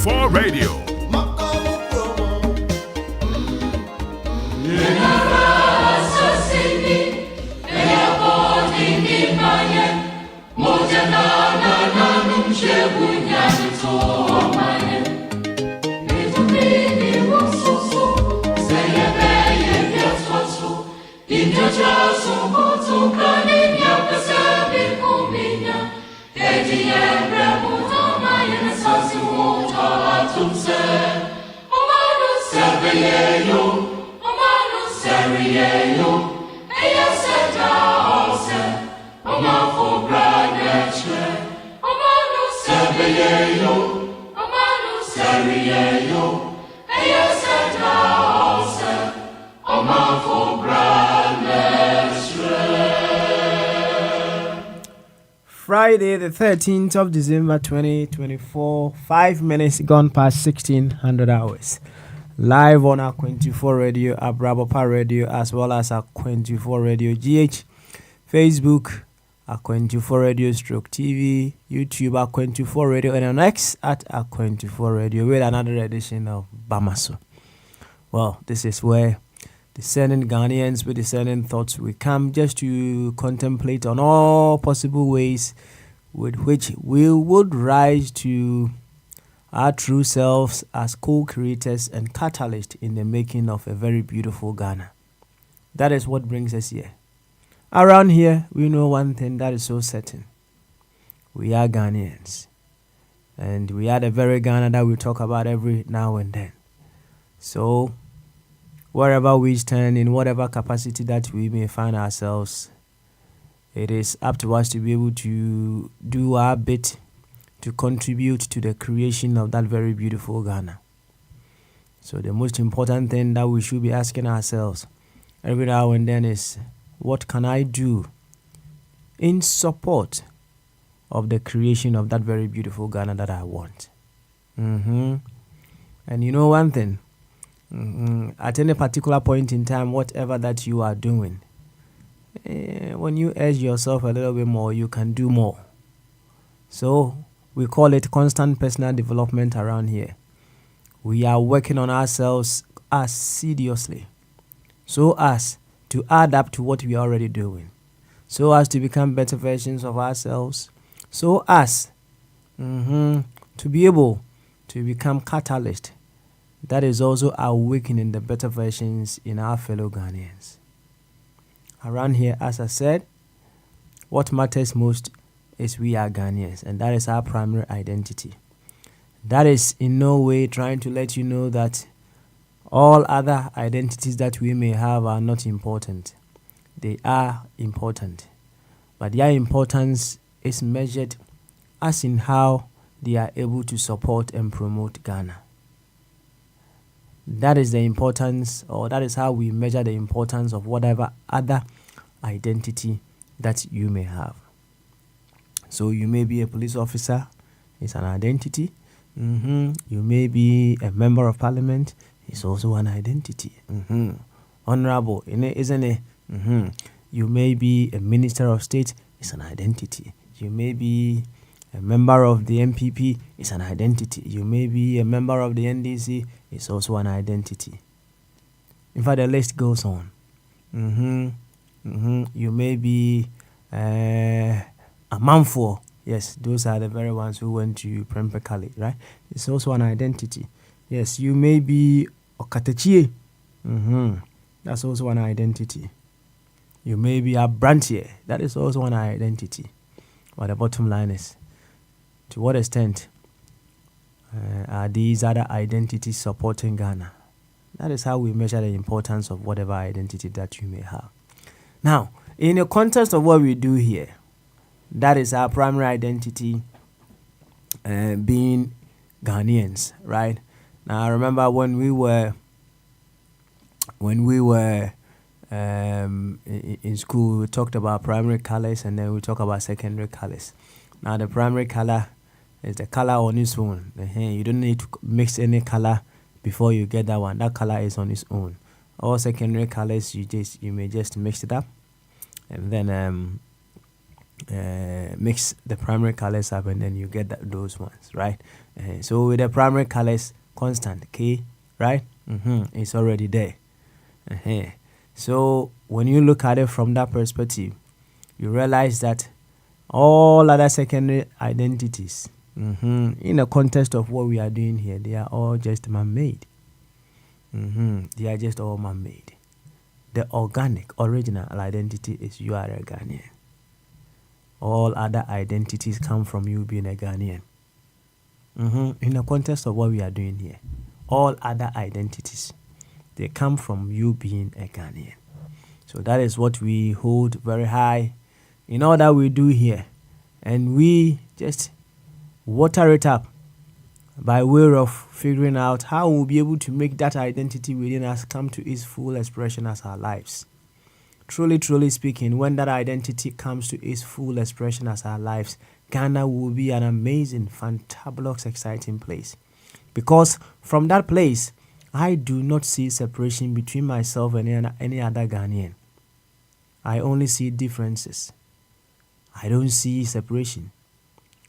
24 Radio. Friday, the 13th of December 2024, 5 minutes gone past 1600 hours. Live on our 24 Radio, our Brabapa Radio, as well as our 24 Radio GH, Facebook, our 24 Radio Stroke TV, YouTube, our 24 Radio, and on X at our 24 Radio with another edition of Bamaso. Well, this is where discerning Ghanaians with discerning thoughts we come just to contemplate on all possible ways with which we would rise to our true selves as co-creators and catalysts in the making of a very beautiful Ghana. That is what brings us here. Around here, we know one thing that is so certain. We are Ghanaians. And we are the very Ghana that we talk about every now and then. So, wherever we stand, in whatever capacity that we may find ourselves, it is up to us to be able to do our bit to contribute to the creation of that very beautiful Ghana. So the most important thing that we should be asking ourselves every now and then is, what can I do in support of the creation of that very beautiful Ghana that I want? And you know one thing, at any particular point in time, whatever that you are doing, when you urge yourself a little bit more, you can do more. So we call it constant personal development around here. We are working on ourselves assiduously so as to add up to what we are already doing, so as to become better versions of ourselves, so as to be able to become catalyst that is also awakening the better versions in our fellow Ghanaians. Around here, as I said, what matters most is we are Ghanaians, and that is our primary identity. That is in no way trying to let you know that all other identities that we may have are not important. They are important, but their importance is measured as in how they are able to support and promote Ghana. That is the importance, or that is how we measure the importance of whatever other identity that you may have. So you may be a police officer, it's an identity. You may be a member of parliament, it's also an identity. Honorable, isn't it? You may be a minister of state, it's an identity. You may be a member of the MPP, it's an identity. You may be a member of the NDC, it's also an identity. In fact, the list goes on. You may be a Manfo. Yes, those are the very ones who went to Prempeh, right? It's also an identity. Yes, you may be Okatechie. That's also an identity. You may be a Brantier. That is also an identity. But the bottom line is, to what extent are these other identities supporting Ghana? That is how we measure the importance of whatever identity that you may have. Now, in the context of what we do here, that is our primary identity, being Ghanaians, right? Now, I remember when we were in school, we talked about primary colors and then we talk about secondary colors. Now, the primary color is the color on its own. You don't need to mix any color before you get that one. That color is on its own. All secondary colors, you may just mix it up, and then mix the primary colors up, and then you get those ones, right? So with the primary colors constant K, right? It's already there. So when you look at it from that perspective, you realize that all other secondary identities, in the context of what we are doing here, they are all just man-made. They are just all man-made. The organic, original identity is you are a Ghanaian. All other identities come from you being a Ghanaian. In the context of what we are doing here, all other identities, they come from you being a Ghanaian. So that is what we hold very high in all that we do here. And we just water it up by way of figuring out how we'll be able to make that identity within us come to its full expression as our lives. Truly speaking, when that identity comes to its full expression as our lives, Ghana will be an amazing, fantabulous, exciting place. Because from that place, I do not see separation between myself and any other Ghanaian. I only see differences. I don't see separation.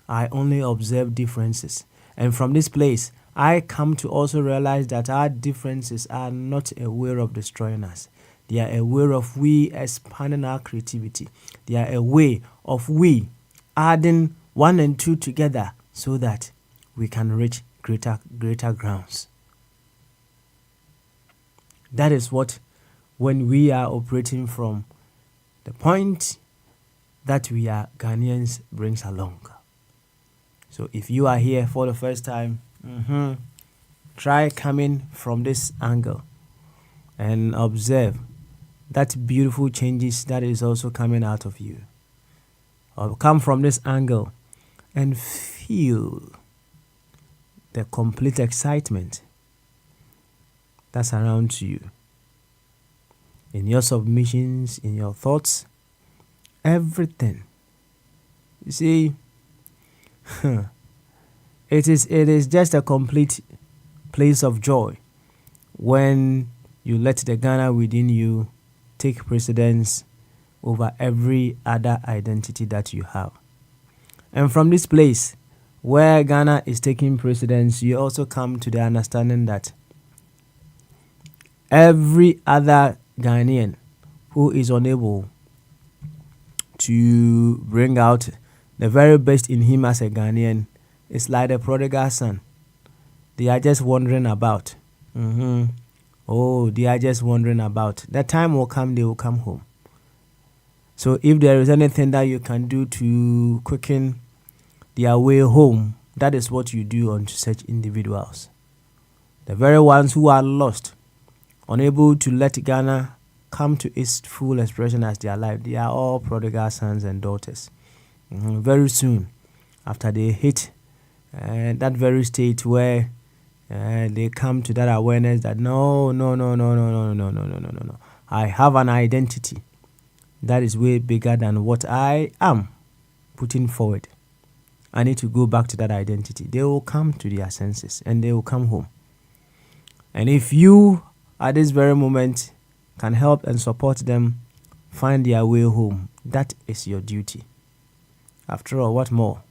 I only observe differences. And from this place, I come to also realize that our differences are not a way of destroying us. They are a way of we expanding our creativity. They are a way of we adding 1 and 2 together so that we can reach greater grounds. That is what, when we are operating from the point that we are Ghanaians, brings along. So if you are here for the first time, try coming from this angle and observe that beautiful changes that is also coming out of you. Or come from this angle and feel the complete excitement that surrounds you. In your submissions, in your thoughts, everything. You see, it is just a complete place of joy when you let the Ghana within you take precedence over every other identity that you have. And from this place where Ghana is taking precedence, you also come to the understanding that every other Ghanaian who is unable to bring out the very best in him as a Ghanaian is like the prodigal son. They are just wandering about. Oh, they are just wandering about. The time will come, they will come home. So if there is anything that you can do to quicken their way home, that is what you do on such individuals. The very ones who are lost, unable to let Ghana come to its full expression as their life, they are all prodigal sons and daughters. Very soon, after they hit that very state where they come to that awareness that no, I have an identity that is way bigger than what I am putting forward. I need to go back to that identity. They will come to their senses and they will come home. And if you, at this very moment, can help and support them find their way home, that is your duty. After all, what more?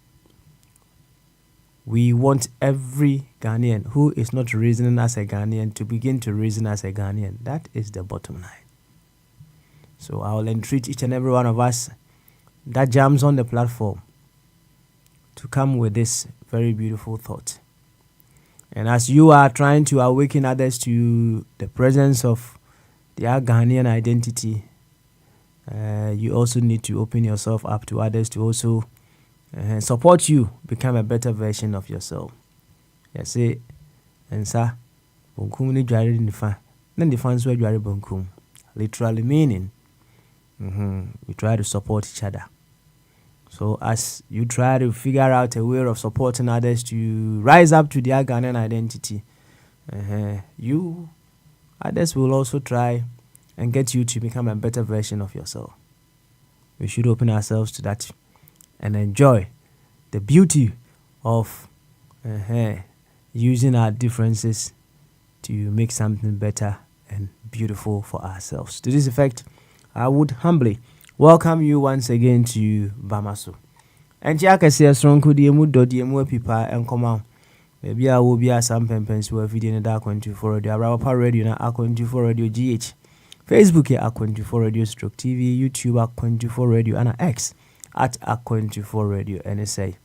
We want every Ghanaian who is not reasoning as a Ghanaian to begin to reason as a Ghanaian. That is the bottom line. So I will entreat each and every one of us that jams on the platform to come with this very beautiful thought. And as you are trying to awaken others to the presence of their Ghanaian identity, you also need to open yourself up to others to also support you become a better version of yourself. Yes, and sir, bunkum ni dware nifa, na nifa nso dware bunkum. Literally meaning, we try to support each other. So as you try to figure out a way of supporting others to rise up to their Ghanaian identity, you others will also try and get you to become a better version of yourself. We should open ourselves to that and enjoy the beauty of using our differences to make something better and beautiful for ourselves. To this effect, I would humbly welcome you once again to Bamaso. And ya can see a strong could you mood dot you people and come out. Maybe I will be a some pens who are feeding the dark 24 radio, Rapper Radio, and 24 radio GH. Facebook here at 24 radio stroke TV, YouTube at 24 radio, and X at 24 radio. And say,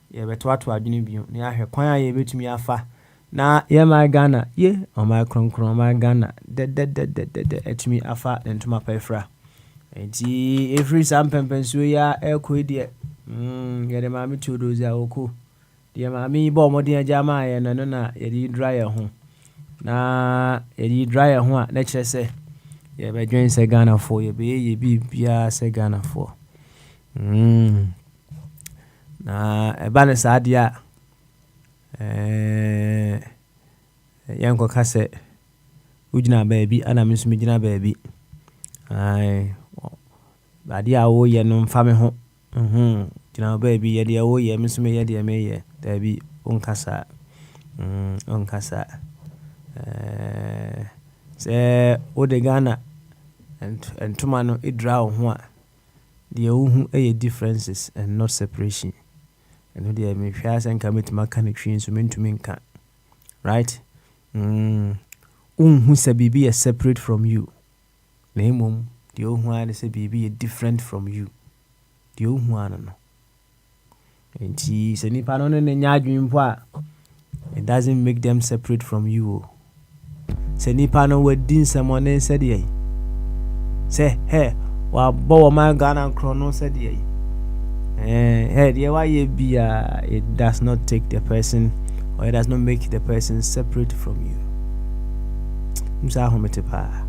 yeah, but what I didn't be near her choir, you bet me afa. Na yeah my Ghana, yeah, on my cron my Ghana, et me afa and to my pefra. And see, every some pempens we are a quid yet. Yeah, the mammy to those are cool. Dear mammy, bomb or dear Jama, and no, ye dry a home. Na ye dry a home, nature say, yeah, by join say Ghana for ye be say Ghana for. Na a banner sad ya. Yanko kase ujina baby ana misu mijina baby ai badi awo ye no mfa me ho jina baby ye de awo ye misu me ye de me ye dabi onkasa se o de Ghana and tumano idra ho a de ohu e differences and not separation. And they may share and commit mechanic so mean to mean can. Right? Who say baby is separate from you. Name the old one say baby is different from you. The old one no. And she say ni panon and nyadwin it doesn't make them separate from you. Say ni panon we din someone and said ye. Say hey, wa bow my Ghana chrono said ye. Why it does not take the person or it does not make the person separate from you. Msa hometepa.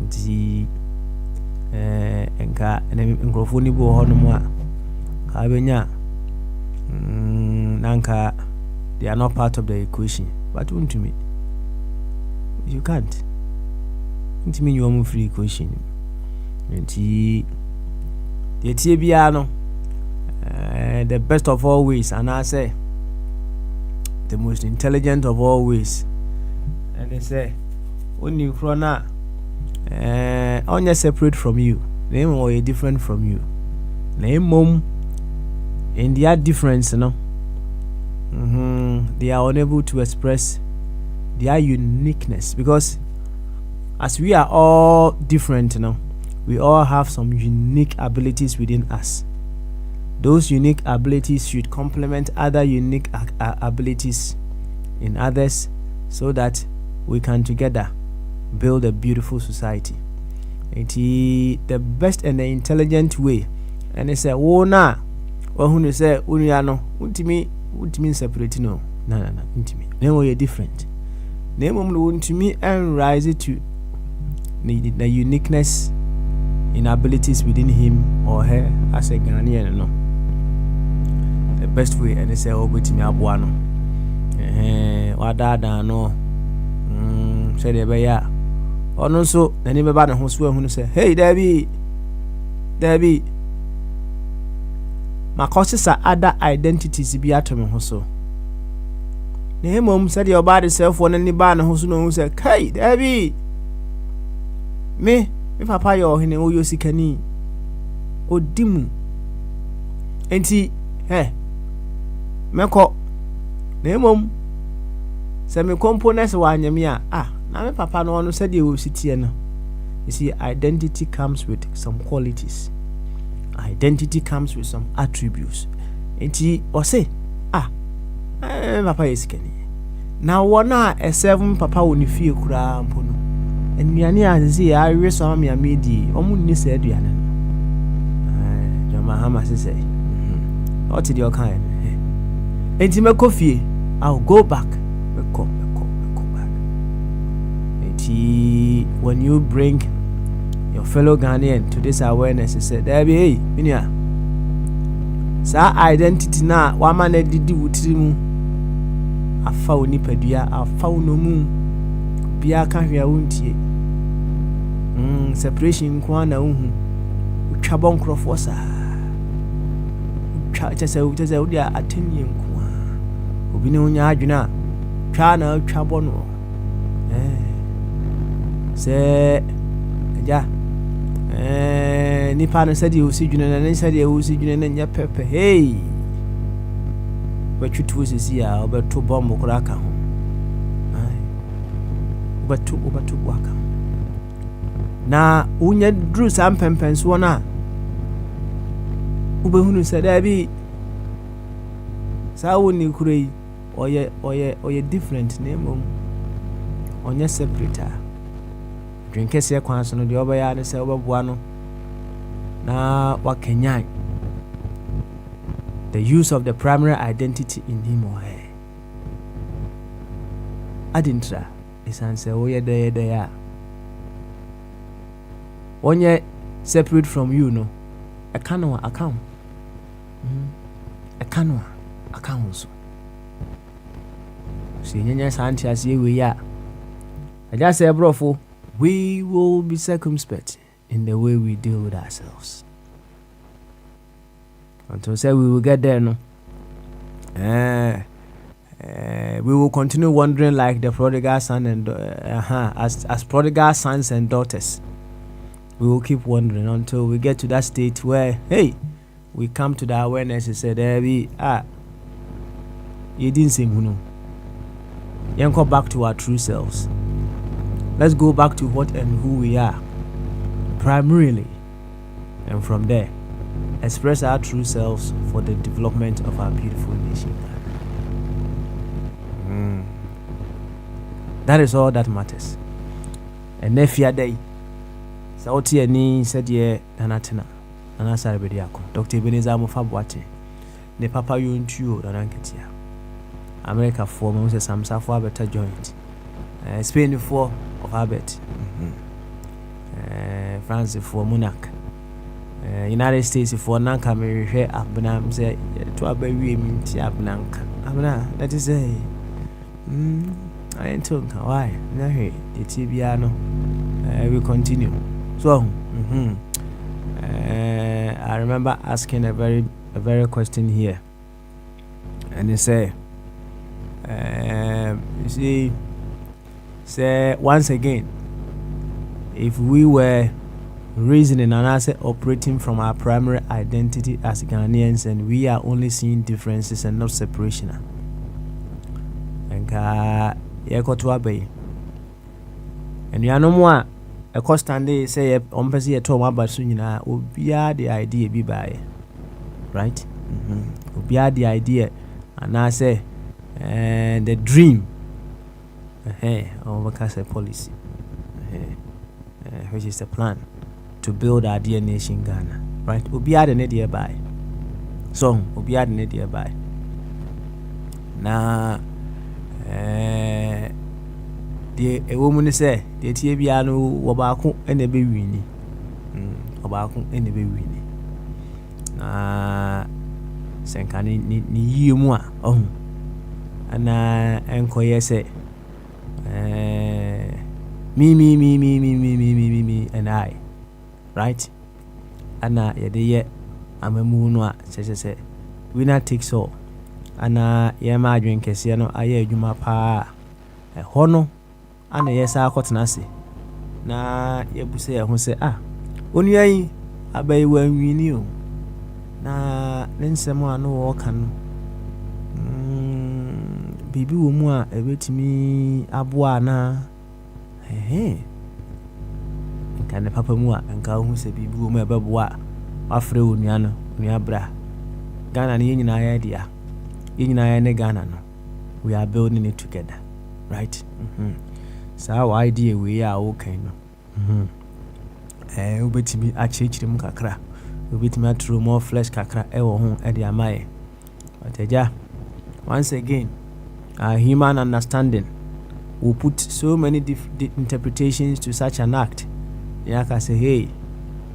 Nti enka nkrofo ni bo hono mu a ka benya nanka they are not part of the equation. But to me you can't. It mean you are free equation. Nti the TBA the best of all ways, and I say the most intelligent of all ways. And they say when you crona only separate from you, name or different from you. Name mom in their difference, no. They are unable to express their uniqueness because as we are all different, we all have some unique abilities within us. Those unique abilities should complement other unique abilities in others so that we can together build a beautiful society. It is the best and the intelligent way. And they say, oh, na, or who say, Uniano, ultimate separate, no, intimate. Name you're different. Name to me and rise it to the uniqueness in abilities within him or her as a Ghanaian, no. The best way, and they say, oh, wait me abuano. Wadada no. Say the beya. Or no so, the name about the host who say, hey, Debbie. My causes are other identities be at me also. The mom said your body self one any ban who's no who said, hey, Debbie. Me, if I pay your hine, oh, you see, can oh, dimu. And see, hey. Meko nemom se me components wa anyamia na me papa no said you sit here no. You see, identity comes with some qualities, identity comes with some attributes. And he or say papa is kenny now wana a 7 papa woni fie kura mpo no enuane azezi a we so am ya medi omu ni se aduane no jama hama se say what did your kind. Enti meko fie, I'll go back. Meko back. Enti when you bring your fellow Ghanaian to this awareness, you say, there be hey, minia. Sa identity na wama na didi wutiri mu. Afa oni padua, afa no mu. Bia ka hwea wontie. Separation kwa na unhu. Utwabon krofo sa. Chese udi ateni nkwa obi ne onya adwena twa na twabo no se ja nipa no said you see you and said you see you and your pepper. Hey, but you two see ya, but two bomb cracka. But two waka. Na unya drew some pempens one. Ubehunu said, Abby, so when you cray or ye different name on your separator. Drink a sequence on the other yard and say, Buano. Now, what can you? The use of the primary identity in him or her. Adintra is answer, oh, yeah, there. One yet separate from you, no. A canoe account. A canoe account. See, yes, auntie, as you we are. I just say, brofo, we will be circumspect in the way we deal with ourselves. Until say we will get there, no. We will continue wandering like the prodigal son and as prodigal sons and daughters. We will keep wandering until we get to that state where, hey, we come to the awareness and say, there we you didn't say no. You go back to our true selves. Let's go back to what and who we are, primarily, and from there, express our true selves for the development of our beautiful nation. That is all that matters. And if you are there, so what you need said, yeah, Danatena, and I said, Dr. Ebenezer Mufabwate, the Papa Yuntu, Dananketia, America for Moses Samsa for better joint, Spain for of Habet, France for Monarch, United States for Nanka, Mary Abnam, say, to a baby, Abnank, Abna, that is a. I ain't talking. Why? No, hey, the Tibiano. We continue. So, I remember asking a very question here, and they say, you see, say once again, if we were reasoning and as operating from our primary identity as Ghanaians, and we are only seeing differences and not separation, and yekoto abai enuanom a ekostande say ompese yeto aba so nyina obia the idea bi bae, right? Obia the idea and I say the dream or say policy which is the plan to build our dear nation Ghana, right? Obia the idea bae, so obia the idea bae na the woman say the Tibiano Wabako and a baby winnie. Obako and a baby winnie. Sankani ni yumwa. Oh, and enquire say, me, and I, right? And yet, I'm a moonwa, say, winner takes all. Ana yema adwen kese no aye adwuma pa hono ana yesa akotena se na yebuse ye ho se onuan abai wanwini o na nensem ano wo kan bibi wo mu a ebetimi aboa na kan papa mu a nka ho se bibi wo mu ebeboa afre onuan no nuabra Ghana ni nyina ya dia in Ghana, no. We are building it together, right? So our idea we are okay, no. We bet me a church him kakra. We bet me through more flesh kakra. Home at the amaye. But once again, our human understanding will put so many interpretations to such an act. Yaka say, hey,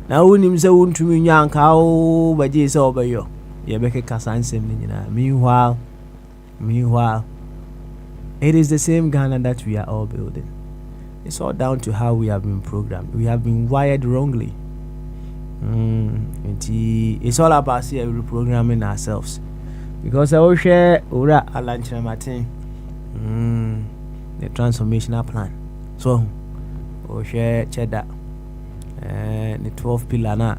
now when him say won't me yanka o by Jesus over you. Meanwhile, it is the same Ghana that we are all building. It's all down to how we have been programmed. We have been wired wrongly. It's all about reprogramming ourselves. Because I will share a lunch Martin, the transformational plan. So, we'll share cheddar, the 12 pillar.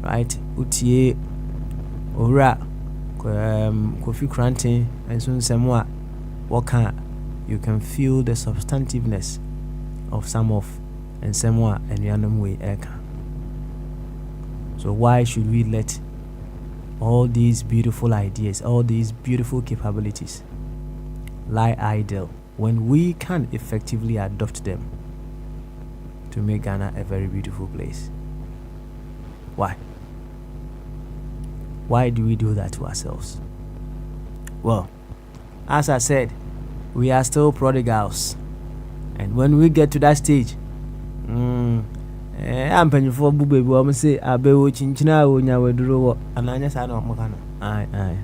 right? Utie ora Kofi Cranton and soon somewhat you can feel the substantiveness of some of and somewhat and random way eka. So why should we let all these beautiful ideas, all these beautiful capabilities lie idle when we can effectively adopt them to make Ghana a very beautiful place? Why? Why do we do that to ourselves? Well, as I said, we are still prodigals, and when we get to that stage, I'm penny for booby. I'm say I be watching China when you were and I just aye.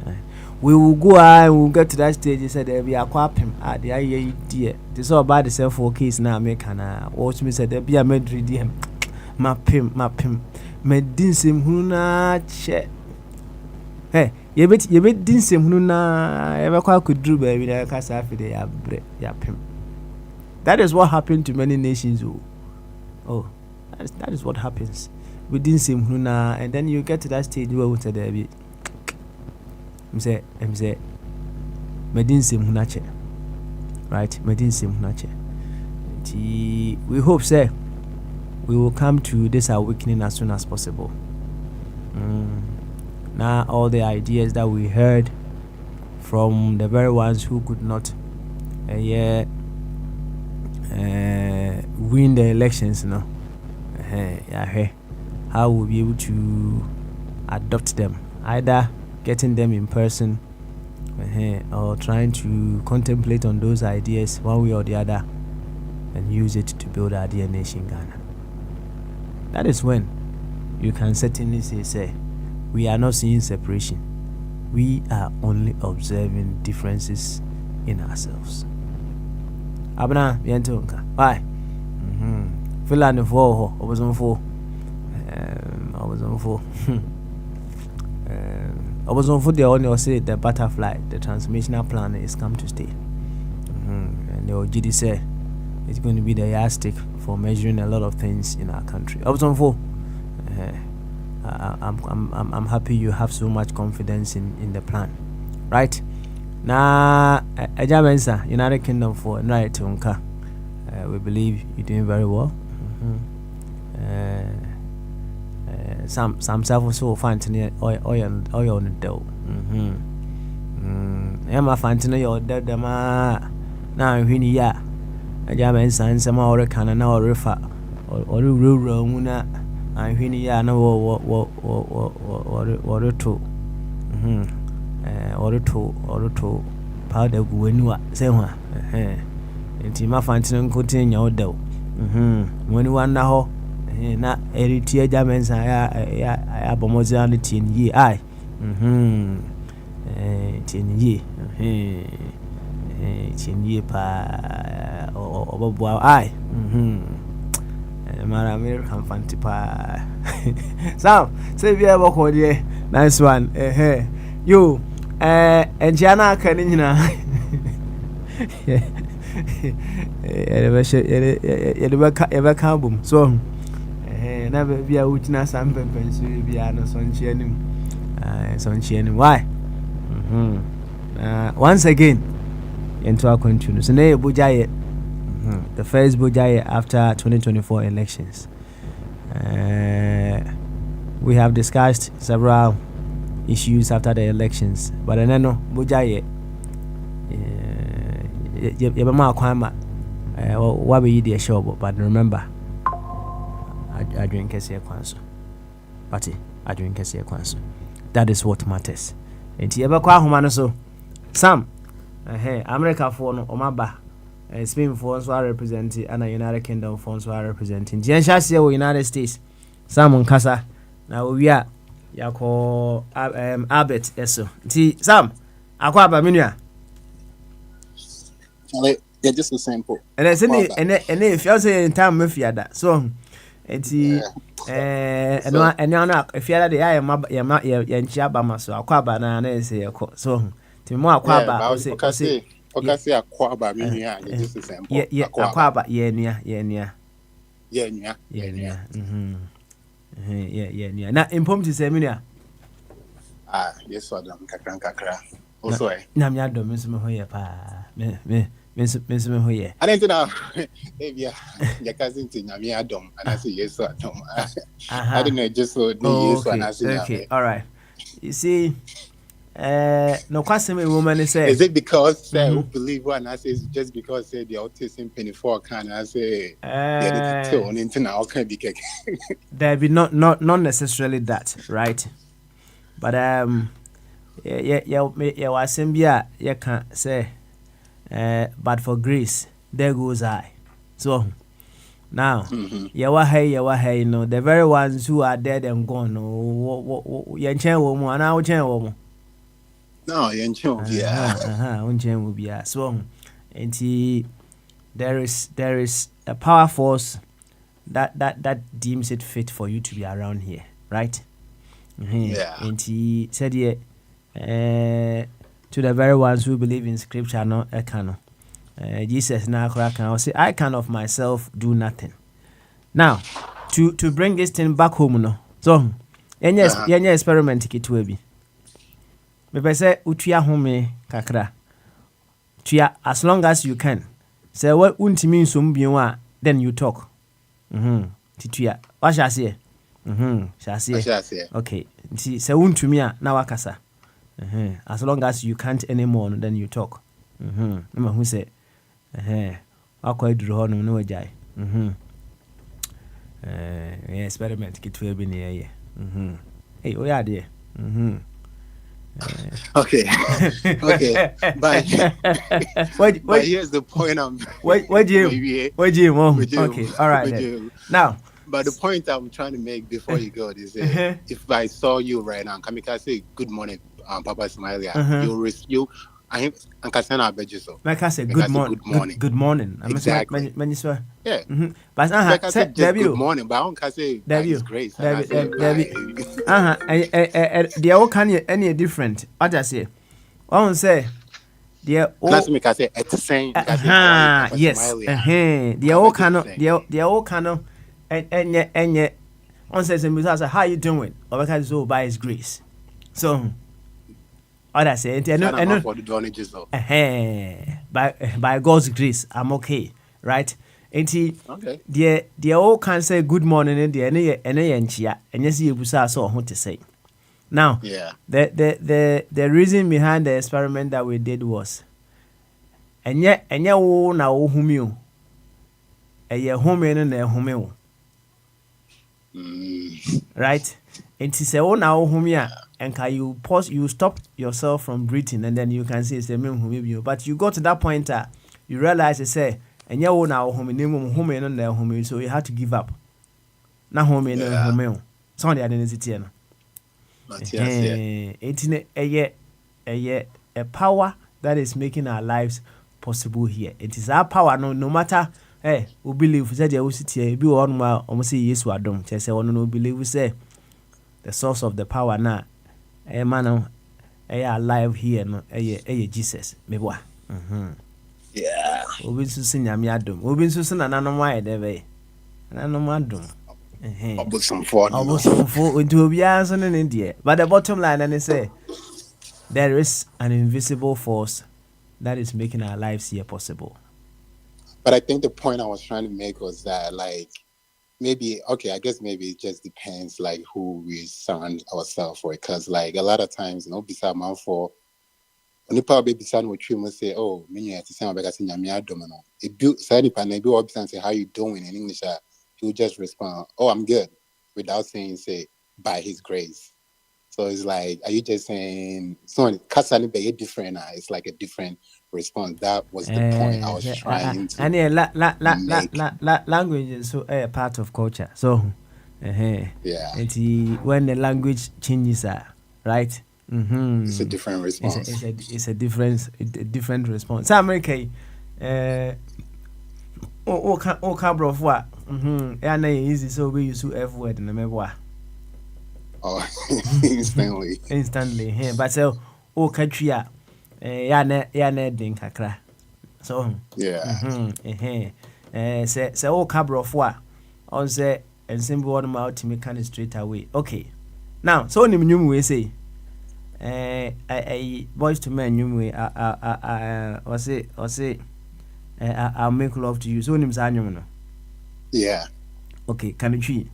We will go and we'll get to that stage. He said there be a quap him at the idea. This all about the self for case now. Make an watch me said there be a medry DM. Map him. Medin sim huna che. Hey, you bet din sim huna ever quite could do baby. I can't say for the pim. That is what happened to many nations. Oh, that is what happens. We didn't see huna, and then you get to that stage where we say there be. I'm say, medin sim hunache, right? Medin sim hunache. We hope, say, we will come to this awakening as soon as possible. Now, all the ideas that we heard from the very ones who could not, win the elections, how we'll be able to adopt them, either getting them in person or trying to contemplate on those ideas one way or the other and use it to build our dear nation Ghana. That is when you can certainly say we are not seeing separation. We are only observing differences in ourselves. Abna bientonka. Why? Finland for I was on for the only say the butterfly, the transformational plan is come to stay. And the OGD say it's going to be the yardstick for measuring a lot of things in our country. I was on for I'm happy you have so much confidence in the plan. Right? Now Ajamensa, United Kingdom for right to we believe you're doing very well. Some self also find oil on the dough. Emma Fantino, your dead ma now in ya. A German son, some more can an hour refer or rural muna. I'm in ya no or two. Or two powder when say one. And Tima Fantino continue your dough. When you wonder how. Na eritia Germans I abomozanity in ye I 10 year 10 year pa obobo I mara American fanti pa so say we ever call ye nice one you and Jana kanina ever come so never be a witness some pencil be no sunshine why once again into our continue so now Bogyae the first Bogyae after 2024 elections. We have discussed several issues after the elections, but I know Bogyae yebama kwama what be the show, but remember I drink a kwanso. Party, I drink a kwanso. That is what matters. And you ever kwa humano so Sam America for no Omaba Spain for so are representing and a United Kingdom for so are representing. Jenshasi United States. Sam Kasa. Now we are Yako Albert Eso. Sam Aqua Baminia. They're just the same po. And I said and if you say in time with that so enti and now if you are the I am Yanchaba so Aquaba na say so Timo Aquaba okay Aquaba Minia just the same po. Aquaba yeah Yeah. Na impom to say me ya. Yes, so them kakra. Also, Na me adom me so me hoye pa. Me so me hoye. I didn't know. Maybe your cousin to Nyami Adam, and I say yes, so Adam. I didn't know just so yes, and I say okay, all right. You see, no question me woman say. Is it because who believe one? I say it's just because say the autism penny for can I say they need to tell on into now can be cake. There be not necessarily that, right? But yeah was bia you can say but for grace there goes I. So now yeah hey no the very ones who are dead and gone no yen chen wo mu ana wo chen wo mu. No, Unchen will be so and there is a power force that deems it fit for you to be around here, right? Yeah. And he said to the very ones who believe in scripture, no, Jesus now can say, I can of myself do nothing. Now, to bring this thing back home, no. So, any experiment it will be. Me say utua home kakra. Tua as long as you can. Say what untimi nsum biwa then you talk. Titua. What shall I say? Shall I say? Okay. See say untumi a na wakasa. As long as you can't anymore then you talk. Number who say akwa duru ho no wajai. Experiment kitwe bi ne ye. Hey, we are there. Okay. But here's the point I'm what do you okay, all right then. Now, but the point I'm trying to make before you go is if I saw you right now, Kamika say good morning, Papa Smiley, you I can send our badges. Like I said, good morning. Good morning. Exactly. Yeah. But like I said, just good morning. But I don't say that is grace. The all can any different. What I say? I won't say. The all make I say at the same. Yes. The all can. The all can. And yet, one says, "How you doing?" Or because so by His grace. So. Other say, by God's grace, I'm okay, right? Okay. The all can say good morning and the enchia, and yes, you saw what to say. Now, the reason behind the experiment that we did was, and yet now whom you a year home and a home, right? And to say, oh, now whom ya. And can you pause? You stop yourself from breathing, and then you can see it's the name who you. But you got to that point, you realize they say, and you will now home and their home, so you had to give up. Now home and home, some the identity. It's a power that is making our lives possible here. It is our power, no matter. Hey, we believe that you sit here, be one more almost say yes, we don't. Just say, no believe we say the source of the power now. Man, alive here, no, Jesus, me boy. Yeah. We've been to sing Yamiadum. We've been to sing an anomaly, Deve. An anomadum. Almost some four into Bias in India. But the bottom line, and they say, there is an invisible force that is making our lives here possible. But I think the point I was trying to make was that, like, maybe I guess maybe it just depends like who we surround ourselves with, because like a lot of times, beside man for when you probably beside what you must say, oh, me to say because in Yamia domino. It do say maybe what say how you doing in English, he'll just respond, oh, I'm good, without saying say by His grace. So it's like, are you just saying so Kasani be different? It's like a different response. That was the point I was trying to. And language is so a part of culture. So, yeah. And when the language changes, right? It's a different response. It's a different response. So America, cabro for what? And easy so we use F word in the memoir. Oh, instantly. But so country ding kakra. So yeah. Say cabro for on say and same word out to me kind of straight away. Okay. Now, so nim nyum we say boys to men nyum we or say I'll make love to you. So nim sa nyum no. Yeah. Okay, can you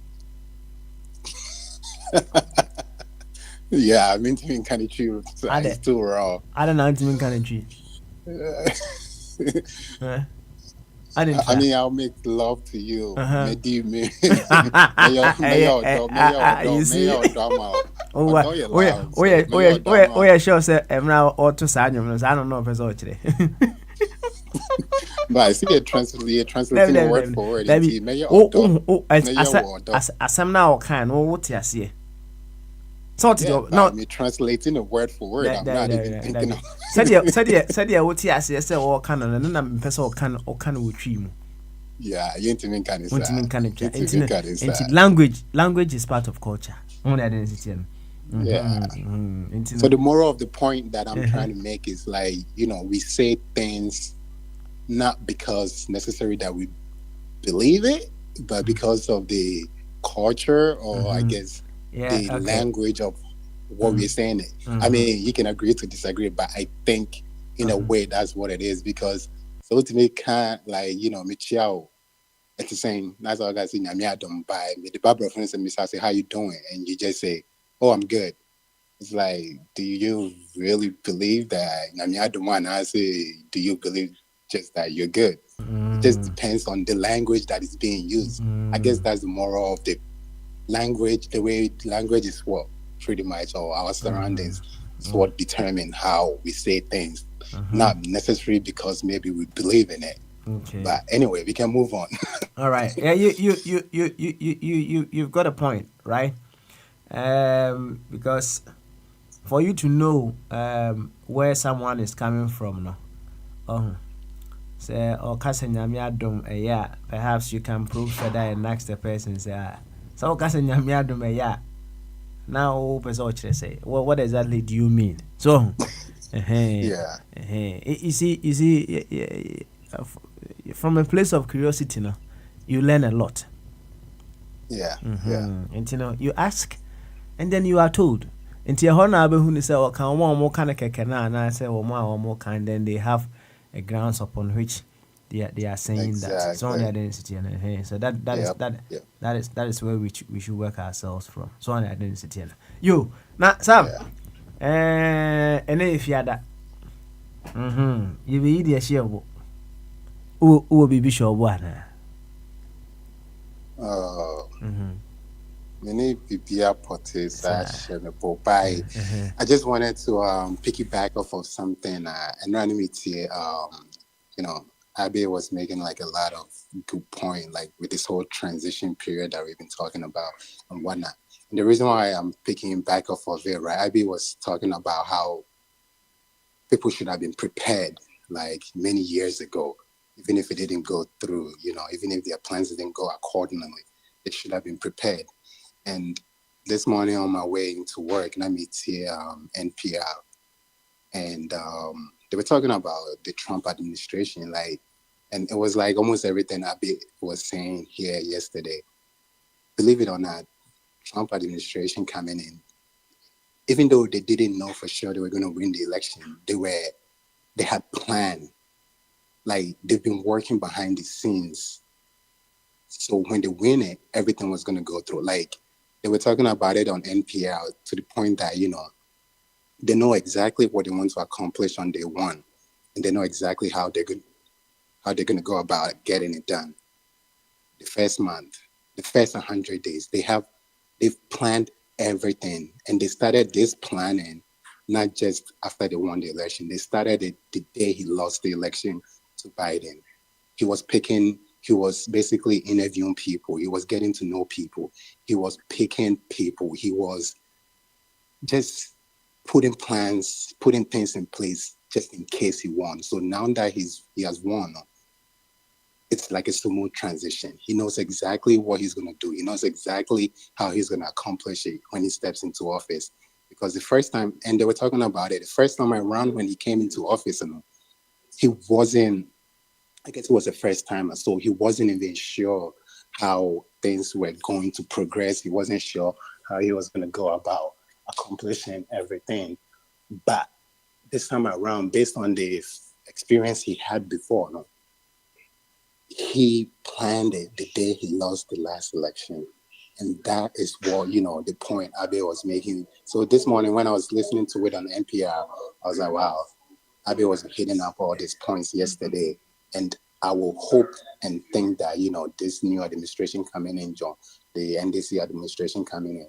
Yeah, I mean to be kind of true. Ade. It's too raw. I don't know to kind of I try. mean, I'll make love to you. Uh-huh. You see? Oh, what? Oh, yeah, oh, yeah, oh, yeah, oh, yeah, oh, yeah, sure, sir. I'm now or to sign you. I don't know if it's all today. But I see it translating the word for word into may oh, or oh, oh, as I'm now kind, oh, what you see? So, yeah, no, me translating the word for word. I'm not even thinking of. said you, what you say, all kind of, and then I'm person or can with you. Yeah, you ain't even kind of Want to mean kind of into language is part of culture. Only identity. Yeah. So the moral of the point that I'm trying to make is like, we say things not because necessarily that we believe it, but because of the culture or I guess the language of what we're saying it. I mean, you can agree to disagree, but I think in a way that's what it is because so to me can't like, Michiao, it's saying that's all guys in Yamiadum by me. The Barbara friends and Miss say, how you doing? And you just say, oh, I'm good. It's like, do you really believe that Yamiadum? And I say, do you believe just that you're good? It just depends on the language that is being used. I guess that's the moral of the language. The way language is what pretty much or our surroundings is what determine how we say things, not necessarily because maybe we believe in it. Okay. But anyway, we can move on. All right. Yeah, you've got a point, right? Because for you to know where someone is coming from, no. Say or Casanyamia dom yeah, perhaps you can prove further and ask the person say so Casanyamia dom yeah. Now say, well, what exactly do you mean? So Yeah. You see, from a place of curiosity, no, you learn a lot. Yeah. Yeah. And you ask, and then you are told. And your honor, who say, "Oh, can one more kind of kekena?" And I say, "Oh, more kind." Then they have a grounds upon which they are saying that it's on the identity, and so that is where we should work ourselves from. So on the identity, you now Sam, and if you are that, you be the share. Who be bishop one? Many PPR potes by. I just wanted to piggyback off of something anonymity. Abby was making like a lot of good point, like with this whole transition period that we've been talking about and whatnot. And the reason why I'm picking back off of it, right? Abby was talking about how people should have been prepared like many years ago, even if it didn't go through, even if their plans didn't go accordingly, they should have been prepared. And this morning on my way into work, and I meet here NPR, and they were talking about the Trump administration, like, and it was like almost everything Abby was saying here yesterday. Believe it or not, Trump administration coming in, even though they didn't know for sure they were going to win the election, they had planned, like they've been working behind the scenes. So when they win it, everything was going to go through. Like they were talking about it on NPR to the point that, they know exactly what they want to accomplish on day one. And they know exactly how they're going to go about getting it done. The first month, the first 100 days, they've planned everything. And they started this planning, not just after they won the election. They started it the day he lost the election to Biden. He was basically interviewing people. He was getting to know people. He was picking people. He was just putting plans, putting things in place just in case he won. So now that he has won, it's like a smooth transition. He knows exactly what he's going to do. He knows exactly how he's going to accomplish it when he steps into office. Because the first time, and they were talking about it, the first time around when he came into office, he wasn't, I guess it was the first time, so he wasn't even sure how things were going to progress. He wasn't sure how he was going to go about accomplishing everything. But this time around, based on the experience he had before, no, he planned it the day he lost the last election. And that is what, the point Abe was making. So this morning when I was listening to it on NPR, I was like, wow, Abe was hitting up all these points yesterday. And I will hope and think that, this new administration coming in, John, the NDC administration coming in,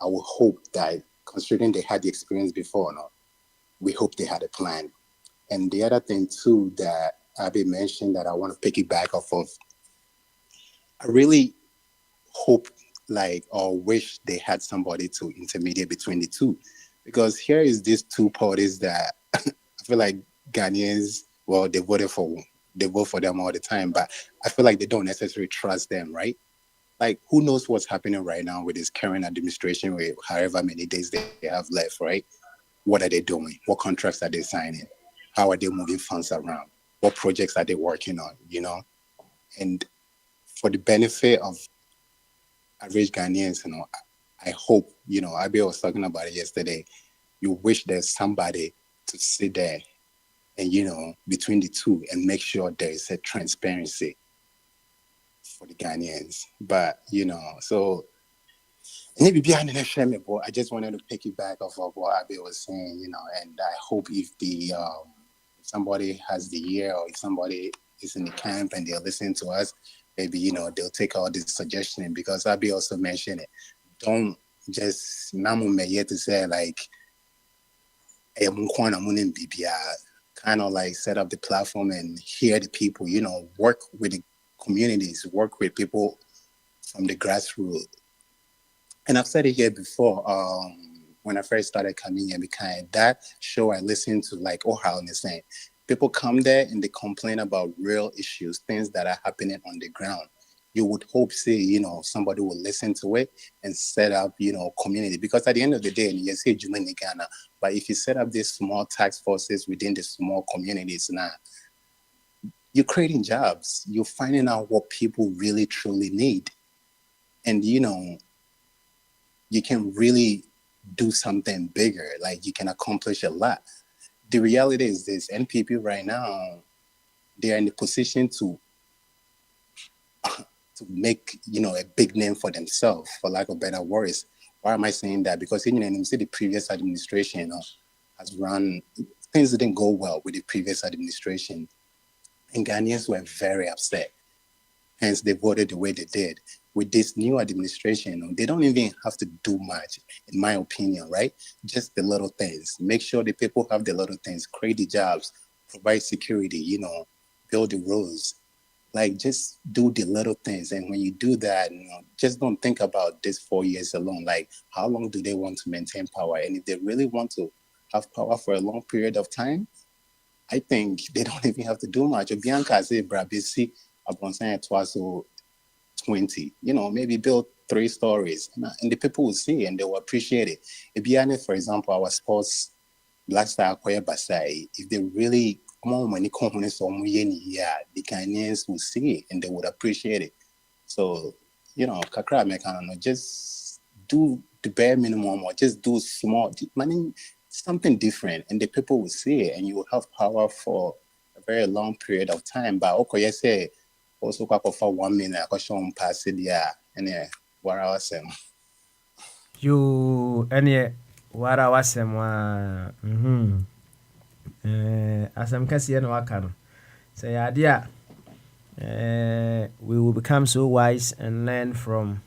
I will hope that considering they had the experience before, no, we hope they had a plan. And the other thing too that Abby mentioned that I want to piggyback off of, I really hope like or wish they had somebody to intermediate between the two. Because here is these two parties that I feel like Ghanaians, well, they vote for them all the time, but I feel like they don't necessarily trust them, right? Like who knows what's happening right now with this current administration with however many days they have left, right? What are they doing? What contracts are they signing? How are they moving funds around? What projects are they working on? And for the benefit of average Ghanaians, I hope, Abe was talking about it yesterday. You wish there's somebody to sit there and, between the two and make sure there is a transparency for the Ghanaians. But, so maybe behind the next but I just wanted to pick it back off of what Abe was saying, and I hope if if somebody has the ear or if somebody is in the camp and they're listening to us, maybe, they'll take all this suggestion because Abe also mentioned it. Don't just namu me yet to say like kind of like set up the platform and hear the people, work with the communities, work with people from the grassroots. And I've said it here before, when I first started coming here, because that show I listened to, like Ohio is saying, people come there and they complain about real issues, things that are happening on the ground. You would hope, say, somebody will listen to it and set up, community. Because at the end of the day, you say Juma in Ghana, but if you set up these small task forces within the small communities now, you're creating jobs. You're finding out what people really truly need. And, you can really do something bigger. Like you can accomplish a lot. The reality is this: NPP right now, they are in the position to make a big name for themselves, for lack of better words. Why am I saying that? Because you see the previous administration has run things didn't go well with the previous administration, and Ghanaians were very upset. Hence, they voted the way they did. With this new administration, they don't even have to do much, in my opinion, right? Just the little things. Make sure the people have the little things, create the jobs, provide security, build the roads. Like, just do the little things. And when you do that, just don't think about this 4 years alone. Like, how long do they want to maintain power? And if they really want to have power for a long period of time, I think they don't even have to do much. Bianca said, Brabisi, upon saying it was so 20, maybe build 3 stories and the people will see and they will appreciate it. If you for example, our sports Black Star Akoya Basai, if they really more money components or the Ghanaians will see it and they would appreciate it. So, Kakra Mekano, just do the bare minimum or just do small money, something different, and the people will see it and you will have power for a very long period of time. But okay, say also for 1 minute, I show them pass it, yeah, and yeah, what I was saying. You any wara wasɛm a asɛm kɛseɛ na waka no sɛ yɛ ade a we will become so wise and learn from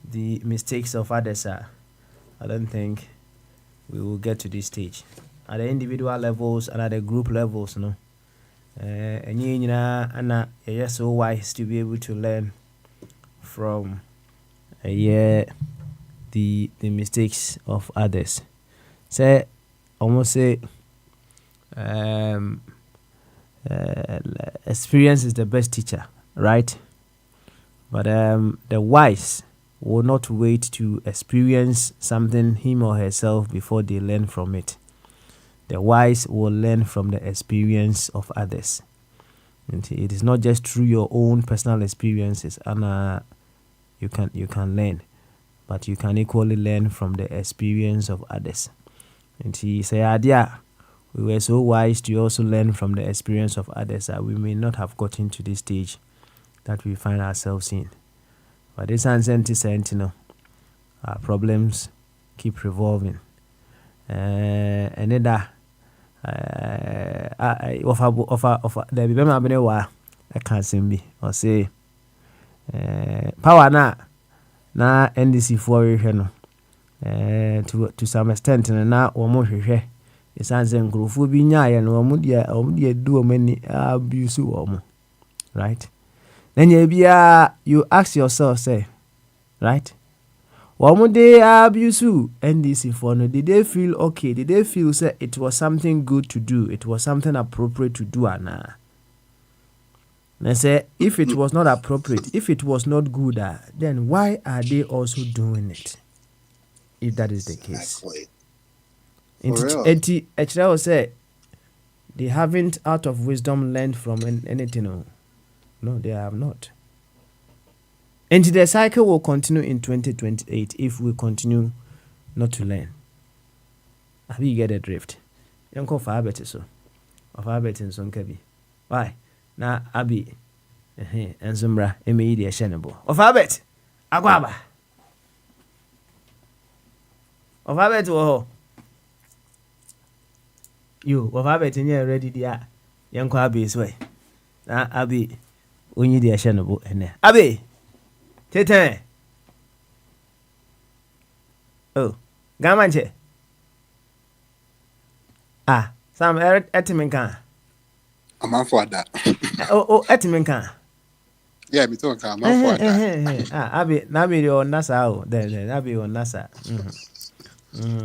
the mistakes of others. I don't think we will get to this stage at the individual levels and at the group levels. No, and you Anna, you're so wise to be able to learn from the mistakes of others. Say almost say um, experience is the best teacher, right? But the wise will not wait to experience something him or herself before they learn from it. The wise will learn from the experience of others. And it is not just through your own personal experiences. And you can learn, but you can equally learn from the experience of others. And he said, idea, we were so wise to also learn from the experience of others that we may not have gotten to this stage that we find ourselves in. But this uncertainty, our problems keep revolving. And then that offer there be member wa I can't be or say power na NDC for no to some extent na omo hwehwe isanse nkrofo bi nyaye no omo de do omo ni abuse omo, right? Then you ask yourself, say, right? What they abuse NDC for no? Did they feel okay? Did they feel say it was something good to do? It was something appropriate to do, Anna. And say if it was not appropriate, if it was not good, then why are they also doing it? If that is the case, actually, I will say they haven't, out of wisdom, learned from anything. No, they have not. And the cycle will continue in 2028 if we continue not to learn. Have you get the drift? You go for Abet so. Of Abet and Son Kabi. Why? Now, Abi and Zumbra, immediate shenable. Of Abet, Aguaba. Of Abet, oh. You, of Abet, and you're ready, dear. Young Quabi's way. Now, Abi, we need the shenable and there. Abi! Tete. Oh, gamanche. Sam etiminka. I'm on for that. Etiminka. Yeah, me too. I'm on for that. Abi, nabi on nasa. There, nabi on nasa.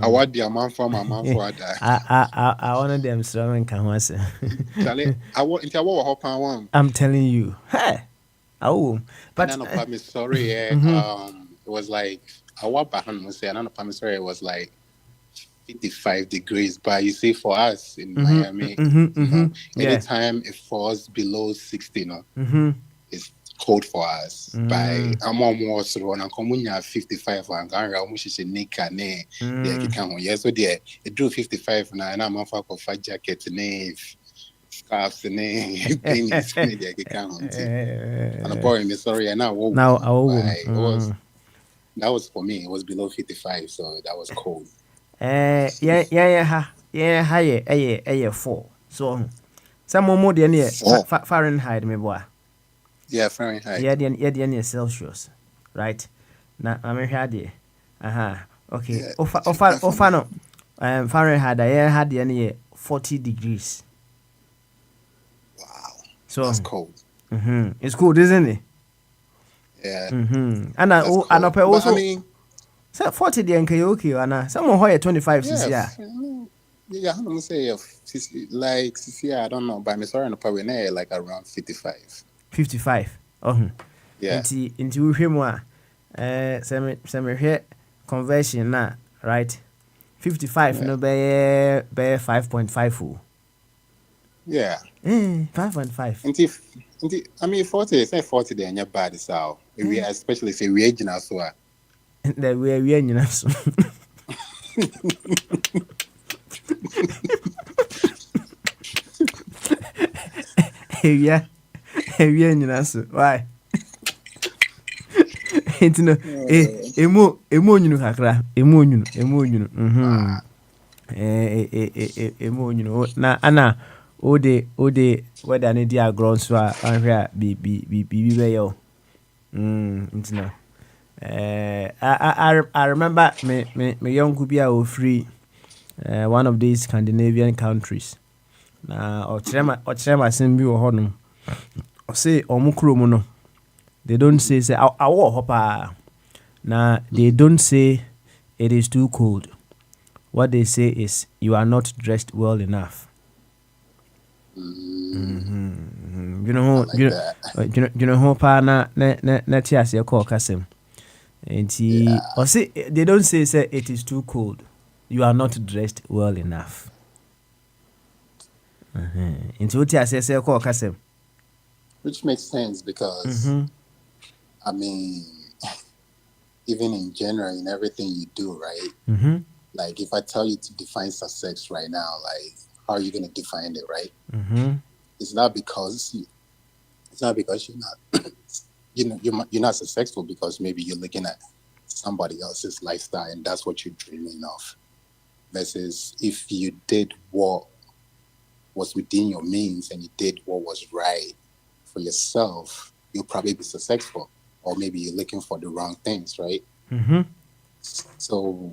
I want the man for my man for that. I wanted them strong and once. Charlie, I want into our hop and one. I'm telling you. Hey. Oh, but I'm sorry. It was like I walked behind and say, I'm sorry. It was like 55 degrees, but you see, for us in Miami, anytime it falls below 60, it's cold for us. By I'm almost on a communia 55 and Gara, which is a nika ne. Yes, so there it drew 55 now, and I'm off of a jacket scarves and beanies. And the boy, sorry, and now that was for me. It was below 55, so that was cold. Yeah, 4. So some more than Fahrenheit, me boy. Yeah, Fahrenheit. Yeah, Celsius, right? Now I'm here. Okay. Offer no. Fahrenheit. I had the 40 degrees. Wow. So that's cold. It's cold, isn't it? Yeah. And also. I mean, 40 the okay, and someone hire 25 yeah. Yeah, I'm gonna say like I don't know, but I'm sorry, no probably like around 55. 55. Yeah. Into him some here conversion now, right? 55 no be 5.5. Yeah. 5.5. I mean 40, say 40 there and you're bad so we especially say we age now so that we are in us. Yeah, in us. Why? It's no emo kakra. Emo na ana ode whether any dia ground so anhwe be yo. It's no. I remember me young Kubia were free one of these Scandinavian countries. Or Chema Simbi or Honum. Or say Omukromono. They don't say I war hopper. Now they don't say it is too cold. What they say is you are not dressed well enough. You know who pa na tia se call Kasim. And or say they don't say it is too cold. You are not dressed well enough. Into what I say call Kasim. Which makes sense because I mean even in general in everything you do, right? Mm-hmm. Like if I tell you to define success right now, like how are you gonna define it, right? Mm-hmm. It's not because it's not because you're not you're not successful because maybe you're looking at somebody else's lifestyle and that's what you're dreaming of. Versus if you did what was within your means and you did what was right for yourself, you'll probably be successful. Or maybe you're looking for the wrong things, right? Mm-hmm. So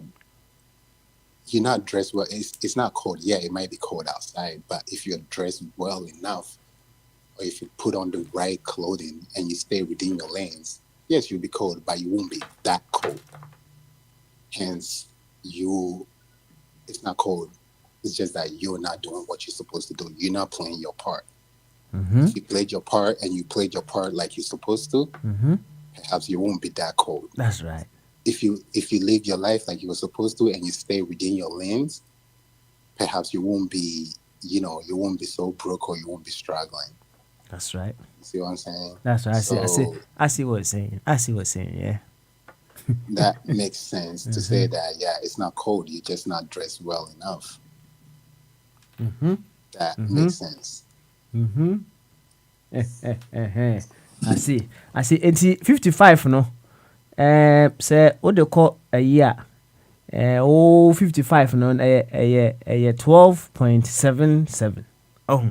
you're not dressed well. It's not cold. Yeah, it might be cold outside, but if you're dressed well enough, or if you put on the right clothing and you stay within your lanes, yes, you'll be cold, but you won't be that cold. Hence, you it's not cold. It's just that you're not doing what you're supposed to do. You're not playing your part. Mm-hmm. If you played your part and you played your part like you're supposed to, Mm-hmm. perhaps you won't be that cold. That's right. If you live your life like you were supposed to and you stay within your lanes, perhaps you won't be you won't be so broke or you won't be struggling. That's right. You see what I'm saying? That's right. So I see what you're saying. I see what you're saying. Yeah. that makes sense to Mm-hmm. say that yeah, it's not cold, you're just not dressed well enough. Mm-hmm. That Mm-hmm. makes sense. Mm-hmm. I see. I see. 55 no. Say what they call a year. 55 no. 12.77. Oh.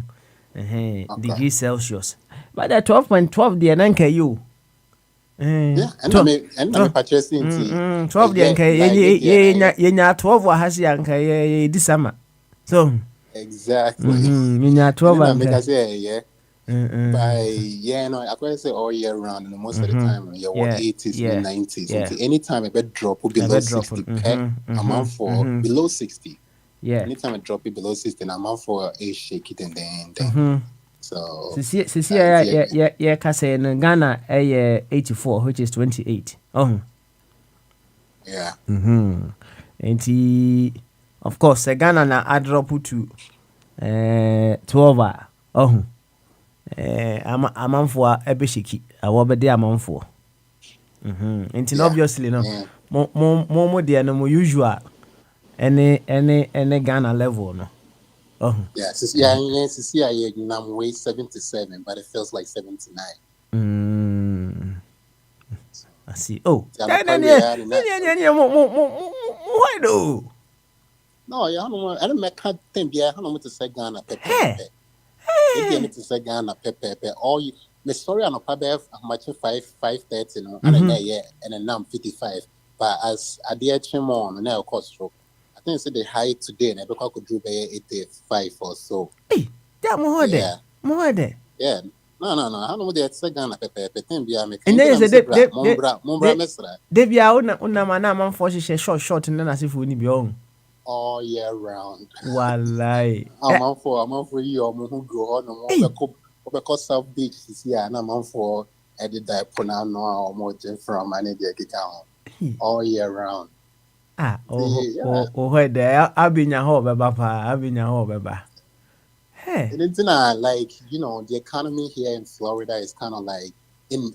Okay. Degrees Celsius. But that 12.12 the nanka you. Yeah, and I 12. mean and I mean purchasing tea. 12 the Yeah, anka like it there na yeah. yenya 12 wa hasi anka ye this summer. So, Exactly. yenya And 12 then I make anka. I say yeah. Mm. By yeah, no, I could say all year round, and most of the Mhm. time, yeah, what Yeah. 80s, even Yeah. 90s, Yeah. until anytime a bed drop I below bet drop. 60 pet, I'm out for below 60. Yeah. Anytime I drop it below 60, I'm out for a shake it and then. So Sisi yeah, ya kasa no Ghana 84 which is 28. Oh. yeah, And of course Ghana na I drop to 12 a. Oh. Amanfo a ebe shiki. Awo be de amanfo. And yeah, obviously no yeah, mo de no mo usual any Ghana level no. Oh. yeah. So, yeah, yeah, so, yeah, yeah, I'm way 77, but it feels like 79. Mm. I see. Oh, So, I'm then probably adding that. why do? No, yeah, I don't make that thing. Yeah, I don't want to say Ghana, pepe. Hey, Ebi hey. emi te sɛ Ghana pɛpɛɛpɛ. All you me sorry anɔpa bɛyɛ ahomakye 5:30 no. Ana na ɛyɛ ɛna nam 55. But as adeɛ kye mu no na ɛkɔ soro. I think say the high today na ɛbɛkɔ akɔduru bɛyɛ 85 or so. Hey, that more there. Yeah, More there. yeah. No. Ano mo deɛ ɛte sɛ Ghana pɛpɛɛpɛ. Ten bi a meka And nti then you na me say se bra. Mombra mesra they be out na man man for short and then as if we need be on. all year round. Wallahi. Amanfo yi ɔmo ho gu hɔ nom Hey. ɔbɛkɔ South Beach sisi a na amanfo ɛde da ɛpo n'ano a ɔmo gye from ane deɛ ɛkeka ho all year round. Ah, Yeah. there. Abinya ho beba pa. Abinya ho beba. Hey. And it's not like the economy here in Florida is kind of like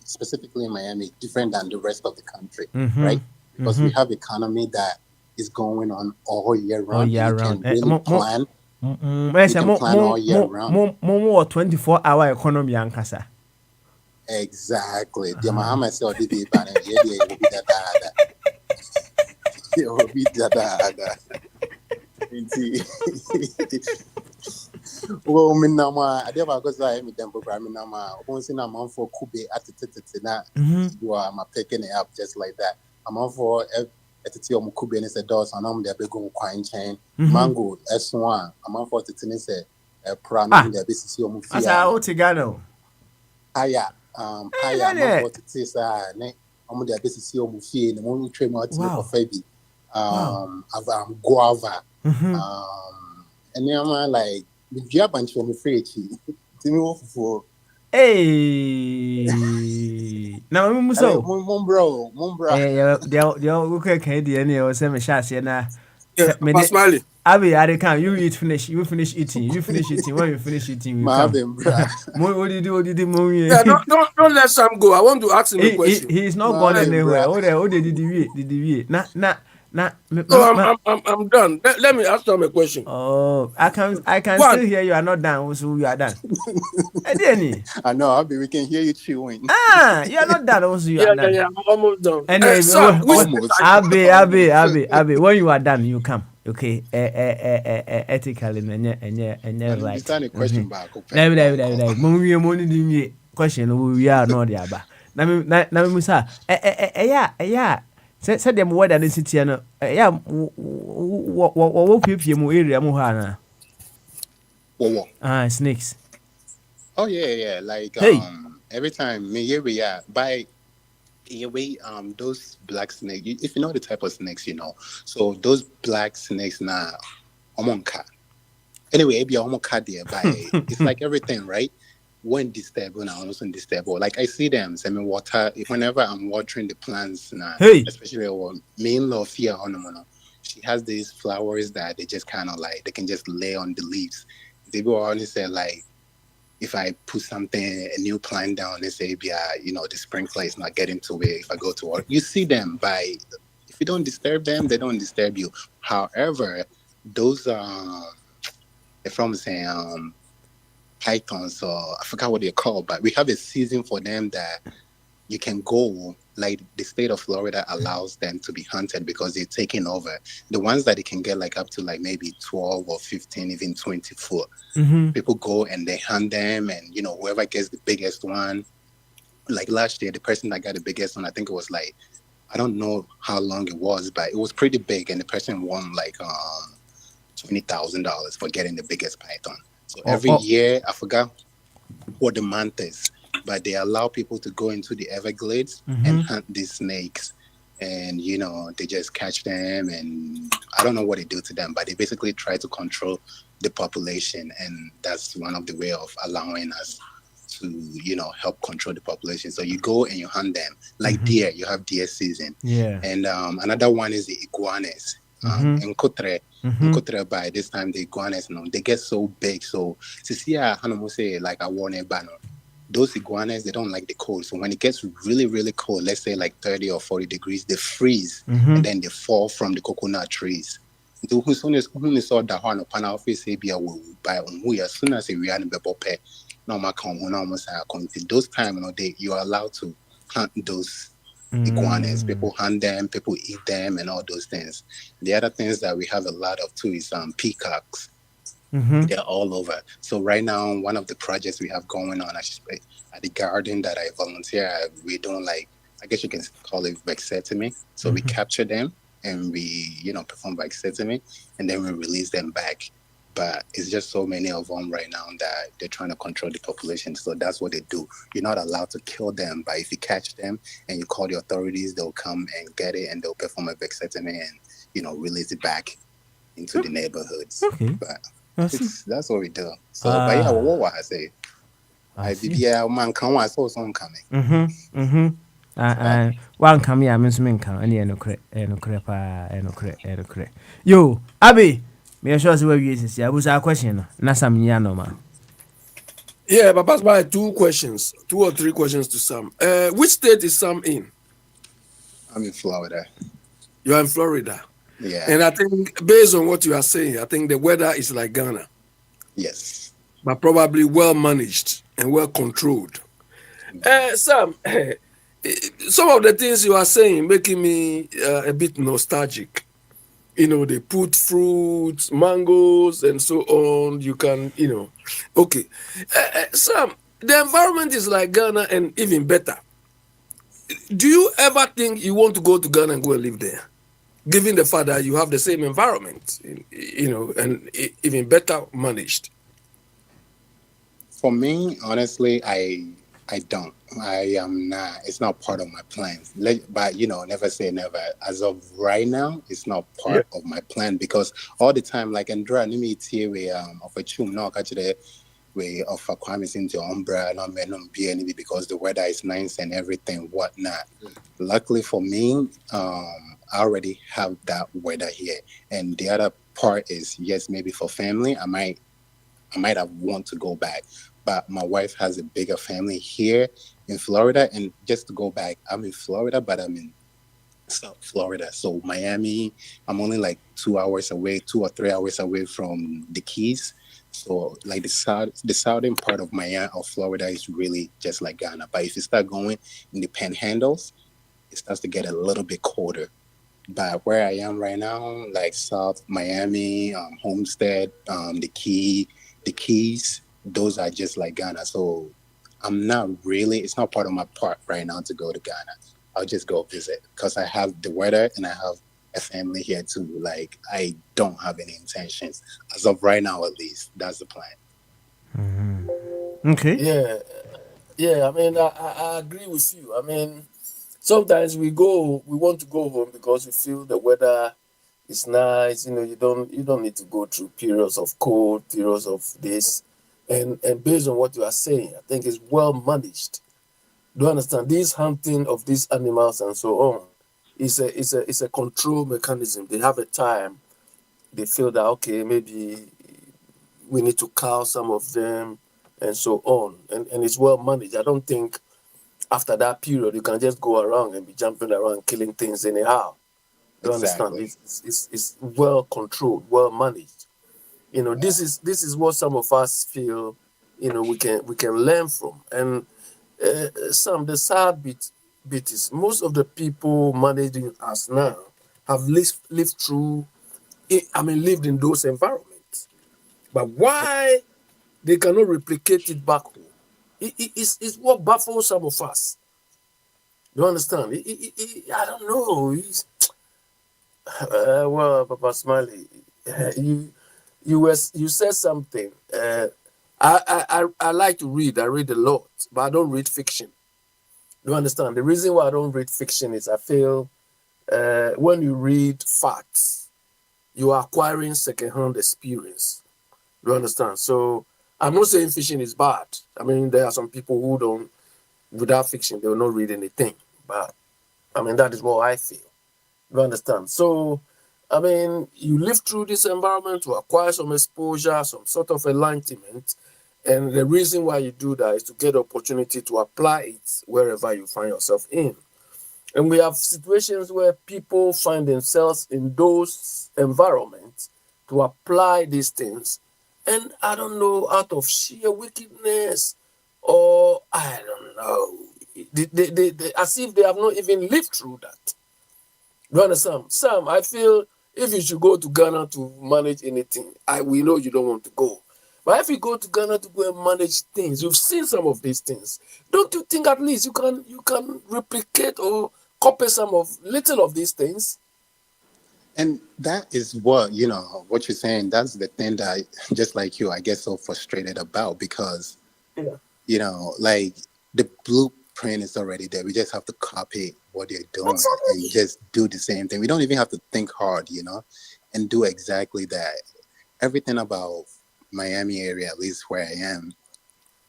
specifically in Miami different than the rest of the country, right? Because we have economy that is going on all year All round, and year you round. can really plan. I You say can plan all year round. more 24-hour economy ankasa. Exactly. The Muhammad said, "Did it, but yeah, it will be that. It will be that. Well, me nama. I never go say me dem program me nama. Once in a month for kube at na you are my picking it up just like that. I'm on for at your kube and it's a dose and I'm there big quine chain mango S1. I'm on for it's a prana there business your Asa o tigano. Paya paya I'm on for it's ne I'm there business your mufi and one train out to for fabi guava and then I'm like the job and show me free to me for Hey. Na mo so. Mombro. Eh, they okay can the any o say me sha se na Yeah, Papa Smiley. Abi, I can you eat finish. You finish eating. You finish eating. When you finish eating, you come. Marvin, bro. What do you do? What do you do, mommy? Yeah, don't let Sam go. I want to ask him a question. He is not gone Eh, Marvin, bro. anywhere. Oh, they did you? Did you? Na. No, I'm done. Let me ask Sam a question. Oh, I can One, still hear you are not done. So you are done. Any? I know, Abby, we can hear you chewing. You are not done. Also, you are yeah, done. I'm almost done. Anyway, Sam, which state Almost. are you? Almost. Abe. When you are done, you come. Okay. Ethically, and And right. beside the question back, okay, David. Uncle. Money didn't question. We are not the aba. Na me musa. Yeah. Said them weather in city no. Yeah. What people mu area mu ha na. Whoa, whoa. Snakes. Oh yeah. Like Hey. every time me here we are by those black snakes. If you know the type of snakes, you know. So those black snakes na omonka. Anyway, be omonka there by it's like everything, right? When disturbed, when I also disturb, or like I see them, semi water. Whenever I'm watering the plants, now, Hey. especially our main love here on the she has these flowers that they just kind of like they can just lay on the leaves. They will always say like if I put something a new plant down, they say yeah, the sprinkler is not getting to it. If I go to work, you see them by if you don't disturb them, they don't disturb you. However, those if I'm saying pythons or I forgot what they're called, but we have a season for them that you can go. Like the state of Florida allows them to be hunted because they're taking over. The ones that they can get like up to like maybe 12 or 15, even 24. People go and they hunt them, and whoever gets the biggest one. Like last year, the person that got the biggest one, I think it was like I don't know how long it was, but it was pretty big, and the person won like $20,000 for getting the biggest python. So every Oh. year, I forgot what the month is, but they allow people to go into the Everglades and hunt these snakes. And, they just catch them. And I don't know what they do to them, but they basically try to control the population. And that's one of the way of allowing us to, help control the population. So you go and you hunt them. Like deer, you have deer season. Yeah. And another one is the iguanas. In Kotre, by this time the iguanas, they get so big. So to see say like I warn a banner, those iguanas they don't like the cold. So when it gets really, really cold, let's say like 30 or 40 degrees, they freeze and then they fall from the coconut trees. So who saw the horn of panel face be will buy on who as soon as we are in the bope, no my come when almost those time you are allowed to hunt those iguanas. People hunt them, people eat them, and all those things. The other things that we have a lot of too is peacocks. They're all over. So right now, one of the projects we have going on at the garden that I volunteer, we're doing like I guess you can call it vasectomy. So we capture them and we perform vasectomy, and then we release them back. But it's just so many of them right now that they're trying to control the population. So that's what they do. You're not allowed to kill them, but if you catch them and you call the authorities, they'll come and get it and they'll perform a vasectomy and release it back into the neighborhoods. Okay. But I see. that's what we do. So, but yeah, what I say, I see. man can I saw some coming. One come here, Miss Minka, and no crap. Yo, Abby, me sure where you is. I was a question. Nasam Yanoma. Yeah, Papa Smiley, two or three questions to Sam. Which state is Sam in? I'm in Florida. You are in Florida. Yeah. And I think based on what you are saying, I think the weather is like Ghana. Yes. But probably well managed and well controlled. Sam, some of the things you are saying making me a bit nostalgic. They put fruits, mangoes, and so on. You can, okay. Sam, the environment is like Ghana and even better. Do you ever think you want to go to Ghana and go and live there? Given the fact that you have the same environment, and even better managed. For me, honestly, I don't. I am not. It's not part of my plans. But never say never. As of right now, it's not Yeah. part of my plan because all the time, like Andrea, let me tell you, of a chum, no, we offer Kwame's into umbrella, no men, no beer, because the weather is nice and everything, whatnot. Luckily for me, I already have that weather here. And the other part is, yes, maybe for family, I might have want to go back. But my wife has a bigger family here in Florida. And just to go back, I'm in Florida, but I'm in South Florida. So Miami, I'm only like 2 hours away, 2 or 3 hours away from the Keys. So like the southern part of Miami of Florida is really just like Ghana. But if you start going in the panhandles, it starts to get a little bit colder. But where I am right now, like South Miami, Homestead, the Keys, those are just like Ghana. So I'm not really. It's not part of my part right now to go to Ghana. I'll just go visit because I have the weather and I have a family here too. Like I don't have any intentions as of right now, at least. That's the plan. Okay. Yeah, yeah. I mean, I agree with you. I mean, sometimes we want to go home because we feel the weather is nice. You don't need to go through periods of cold, periods of this, and based on what you are saying, I think it's well managed. Do you understand? This hunting of these animals and so on is a control mechanism. They have a time. They feel that okay, maybe we need to cull some of them and so on. And it's well managed. I don't think after that period you can just go around and be jumping around killing things anyhow. Do you understand? Exactly. It's well controlled, well managed. Yeah. This is what some of us feel, we can learn from. And some the sad bit is most of the people managing us now have lived through lived in those environments. But why they cannot replicate it back home? It's what baffles some of us. You understand? I don't know. Well, Papa Smiley, you said something. I like to read. I read a lot, but I don't read fiction. You understand? The reason why I don't read fiction is I feel when you read facts, you are acquiring secondhand experience. You understand? So I'm not saying fiction is bad. I mean, there are some people who don't, without fiction, they will not read anything. But I mean, that is what I feel. You understand? So, I mean, you live through this environment to acquire some exposure, some sort of enlightenment. And the reason why you do that is to get the opportunity to apply it wherever you find yourself in. And we have situations where people find themselves in those environments to apply these things. And I don't know, out of sheer wickedness or I don't know, as if they have not even lived through that. You understand? Sam, I feel if you should go to Ghana to manage anything, we know you don't want to go. But if you go to Ghana to go and manage things, you've seen some of these things. Don't you think at least you can replicate or copy some of little of these things? And that is what you're saying. That's the thing that just like you, I get so frustrated about because Yeah. like the blueprint is already there. We just have to copy what they're doing and Absolutely. just do the same thing. We don't even have to think hard, and do exactly that. Everything about Miami area, at least where I am,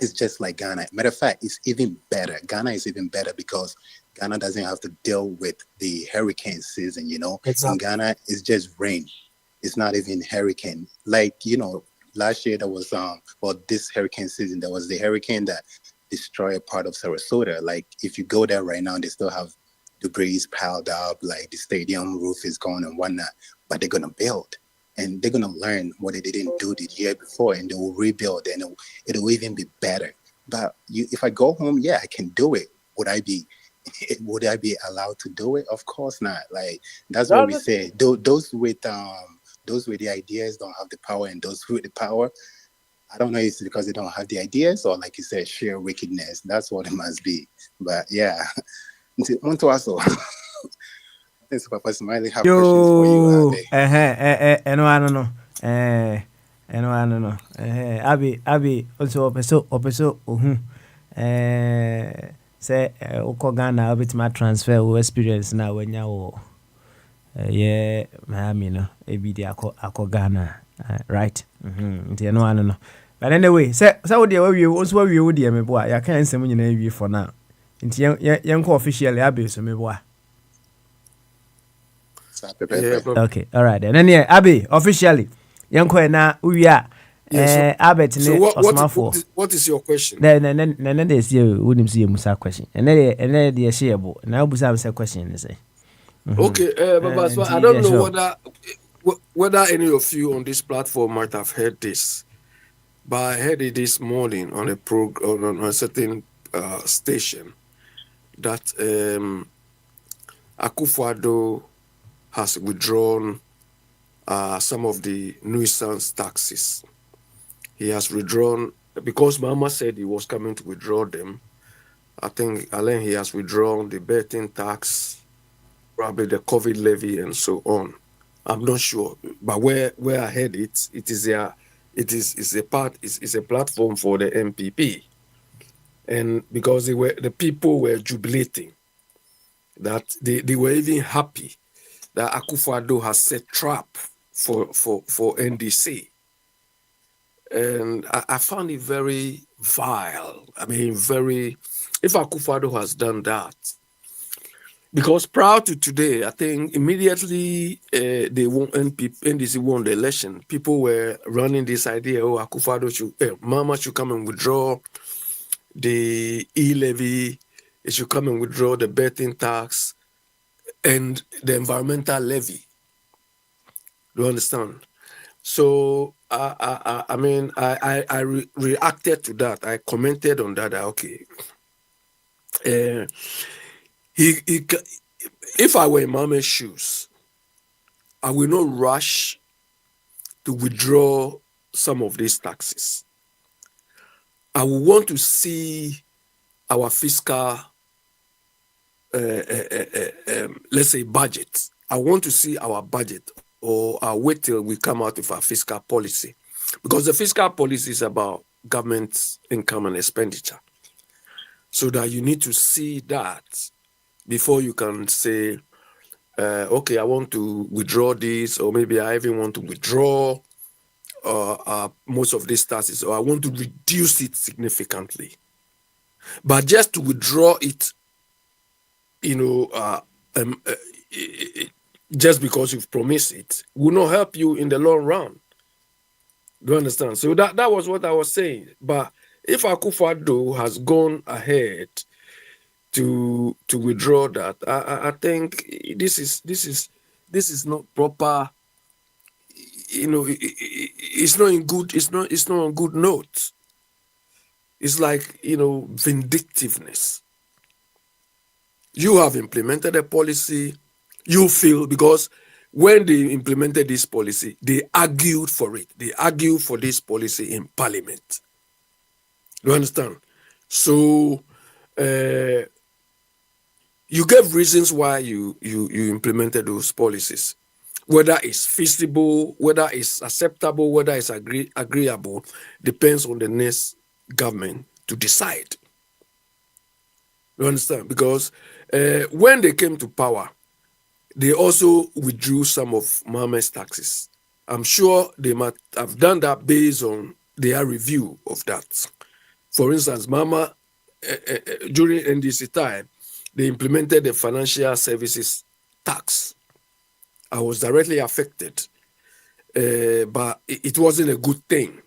is just like Ghana. Matter of fact, it's even better. Ghana is even better because Ghana doesn't have to deal with the hurricane season, In Exactly. Ghana, it's just rain. It's not even hurricane. Like, last year there was this hurricane season, there was the hurricane that destroyed a part of Sarasota. Like if you go there right now, they still have debris piled up, like the stadium roof is gone and whatnot. But they're gonna build and they're gonna learn what they didn't do the year before and they will rebuild and it'll even be better. But if I go home, yeah, I can do it. Would I be would I be allowed to do it? Of course not. Like that's what we That's say. Those with the ideas don't have the power, and those with the power, I don't know if it's because they don't have the ideas or like you said, sheer wickedness. That's what it must be. But yeah. Want to also this Papa Smiley have questions for you, Yo, Ade. I don't know. I don't know. Abi, also, opeso, say, Oko Ghana, bit my transfer experience now when you yeah, Miami, no, ebi de ako Ghana, right? I don't know. But anyway, so what we also we would me boy. Ya can't say when you for now. Into young officially Abby so me boy. So, Yeah, but Okay, all right then. And yeah, Abby officially young na we are yeah. So Albert so ne Osman for. what is your question? Then they see you wouldn't see Musa question. And then the shareable. Now Busa say question say. Okay, but so I don't know whether any of you on this platform might have heard this, but I heard it this morning on a on a certain station that Akufo-Addo has withdrawn some of the nuisance taxes. He has withdrawn because Mama said he was coming to withdraw them. I think Alain he has withdrawn the betting tax, probably the COVID levy, and so on. I'm not sure, but where I heard it, it's a it's a platform for the MPP, and because the people were jubilating that they were even happy that Akufo-Addo has set trap for NDC. And I found it very vile. I mean, if Akufo-Addo has done that, because prior to today, I think immediately they won NDC won the election. People were running this idea: oh, Akufo-Addo Mama should come and withdraw the e-levy. It should come and withdraw the betting tax and the environmental levy. Do you understand? So I mean, I reacted to that. I commented on that. Okay, he if I were in Mama's shoes, I will not rush to withdraw some of these taxes. I will want to see our fiscal, let's say, budget. I want to see our budget, or I'll wait till we come out with our fiscal policy, because the fiscal policy is about government income and expenditure. So that you need to see that before you can say, okay, I want to withdraw this, or maybe I even want to withdraw most of these taxes, or I want to reduce it significantly. But just to withdraw it, you know, just because you've promised it, will not help you in the long run. Do you understand? So that was what I was saying. But if Akufo-Addo has gone ahead to withdraw that, I think this is not proper. You know, it's not in good. It's not on good note. It's like, you know, vindictiveness. You have implemented a policy. You feel, because when they implemented this policy, they argued for it. They argued for this policy in Parliament. You understand? So you gave reasons why you implemented those policies. Whether it's feasible, whether it's acceptable, whether it's agreeable, depends on the next government to decide. You understand? Because when they came to power, they also withdrew some of Mohammed's taxes. I'm sure they might have done that based on their review of that. For instance, Mama, during NDC time, they implemented the financial services tax. I was directly affected, but it wasn't a good thing.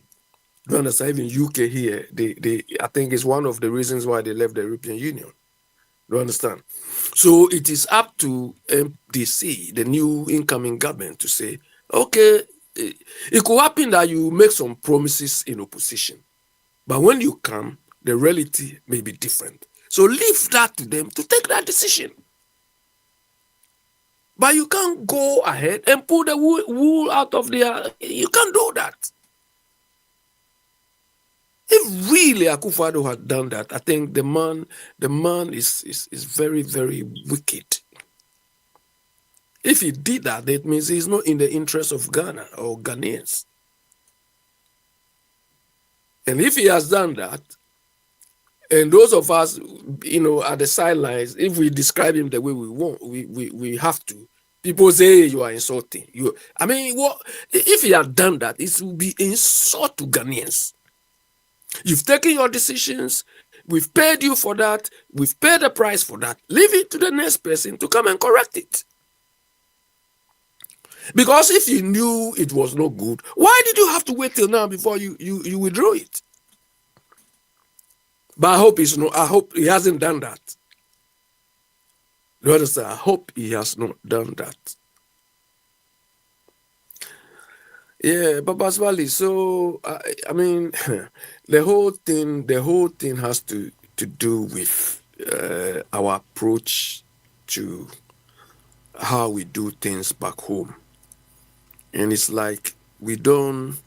You understand? Even UK here, they I think it's one of the reasons why they left the European Union. You understand? So it is up to MDC, the new incoming government, to say, okay, it could happen that you make some promises in opposition, but when you come, the reality may be different. So leave that to them to take that decision. But you can't go ahead and pull the wool out of their. You can't do that. If really Akufo-Addo had done that, I think the man is very, very wicked. If he did that, that means he's not in the interest of Ghana or Ghanaians. And if he has done that, and those of us, you know, at the sidelines, if we describe him the way we want, we have to. People say, hey, you are insulting. I mean, what if he had done that? It would be insult to Ghanaians. You've taken your decisions. We've paid you for that. We've paid the price for that. Leave it to the next person to come and correct it. Because if you knew it was not good, why did you have to wait till now before you withdraw it? But I hope I hope he hasn't done that. You understand? I hope he has not done that. Yeah, Papa Smiley. So I mean, the whole thing has to do with our approach to how we do things back home, and it's like we don't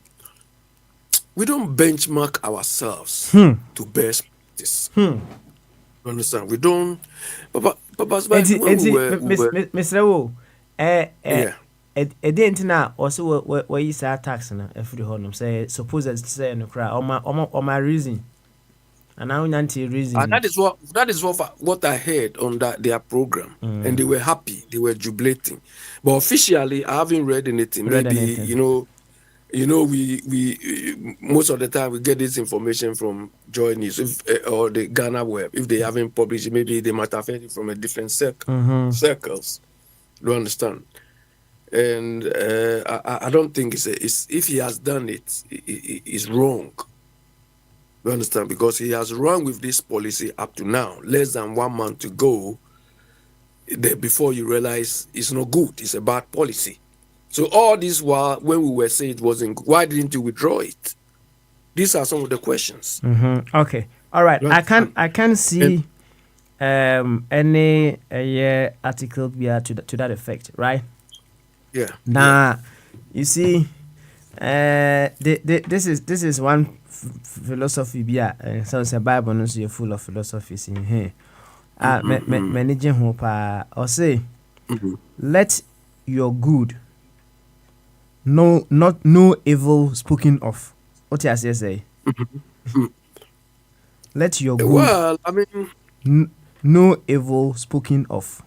benchmark ourselves to best practice. You understand? We don't. Papa Smiley, when we were Mr. Wo, yeah. ɛdeɛ na ɔsɛ wɔyi saa tax no afiri hɔ nom sɛ suppose sɛ no koraa ɔma reason anaa wonya nte reason And that is what I heard on their program, and they were happy, they were jubilating. But officially, I haven't read anything. Maybe we most of the time we get this information from Joy News or the Ghana Web. If they haven't published it, maybe they might have heard it from a different circles. You understand? And I don't think it's if he has done it, it's wrong. You understand? Because he has run with this policy up to now, less than 1 month to go. Before you realize it's not good, it's a bad policy. So all this while, when we were saying it wasn't good, why didn't you withdraw it? These are some of the questions. Okay, all right. I can see any article to that effect, right? Yeah. Now, you see, this is one philosophy. So it's a Bible, no, so you're full of philosophies in here. Managing hope, or say, let your good, no evil spoken of. What you say? Let your good. Well, I mean, no evil spoken of.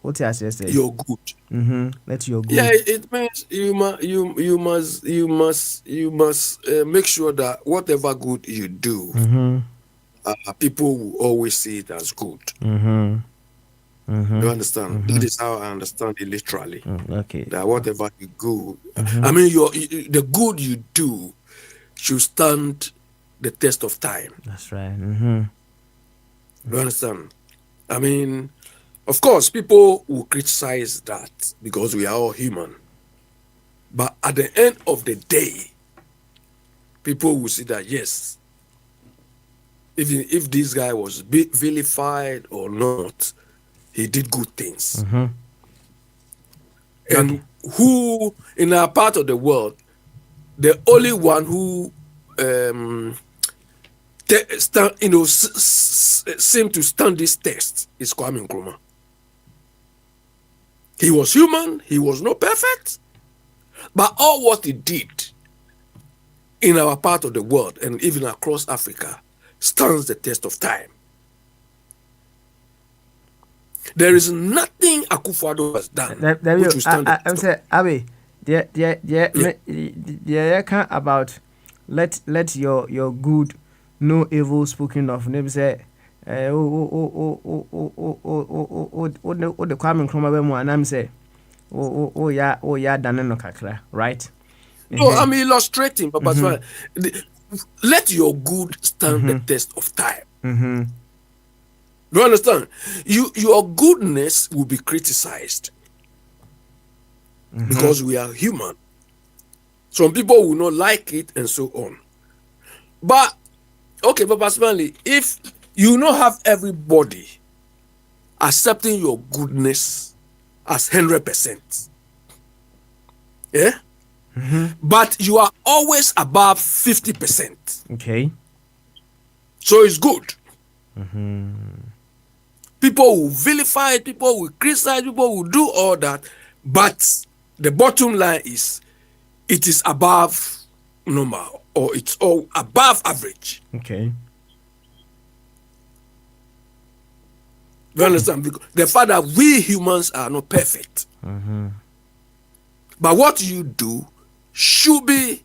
What you say? You're good. Let your good. Yeah, it means you must make sure that whatever good you do, people will always see it as good. You understand? That is how I understand it literally. Okay. That whatever you do, I mean, the good you do should stand the test of time. That's right. You understand? I mean, of course, people will criticize that because we are all human. But at the end of the day, people will see that yes, even if this guy was vilified or not, he did good things. And who in our part of the world, the only one who seemed to stand this test is Kwame Nkrumah. He was human, he was not perfect, but all what he did in our part of the world and even across Africa stands the test of time. There is nothing Akufo-Addo has done which will stand the test of time. Abi, yeah, about let your good, no evil spoken of. Maybe say, the Kwame Nkrumah be mo anam say, yeah, dane no kakra, right? No, I'm illustrating, but let your good stand the test of time. You understand? Your goodness will be criticized because we are human. Some people will not like it and so on. But okay, Papa Stanley, if you not have everybody accepting your goodness as 100%, yeah, but you are always above 50%. Okay. So it's good. People will vilify it, people will criticize, people will do all that, but the bottom line is it is above normal or it's all above average. Okay. You understand? Because the fact that we humans are not perfect. But what you do should be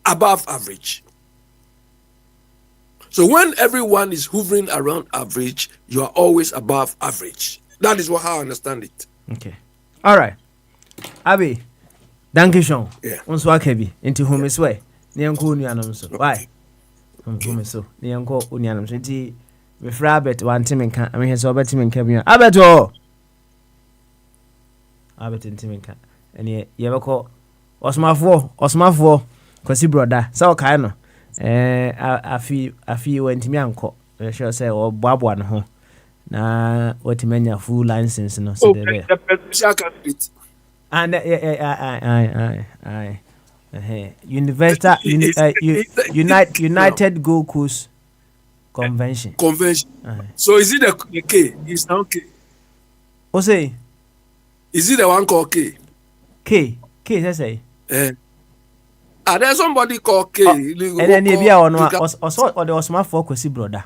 above average. So when everyone is hovering around average, you are always above average. That is what how I understand it. Okay. All right. Abi, thank you, Sean. Yeah. Once wake bi into home is way. Nianko nuanom so. Okay. Why? Home so. Nianko nuanom so. Nti me fra Albert one time nka. I mean so Albert nka bi. Albert oh. Albert nka. Ene ye beko osmafo kwasi broda. Sa o kai no. Afi wantimi anko. Sure say o boaboa no ho. Na watimenya full license no so there. The presidential candidate. And United Gold Coast Convention. Convention. So is it the K? It's not K. O say Is it the one called K? K say. There's somebody called K. And then there be one also or the Osman for kwesi brother.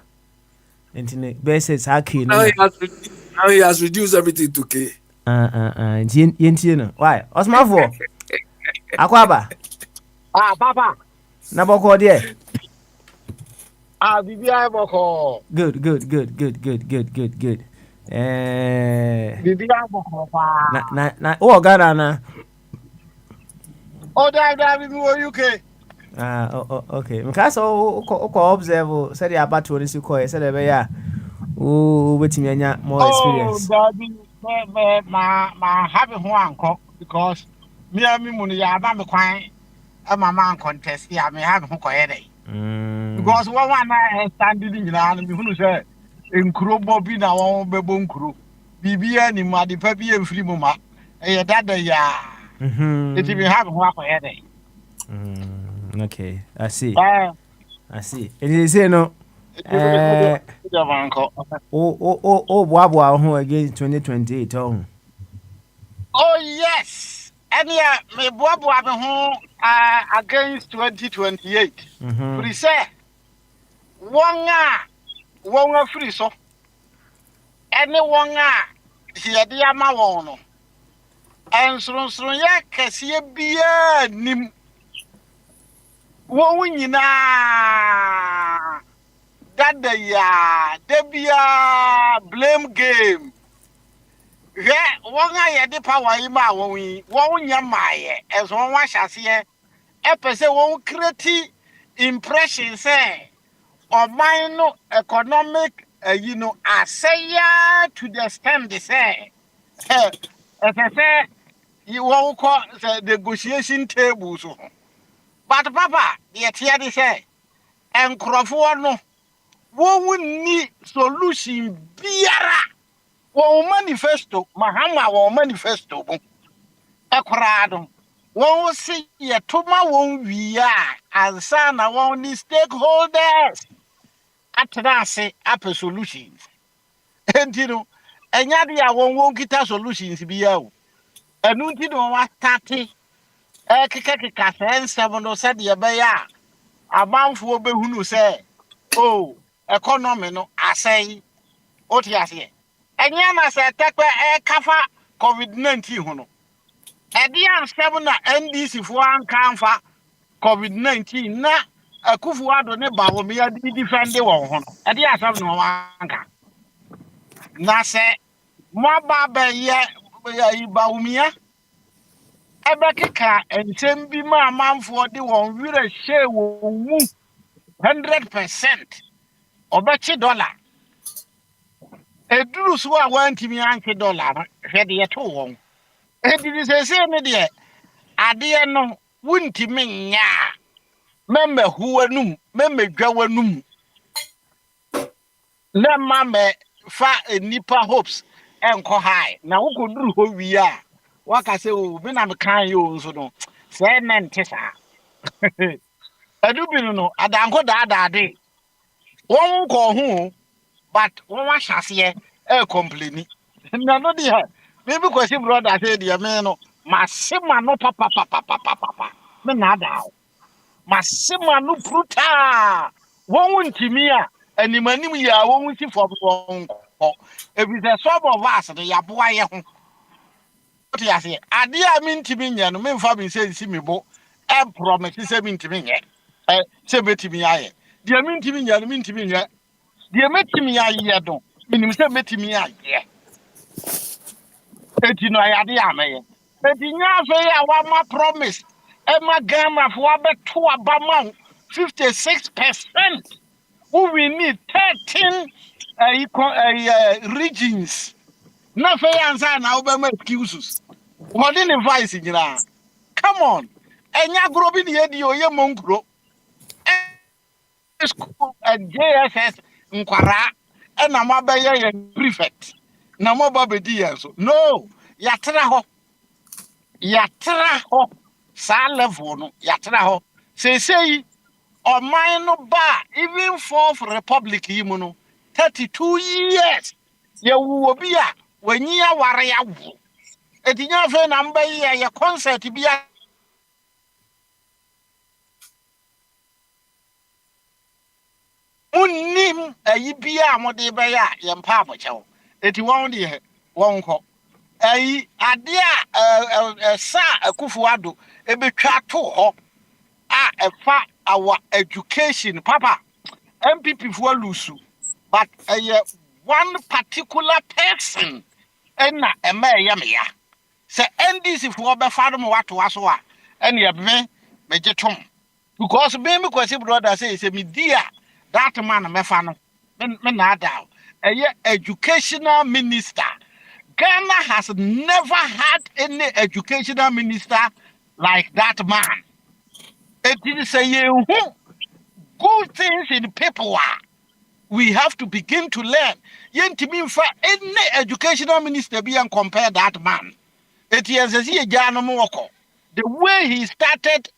Ntine be say sa K no. Now he has reduced everything to K. Yentie no. Why? Osman for Akwaba. Papa. Na boko there. Bibia boko. Good. Bibia boko pa. Na Ghana na. That we UK. Okay. Because o observe say the about to see call say the be ya. Oh, waiting anya more experience. My happy ho anko because me and me munu ya ba me kwan e ma man contest ya me have ho koye dey. Because one na standing nyina no me hunu say enkuro bobi na won bebo nkuro. Bibia ni ma de pa bi emfiri mu ma. E dada ya. It me have ho akoye dey. Okay, I see. It is no. Boa ho against 2028 oh. Oh yes. And yeah, me boa me ho against 2028. Free say wonga free so. Any wonga here dey ama won no. Ensronson ya kese bia nim. Wo nyina that the blame game. Yeah, one I the power in my won't yamaye as one wash as here. A person won't create impression say or minor economic, I say ya to the extent they say. As I say, you won't call the negotiation table so. But Papa, the theatre say, and Crawford no. Wo ni solution biara wo manifesto mahama wo manifesto bo ekrado wo si ye toma wo wia ansa na wo ni stakeholders atrase ape solutions entino enya dia wo kita solutions biya o enu ntino wa start keka sensem no se de be ya amanfo behunu se oh economy no asay otiase enya na se tekwe kafa covid-19 hu no edi ansem na NDC fo ankanfa covid-19 na akufu ado ne bawo me ya defend won ho no edi asem no wanka na se mo ba ye ibawumia ebe keka ensem bi ma amanfo de won wire hye wo wu 100% obechi dollar eduru so a wantimi anke dollar hwede ye to won ediri sese ne de ade no wuntimi nya memme huwanum memme dwawanum na mame fa nipa hopes enko high na wukoduru ho wi a waka se o bi na me kan yo nso no se na ntesa edubinu no adanko daadade won ko hu but won wa hyase complain na no dia me bi kwesi brother say dia me no masema no papa me na da masema no bruta won ntimi a animanim ya won si for won ko ebi the some of us the yaboa ye ho what ya say ade a me ntimi nya no me mfa me say si me bo promise say me ntimi nye se betimi aye deɛ mentimi nya no mentimi nya deɛ metimi ayɛ do menim sɛ metimi ayɛ enti no ayade amɛyɛ enti nya afei a wama promise ɛma Ghanafoɔ abɛto aba ma 56%. We need 13 regions. Na fe answer na obema excuses. What in advice nyina? Come on. Enya gro bi de edi oye monkro. School and JSS nkwara e na mabeye ye prefect. Na mo ba bedi so. No, yatra ho. Yatra ho. Sa level no yatra ho. Say Ɔman no ba even fourth republic yi mu no 32 years yɛwu obi a wanyi aware awo etinya fe na mba yi yɛ concert bi a unnim ayi bi a mode bɛyɛ a yɛmpa abɔkyɛw eti wɔn de wɔn kɔ ayi ade a sa akufu ado ebetwa to hɔ a ɛfa our education papa MPP for lusu but one particular person ɛna ɛma ɛyɛ me ya sɛ NDC for bɛfa no wato aso a ɛne me gyetom because me kwasi brother say me dia that man mɛfa no me na ada educational minister. Ghana has never had any educational minister like that man. It is a good things in people we have to begin to learn. Yentimi for any educational minister be and compare that man. It is as he the way he started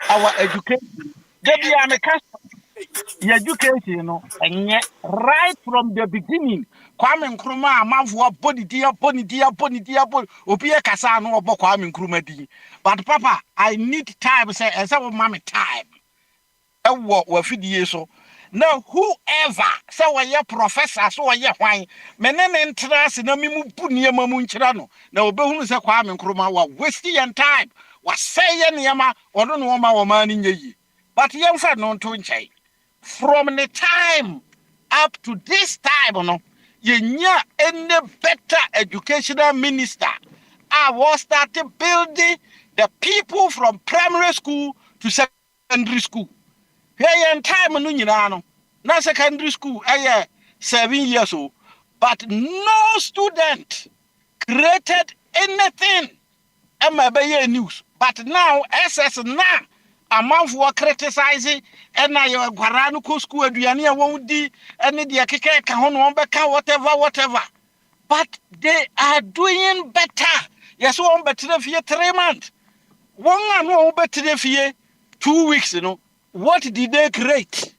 our education. They be an education, and yet right from the beginning. Kwame Nkrumah amanfo body dia opie kasa no obo Kwame Nkrumah di. But papa, I need time say as mommy time. Ewo wafidie so. Now whoever say we professor so we hwan menene interest na mimu bu niema mu nkyira no na obehunu say Kwame Nkrumah wa waste your time wa say ye niema odo no ma wo ma ni nyeyi but yemfa no nto nkyai from the time up to this time no yenya any better educational minister I was started building the people from primary school to secondary school. Hey, in time no nyina no. Na secondary school 7 years old. But no student created anything. Be news. But now SS na amanfo criticizing and na your gwaranu ko school aduane a won di ene de keke ka ho no beka whatever. But they are doing better. Yes, one better for 3 months. One no better for 2 weeks, What did they create?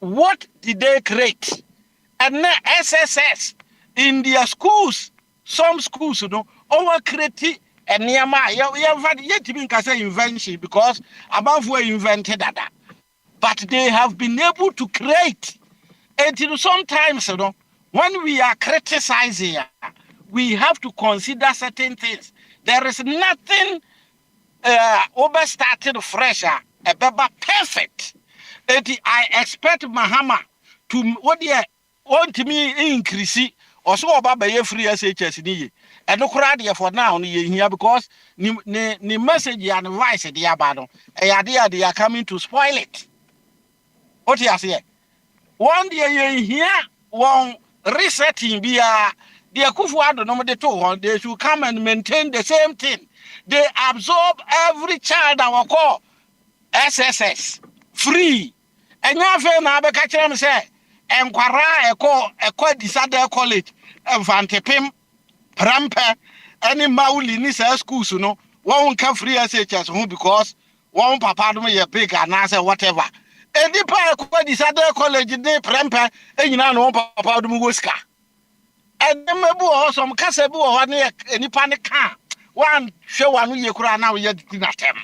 What did they create? And now SSS in their schools, some schools, over create and near my yet even can say invention because above were invented that. But they have been able to create. And sometimes, when we are criticizing, we have to consider certain things. There is nothing over started fresh, perfect. I expect Mahama to what want me increase or so about by free SHS ni. And no crowd for now here because the message and advice the abado. A idea they are coming to spoil it. What you say? One day here, one resetting be the Akufuado no de two, they should come and maintain the same thing. They absorb every child our call SSS free. And you have na be catch them say enkwara eko disade college Vantepim Prampe any mauli ni say schools no one can free SHS because one papa do me big and answer whatever. Any pa eko disade college dey Prampe enyina no papa do go ska. And them mebu some kasa bu ho na any panic can one show one ye kura na we dinatem.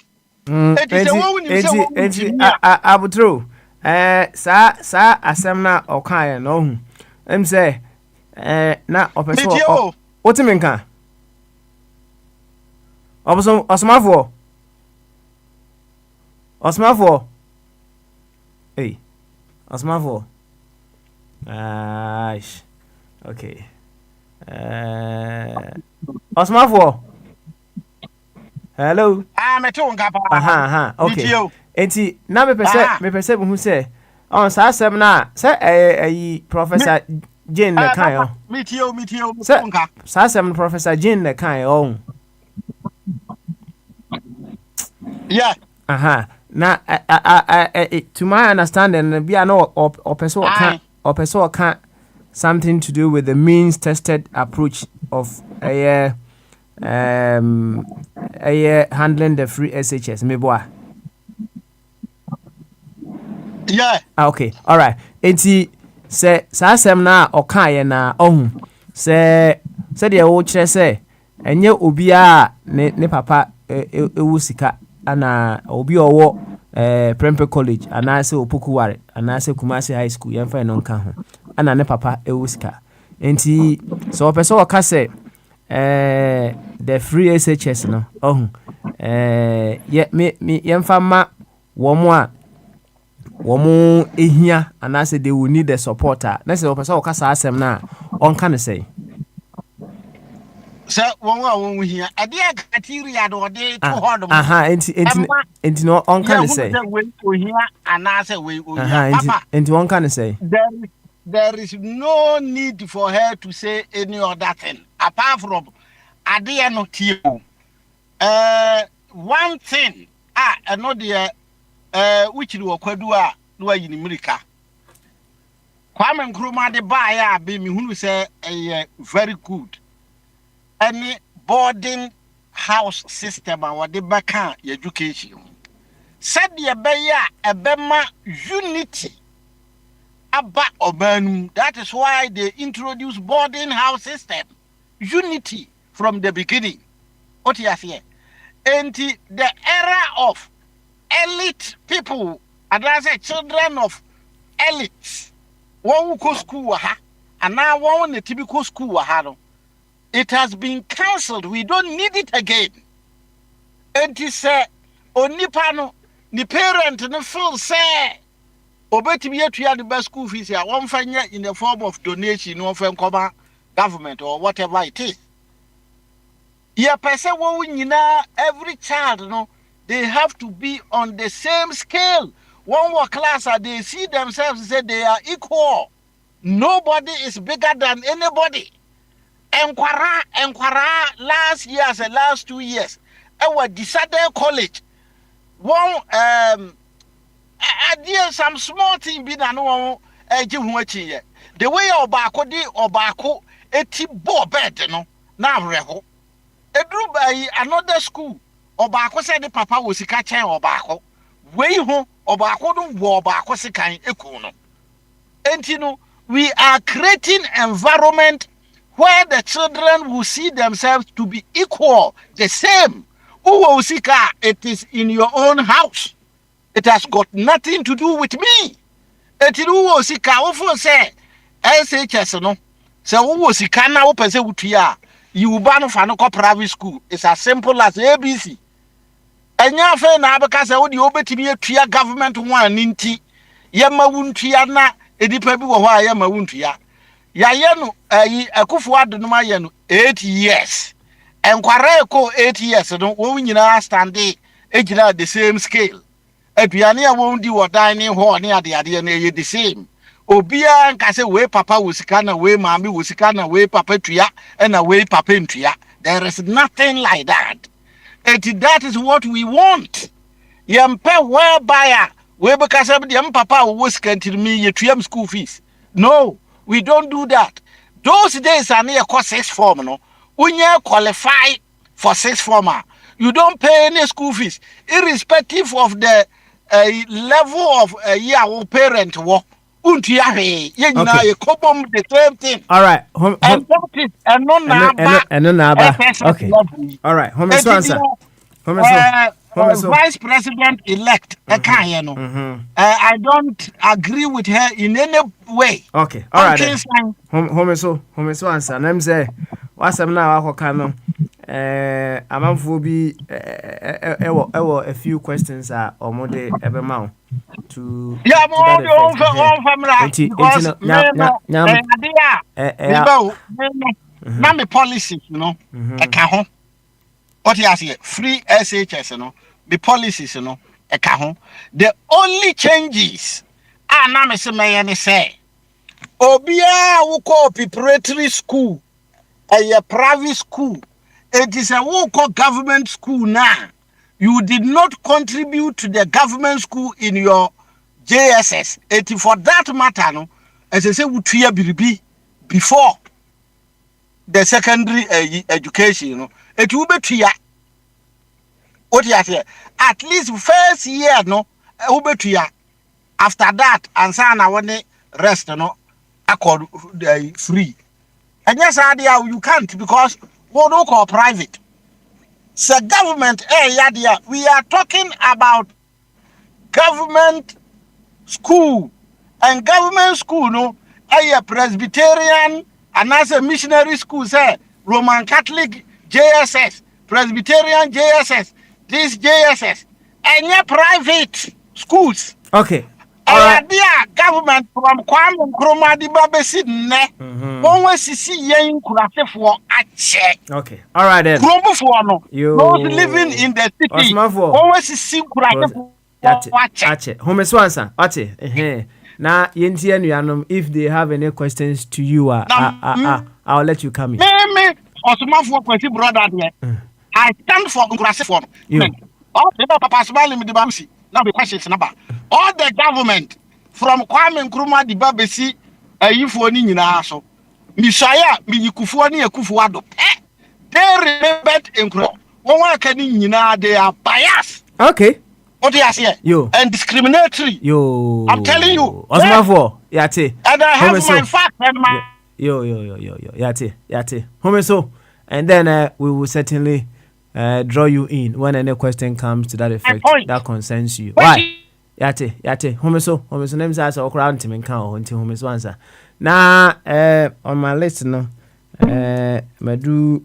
Abutro sa asem na okan no hu em say na opeso otimi nka oboso osmafo hey Osmafo. Okay. Osmafo. Hello. Me too nka pa. Okay. Enti na me pese who say on sa asem na say Professor Jane na kan yo. Me too nka. Sa asem Professor Jane na kan yo. Yeah. Na to my understanding be no or person can something to do with the means tested approach of handling the free SHS me boy. Yeah. Okay. All right. Enti say sa asem na okaye na ohun say de wo kire say enye obi a ne papa ewu sika ana obi owo Prempeh College ana se Opokuware ana se Kumasi High School yemfa no nka ho ana ne papa ewu sika enti so opese wo ka say the free SHS no ohun me yemfa ma womo ehia ana say they will need the supporter na say opese wo ka sa asem na onka ne say so won hia ade criteria do de to hold mo enti no on can say we hia ana say we papa enti one can say there is no need for her to say any other thing apart from ade no tie one thing no de which do kwadu a no ayi ni mirika Kwame Nkrumah de ba ya be mi hunu say very good any boarding house system and what they back education. Said the beya ebema unity about urbanum. That is why they introduced boarding house system. Unity from the beginning. What you say? And the era of elite people, and I say children of elites, one who go school and now one the typical school it has been cancelled. We don't need it again. And he said, Onipano, the parent no feel say, Obetimi to the best school fees here, one fine in the form of donation or from government or whatever it is. Yeah, person every child, they have to be on the same scale. One more class, they see themselves say they are equal. Nobody is bigger than anybody. Enquara last years and last 2 years. Our decided college. One idea some small thing be na no the way Obako eti bo bed no na reho. Edru by another school. Obako said the papa was sika chen Obako. Wey ho Obako do wo Obako sikan eku no. Enti we are creating environment where the children will see themselves to be equal, the same. It is in your own house. It has got nothing to do with me. It is say SHS no. So na you ban for private school. It's as simple as ABC. Enya fe na abeka say wo de obetimi atua government one ninti. Yema wuntua na edipa bi wo ho a yema wuntua. Yayeno akufo adonum ayeno 8 years enkware ko 8 years no wo nyina stand ejira the same scale aduane a wo ndi wodan ne ho ne ade na ye the same obia nka se we papa wo sika na we maami wo sika na we papa tua na we papa ntua. There is nothing like that. That is what we want. Yempe whereby we because dem papa wo sika ntimi ye tuam school fees. No, we don't do that. Those days are near course 6 form, no. When you qualify for 6 form, you don't pay any school fees, irrespective of the level of your parent work. Okay. The same thing. All right. And that is okay. All right. Vice President elect, I don't agree with her in any way. Okay, all right. Home so answer. Let me say, what's up now? amanfo bi ewo a few questions are omode ebema to Yeah, that more the effect. own family Enti because no me no idea. Me ba na me policies, you know. E ka ho. What you say? Free SHS, you know. The policies, you know. E ka ho. The only changes na me say Obia who call preparatory school, a private school. It is a who call government school now. You did not contribute to the government school in your JSS. It for that matter, no, as I say, we biribi before the secondary education, you know. It will be tuya. What you say? At least first year, no, will be tuya. After that, and sana when rest, no, accord free. And yes, idea you can't because we don't call private. So government, yeah, we are talking about government school. And government school, no, Presbyterian and as a missionary school, say Roman Catholic JSS, Presbyterian JSS, this JSS, and yeah, private schools. Okay. All right. Government from Kwame Nkrumah di babesi ne. One way see yen kurase for ache. Okay. All right then. Krumbu for no. Those living in the city. One way see kurase for ache. Home swansa. Ate. Na yenti anuanom, if they have any questions to you, I'll let you come in. Me Osman for kwesi brother there. I stand for kurase for. All the papa smile me di babusi. Now the question is number. All the government from Kwame Nkrumah di babesi ayifo ni nyina so. Misaya miyikufuo ni ekufuado. They remembered Nkrumah. One wa ka ni nyina they are biased. Okay. What you say? Yo. And discriminatory. Yo. I'm telling you. Osmafo, yate. And I have my fact and my Yo. Yate. Home so. And then we will certainly draw you in when any question comes to that effect that concerns you. Why? Yate. Home so name says okra ntimi nka ho nti home so answer. Na on my list no madu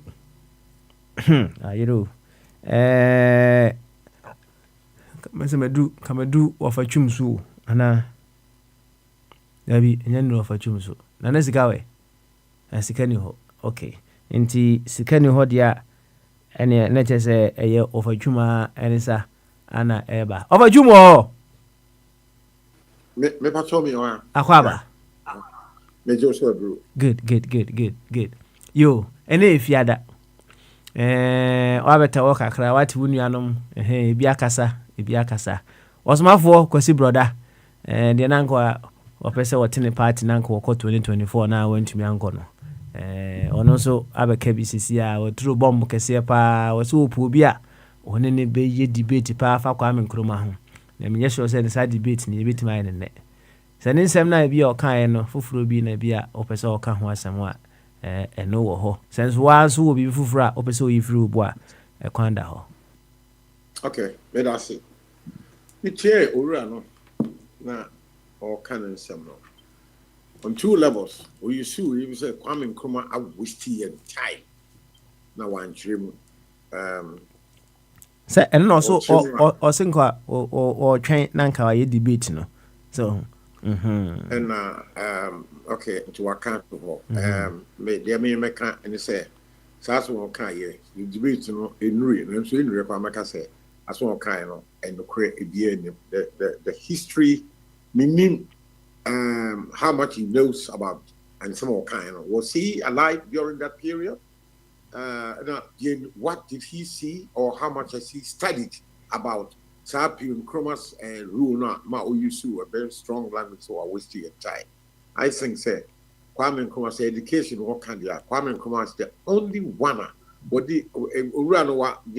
ayiro kamadu wafachum so ana yabi enyanro wafachum so na sika we sika ni ho. Okay, nti sika ni ho dia ene na chese eye wafachuma enisa ana eba wafachumo me patrol me on akwaba me Joshua bro. Good. Yo ene efiada wabeta wo kakra wati wunuanom ebi akasa osmafo kwasi broda de nanko opese wotene party nanko woko 2024 na wantumi anko no ono so abeka bisisi a woturu bomb kese pa wose opu obi a one ne be ye debate pa fa Kwame Nkrumah ho na menye sure say the debate ni betima ene ne sane nsem na bi o kan no fufuro bi na bi a opese o ka ho asem a eno wo ho sense wa so obi fufuro a opese o yifiri obo a kwanda ho. Okay, me da say me tie owura no na o kan nsem no on two levels. We you say Kwame Nkrumah a wasting your time na one dream say and also or think or train nanka ye debate no so and okay to account for me there me can and say so one can ye the debate no enuri no so enuri pa maka say as one kind no and create the history meaning how much he knows about and some kind of was he alive during that period? What did he see or how much has he studied about Kwame Nkrumah's rule? Not ma Oyusu, a very strong language, so I wasted your time. I think say Kwame Nkrumah's education what can you Kwame Nkrumah is the only one. But the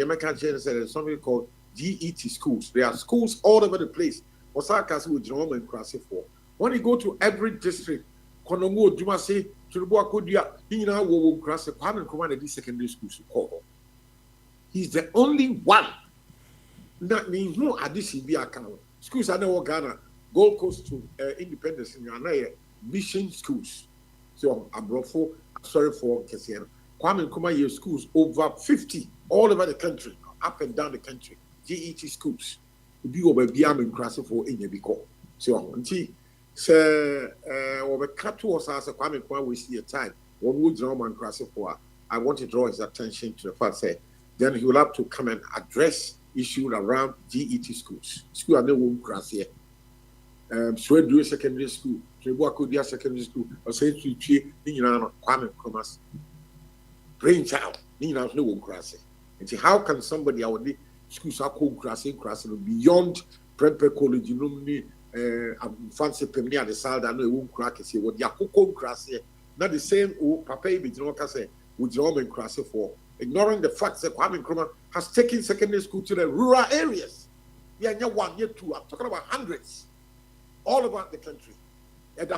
American said there's something called GET schools. There are schools all over the place. Osaka with Jerome and for. When you go to every district, Konomo, Juma say, Chuluboa Kodia, Hina wo grass, Kwame Nkrumah at these secondary schools. He's the only one. That means no addition be account. Schools are now Ghana, Gold Coast to Independence in Ghana, mission schools. So I'm sorry for Kessian. Kwame Nkrumah year schools over 50 all over the country, up and down the country. GET schools. Be over Biam and for in Yabiko. So, say, over cut to us as a Kwame Nkrumah we see a time when we draw man for. I want to draw his attention to the fact that then he will have to come and address issues around GET schools. School are no one class here. Sweden Secondary School, Trebuakodia Secondary School, or say to Kwame Nkrumah's brainchild, no one class. And see, how can somebody out there schools are called class beyond Prempeh College, you know, fancy Pemia, the Salda, no one crack, say what Yakoko class here, not the same, Papa, but you know, say, with your own class for ignoring the fact that Kwame Nkrumah has taken secondary school to the rural areas. Yeah, year 1, year 2, I'm talking about hundreds. All over the country. I'm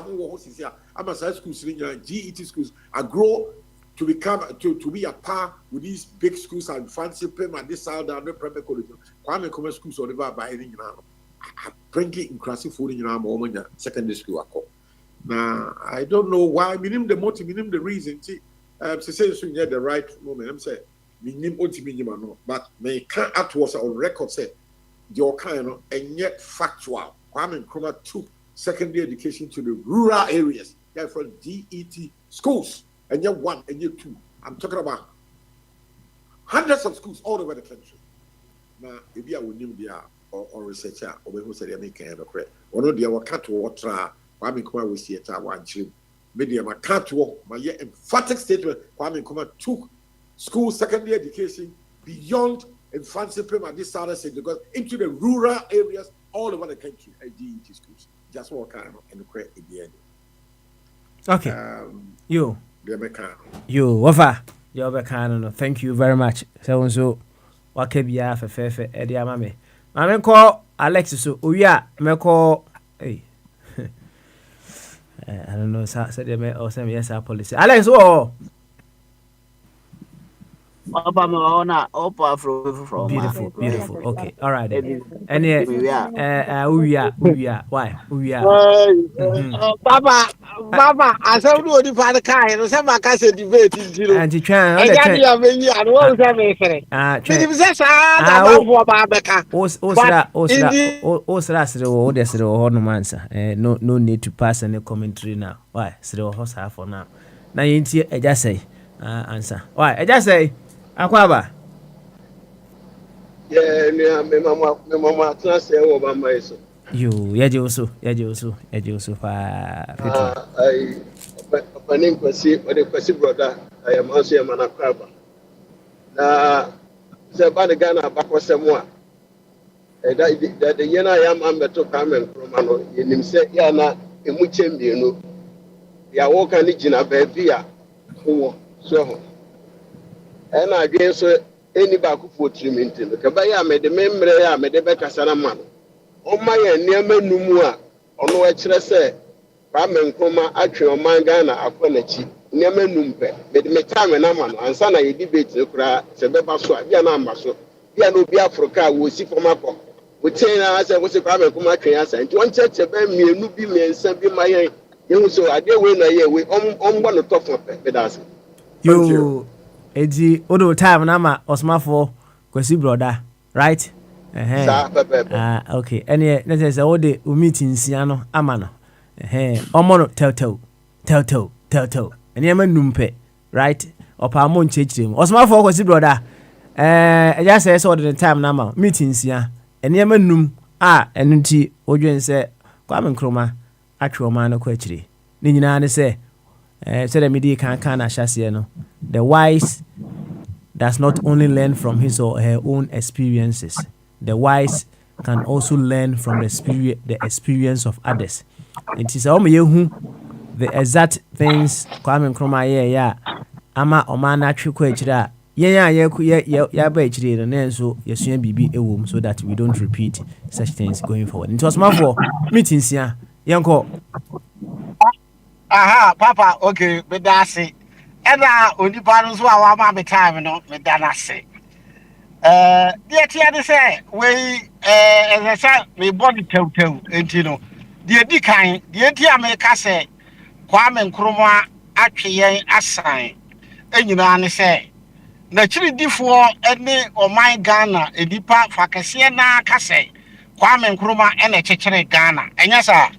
a high school, GET schools. I grow to become to be a par with these big schools and fancy payment. This side down the Prempeh College. Kwame Nkrumah schools or never by any now. I bring it in classic food in your moment secondary school. Now I don't know why. Minimum the motive, minimum the reason. See, say the right moment. I'm saying minimum no, but they can't act was on record say your kind of and yet factual. Kwame Nkrumah took secondary education to the rural areas. Therefore, DET schools, and year 1 and year 2. I'm talking about hundreds of schools all over the country. Now, if you are with him or researcher, or who said they make a credit, or no, they were cut to water. Kwame Nkrumah was here to one chim. Maybe I'm a cut to walk. My emphatic statement: Kwame Nkrumah took school secondary education beyond fancy payment. This Southern State because into the rural areas. All over the country at GET schools. Just what kind of and create at the end. Okay. You. You. Wafa. You're kind. Thank you very much. So, what can be for Fefe Eddie Mame? I call Alexis. Oh, yeah. I call. Hey. I don't know. Said they may or send yes, our policy. Alex, oh. Beautiful. Okay, all right. And why? Papa, I saw no the father kind, and some can say debate in zero. And to try and what was that? No need to pass any commentary now. Why? So horse half for now. Now you just say answer. Why? I just say Akwaba. Yeah, me mama trust you over my so. You, yajoso fa. I opening kwasi, but the kwasi brother, I am also a man of Akwaba. Na se ba de Ghana bakwase mo a. That the yena yam ambeto Kwame Nkrumah no, yenim se ya na emu chembienu. Ya wo kan gina ba bia ho so. And again, so any back for treatment. Kabaya made the memory, I made the back as a man. Oh, my near Menumua, or no, actually say, Kwame Nkrumah, actually, Mangana, Aquanachi, near Menumpe, made me time and Aman, and Sana, you debate the cry, Sebeba Swa, Yanamba, so, Yano Biafrica, we see from Mako. We tell us, I was a Kwame Nkrumah, and one church about me, and Nubi, and Sabi, my young so I did win a year, we on one of top of it. You. Edi odo time na ma osmafo kwesi brother right okay ene let's say ode o meeting sia no ama no omo no tell ene ma numpe right opa mo nchechire mu osmafo kwesi brother eja say so the time na ma meeting sia ene ma num enu nti odwen se Kwame Nkrumah atwe ma no kwa chire ni nyina ne se so the media can assess no. The wise does not only learn from his or her own experiences. The wise can also learn from the experience of others. It is the exact things Kwame Nkrumah yeah ama omana twekwa echira ya ba echire no so yesua bibi ewom so that we don't repeat such things going forward. It was more for meetings here. Yanko Aha, Papa, okay, but that's it. And only parents who are my time, no, but that's it. The idea say, we, as I said, we body toe, and you know, the decline, the idea make us say, Kwame Nkrumah actually assign. enyina ne say na chiridifoɔ ne ɔman Ghana edipa fakɛseɛ na aka sɛ Kwame Nkrumah ɛna kyekyere Ghana ɛnyɛ saa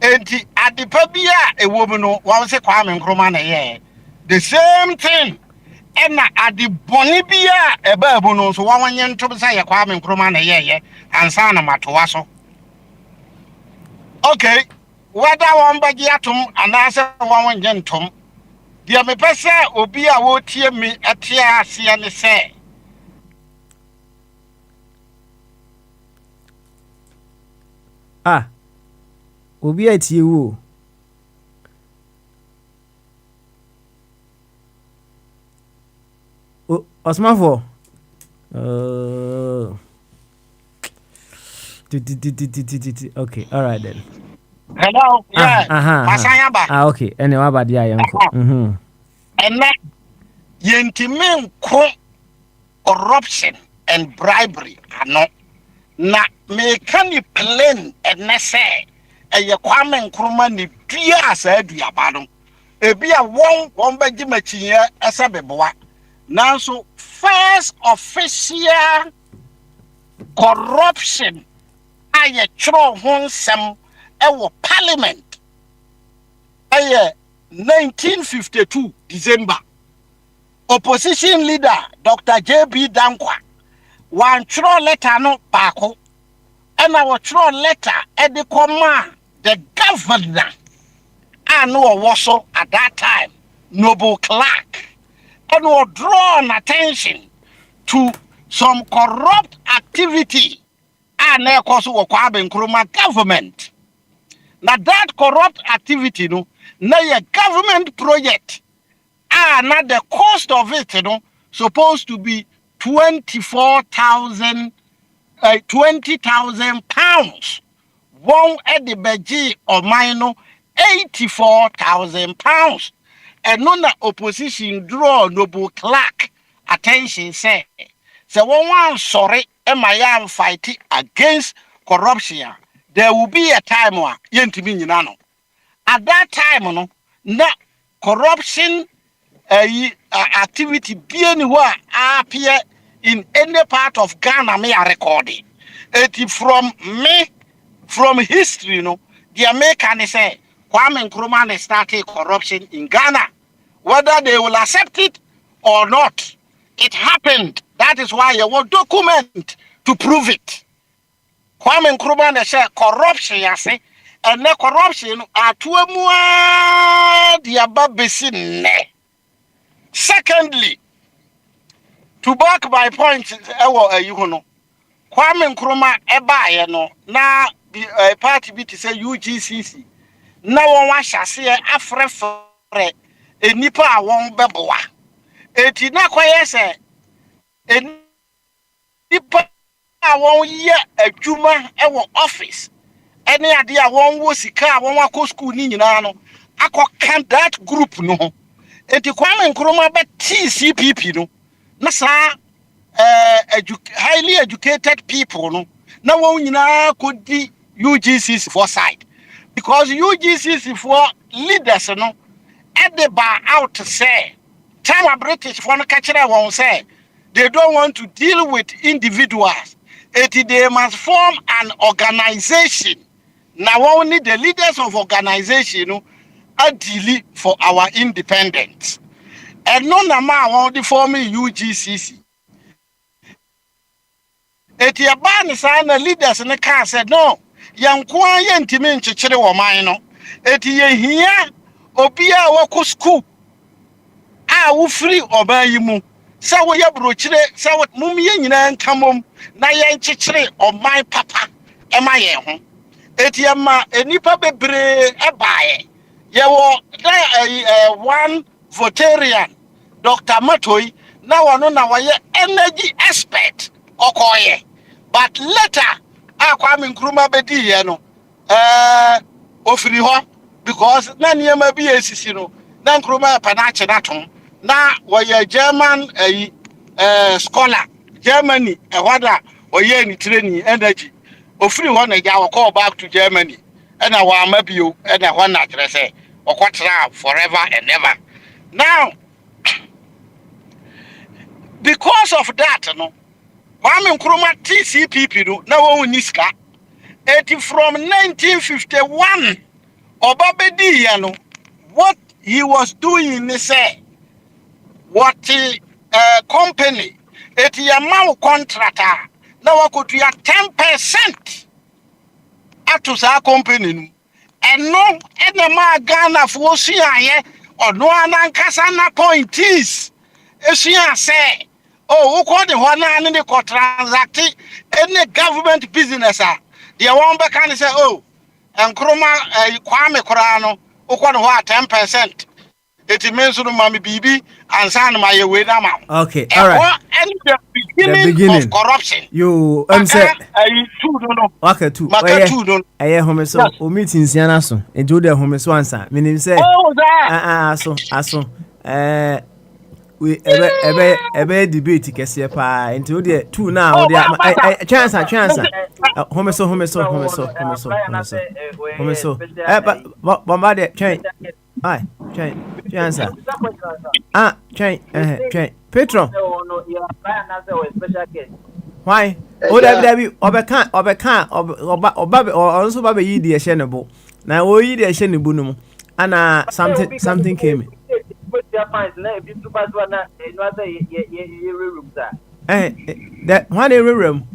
enti adepa bi a ɛwɔ mu no wɔn sɛ Kwame Nkrumah na yɛ the same thing ɛna ade bɔne bi a ɛbaa mu no so wɔn nyɛ ntom sɛ yɛ Kwame Nkrumah na yɛyɛ ansa na matoa so okay whether wɔn bɛgye atom anaasɛ wɔn nyɛ ntom deɛ mepɛ sɛ obi a wɔtie mi ɛte aseɛ ne sɛ obi a tie wo Osmafo okay, all right then. hello masanya ba okay ene wa ba dia yanko ene yentimi nko corruption and bribery ano na me can you plain ene say eye Kwame Nkrumah ni dua asa aduaba no ebi a won bagye machiye esa beboa nanso first official corruption aye tro ho nsem ewo parliament aye 1952 December opposition leader Dr. JB Dankwa one tro letter no baako and our tro letter at the command the governor and no was at that time Noble Clark and will draw attention to some corrupt activity and also Kwame Nkrumah government. Now that corrupt activity, no, now a government project, now the cost of it, you know, supposed to be 20,000 pounds. One at the budget of mine, 84,000 pounds. And none the opposition draw Noble Clark attention say one sorry am fighting against corruption. There will be a time where yentimi nyinano. At that time no na corruption activity be anywhere appear in any part of Ghana me are recorded. It from history no the American say Kwame Nkrumah started corruption in Ghana. Whether they will accept it or not, it happened. That is why you want document to prove it. Kwame Nkrumah say corruption, you say, and the corruption are to the basin. Secondly, to back my point, you know, Kwame Nkrumah eba no na party be to say UGCC. Na won wa hyase afrefre enipa a won beboa eti na kwaye se enipa a won ye adwuma e wo office ene ade a won wo sika a won akọ school ni nyina no akọ that group no ho eti Kwame Nkrumah be CPP no na sa highly educated people no na won nyina kodi UGCC for side. Because UGCC for leaders, no, at the bar out to say, time a British for the catcher won't say, they don't want to deal with individuals. They must form an organization. Now only the leaders of organization are dealing for our independence. And no nama the forming UGCC. A ban sign the leaders in the car said no. Yankwa yentimi nchechire wo man no eti ye hia obi a wako school a wo free oba yi mu sa wo ye brochire sa wo mum ye nyina nkamom na ye nchechire oman papa e ma ye ho eti ma enipa bebre ebaaye ye wo one votarian Dr. Matoi na wono na waye energy expert okoye but later Kwame Nkrumah bedi ye no ofiri ho because na niema bi esisi no na Nkrumah panache natom na woye German scholar Germany wada oye ni training energy ofiri ho na ja call back to Germany and wa mabio and ho na kire say okotra forever and ever now because of that no Kwame Nkrumah TCPP no na wo niska eti from 1951 Obabedi ya no what he was doing is say what company eti ya mau contractor na wakotua 10% ato sa company no eno ma Ghana fo suaye ono anankasa na points esua say oh who call the one and the co transact any government business the one back can say oh and Nkrumah Kwame Korano who call the 10%. It means to mommy BB and son my way down. Okay, all right. And the beginning of corruption. You say two don't know. Okay, two. Two don't. I hear home so. O meeting Siana so. And do the home so answer. Meaning say. Oh, that. So. We ebe debate kese pa. Into the two now. Chance. Home so. Bombarded chain. Aye, chain. Chain. Petron. Why? Oh, Debbie, Obekan, also Baby, the Shenable. Now, oh, ye the Shenabunum, and something came. That one every room.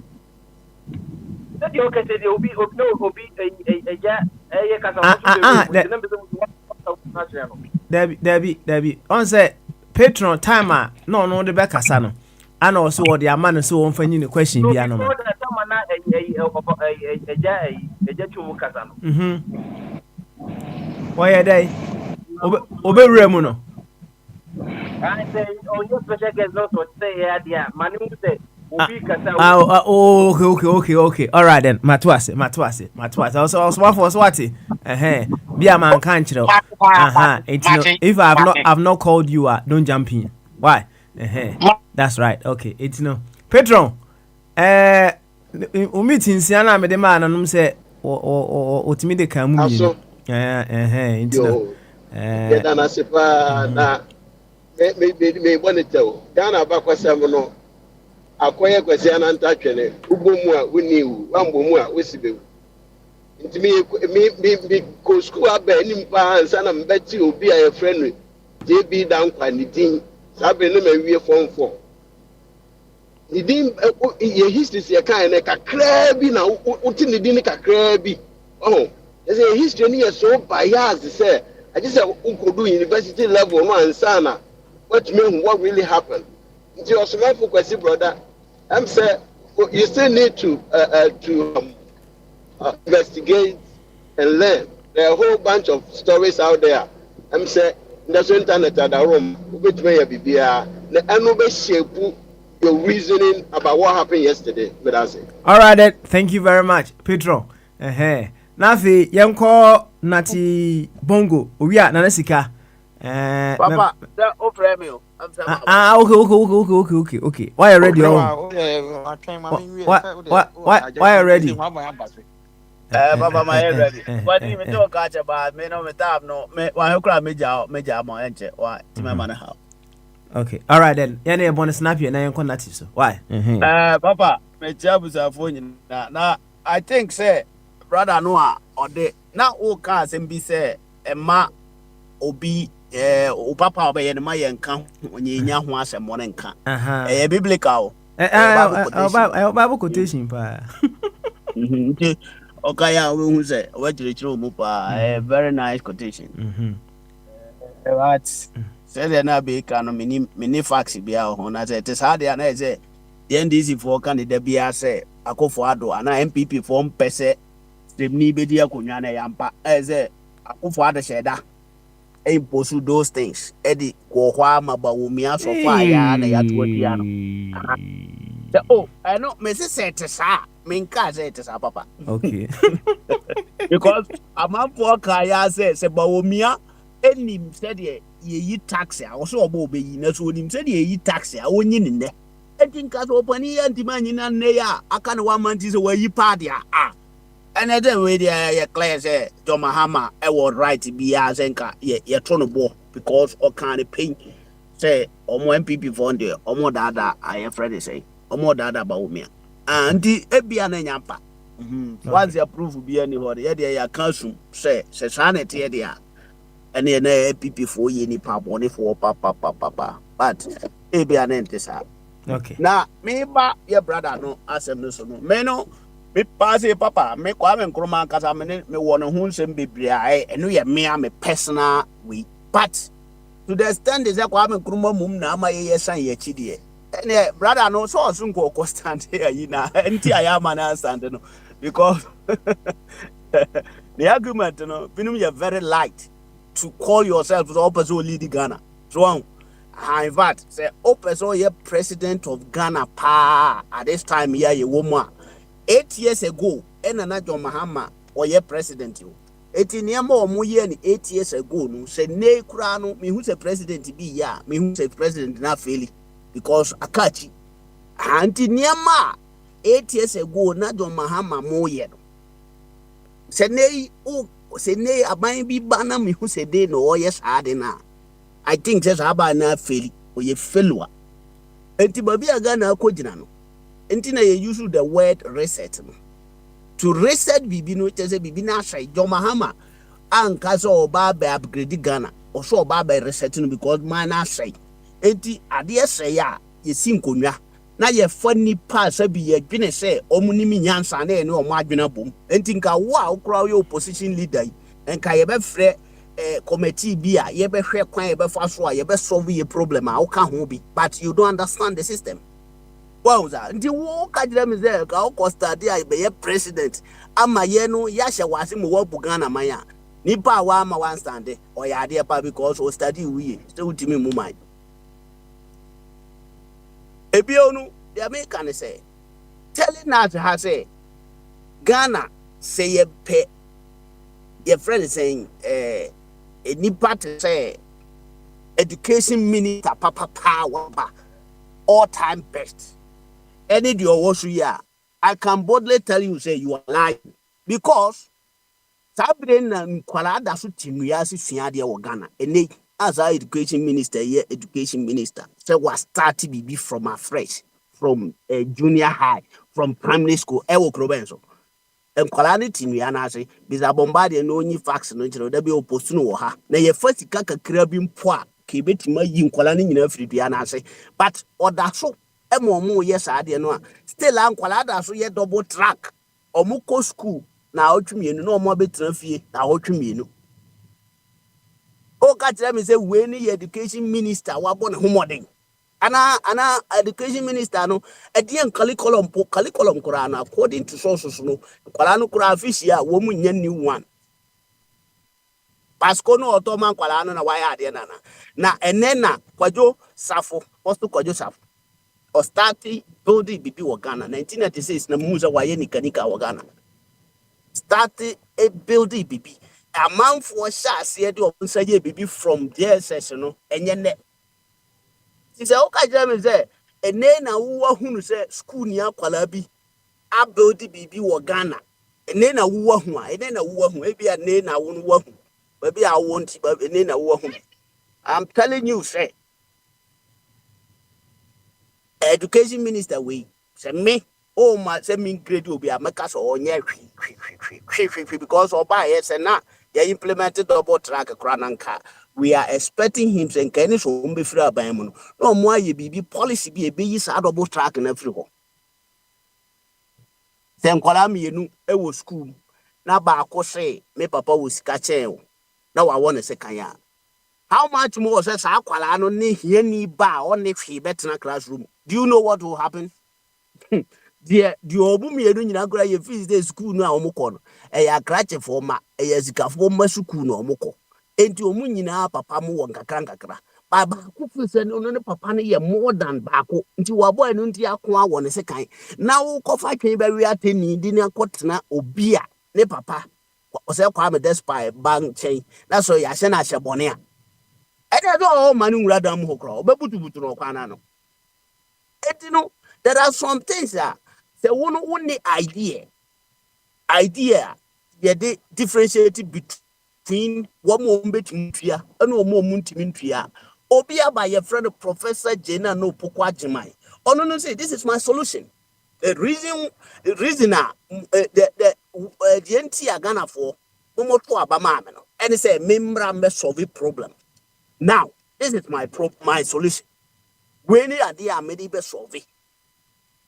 Debbie, on say Patron timer, no, the back asano. And also the man so on for the question be animal. Why are they? Obey Remuno. I say, oh, your special guest not to say, yeah, Manu said. Okay. All right then. Matwase. Also, one for Swati. Be a man can't you? If I've not called you, don't jump in. Why? That's right. Okay. It's no. Pedro. Meeting Siana me the man and say or to me the camu. It's no. Na me want to tell. Ghana bakwasa no. Akwaya kwasi ananta twene ubomu a woniwu wambomu a wesibewu ntimi me ko school aba anim pa ansa na mbeti obi a ye friend JB dankwa ni din sabe no mawie form 4 ni din ye history se kan na kakra bi na uti ni din kakra bi oh yes ye history ni so bias say I just say unkodu university level no ansa na what really happened. Your small question, brother. I'm saying you still need to investigate and learn. There are a whole bunch of stories out there. I'm saying there's internet at the room. Which may be the nobody shape your reasoning about what happened yesterday. With us. All right, then. Thank you very much, Pedro. Nafi yanko nati bongo. Uya nanesika. Papa, that offer me. Okay. Why are you ready? Why are you ready? Papa, my head ready. What do you talk about? Me no me tab no. Me why cry me jaw mo enche. Why? To my man how? Okay. All right then. Yene bonus snap here na yanko nati so. Why? Papa, me jabu sa phone na I think say brother Noah or the na o ka sembi say emma obi o papa obey no my nka onye nya ho asem mo nka biblical Bible quotation pa okay ya we hu say we chire mu pa very nice quotation what say there na be ka no mini facts bia ho na say it is hard na say the NDC for candidate bia say akofo ado ana MPP for mpese ni be dia konwa na yampa say akofo ado sheda impose those things Eddie kwa mabawumia so far ya na yatu dia no oh I know me say it sa me nka say it sa papa okay because amampo kaya say bawumia enim said ye yi tax a wo so obo obeyi na so onim said ye yi tax a onyi ne ne etinka so opani antimanyi na ne ya aka ne 1 month say wa yi pa dia and then we the clear say John Mahama I would right be as enka ye to no bo because o can pain say omo MPP for on the omo dada I friend say omo dada ba umia anti ebia na nyampa once you approve be anybody ye dey ya council say sanity ye dey and ye na MPP for ye ni pa boni for papa but ebia na ntesa Okay. na me ba your brother no asem no so no me no me pass papa me kwa me nkroma kasa me wo no ho nsem bebre a eno ye me personal we but to the extent is kwa me nkroma mum na ama ye san ye chidie ene brother no so so nko stand here yi na enti aya ma na stand no because the argument no binum you very light to call yourself the opposite lead Ghana so in fact, say Opeso ye president of Ghana pa at this time here ye woman 8 years ago na John Mahama or ye president you. 18 year more ye 8 years ago no say ne kura no me who say president be ya me who say president na faili because akachi anti niema 8 years ago na John Mahama mo ye no say ne o say ne aban bi ba na me who say de no o yes ade na I think just about na fail or ye failure. Enti babi aga na akogina no. Enti na ye use the word reset no. To reset bibi no say bibi na hwai John Mahama anka so oba be upgrade Ghana or so oba be reset no because man na hwai. Enti ade say ya ye si nkonwa na ye fa nipa sabi ye dwene say omuni mi nyansa na ene omo adwena bom. Enti nka wo a okra ye opposition leader nka ye be frɛ committee be a ye be hwe kwan ye be fa so a ye be solve ye problem a uka ho bi but you don't understand the system wow za nti wo ka jira me say ka o start a be ye president ama ye no ya hye wase mo wo Ghana man a nipa wa ama wan stand o ya de pa because o study we still ultimate mu man ebi onu the American say telling us how say Ghana say ye pe your friend is saying nipa to say education minister papa power all time best any do your work here I can boldly tell you say you are lying because sabre na nkwala da so tinua se fia de wo Ghana ene as our education minister here education minister say was start bibi from afresh from junior high from primary school e wo krobenso enkwala ne tinua na ase biza bombardie no onyi fax no nkire da bi opost no wo ha na ye fasika kakra bi mpo a ke betima yi nkwala ne nyina afiri dua na ase but oda so emo ye saade no a still ankwala da so ye double track omo ko school na otwemienu na omo betra fie na otwemienu o ka tell me say we ni education minister wa bo ne homoden ana education minister no edian curriculum kura na according to sources no kwala no kura official wo mu nya new one pasco no otoma kwala no na why ade na enena kwajo safo posto kwajo safo o start building bibi wo Ghana 1996 na muza waye nikanika wo Ghana start a building bibi amanfo sha ase de o nsa ye bibi from DSS no enye ne ti se o ka jira me say ene na wo hunu say school ni akwala bi a build bibi wo Ghana ene na wo hu a ene na wo hu e bia ne na wo hu ba bia wo nti ba ene na wo hu I'm telling you say education minister we say me oh my say me grade obi a make so onye hwi because oba yes na they implemented double track krananka we are expecting him say can so mbe free aban mu no mo aye bibi policy bi e be yi sa double track na free ho say nkwala mienu e wo school na ba akose me papa wo sika chen na wa won se kan ya how much more say sa akwala no ne hia ni ba o ne hwe betena classroom do you know what will happen the obu mienu nyina kura ye fees day school no a omukọ no e ya krache for ma e ya sikafo ma school no omukọ enti omu nyina papa mu won kakra baba ku fese no ne papa no ye more than baako nti wa boy no nti ako a won se kan na wo kofa twen ba wi ateni di ne akotena obi a ne papa o se kwa me despite bank chain na so ya hye na hye bone a e de do o manu wura dam ho kro obebutubutu no kwa na no enti no there are some things that say one only idea ye differentiate between what mo betimtua and what mo ntimi ntua Obia by your friend Professor Jena no Pukwa Jimai. Oh no, say this is my solution. The reason the NT Ghana for Momoto Abama and it's a member me solve problem. Now, this is my solution. When you are there, maybe be solve it.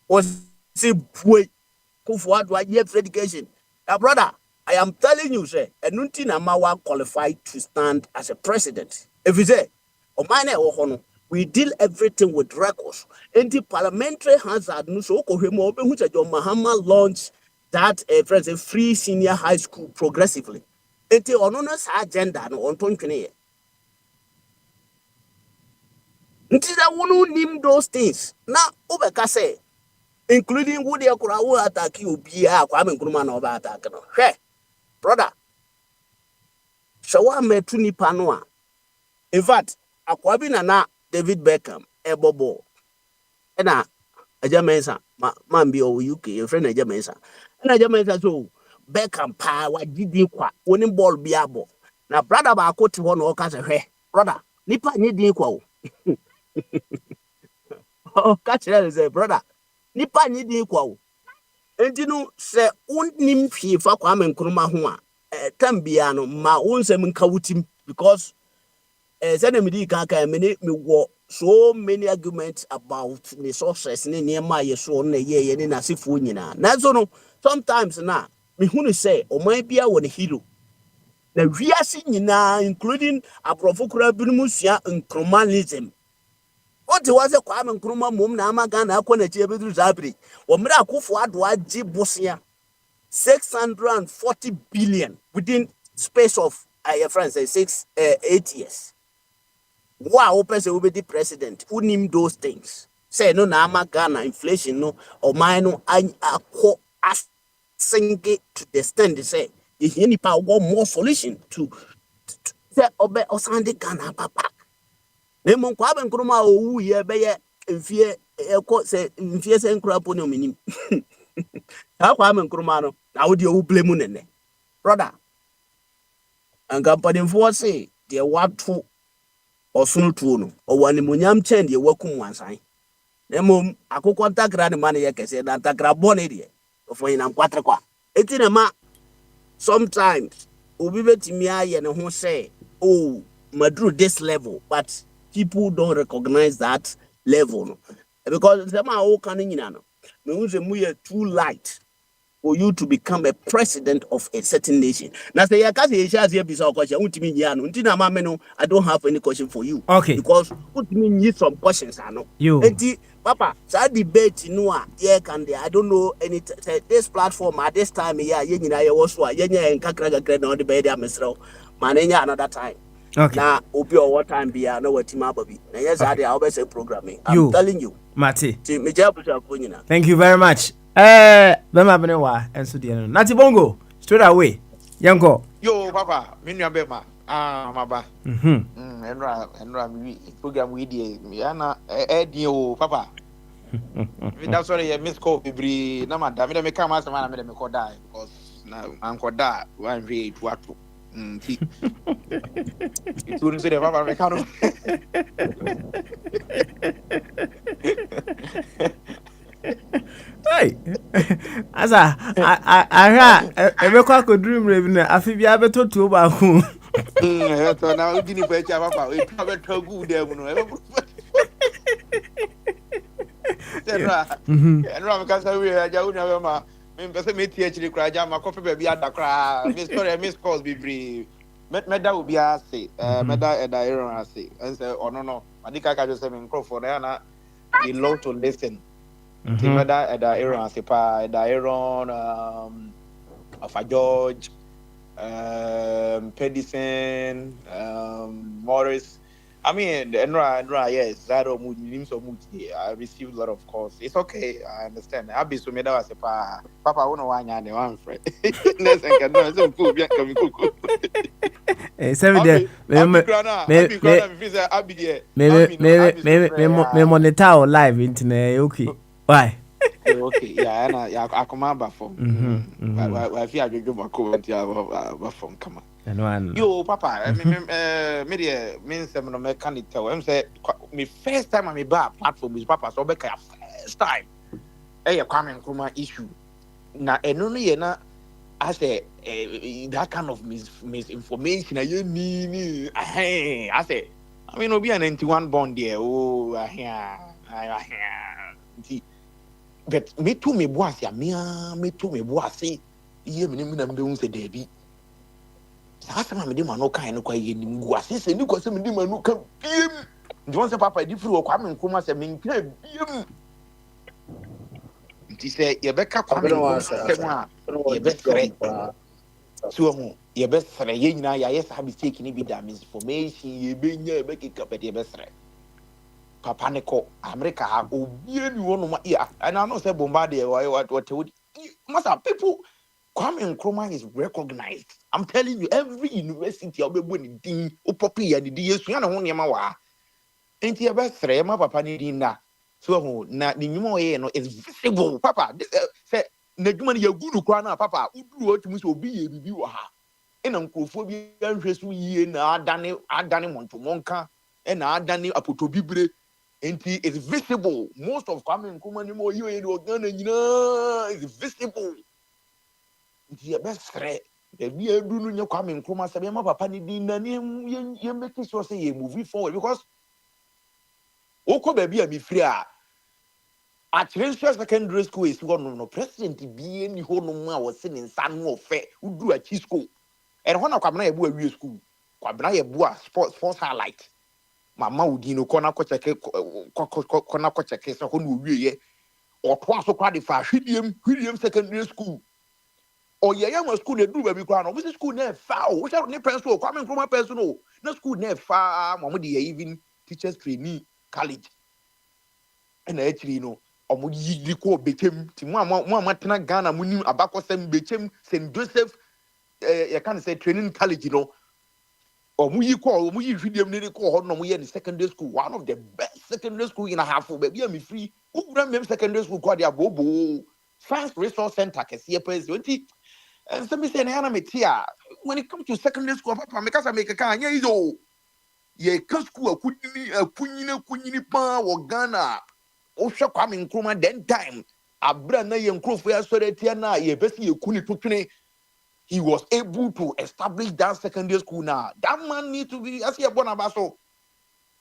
Was see boy Kufu do I have education. Now, brother, I am telling you, say, and Nuntina Mawa qualified to stand as a president. If you say, oh, mine, we deal everything with records. And the parliamentary hazard, no so which John Mahama launched that free senior high school progressively. And the honors agenda no on 20. Until that one name those things. Now, Obeka say, including Woody Akura attack you, be a Kwame Nkrumah over attack. Hey, brother, Shawa Metuni Panoa. In fact, Akwabi Nana David Beckham, Ebobo, and a Jamesa, man be over UK, a friend of Jamesa. And a Jamesa so Beckham power did qua, winning ball be abo. Now, brother, I quote one or catch a hair, brother, Nipa need equal. Oh, catch it, say, brother, Nipa need equal. And you know, say, unim fee for Kwame Nkrumah Hua, Tambiano, ma own semen kautim, because me so many arguments about the sources near my so na ye ni na sifu nyina. Na so no sometimes na me hunu say o man bia wo ne hero. Na wiase nyina including aprofokura binumusua Nkrumahism. Oti wa se Kwame Nkrumah mom na amaga na akọ chi ebeduru zabri. Wo mra akofo ado agi bosia 640 billion within space of your friends say 8 years. Wow, person will be the president. Who name those things? Say no na Ghana inflation no or mine no I sink it to the stand. They say if any power want more solution to say obe osande Ghana papa. Nemo Kwame Nkrumah owu ye be ye mfie eko say mfie say nkura po no minim. Ha Kwame Nkrumah no na wo de owu blame nene. Brother. And company for say they want to Osunu tuno or one munyam chen ye wakum one sign. Nemum akoko takra the money yakese that takra bonedi for in quatrequa. Etinema sometimes ubibet me and who say, oh, Madru this level, but people don't recognize that level. Because some are all coming in. Me too light for you to become a president of a certain nation. Now say I don't have any question for you. Okay. Because put me need some questions. I know. You. Papa, so debate yeah can they? I don't know any this platform at this time. Yeah, was and kakra no debate manenya another time. Okay. Now, obi or what time be I know what team baby. Now yes, I always say programming. I'm telling you. Mate. Thank you very much. Bema benewa enso de no. Nati Bongo, straight away. Yanko. Yo, papa, minua bema. Maba. Enra mi program we dey. Yana di o, papa. That's why you miss call bibri na madam. Me come as man me call die because na anko da one way to atu. It wouldn't say the papa me can. Hey, as I remember could dream raven. I feel you have a to about who. So now we didn't pay Papa. We probably told good there. And Ram can we are Jauna. Person me actually cry jam my coffee baby at the cry. Miss calls be brief. Meda will be a say, Meda and I say, and say, oh no, I think I can just have in Crawford. We love to listen. Meda and Aaron Sepa, and Aaron of a George, Pedersen, Morris. I mean, Enra, yes, Zaro Mudim so much. I received a lot of calls. It's okay, I understand. I'll be so made was a Papa, I want to one and one friend. Next and can do some cool, yeah, coming cool. Me monitor live internet. Okay, why? okay. Yeah, and I come out from. I feel I do my comment. Yeah, from come on. And one. Yo, Papa, me means I'm no mechanic. I'm say me first time I'm a platform is Papa. So be first time. Hey, Kwame Nkrumah issue. Na eno no ye na I say that kind of misinformation. You need. I say. I mean, be an 91 bond there. Oh, but me too, me boss ya me too, me boss say. Ye me na me don't say Debbie. Sasa ma me de mano kan no kwa ye ni guase se ni kwa se me de mano kan biem. Nti say papa di firi Kwame Nkrumah se me nkira biem. Nti say ye beka Kwame Nkrumah se mo a ye be sere. So ho ye be sere ye nyina ya yes ha mistake ni bi da misinformation ye be nya ye be kika but ye be sere. Papa ne ko America ha obie ni wono ma ya and I know say bombardie what masa people Kwame Nkrumah is recognized. I'm telling you, every university I'll be winning ding upopi and the yesu na ho niam wa. Enti e be sere ma papa ni din na. So ho na the nyumo ye no is visible. Papa this say na dwuma ne yagunu kwa na papa uduru otumi so obi ye bibi wa ha. Ena nkrofo bi anhwe so yie na adane monto monka na adane apotobibre. Enti is visible. Most of Kwame Nkrumah ni mo ye no Ghana nyina is visible. The best threat. The beer do no Kwame Nkrumah say my papa ni din na ye make sure say you moving forward because oko baby am free at Transfer Secondary School is one no president be ni ho no ma was in nsa no ofe udu a chi school and when Kwabena ye bu a school Kwabena ye bu a sports highlight mama udi no kona ko check kona ko check so ho no wie ye or twa so kwa de fa hwidiem secondary school. Or yeah, school they do baby crown. Which school never foul? Which are ne pencil? Coming from a personal. No school never far. Mama they even teachers trainee college. And actually, you know, omu yi ko became Mama Tana Ghana muni abako sem became St. Joseph. I can't say training college, you know. Omu yi video nearly call no in secondary school. One of the best secondary school in a half of baby. I'm free. Who ran secondary school called their bobo. Fast resource center. Can see a person. And some say na me tia when it comes to secondary school papa make us make a kan ye yo ye kan school akunyini pa wo Ghana o hwe Kwame Nkrumah den time abra na ye nkrofo ya sore tia na ye besi ye kuni tutwene he was able to establish that secondary school now that man need to be as ye born abaso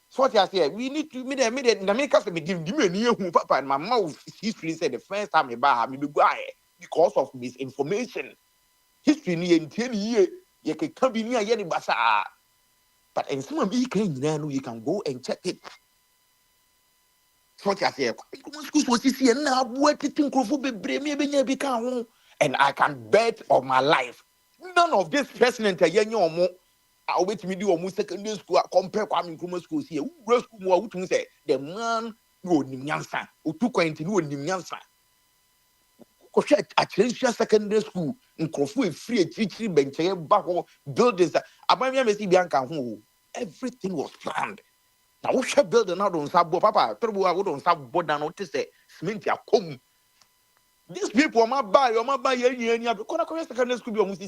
so what I say we need to me na make us me give me ni ehu papa and my mouth history said the first time me ba me be because of misinformation. History ni entie ni ye can be near any basa. But in some of you can go and check it. So what I say, schools was this and now what you think of and I can bet of my life. None of this president a year or more. I wait me do almost secondary school compare Kwame Nkrumah schools here. Who school more would say the man no nimyansa, who took no nimyansa. At Transfer Secondary School in Kofu free teaching bench buildings. Everything was planned. Now we should build another on Sabo Papa. Turbo I would on Sabo down notice cement ya come. These people are my buy or my buy any because secondary school be almost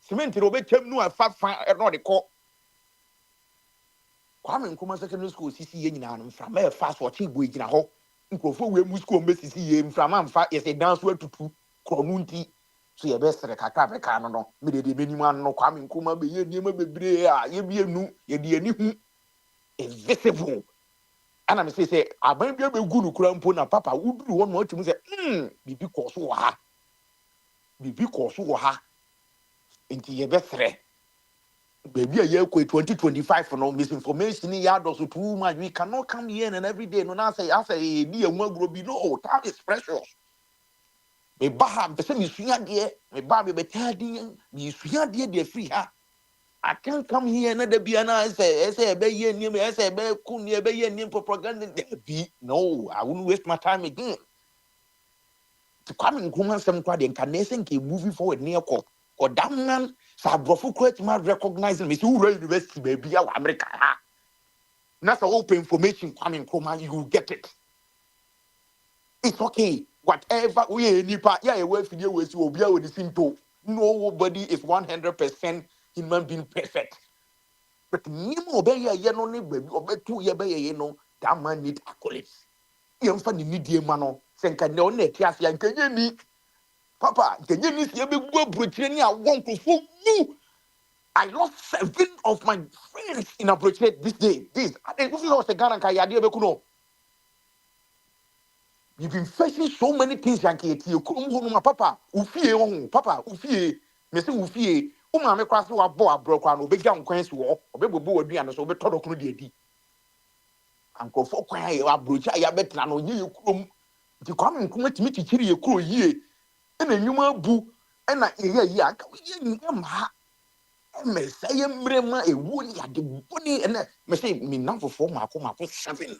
cement robert no a fat not the call. Kwame Nkrumah Secondary School CC and from a fast watching boy in a hole. Nkofo we mu school mbesi ye mframa mfa yes e dance we tutu kronunti so ye best rekaka beka no me de menim an no Kwame Nkrumah be ye niema bebre a ye bi enu ye de ani hu is visible ana me say aban bia be gu no kura mpo na papa wuduru ho no atum say bibi koso wo ha enti ye best baby a year 2025 no misinformation ya do so too much we cannot come here and every day no na say be a one group no time is precious me ba be say me sua de me ba be betadi me sua de free ha I can't come here and the be na say be ye nim say be kun be ye nim propaganda be no I won't waste my time again to come in Nkrumah some kwa de incarnation ke moving forward near ko that man sa brofo kwet ma recognize me so university baby ya America ha na so open information Kwame Nkrumah you get it it's okay whatever we nipa yeah we fidie we si obi a we sinto. Nobody is 100% human being perfect. But nimo obey ye no ne baby obetu ye be ye no that man need accolades. Yem fa ni die ma no senka ne on na tiase ya nkenye ni papa nkenye ni sie be bu abrochire ni awon krofo mu. I lost 7 of my friends in abrochire this day. This I think this was the Ghana kai ade be kuno. You've been facing so many things like it. You couldn't hold my papa. Ufie, papa, ufie. Me say ufie. Uma me kwase wa bo abro kwa no be gya nkwan si wo. Obebobo aduane so be todo kunu de adi. Ankofo kwan ya abrocha ya betra no ye kurom. Ti kwame nkuma timi tichiri ye kuro yie. E na nyuma bu e na ye aka ye nyama. E me say mrema ewu ni ade boni e na me say me namfofo mako 7.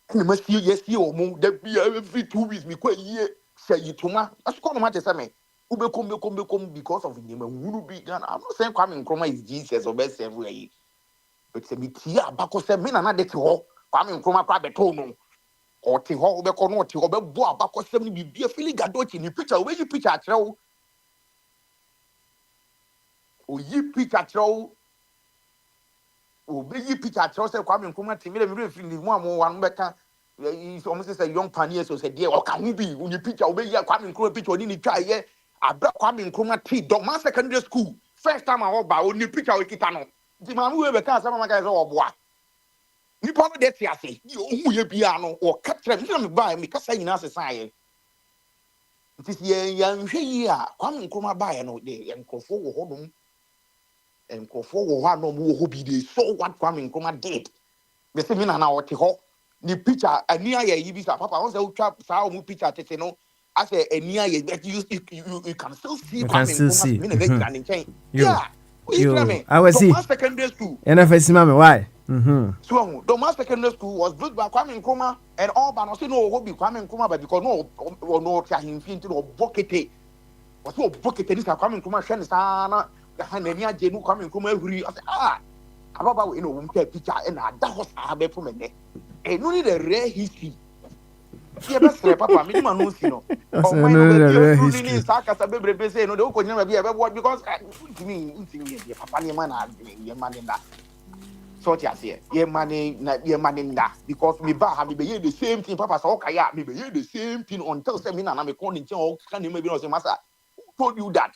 And the must yes, you that be every 2 weeks. Me quite ye say you to ma. That's called my testament. Ube come because of him. Who be Ghana? I'm not saying coming Nkrumah is Jesus or best everywhere. But say me tia bako say me na na de ho. Kwame Nkrumah kwa beto no. Or ti ho ube kono ti ho be bo abako say me be feeling gadochi ni picture. Where you picture atrew? O yi picture atrew. O be yi picture atrew say Kwame Nkrumah ti me le feel ni mo amo wan beka. It's almost a young pioneer, so said, dear, or can you be when you picture obey your Kwame Nkrumah picture or didn't try yet? I brought Kwame Nkrumah tea, dog my secondary school. First time I walk by only picture with Kitano. The man who ever can't some guys or boy. You probably that say, you piano or cut them by me because I in our society. It is young here, Kwame Nkrumah by no day and Kofo home and Kofo one no more who be the so what Kwame Nkrumah did. The same in an hour to the picture ania ye yibisa papa once you trap sao mu picture tete no I say ania ye that you can still see can still see. Yeah, I was see Thomas Secondary School. NFS mama why So Thomas Secondary School was built by Kwame Nkrumah and all but no say no hobby Kwame Nkrumah but because no tia him fin to bokete was so bokete this Kwame Nkrumah hwe ne sana the hanania jenu Kwame Nkrumah huri I say ababa we no wum picture and ada ho sa be pomene. And no need a rare history. Yeah, best papa, minimum no see no. Oh, my no history. Sakasa baby say no, they could never be ever because to me, papa, your man, your man in that. So, yes, your money, your man in that. Because me ba me be the same thing, papa, so okay, me be the same thing until seminar, I'm a calling to can you maybe not say, Master, who told you that?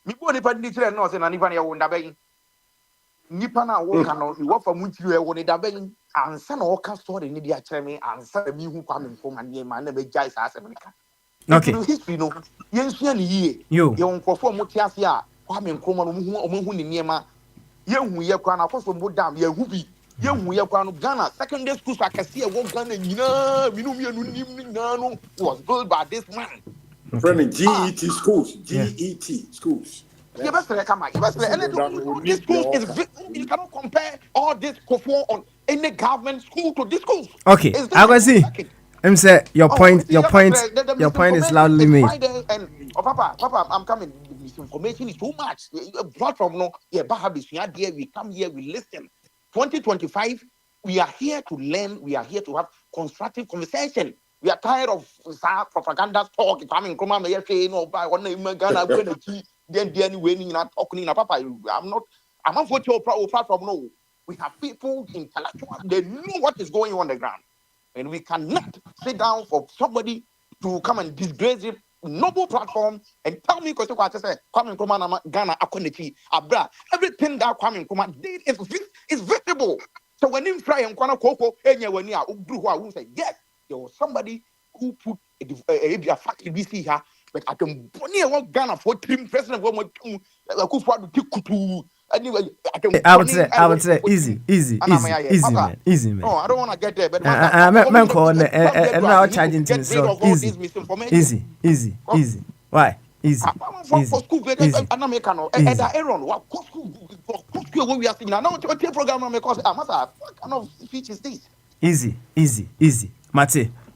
Me go the pandit no say, and even you won't have nipa na wo ka no wo fa mu tiri e wo ne da ben ansa na wo ka story ni dia kire me ansa mi hu Kwame Nkrumah ne ma na be jai sa asem nika okay history no yensua ni yie ye onkofo mu ti ase a Kwame Nkrumah no mu hu ni niema ye hu ye kwa na akoso mu dam ye hu bi ye hu ye kwa no Ghana secondary school akase e wo Ghana nyina minu mienu nim nyina no was built by this man friend GET schools GET schools. You best come on. This school is you cannot compare all this on any government school to this school. Okay, I will see. Say your point is loudly made. And Papa, I'm coming. Misinformation is too much. Platform no, we come here, we listen. 2025, we are here to learn. We are here to have constructive conversation. We are tired of propaganda talk. Coming, come on, say no, by one name, Ghana, then when not talking papa, I'm not for your platform. No, we have people intellectual, they know what is going on the ground, and we cannot sit down for somebody to come and disgrace it noble platform and tell me because what I say Kwame Nkrumah Ghana Akoneti Abra everything that Kwame Nkrumah did is visible. So when you try and Kwana Koko when you are who say yes, there was somebody who put a fact in this here. But I can bonnie one Ghana for team president one anyway, I would say easy, man. No, I don't want to get there. But man, call and now charging things so easy. Why? Easy. For school, and Aaron, what school we are seeing now? What program because what kind of speech is this? Easy.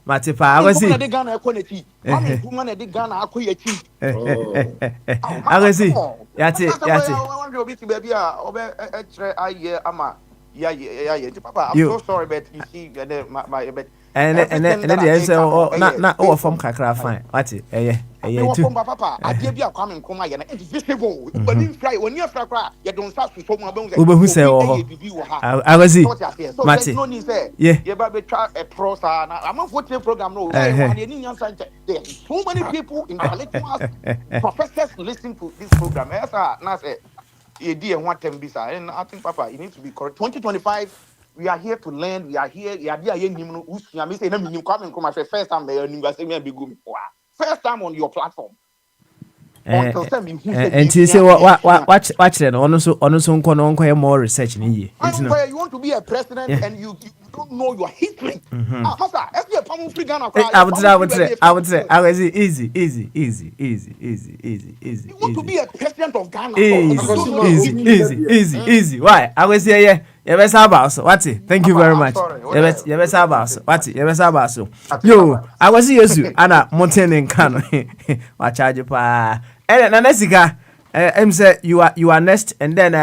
Mate pa I was see. Ghana equality. Kwame de Ghana akoye chi. I was see. Yati. I want to be to baby obe etre aye ama. Yeah. Papa, I'm so sorry but you see my but and everything then that the I answer make no na oh from kakra fine what me wa from papa adeɛ bi a Kwame Nkrumah yɛ no it's visible when fry when you fry cry you don't start to so mu abɛn ube hu sɛ say obi oh ɛyɛ bibi wɔ ha I was so what you say so there's Mate no need say yeah you better try a pro sa na I'm for program no why one any nyansa nkyɛ there so many people intellectuals professors listen to this program esa na say you dey one term bisa and I think papa you need to be correct 2025 we are here to learn we are here we are there nim no usua me say na minim Kwame Nkrumah say first time me nim say me be go me first time on your platform until say me who say me and you say watch it on so nko more research ni ye you want to be a president and you don't know your history masa if you pam free Ghana I would say I was easy you want to be a president of Ghana and you don't know your history easy why I was here you best about so what thank you very much you best about so what you best about so yo I was here you ana mountain in Kano wa charge pa and Nanesika say you are next and then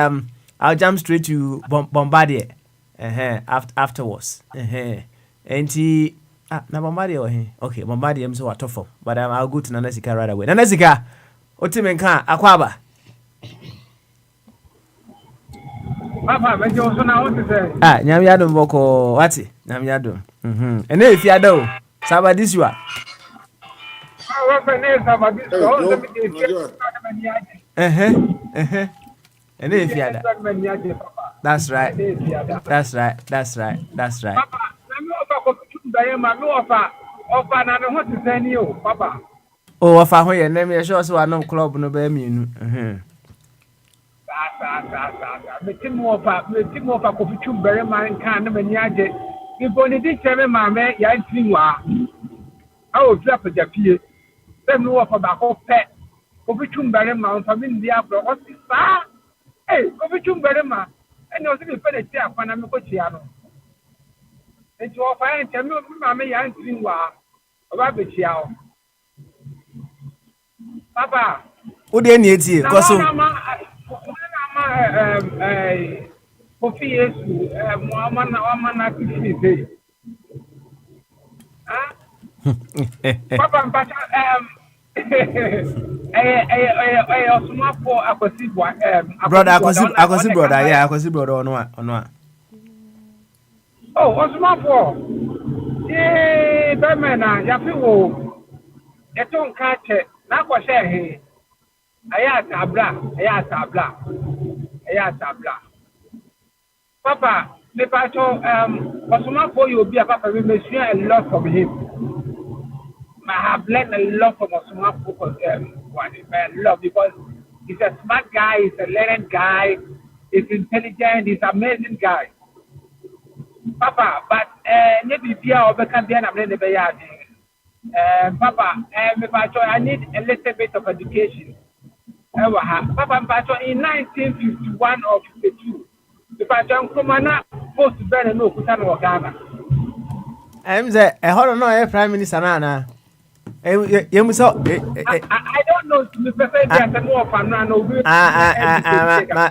I'll jump straight to Bombardier afterwards and he na Bombardier okay Bombardier am so what tough but I'll go to Nanesika right away Nanesika otimenka akwaba Papa, but you also now want to say. nyam yadum boko wati nyam yadum ene efi ada o saba this you are What for name about this? All the ene efi ada that's right Papa, na me offer ko tutu da yema me offer na me ho te sani o papa. oh wafa ho ye nem ye sure so anom club no ba mienu Me timo offer ko tutu bere man kan na mani age. Ibo ni di cheme ma me ya ntinwa. A o dra pa japie. Dem no offer ba ko pe. Ko tutu bere ma on family dia bro o si sa. Ko tutu bere ma. Eni o si be pe de ti akwana me ko chia no. Enti offer en cheme ma me ya ntinwa. Oba be chia o. Papa. wo de ni etie koso Kofi Yesu, Muhammad Kifi. Papa, but brother akosi brother yeah akosi brother ono oh Osmafo Bemena yafi wo eton ka che na ko she he aya tabla Papa me pacho Osmafo you be papa we measure a lot from him I have learned a lot from Osmafo a lot because he's a smart guy, he's a learned guy, he's intelligent, he's an amazing guy Papa, but maybe Pia or Beckham I'm in the Bayard. Papa, I need a little bit of education. Papa, in 1951 or 52, the Pacha Kumana supposed to burn no Kutan or Ghana. I'm the hold on no prime minister na you so I don't know to be perfect and more fun no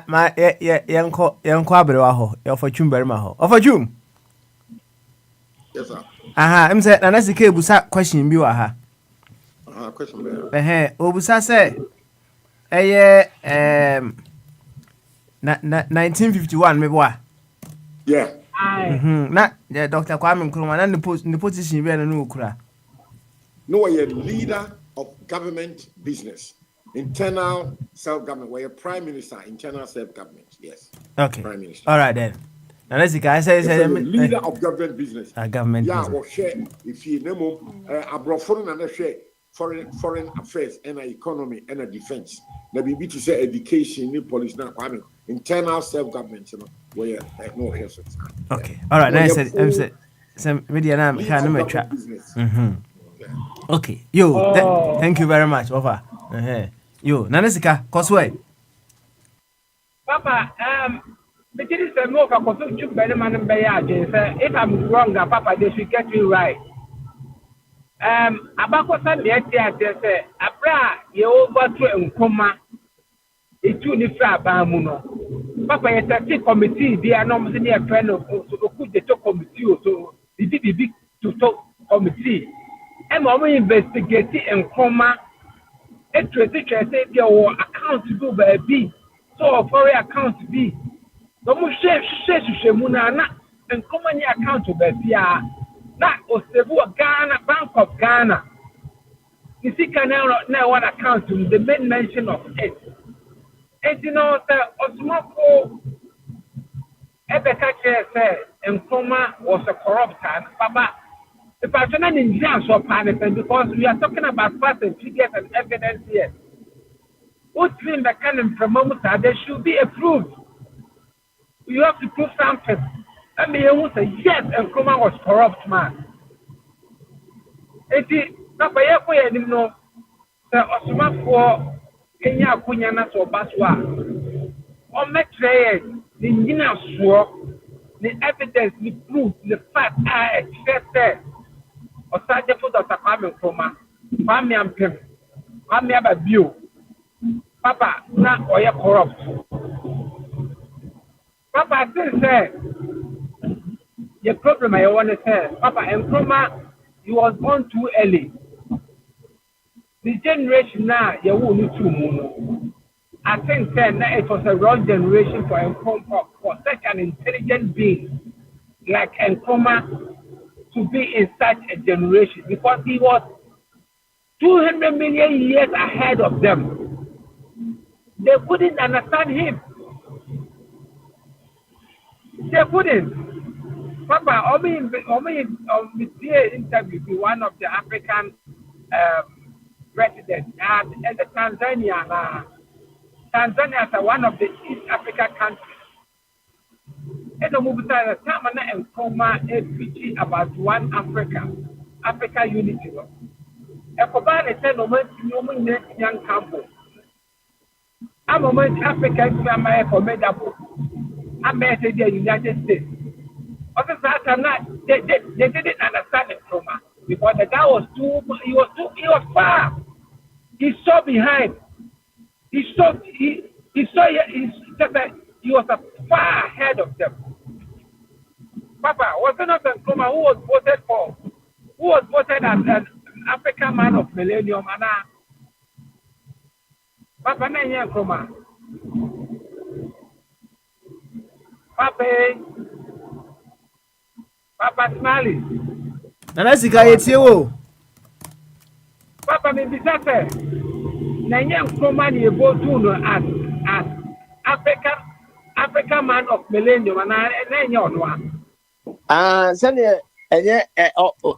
ma yanko abrewa ho your fortune beri ma ho fortune Yes, sir. I'm say na sika ebusa question bi wa ha Question there. obusa say 1951 me boa Yeah. na Dr. Kwame Nkrumah na the position be no okura No, you're a leader of government business, internal self-government. We're a prime minister, internal self-government. Yes. okay Prime minister. all right then na sika I say leader of government business. Government Yeah, business. or share if you know abroad and share foreign affairs and economy and defense. Now be to say education, new police now. I mean internal self-government. You know where no health. Okay. All right. Nice. I'm say some media na can no try. Okay. Yo, thank you very much. Over. Yo, Nanesika, Cosway. Papa, but it is a more for consumption better man and Bayard. If I'm wrong, Papa, they should get you right. Abako Sunday, say, Abra, you over to Nkoma, it's too different Bamuno. Papa, it's a big committee, they are not in a friend of the committee, so the big to talk committee. And we investigate and coma. A tracy say your account to do baby. So for account to be. No more share Munana and common account to baby. That was the Ghana Bank of Ghana. You see, can now one account to the main mention of it. And you know, the Osmoko Ebeka said, and Koma was a corrupt man. Papa, the person in jail so panic because we are talking about facts and figures and evidence here. What mean the kind of promoter they should be approved? You have to prove something. I mean, you say yes, and Koma was corrupt man. Eti na fa ye ko ye nim no se osomafo Kenya akunya na so baswa o metre the nyina so the evidence the proof the fact are accepted o saje for Dr. Kwame Nkrumah Kwame Ampem Kwame Ababio papa na o ye corrupt papa say the problem I want to say papa Nkrumah he was born too early. The generation now, you will need to I think then it was a wrong generation for such an intelligent being like Nkrumah to be in such a generation because he was 200 million years ahead of them. They couldn't understand him. They couldn't. Papa, Omi interview with one of the African presidents and the Tanzania. Tanzania is one of the East Africa countries. And the movie time and Nkrumah preaching about one Africa unity. And for that, they said, no man, young Campbell. I'm a man, Africa is for made up. I'm the United States. They didn't understand Nkrumah because the guy was he was far. He saw behind. He was far ahead of them. Papa, was it not Nkrumah who was voted as an African man of millennium? Papa, na Nkrumah. Papa Smiley. Nana sika yetie wo. Papa me bisase. Na Nkrumah ni ebo tu no as African man of millennium na nya ono a. Sɛdeɛ ɛnyɛ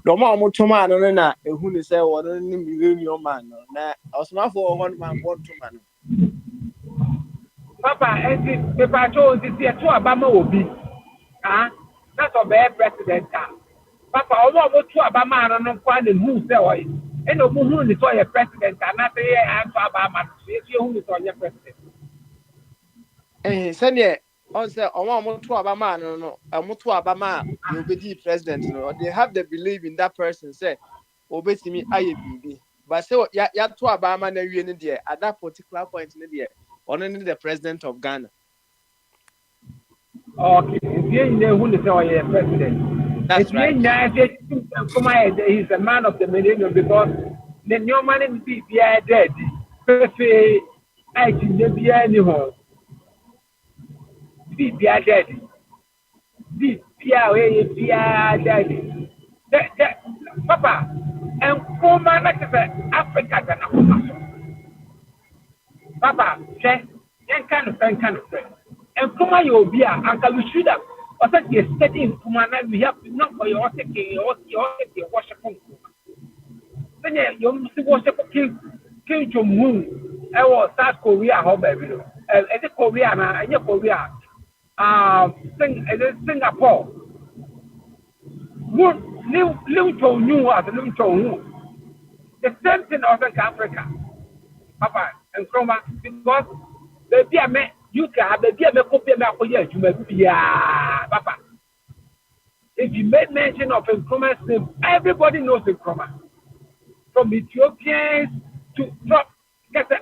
dɔm a wɔtoma no no na ehu ne sɛ wɔn ne millennium man no na ɔsomafo wɔ hɔ no ma bɔ ntoma no. Papa enti pepa cho ntisi eto abama obi. That's a bad president. Papa, although two Obama and no who say, and no who is your president, and not say, I'm Obama, who is on your president. Sɛdeɛ ɔsɛ ɔmo to Obama no ɔmo to Obama you be president no they have the belief in that person say obetimi ayɛ bibi but say ya to Obama na wie ne deɛ at that particular point ne deɛ ɔno ne the president of Ghana. Okay, if you know who is your president, that's right. He's a man of the millennium because the new man in be dead. Perfect, I can be anyhow. Be dead. Be dead. Papa, and Nkrumah like Africa than Papa, kind of friend. And Nkrumah you be uncle we should have or that you study in Nkrumah we have not for your taking your worship then you must worship King Jong-un or South Korea how baby and Korea and Korea Singapore Lim Chong-un as Lim Chong-un the same thing also in Africa Papa and Nkrumah because baby I met you can be a copy of Papa. If you make mention of Nkrumah's name, everybody knows Nkrumah. From Ethiopians to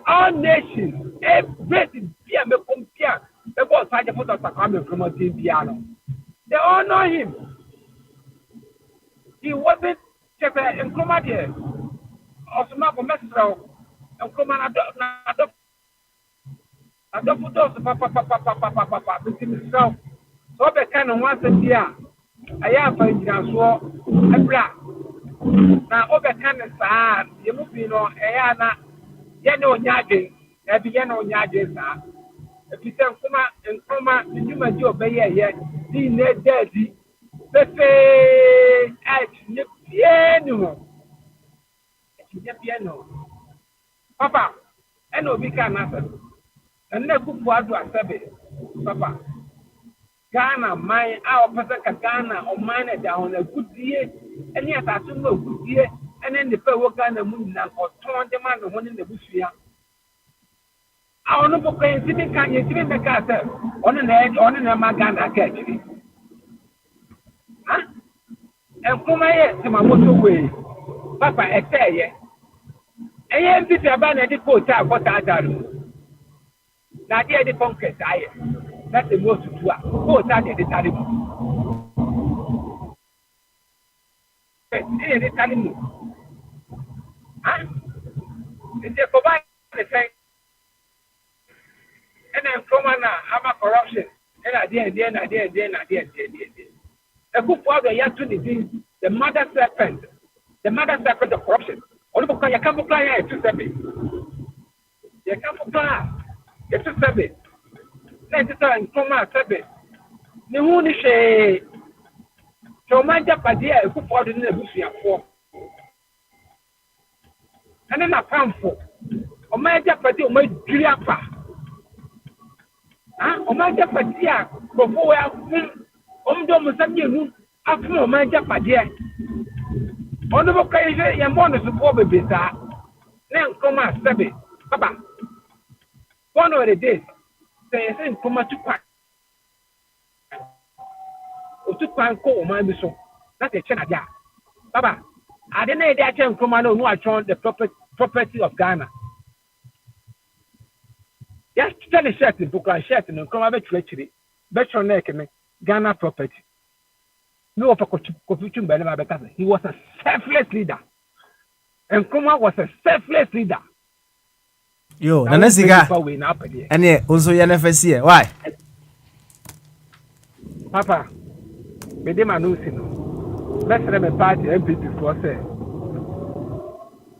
all nations, everything be a compare. They all try to put us Kwame Nkrumah piano. They all know him. He wasn't check and come out here. Also, my commercial and come on. I don't put those papa between himself. So the kind of once a year. I have a so a black. Now, over kind of sad, you must be no Ayana, Yano Yagin, every Yano Yagin. If you say, you may do obey yet, see, net dirty. Let's say, at piano. Piano. Papa, I know we can answer. And never put what to accept Papa. Ghana, our person Ghana or mine down a good year, and yes, I assume no good year, and then the power Ghana moon or 20 man or one in the bush here. I don't know for sitting can you see the cat on an edge on an Ghana catch. Huh? And come here to my motorway. Papa, I tell you. And you have to abandon the coat out what I do. Now, here the conquest, that's the most to do. Go out the Taliban. The Taliban. Huh? It's a provide the same. And then come on now, I'm a corruption. And I did. A good father, you have to the mother serpent of corruption. Or you can't apply it to seven. You can't apply it to seven. Let's come out seven. The moon is a so my Japadia, who fought in the bush for. And then I found for. O my Japadia, my Driapa. O my Japadia, before I Musami, after my Japadia. On the occasion, your bonus of poor baby, sir. Now come out seven. Papa. One of the days, they say, come out to pack. To call my mission. That's a China. Baba, I didn't know that came from no I joined the property of Ghana. Yes, tell a shirt in book and shirt and come over treachery. Better neck and Ghana property. No for confusion by because he was a selfless leader. And Kuma was a selfless leader. Yo, Nanasiga. And yeah, also NFSC. Why? Papa. Mede manusi no mesere me party MPP for say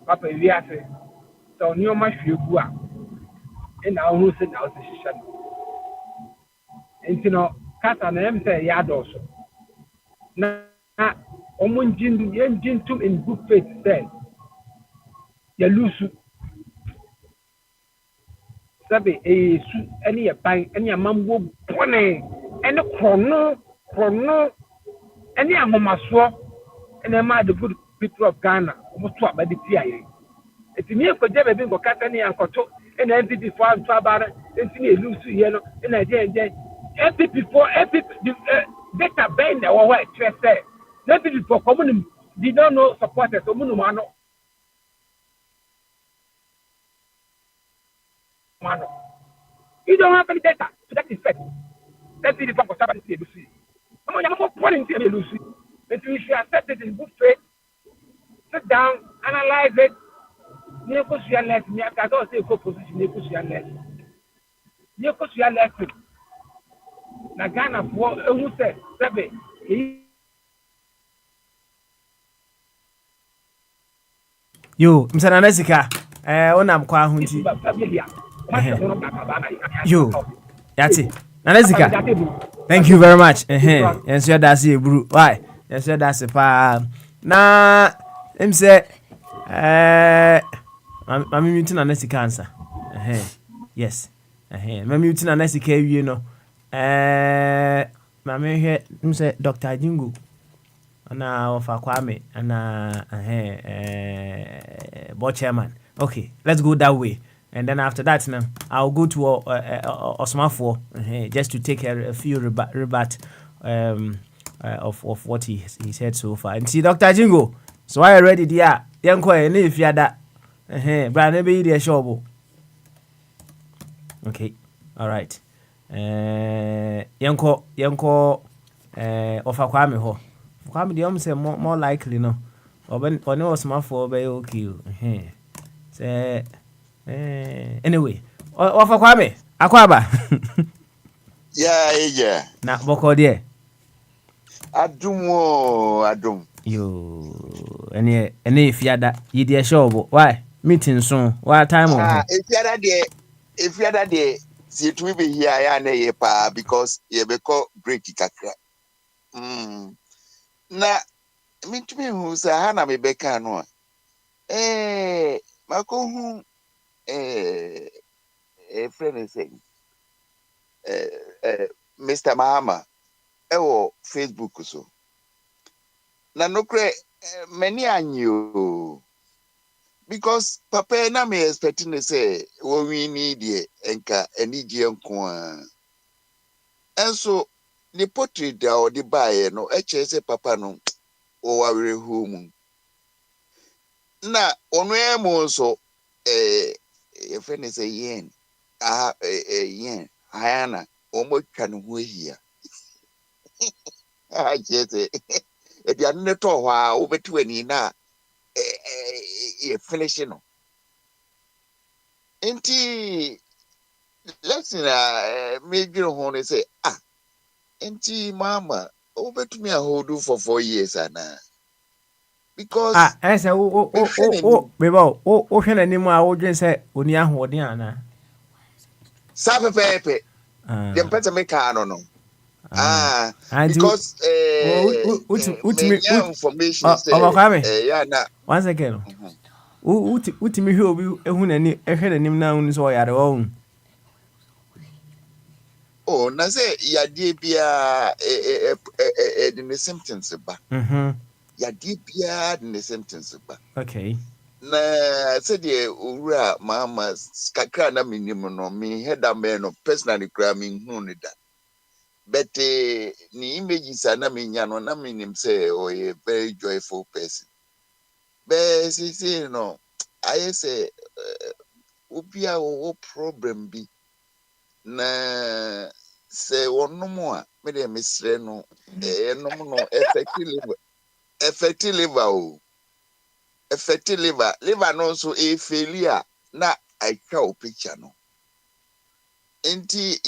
papa wi ase so ni o ma hwegu a e na hu se na o se hihya no enti no kata na em say ya doso na omunjindu yenjintum in good faith say ya lusu sabe su eni ya ban eni amambo bone eni krono any amomaso and a mad good people of Ghana, almost two by the TIA. It's near for Jebbe being for Catany and Coto, and entity for Fabara, and see a loose yellow, and I did every before every data bend or what stress there. Nothing before common did not know supporters of Munumano. You don't have any data to that effect. That's the fact of somebody to see. I'm not pointing to Lucy. But we should accept it in good faith. Sit down, analyze it. Negotiate, me I don't say go position, negotiate. Negotiate. Na Ghana for who said, Sabe, Yo, Mr. Nanasika, I'm quite hunting. Yo, that's it. Nanasika. Thank you very much. Yes, that's it, bro. Why? Yes, that's it. Na, him say, I'm muting Nanasika answer. Yes. I'm muting Nanasika, you know. Mammy here, him say, Dr. Jingu. Na of Kwame and board chairman. Okay, let's go that way. And then after that, now I'll go to Osman for just to take a few rebut of what he said so far. And see, Dr. Jingo, so I ready there. Young boy, if you had that, but maybe the show. Okay, all right. Yanko of Kwame ho. Kwame the say more likely no. ɔne ɔsomafoɔ bɛyɛ okay o sɛ anyway wɔfa Kwame akɔ aba Yeah. na bɔkɔ deɛ Adum. yo ɛne yɛ fiada yɛdi ɛhyɛ ɔbɔ why meeting so wa time wɔ ho If you are there, see it will be here, ya na ye pa because ye be call break kakra. Na me to me who say hana me beka no. Mako hu friend is saying Mr. Mahama Facebook so. Na no kre many anyo because papa na me expecting to say what we need here enka enije nko and so the portrait da or the buy no say papa no o wawere home na onu emo so your friend is a yen yen ayana omo twa no ho hia jese e dia ne to ho a obetu ani na finish no nti lesson me dwere ho ne say nti mama obetumi a hold for 4 years ana because ɛsɛ wo beba wo hwɛ n'anim a wodwen sɛ oni ahoɔden ana sa pepepe dem pete me ka no anti because me wotumi information say Kwame yeah na 1 second wotumi hwɛ obi ehu n'anim ɛhwɛ n'anim na hu sɛ ɔyare wɔ oh na say yade bia the symptoms ba yade bia the symptoms ba okay na say the owura mama kakra na minim no me head am no personally kra me hu ne da but ni images na me nya no na minim say oh a very joyful person but see no I say obi a wo problem bi na say wonom a me de mesrɛ no enom no effective liver no so failure na atwa o picture no enti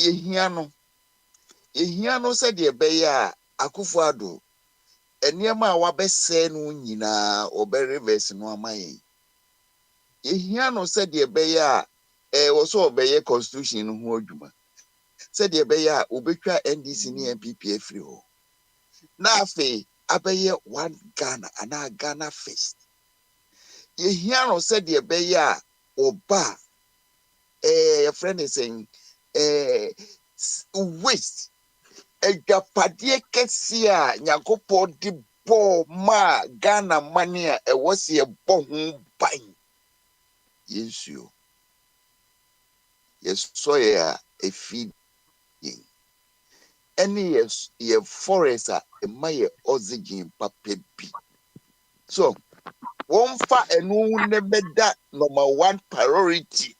yehia no sɛ de bɛyɛ a akufo ado eniema a wabɛsɛ no nyinaa reverse no ama yehia no sɛ de bɛyɛ a wo so obɛyɛ constitution no ho adwuma sɛ de bɛyɛ a obetwa NDC ne MPP afiri hɔ na afei abɛyɛ one Ghana ana Ghana first yehia no sɛ de bɛyɛ a oba your friend is saying waste edwapade kɛse a Nyankopɔn de bɔ ma Ghana money a ɛwɔ se ɛbɔ ho ban yesuo yesoye a efi yin any ye forest a ɛma yɛ oxygen papa bi so won fa enu ne beda number 1 priority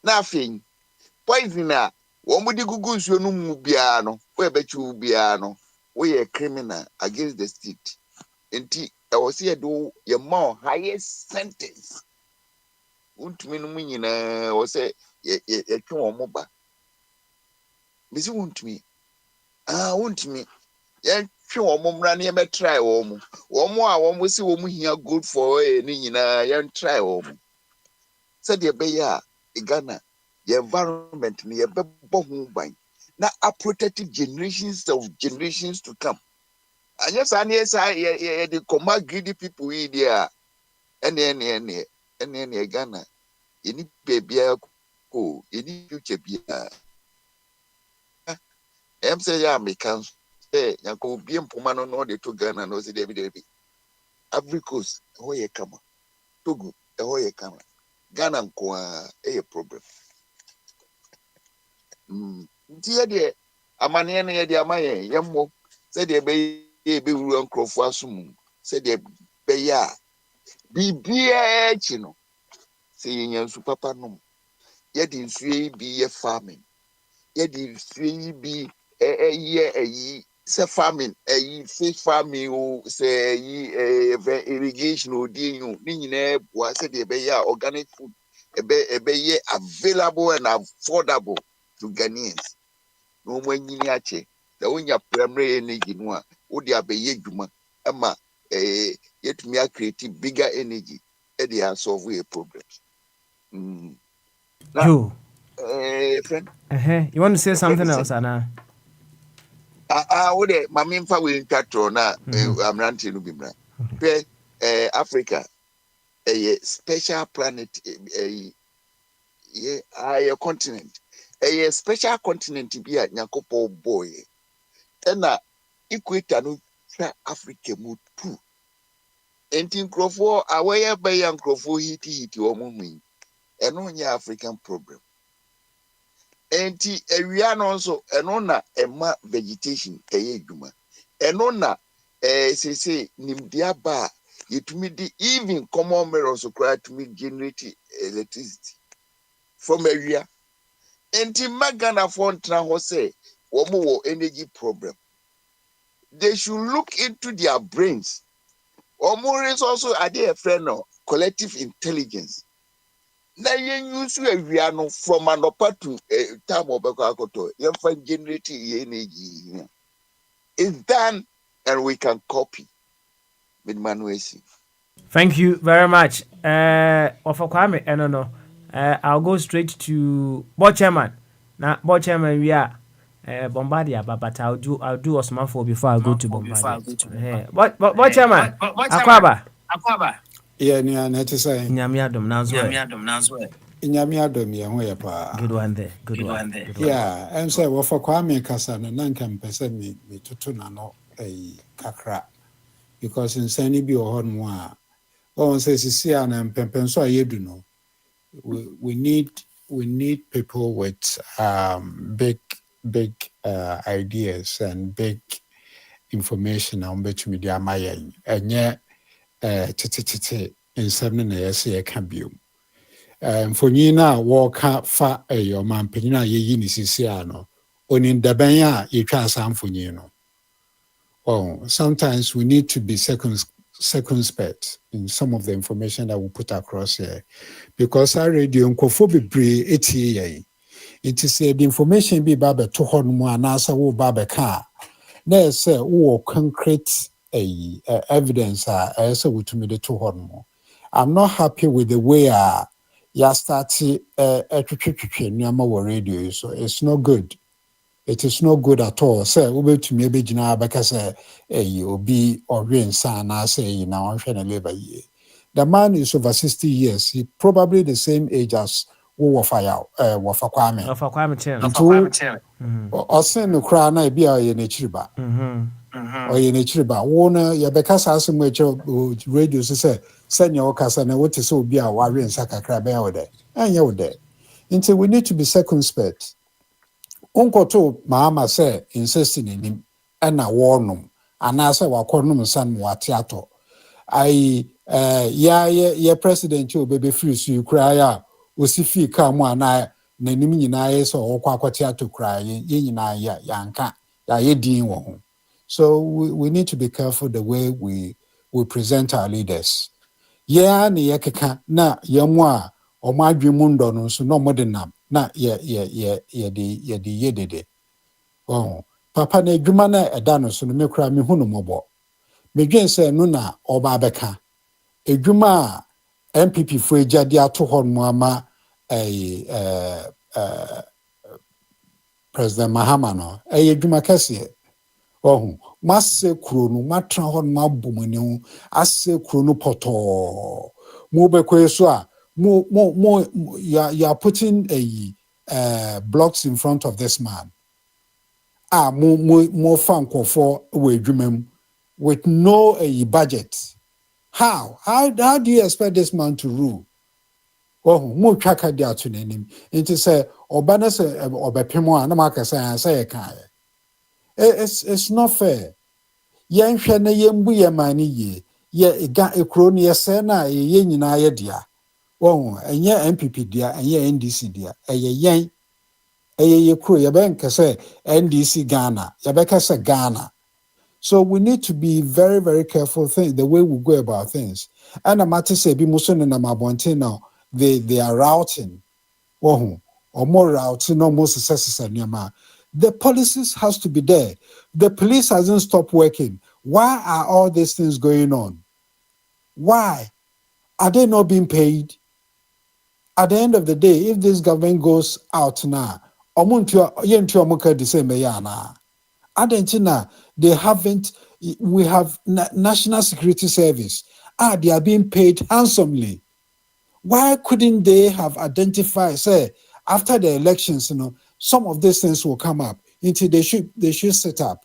na afin poison a won budi gugu nsuo no mu bia no we bechi bia no we a criminal against the state enti I was here do your more highest sentence untumi no nyina wo se ye twe won mo ba bisi untumi untumi ye twe won mo mra na ye be try won mo a won mo si won mo hia good for ni nyina ye try won mo said ye be ya Ghana the environment ni ye be bo ho ban na a protected generations to come and yes and yes I the command greedy people in there and Ghana you need baby ko you need future bia em say ya me can say yanko bi mpoma no de to Ghana no say David Ivory Coast ho ye kama Togo ho ye kama Ghana nko a problem ntie de amane ne ye de amaye yemmo say de be wuru nkrofo asum say de be ya bibia chi no say yen su papa no ye de nsu bi ye farming ye de nsu bi ye say farming fish farming o say irrigation o di you ni nyina boa say de be organic food be available and affordable to Ghanaians no mo nyini ache da wonya primary energy no a wo de abeye dwuma ama yetumi create bigger energy e dey solve a problem. Joe. Friend. You want to say something else, Friend, Anna? What the Mamimfa will catro na I'm ranting to be bra. Africa, a special planet, a continent, a special continent to be at Nyakopo boy. And equator no Africa mood too. And in Crawford, away by young Crawford hit or moving, and only African problem. Enti ewia no nso eno na ema vegetation edwuma eno na say nimdia ba yetumi di even common mirrors required to me generate electricity from ewia enti magana for ntra ho say womo wo energy problem. They should look into their brains. Omo also are they a friend of collective intelligence. Na yen use awia no from anopa to time obeko akoto yen fan generate energy it's done and we can copy with manuesi. Thank you very much. For Kwame, no. I'll go straight to board chairman. Now, board chairman, we are Bombardier, but I'll do Osman for before I go to Bombardier. Board chairman, Akwaba. Yeah, na to say. Nyame adom na so. Nyame adom ye ho ye pa. Good one there. Good one. Yeah, and say wo for Kwame kasa na nka mpese me tutu na no kakra because insani bi o hon mo a on say sisi na mpempen so ayedu no we need people with big ideas and big information on which media maya enye tete nsɛm no na yɛsɛ yɛka bio mfonyin a wɔka fa ɔmanpanyin a yɛyi ne sisi a no onindabɛn a yɛtwa asa mfonyin no sometimes we need to be circumspect in some of the information that we put across here because our radio nkɔfo bebree etie yɛn it is the information bi ba bɛto hɔ no mu anaasɛ wo ba bɛka na ɛsɛ wo concrete evidence as to me the two hormone. I'm not happy with the way you started radio, so it's not good. It is not good at all. Say, we to me be because you be or rain son, I say you now I'm trying to live a year. The man is over 60 years. He probably the same age as Kwame. Osen no kra na bia ye na chiriba. Oye na chiriba. Wona ye bekasa asem radio say senya okasa na wote so obi a ware nsa kakra be yode. Anya wode. Until we need to be circumspect. Onkoto maama say insisting in him na wonum. Anasa wakonum nsan wate ato. Ye president you baby free so you cry ya osifi ka mu ana nanim nyina ye so okwa akwati ato cry ye nyina ya yanka ya ye din wo ho. So we need to be careful the way we present our leaders. Yeah na ye keka na ye mu a omadwemu ndo no so no modernam na ye de papa na adwuma na eda no so no mekura me hu no mobo medwen se no na oba beka edwuma MPP fo ejade ato hɔ no ama President Mahama no edwuma kɛse masse kuro no matra hɔ no abomani ho asse kuro no poto mo bekɔ so a mo you are putting blocks in front of this man mo fan nkɔfo wɔ edwuma mu with no budget. How do you expect this man to rule? Mo twaka dia to nanim. It say obana say obepemo a na maka say kan. It's not fair. Yen hwe na yembu ye mani ye. Ye ga ekro ne yese na ye nyina ye dia. Enye MPP dia, enye NDC dia. Yen ye kro ye ben kase NDC Ghana. Ye be kase Ghana. So we need to be very, very careful the way we go about things. And I might say, be Musun and Amabonte now, they are routing. Or more routing, no more successes and Yama. The policies has to be there. The police hasn't stopped working. Why are all these things going on? Why? Are they not being paid? At the end of the day, if this government goes out now, Argentina, they haven't, we have National Security Service. They are being paid handsomely. Why couldn't they have identified, say, after the elections, some of these things will come up until they should set up.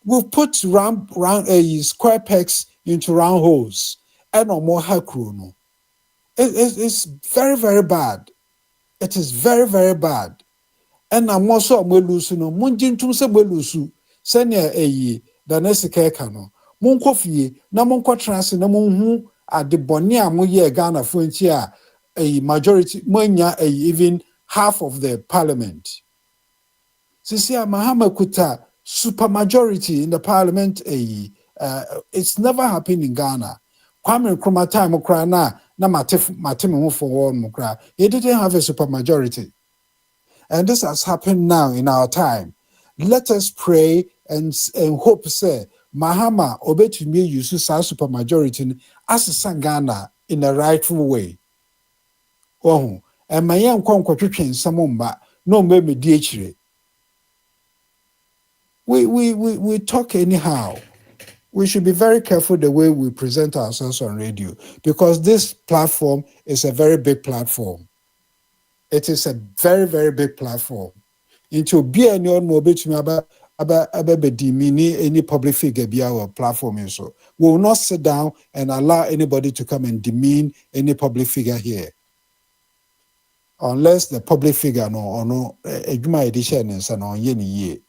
We've put square pegs into round holes and no more hakru. It's very, very bad. It is very, very bad. And I'm also lose munjintum se lose senior the next kekano. Munkofie, na munko trans na munhu at the bonia muye Ghana frontier a majority munya even half of the parliament. Sisia Mahama Kuta super majority in the parliament it's never happened in Ghana. Kwame Nkrumah time okra na matemu for one mukra. He didn't have a super majority. And this has happened now in our time. Let us pray and hope, say, Mahama obetumi use super majority as a Sangana in a rightful way. Oh, and my young conquering samumba, no maybe DHR. We talk anyhow. We should be very careful the way we present ourselves on radio, because this platform is a very big platform. It is a very, very big platform. Into be any on mobile about any public figure be our platform. So we will not sit down and allow anybody to come and demean any public figure here. Unless the public figure no a edition is an on ye.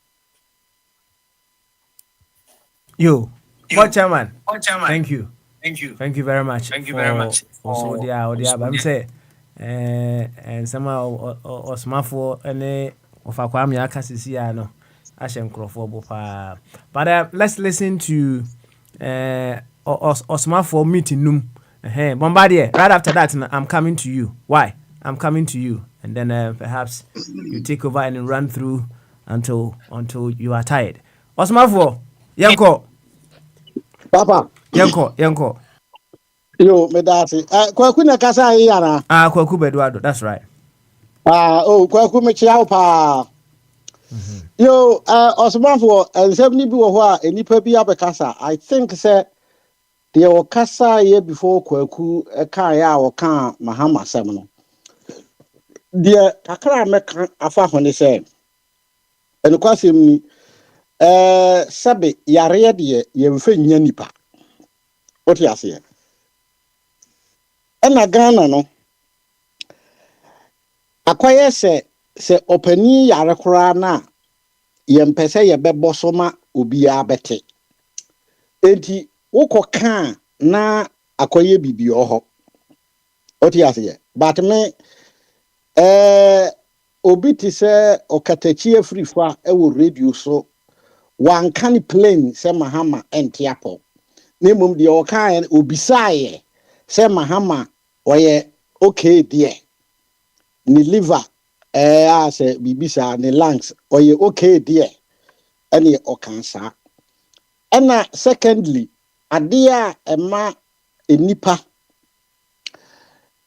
Yo, what chairman? Thank you. Thank you very much. Also, I'm say, and somehow or smartphone and of a kwame akasisiano. Ashen Crawford. But let's listen to Osma for meeting noom. Bombardier. Right after that, I'm coming to you. Why? I'm coming to you, and then perhaps you take over and run through until you are tired. Osma for Yanko. Papa. Yanko. Yo, medasi. Kwaku na kasa yana. Kwaku Bedwado. That's right. Kwaku mechiao pa. Yo, Osmanfo, and 70 people and nipa bi abekasa. I think say the okasa year before Kwaku Kaya or Kan Mahama Seminole. The Kakra Mekan Afa when they say, and the question Sabi Yarea de Yemfin Yanipa. What you say? And a Ghana no. Acquire say openi Yarakura na. Yempese ye bebo soma obi abete enti woko kan na akoye bibi oho oti ase but me obi ti se okatachi afrifa e wo radio so wan kan plane se Mahama entiapo nemum de o kan obisaye se Mahama oye okay there ni liver ase bibisa ne lungs oye okay there any okansa ena secondly adia ema enipa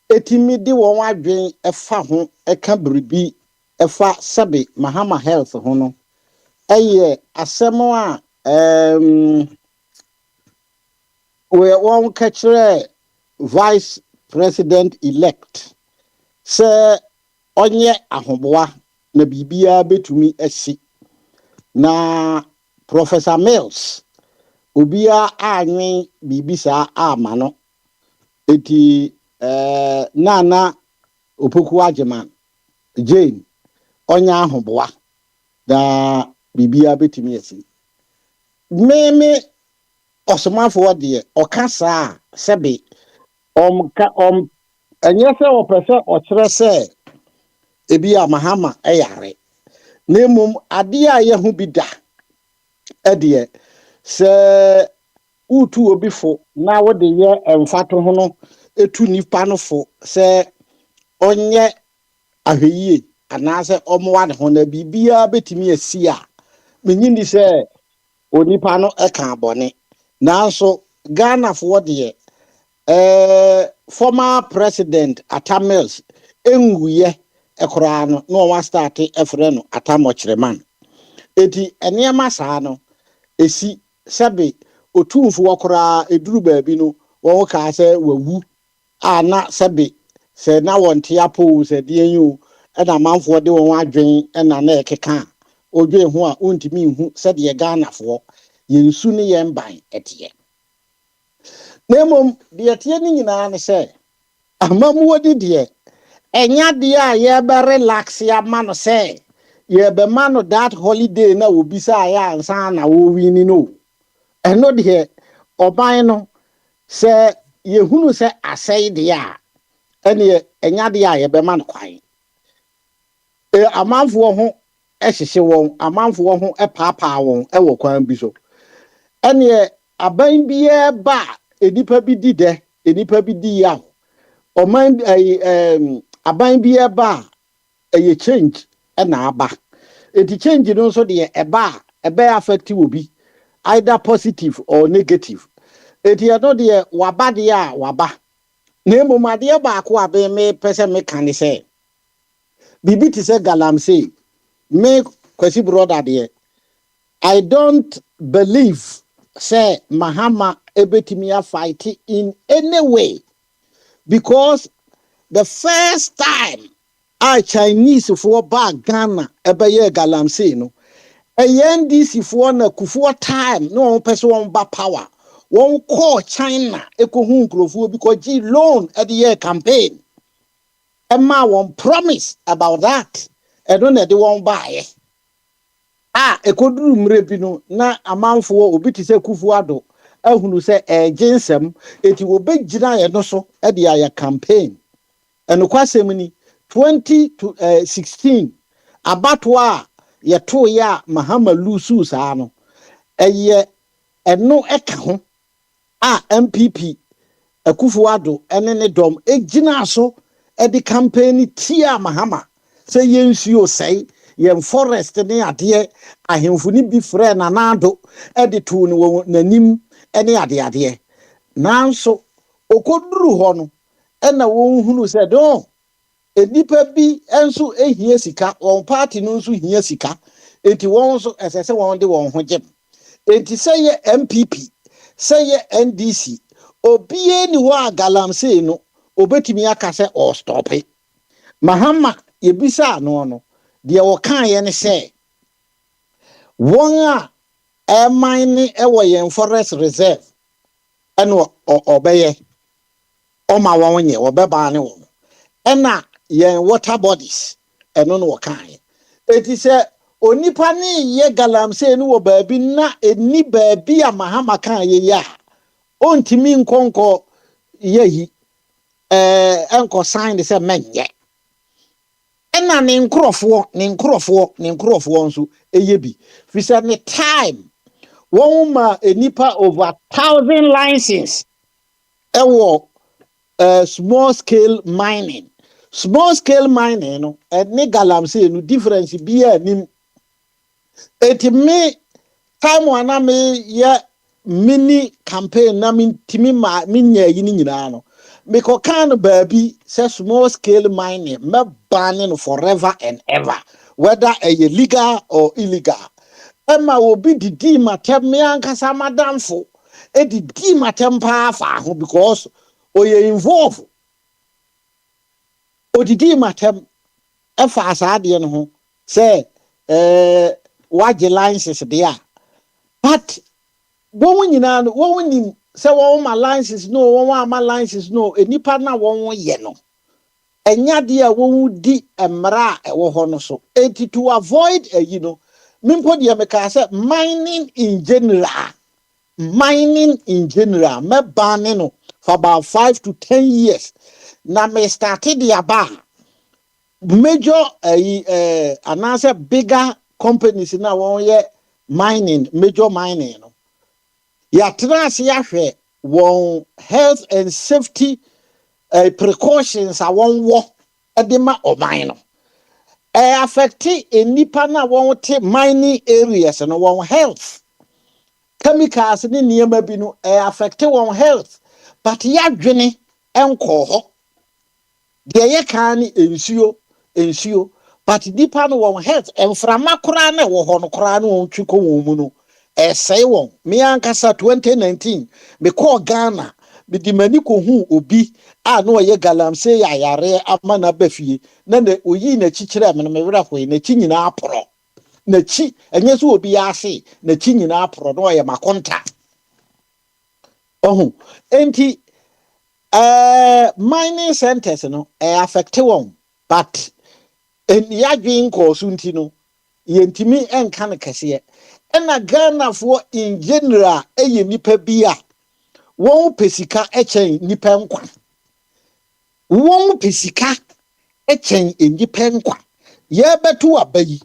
etimidi won adwen efa ho eka bribi efa sabe Mahama health ho no eye asemo a we won kachere vice president elect se onye ahoboa na bibia betumi asi na Professor Mills obia anwen bibisa amano eti nana opoku ajeman Jane onye ahoboa da bibia betumi asi meme osomafo de okasa sebe enye se opese okere se ebi Mahama eyare nemum ade a ye hu bi da ɛdeɛ sɛ wotu obi fo na wode yɛ mfato ho no etu nipa no fo sɛ ɔnyɛ ahwɛyie anaasɛ ɔmoa ne ho na biribiara bɛtumi asi a menyi ni sɛ onipa no ɛka abɔne nanso ghanafoɔ deɛ former president Atta Mills enguyɛ ɛkoraa no na ɔwa start ɛfrɛ no Atamɔkyerɛman eti nneɛma saa no esi sɛbe otumfoɔ koraa eduru baabi no wɔn kaa sɛ wawu a na sɛbe sɛ na wɔn te apo sɛ deɛ yi o ɛna amanfoɔ de wɔn adwen ɛna na ɛkeka odwen ho a ontumi nhu sɛdeɛ ghanafoɔ yɛn su ne yɛn ban ɛteɛ na mmom deɛ teɛ ne nyinaa ne sɛ amamuo di deɛ ɛnya deɛ a yɛbɛ relax ama no sɛ yɛbɛma no that holiday na obi sɛ ayɛ ansa na wɔwini no ɛno deɛ ɔban no sɛ yɛhunu sɛ asɛe deɛ a ɛneɛ ɛnya deɛ a yɛbɛma no kwan amanfoɔ ho ɛhyehyɛ wɔn amanfoɔ ho ɛpaapaa wɔn ɛwɔ kwan bi so ɛneɛ aban biara ba enipa bi di dɛ enipa bi di yaw ɔman aban biara ba ɛyɛ change ɛna aba eti change no nso deɛ ɛba a ɛbɛyɛ affect obi either positive or negative eti ɛno deɛ waba deɛ a waba na mmom adeɛ baako a me pɛ sɛ meka ne sɛ biribi te sɛ galamsey me Kwesi brother deɛ I don't believe say Mahama ebetimi fight in any way because the first time our Chinese for back Ghana ebeye galamsey no NDC for na kufuor time no one person one ba power one call China ekohu nkrofo because G loan at the year campaign Emma one promise about that and don't they won't buy ekoduru mre bi no na amanfoɔ obi te sɛ Kufuado ahunu sɛ ɛgyensɛm eti obegyina yɛ no so de ayɛ campaign ɛnokwasɛm ni 2016 abato a yɛto yɛ a Mahama lusu saa no ɛyɛ ɛno ɛka ho a MPP Kufuado ɛne ne dɔm egyina so de campaign tia Mahama sɛ yɛnsuo sɛe yɛn forest ne adeɛ ahemfo ni bi frɛ nanado de to no nanim ne adeadeɛ nanso okoduru hɔ no ɛna wɔn hunu sɛ do enipa bi nso ehia sika wɔn party no nso hia sika enti wɔn nso ɛsɛ sɛ wɔn de wɔn ho gyem enti sɛ yɛ MPP sɛ yɛ NDC obie ni hɔ a galamsey no obetumi aka sɛ stop it Mahama yebisa no deɛ wɔka yɛ ne sɛ wɔn a mine ɛwɔ yɛn forest reserve ɛna ɔbɛyɛ ɔma wɔn nyɛ ɔbɛbaa ne wɔn ɛna yɛn water bodies ɛno no wɔka yɛ eti sɛ onipa ne yɛ galamsey no wɔ baabi na eni baabi a Mahama ka yɛ yɛ a ontimi nkɔnkɔ yɛ yi ɛnkɔ sign sɛ mɛnyɛ ɛna ne nkrɔfoɔ nso ɛyɛ bi fi sɛ ne time wɔn ma enipa over 1,000 licenses ɛwɔ small scale mining no ɛne galamsey no difference bi a nim eti me time wana me yɛ mini campaign na me timi ma me nya yi ni nyinaa no because kan baabi say small scale mining me banning forever and ever whether legal or illegal Emma will be the D matem me ankasa madamfo didi matem pa fa ho because oye involve odidi matem efa asade no ho say wage licenses there but wɔn nyinaa no wɔn nim sɛ wɔn ma licenses no wɔn ama licenses no enipa na wɔn yɛ no ɛnya deɛ a wɔn di mmara a ɛwɔ hɔ no so eti to avoid ayi no mimpo deɛ meka sɛ mining in general mɛbane no for about 5 to 10 years na me started the aba major anaasɛ bigger companies na wɔn yɛ mining major mining no yɛatena ase yɛahwɛ wɔn health and safety precautions a wɔn wɔ de ma ɔman no affecte nnipa no a wɔn te mining areas no wɔn health chemicals ne nneɛma bi no affecte wɔn health but yɛadwene nkɔɔ hɔ deɛ yɛka ne nsuo but nipa no wɔn health mframa koraa na ɛwɔ hɔ no koraa no wɔn twi kɔ wɔn mu no ɛsɛe wɔn me ankasa 2019 mekɔɔ Ghana mede m'ani kɔhu obi a na ɔyɛ galamsey ayare ama n'aba fie na oyii n'akyi kyerɛ me no mewerɛ hɔe n'akyi nyinaa porɔ n'akyi ɛnyɛ so obi ase n'akyi nyinaa porɔ na ɔyɛ makonta ɔho enti mining centers no affecte wɔn but yɛadwen nkɔɔ so nti no yɛntimi nka no kɛseɛ ɛna Ghanafoɔ in general ɛyɛ nipa bi a wɔn pɛ sika ɛkyɛn nipa nkwa wɔn pɛ sika ɛkyɛn nipa nkwa yɛbɛto aba yi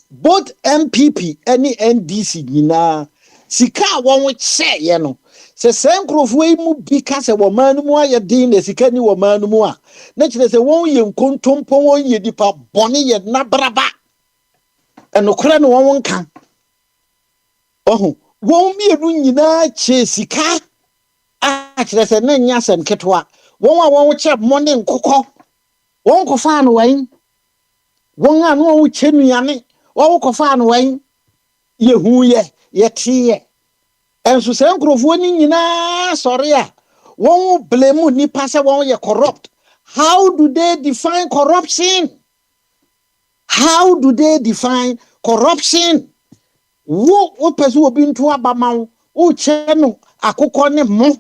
both MPP ɛne NDC nyinaa sika a wɔn kyɛɛ no sɛ sɛ nkurɔfoɔ yi mu bi ka sɛ wɔn no mu ayɛ den na sika ni wɔn no mu a na kyerɛ sɛ wɔn yɛ nkontompo wɔn yɛ nipa bɔne yɛ nabraba ɛnokora no wɔn nka ɔho wɔn mmienu nyinaa kyɛ sika a kyerɛ sɛ na nya asɛm ketewa wɔn a wɔn kyɛ mmɔne nkokɔ wɔn kɔfaa no wɔn wɔn a no wɔn kyɛ nnuane wɔn kɔfaa no wɔn yɛhu yɛteɛ ɛnso sɛ nkurɔfoɔ ni nyinaa sɔre a wɔn blame nipa sɛ wɔn yɛ corrupt. How do they define corruption? How do they define corruption? Wo pese obi nto abama wo che no akokɔ ne mo.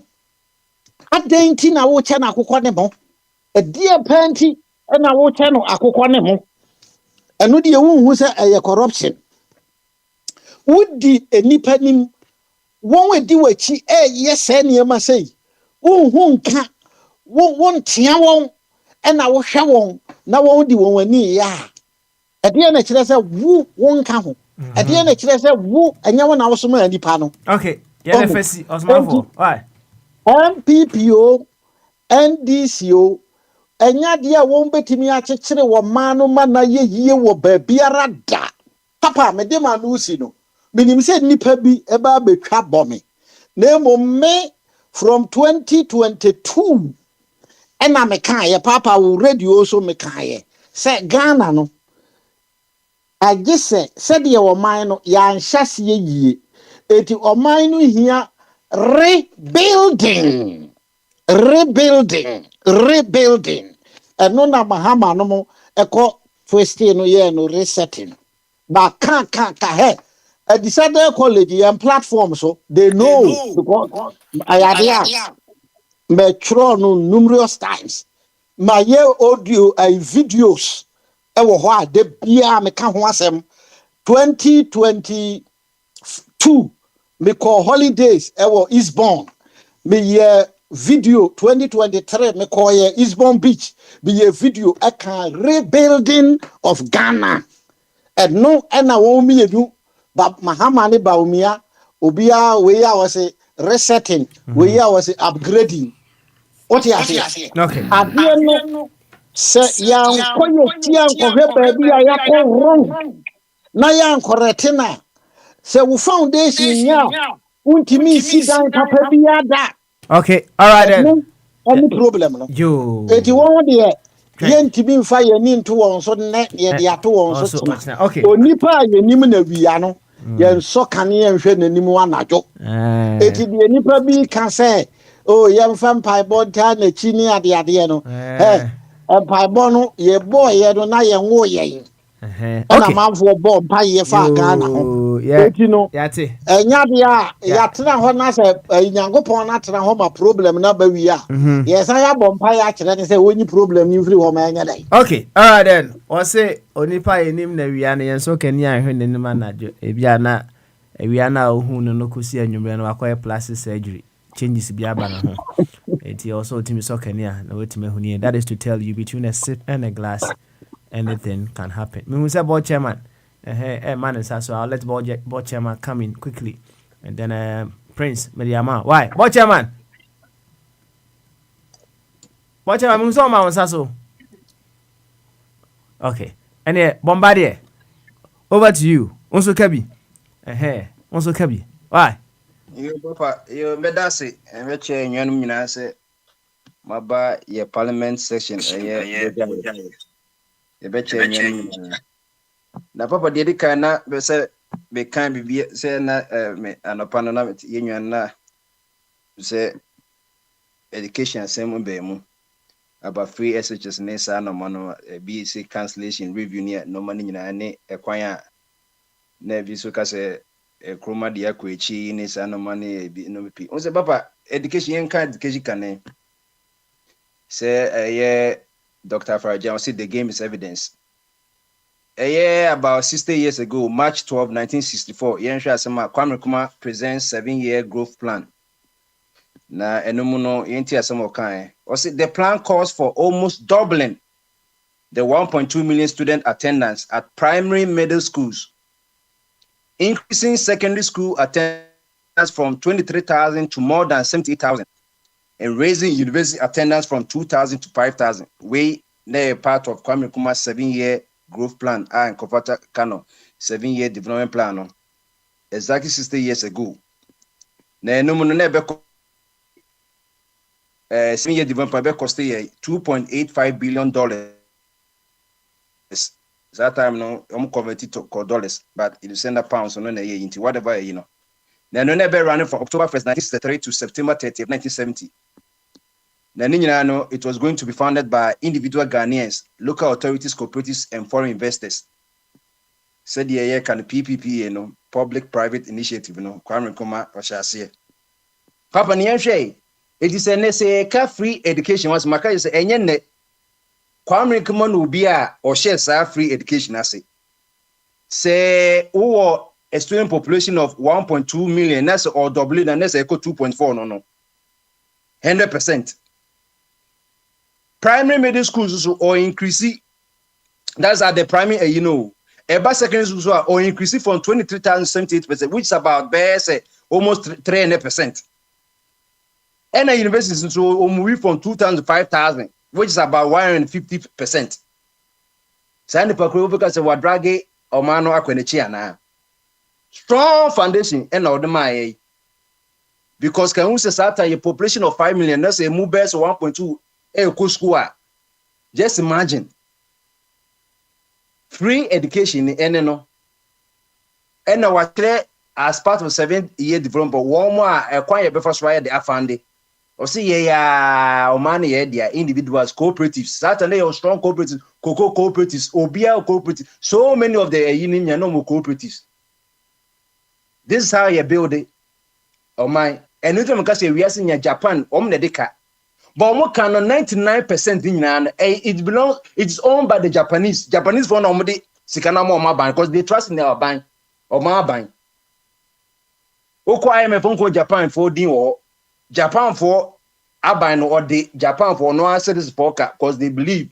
Adenti na wo che no akokɔ ne mo. Edie panti na wo che no akokɔ ne mo. Eno de wo hu se ɛyɛ corruption. Wodi enipa nim won wedi wachi yes nneɛma sei. Wo hu nka won tea won ɛna wo hwɛ won na won di won ani ya. Ɛdeɛ na kyerɛ sɛ wo won ka ho. Ɛdeɛ na kyerɛ sɛ wo ɛnyɛ won na wo so ma nipa no. Okay, yeah, fesi osmafo. Why? MPPO, NDCO, ɛnya deɛ won betimi akyekyere wo ma no ma na yeyie wo baabiara da. Papa me de ma no si no. Minim sɛ nipa bi eba betwa bɔme. Na me from 2022 ɛna me kan papa wo radio so me kan sɛ Ghana no agye sɛ deɛ ɔman no yɛanhyɛseɛ yie eti ɔman no hia rebuilding ɛno na mahama no mo ɛkɔ first no yɛ no resetting ba ka he decided college and platform so they know because ayadea me tro no numerous times my audio and videos e wo ho a de bia me ka ho asem 2022 me call holidays e wo Eastbourne me ye video 2023 me call ye Eastbourne Beach be ye video e can rebuilding of Ghana and no na wo me edu ba mahama ne ba umia obia we ya was resetting we ya was upgrading what you say okay adie no se yan koye tia nkohwe baabi a yakɔ wrong na yan correct na se wo foundation nya untimi si dan papa bi ada okay all right then any problem no yo eti won de yentimi mfa yani nto won so ne ye de ato won so tena okay onipa yanim na wiya no yen so kane yen hwe nanim anadwo eti de nipa bi ka se oh yem fam pai bonta na chini ade no pai bono ye boy ye do na ye wo ye na manfo bo mpa ye fa Ghana ho eti no enya de a ya tena ho na se nyankopon na tena ho ma problem na ba wi a ye san ya bo mpa ya kire ne se woni problem ni free ho ma enya dai okay all right then o say onipa enim na wi an yen so kani ahwe nenim anadwo ebia na ewia na ohun no kosi anwumre no akoye plastic surgery changes bi aba na ho it also timi so kania na wetime huni that is to tell you between a sip and a glass anything can happen me say board chairman Man, so I'll let board chairman come in quickly, and then Prince Mediama. Why, board chairman? Board chairman, we saw my so. Okay, and Bombardier, over to you. Also, Kabi. Also, Kabi. Why? Yo, Papa, yo, Medasi, and Richard, and you say, my bar, your parliament session, Bogyae. You betcha, na Papa, did it kind of be kind be say, na, an upon union, na, say, education, same way, about free SHS, Nessa, no man, BC cancellation review near no money in any acquire. Never so say a chroma dia kwechi ni sa no money be no pi. On say papa education yen kan education kan say Dr. Farajan said the game is evidence. About 60 years ago, March 12, 1964, yen sha asema Kwame Nkrumah presents 7-year growth plan. Na enomu no yenti asema kan. O say the plan calls for almost doubling the 1.2 million student attendance at primary middle schools, increasing secondary school attendance from 23,000 to more than 78,000, and raising university attendance from 2,000 to 5,000. We are part of Kwame Nkrumah's 7-year growth plan and Kofata Kano 7-year development plan. Exactly 60 years ago. Na no mo na be 7-year development plan cost $2.85 billion. That time no, I'm converted to dollars, but it is send pounds on a year into whatever you know. Then no never running from October 1st, 1963 to September 30th, 1970. Then it was going to be funded by individual Ghanaians, local authorities, cooperatives, and foreign investors. Said the year can PPP, public-private initiative, Kwame Nkrumah or Shasia. Papa Nianshe, it is an essay free education was Maka is a Kwame Nkrumah will be or share free education as say a student population of 1.2 million, that's or double and that's equal 2.4 no 100%. Primary middle schools or increase, that's at the primary about secondary schools or increase from 23,078%, which is about almost 300%. And universities so move from 2,000 to 5,000, which is about 150%. Sani pakuru because of Wadrage or Mano Akwenechiana. Strong foundation and all the my because can we say a population of 5 million, that's a move best 1.2 school. Just imagine free education in no. And our clear as part of 7-year development, one more acquire before the afande. Or see, or money, individuals, cooperatives, certainly or strong cooperatives, cocoa cooperatives, Obia cooperatives, so many of the union normal cooperatives. This is how you build it. Oh my, and you can say we are in Japan, Omnedeka. But what can 99% in it belongs, it's owned by the Japanese. Japanese for nobody, Sikanamo Maban, because they trust in their bank or Maban. Oko I am a phone call Japan for D or Japan for Abano or the Japan for no answer this poker because they believe.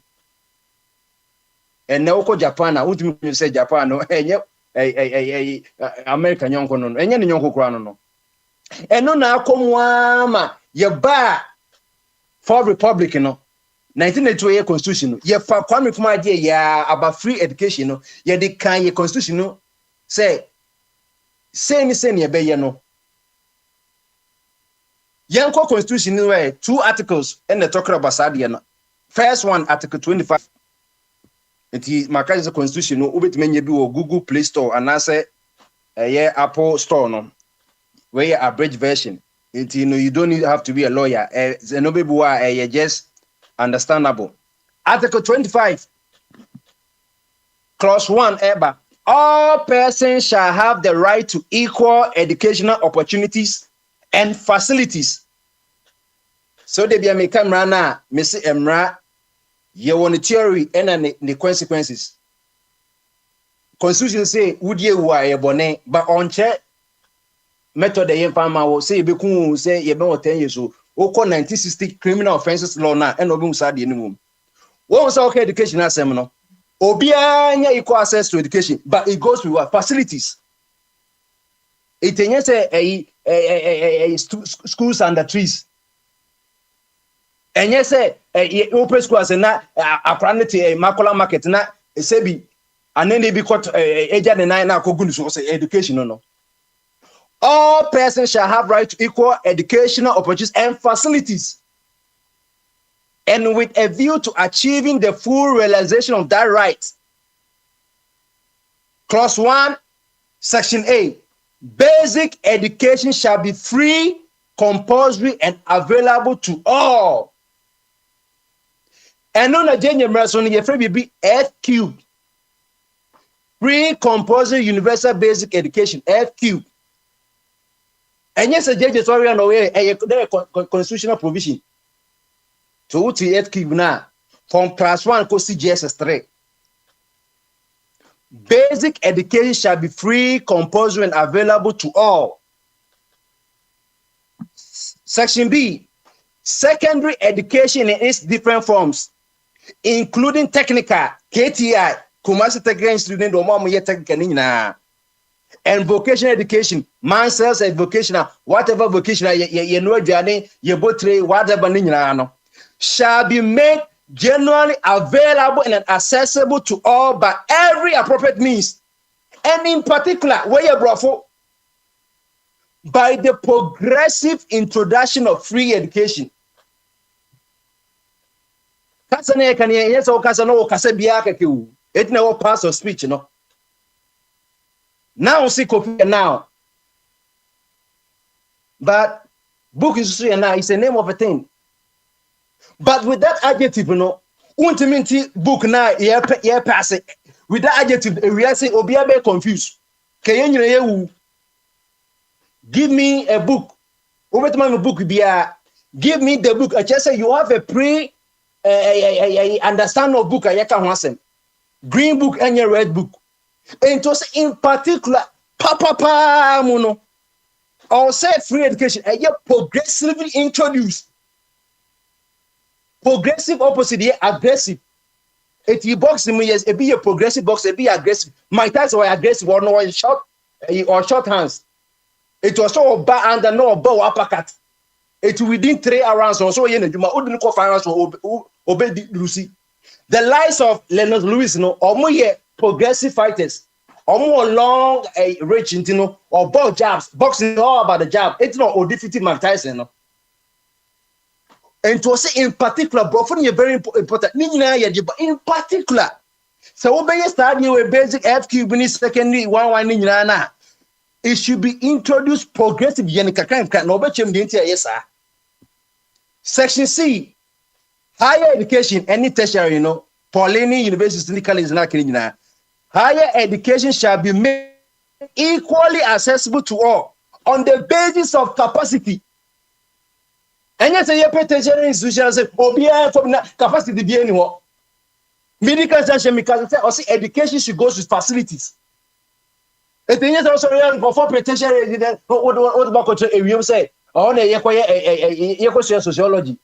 And now Japan, I would say Japan, no, American young conon, and young crown. And no now come one, ye bar for Republican, 1982 constitution, ye for Kwame Nkrumah idea, yeah, about free education, ye the kind constitution, say me, ye be no. Yanko Constitution were 2 articles in the talk about Sadiana. First one, Article 25. It is Maka's Constitution, Ubit Menyabu Google Play Store, and I say Apple Store, no, where abridged version. It you don't have to be a lawyer. Zenobibua, just understandable. Article 25, Clause 1, Eba. All persons shall have the right to equal educational opportunities and facilities. So they be a camera na Mr. Emra, you want the theory and the consequences. Constitution say would you wire bonnet, but on check method the farmer will say Bekun say you about 10 years old. Oko 1960 criminal offences law na and obum sad in the room. What was okay education as seminal? Obianya equal access to education, but it goes with what? Facilities. It is schools under trees. And yes, open schools and not a Makola market, not a sebi, and then they be caught agent and nine education. No. All persons shall have right to equal educational opportunities and facilities. And with a view to achieving the full realization of that right. Clause 1, Section A. Basic education shall be free, compulsory, and available to all. And on a general you free be F cubed. Free, compulsory, universal basic education, F cubed. And yes, a judge is already on the way, a constitutional provision. So what's the F cubed now? From class 1 to CGSS 3. Basic education shall be free, compulsory, and available to all. Section B. Secondary education in its different forms, including technical, KTI, Kumasi Technical Student, and vocational education, master's and vocational, whatever vocational, you know, whatever, shall be made generally available and accessible to all by every appropriate means, and in particular, where you brought for, by the progressive introduction of free education. Kasane can yes or Kasano Kasabiaka, it never pass of speech, you know. Now see copy now. But book is now is the name of a thing. But with that adjective, you know, ultimately book now, yeah, pass it. With that adjective, we are saying, Obiabe confused. Can you give me a book? Over time, a book be give me the book. I just say you have a pre understand of book. I can green book and your red book. And to say in particular, papa mono, or say free education, and yet progressively introduced. Progressive opposite here, aggressive. If you box him, yes, it be a progressive box, it be aggressive. My types were aggressive or no short hands. It was so bad and no bow uppercut. It within 3 hours or so. You know, you call finance or obey Lucy. The lives of Leonard Lewis, you know, or more progressive fighters, or more long range, you know, or ball jabs, boxing all about the jab. It's not or defeating Mike Tyson, you know. And to say in particular, bro, for you very important. In particular, so when you start your basic FQ, when secondary one, it should be introduced progressive. Section C, higher education, any tertiary, you know, Paulini University college na Kenya. Higher education shall be made equally accessible to all on the basis of capacity. And yet, a tertiary institution say, "Obia from capacity be anywhere." Medical science, because education should go with facilities. It is also for tertiary. What about we say? On a sociology.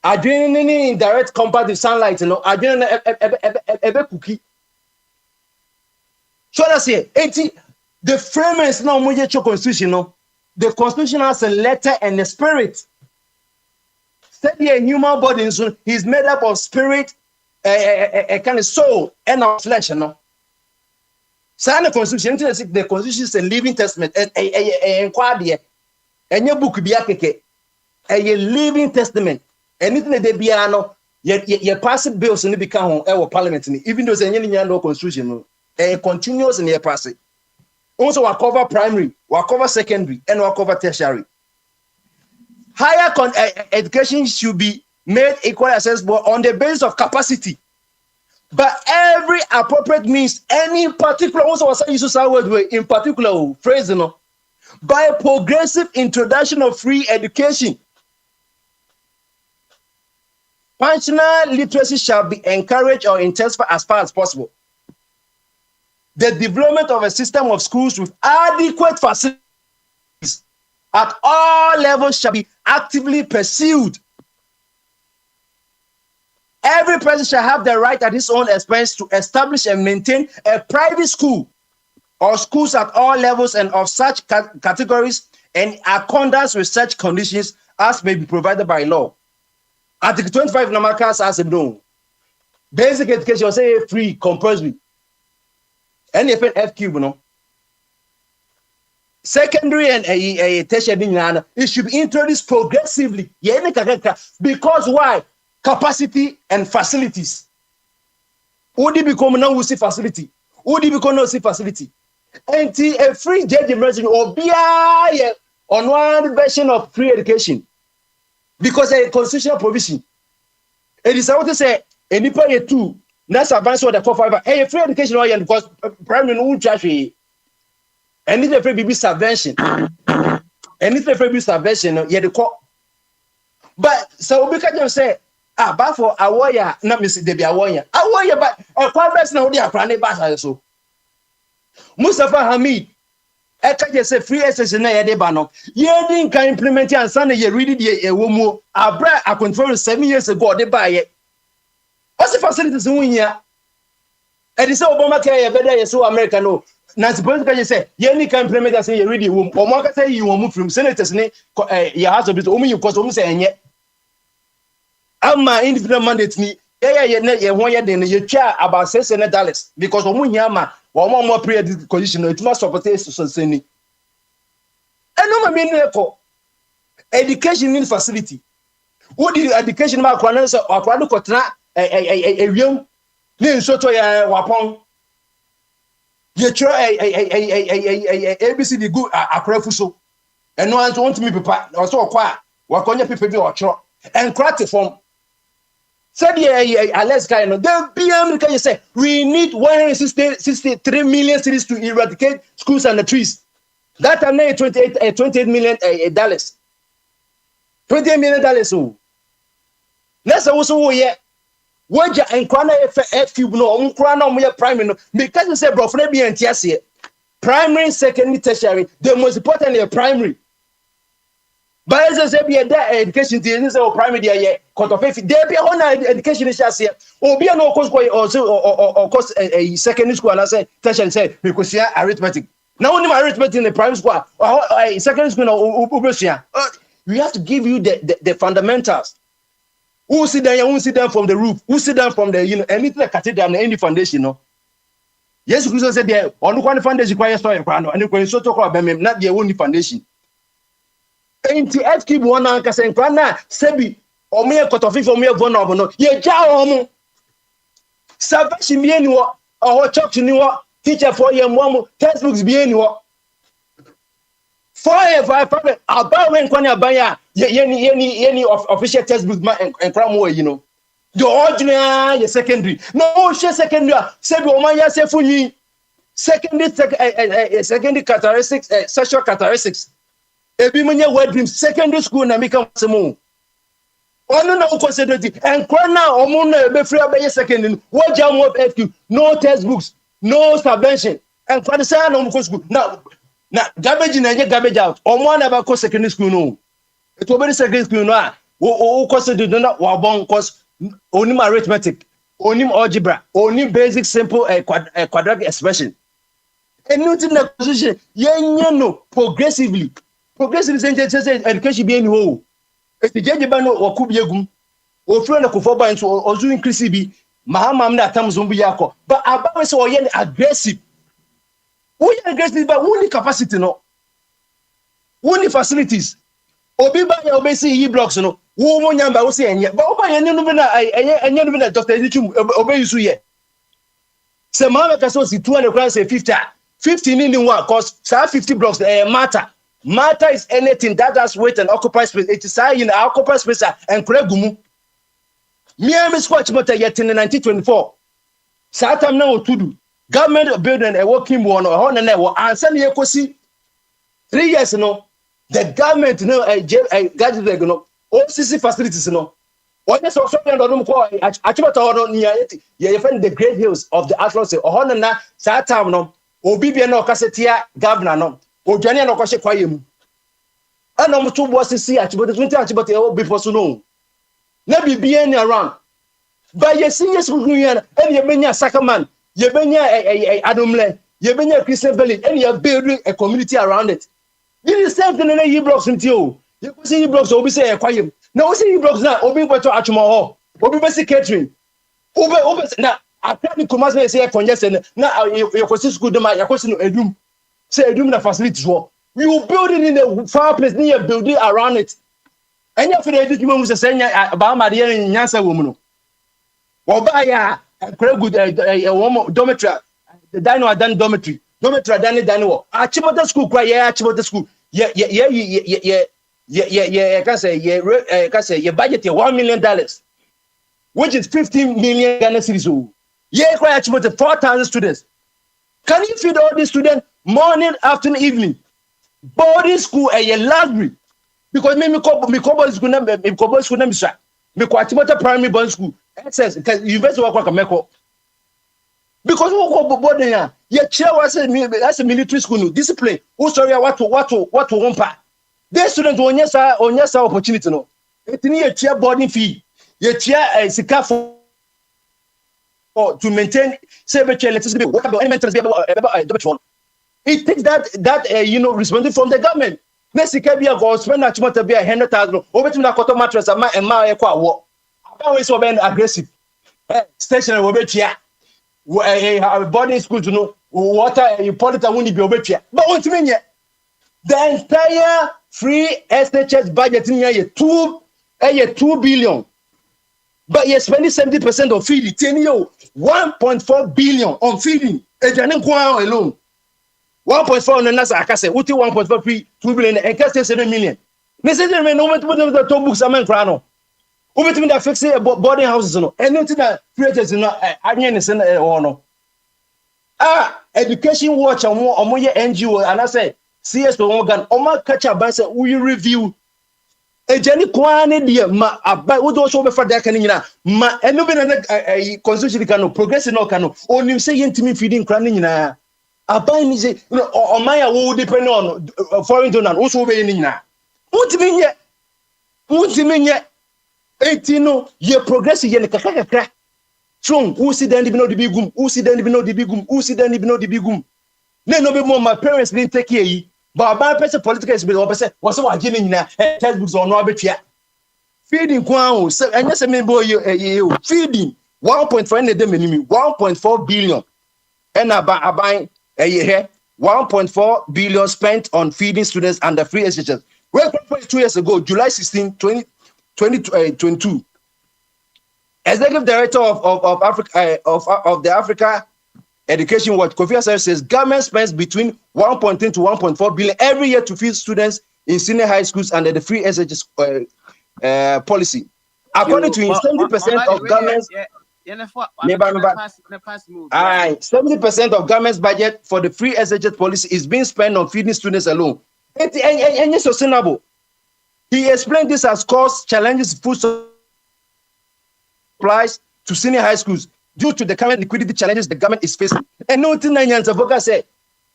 Adrenaline in direct combat with sunlight, you know. Adrenaline cookie. So that's it. The framers now more constitution, you know. The constitution has a letter and a spirit. Study a human body, so he's made up of spirit, a kind of soul, and of flesh, you know. Sign the constitution. The constitution is a living testament. And your book be a living testament. Anything that they be you pass bills and become our parliament. Even though there's any no constitution, continuous in your passing. Also, we cover primary, we cover secondary, and we cover tertiary. Higher education should be made equally accessible on the basis of capacity. But every appropriate means, any particular, also was used in particular phrase, you know, by a progressive introduction of free education. Functional literacy shall be encouraged or intensified as far as possible. The development of a system of schools with adequate facilities at all levels shall be actively pursued. Every person shall have the right at his own expense to establish and maintain a private school or schools at all levels and of such categories and accordance with such conditions as may be provided by law. Article 25 Namakas as a no. Basic education say free compulsory. And if an F cube, no. Secondary and tertiary, it should be introduced progressively. Because why? Capacity and facilities. Would it become now we see facility? Would it become no see facility? And a free judge emerging or be on one version of free education. Because a constitutional provision. It is how to say any pay two. That's advance what the 4-5. Hey, free education because primary no charge. And it's a free baby subvention. And it's a free baby subvention. Yeah, the court. But so we can just say, but for a warrior, not Mr. Debbie, a warrior, but a conference now, they are planning bass. So Mustafa Hamid, I can just say free access in a debano. Yeah, didn't can implement it and Sunday, you read it a woman. I brought a control 7 years ago, they buy it. What's the facilities in here? And it's Obamacare, better, so American. No. Now, suppose you say, you can implement as a reading room, or more can say you will move from senators, your house of it, only you cause almost saying yet. I'm my independent mandate me. Yeah, 1 year then you chair about $600 because Omunyama, one more pre condition, it must support society. And no, I mean, education in facility. What did education mark or Quaducotra a young Lin Soto Wapon? You try ABCD good a prefuso. And no one want me papa or so quiet. What can you people do or try and crack it from? Said let's kind of then PM can you say we need 163 million cities to eradicate schools and the trees. That are now 28 million dollars. $28 million. So that's also yeah. Waja and Kwana F cube no Unkwana Muya primary because you say bro be and TSC primary, secondary, tertiary, the most important is primary. But as I say, be a education is our primary there, cut off. There be on education is just here. Or be no course also or course a secondary school and I say tertiary say because yeah arithmetic. Now only my arithmetic in the primary school or secondary school or we have to give you the fundamentals. Who sit down? Who sit down from the roof? Who sit down from the anything like cathedral and any foundation? No. Yes, Christ said there on one foundation requires story and you so talk about them not the only foundation. Ain't the earth keep one anchor saying Krana Sebi or me a cut off for me a vulnerable no. Ye jaw salvation be anyone or church anyone teacher for your mom textbooks be anyone. Forever, about when Kwanya Baya, any official textbook and Cramway, you know. The ordinary, secondary. No, she secondary. Said Omaya Sefuni. Secondary characteristics, sexual characteristics. Ebimania word dream, secondary school, and become some more. Oh, no, consider it. And Kwana, Omuna, Befra Bay secondary. What jam of FQ? No textbooks, no subvention. And Kwadasa, no school. Now, garbage in and garbage out. Or one about course secondary school, no. It will be secondary school, no. Who course do not want course only arithmetic, only algebra, only basic simple quadratic expression. And not in the position, no, progressively. Progressively, education being whole. If the judge or Kubiagum, or friend of Kufoba and so or doing Chrissy, Mahamam that comes on Biako, but about so aggressive. We aggressive, but only capacity, no. Only facilities. Obi ba ya obesi yi blocks no. Wo mo nyamba wo se enye. Ba oba ye no be na enye no be na Dr. Edichum obe yusu ye. Se ma be kaso si 200 crowns say 50. 50 ni one cause 50 blocks matter. Matter is anything that has weight and occupy space. It is in occupy space and kregumu. Me am squatch motor yet in 1924. Satam na otudu. Government building a working one or and and send you 3 years no. The government no gadget no OCC facilities no. What is also on the call Achimata near it. You find the great hills of the Atlas or na Satam no. Obibia no Cassetia governor no. Ojania no Koshe Kwayem. And I'm 2 bosses see Achibot 20 Achibot before so no. Never be any around. But you see, yes, we and you bring a Sacrament, you bring a Adomle, you bring a Christian village, and you're building a community around it. You the same thing in the blocks into you. You see blocks, Obi say, quiet. Now, see blocks now, Obi went to Achuma, Obi basic catering. Obi now, I can't come as I say, congestion. Now, your question school, your question, a room, say a room that facilities. You build it in the far place near building around it. And you feel this woman was saying about my dear Yansa woman. Or buy a good dormitory. The dino are done dormitory. Dormitory are done dino. Achimota school, cry, Achimota school. Yeah, I can say, your budget $1 million, which is 15 million Ghana cedis. Yeah, cry Achimota 4,000 students. Can you feed all these students morning, afternoon, evening? Boarding school a library. Because me cobble school number, me cobble school number, sir. Me Achimota primary boarding school. Access, because university work Meko. Because we go boarding here. Your chair was that's a military school. Discipline. Oh, sorry, what to one part. The students on yes opportunity. No, it's near a chair boarding fee. Your chair is a car for to maintain safe electricity. What about elementary? It takes that responsibility from the government. Next year, be a go spend that much to be 100,000. Over to the cotton mattress and my war. Always so aggressive. Stationary will be here. Boarding school to know water you politics won't be over here. But what mean yet? The entire free SHS budget in here 2 billion. But you're spending 70% on feeding. 1.4 billion on feeding. And you're not going alone. 1.4 on the NASA, I can say, 1.4 2 billion and can say 7 million. Necessarily, no matter what the top books are meant crano. Over to me that fix boarding houses, and nothing that creators in no. Education watch and more NGO, and I say, CS to Morgan, Oma catch a bus, we review. A Jenny Kwane, dear, about what also before that canina, and no a constitution can progress no cano, only saying to me feeding cranina. A buy me say, or my will depend on foreign donor, also being now. What mean yet? What mean yet? 18 no, ye progress ye kakaka. Strong, who see then even know the big gum, who see then even know the big gum, who see then even know the big gum. No be more my parents didn't take care. But my person political is below person was so getting now textbooks on no betia. Feeding kwao, and yes, I boy you feeding 1.4 them 1.4 billion. And I buy a year 1.4 billion spent on feeding students under free SHS. Well, 2 years ago, July 16, 2022, Executive Director of Africa of the Africa Education Watch, Kofi Asare says government spends between 1.3 to 1.4 billion every year to feed students in senior high schools under the free SHS policy. According to him, 70% of government's 70% of government's budget for the free SHS policy is being spent on feeding students alone. It's sustainable. He explained this as caused challenges food supplies to senior high schools due to the current liquidity challenges the government is facing. And nothing Nigerians have said,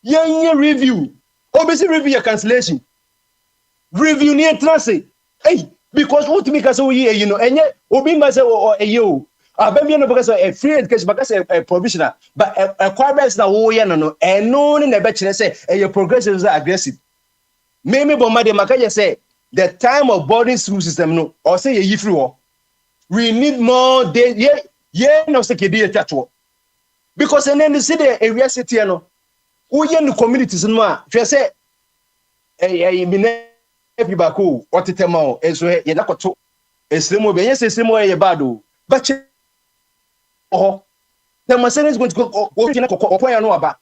review. Obviously, review your cancellation. Review near transit. Hey, because what make us and yet, Obimba say, or a you. Because a free education, because a provisional, but a requirements now, and no in the bachelor say, your progressions are aggressive. Maybe Bomade Makaya say, the time of boarding school system, no, or say a free. We need more days. No security tattoo. Because and then the city area city, no, we in the communities no. Just say, Baku, what it amount, and so you not to a slim way, yes, a slim way about but the Masen is going to go about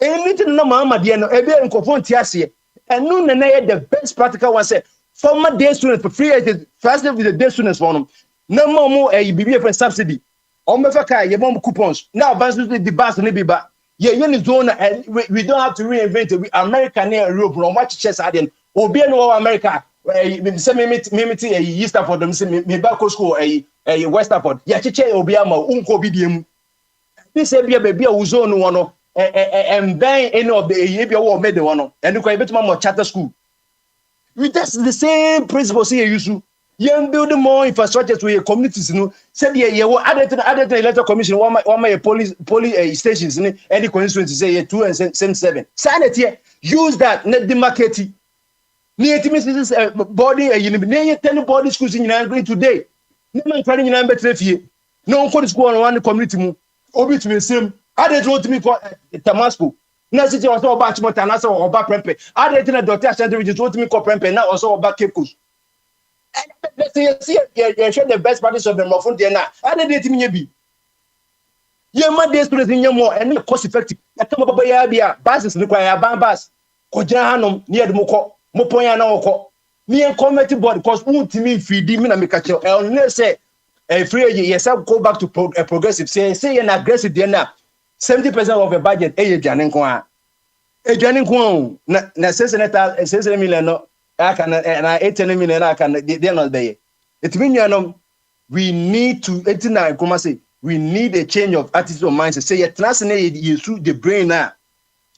anything no mamma, dear, no, a beer and coupon tiasia, and noon and the best practical one said, former day students for free, first with the day students for them. No more a BBF subsidy. On the Faka, your mom coupons. Now, the bus and back. Yeah, you zone, and we don't have to reinvent it. American Europe, no much chess adding. Or be no America. Mimity a East for them, me back school, a West Afford. Yachiche Obiama, Unco BDM. This a baby zone one, and bang any of the Yabia war made the one, and you can bet more charter school. That's the same principle here, you. Yen build more infrastructure to your communities no. Said ye what other electoral commission one my police stations ni any constituency say ye 2 and 7. Sanity use that net the market. Near Timmins body a near 10 body schools in United today. No man trying in better fee. No one could school on one community mu. Obi to me same. I didn't want to me for Tamasco. Na city was about Montana or about Prempe. I didn't a doctor said we just want me for Prempe now also about Cape Coast. Let's see you share the best practice of the Mofun Diana. I didn't mean be. Your mother is in your more and cost effective. I come up by Abia, buses require bambas. Kojanum near the Moko, Mopoyana Oko. Me and committee board because me feed me and make a chill. I'll say a free yes, I'll go back to a progressive say an aggressive dinner. 70% of the budget, a Janin na senator million no I can and I 8 million I can they not there. It means we need to 89 come say we need a change of attitude or mindset. Say you through the brain now.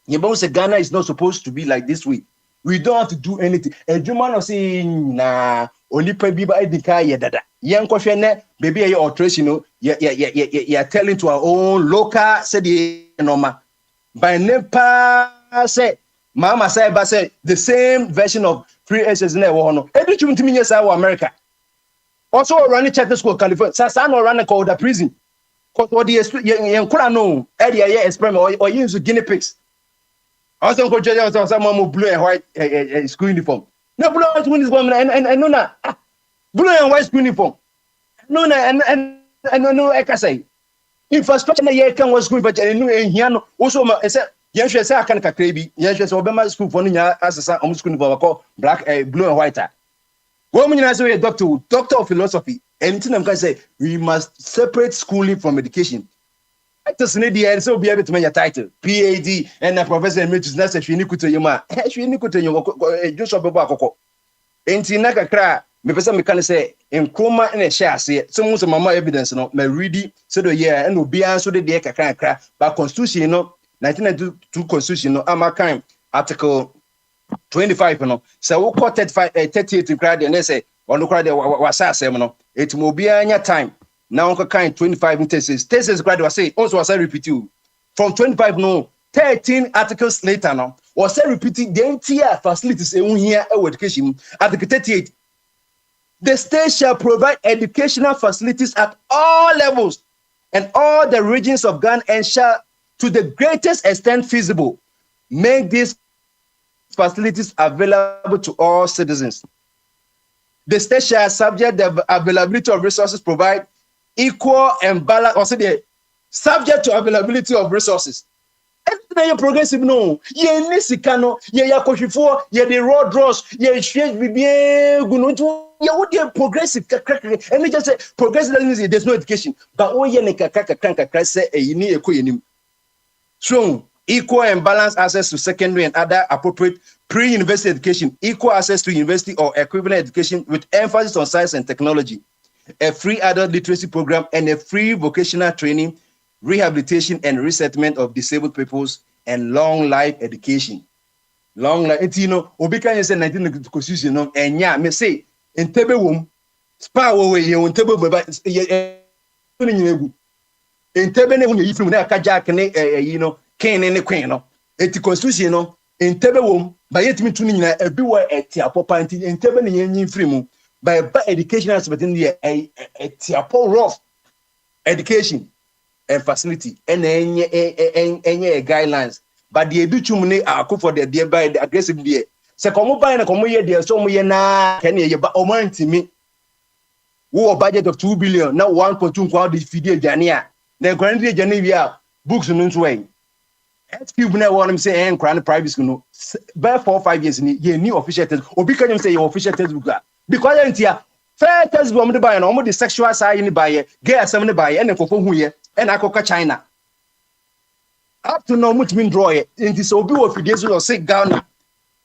You say Ghana is not supposed to be like this way. We don't have to do anything. A German will say nah only pay people edika ya dada. Young question baby you alteration you are telling to our own local say the normal by nepa say mama say the same version of free access na wo no every chum timi yes America also running charter school California sasa no run called the prison cause what the yankura no area here experiment or use guinea pigs also go just some blue and white school uniform no blue and white uniform and no na blue and white school uniform no na and no I can say infrastructure na ye kan was school but no ehia no also say yen hwe say aka kakra bi yen hwe say obema school for no nya asesa school for call black blue and white go mu nyina say doctor of philosophy anything am can say we must separate schooling from education actors ne dey say obi abet me title PhD and a professor emeritus na say hwe ni kutoyema hwe ni kutoyema Joshua bebo akoko enti na kakra me pesa me kan say enkoma na hye ase so mu so mama evidence no me ready so do year and obi an so de kakra but constitution no 1992 constitution no amakan article 25 no so we call 35 38 grade and say on grade wasa asem no it mo obi anya time now on kind 25 thesis grade was say also was repeat you from 25 no 13 articles later no was repeating the entire facilities in here education article 38 the state shall provide educational facilities at all levels and all the regions of Ghana and shall to the greatest extent feasible make these facilities available to all citizens. The state shall subject the availability of resources provide equal and balance also the subject to availability of resources. Everything progressive no ye ni sika no ye yakohwefo ye the road draws ye share bibie gunoju ye would progressive and me just say progressive means there's no education but oh ye ne kakra say yini ekoyenim so equal and balanced access to secondary and other appropriate pre-university education, equal access to university or equivalent education with emphasis on science and technology, a free adult literacy program, and a free vocational training, rehabilitation and resettlement of disabled peoples, and long life education. Long life, you know, Obika is a 19 constitution, and yeah, me say, in Tebewum, spa away, you in Tebe, in Tebe, you from there, Kajak, you know, Ken and the Queen, no, it's the constitution, no, in Tebewum, by yet me tuning everywhere at Tiapo Panty, and Tebe and free by education aspect in the Tiapo rough education and facility and any guidelines. But the education are for the dear by the aggressive dear. Se come by and come here, there so me na can you but oman to me. Who a budget of 2 billion, now 1.2 crowd is fidel Jania. Then currently Janivia books in way. Excuse me, what I'm saying, crown private school. By 4 or 5 years, you new official test, or because say your official textbook. Because I'm here, fair textbook, I'm the buyer, almost the sexual side in the buyer, gay assembly buyer, and for who here, and I coca China. Up to now, much mean draw it. In this obi of days or say Ghana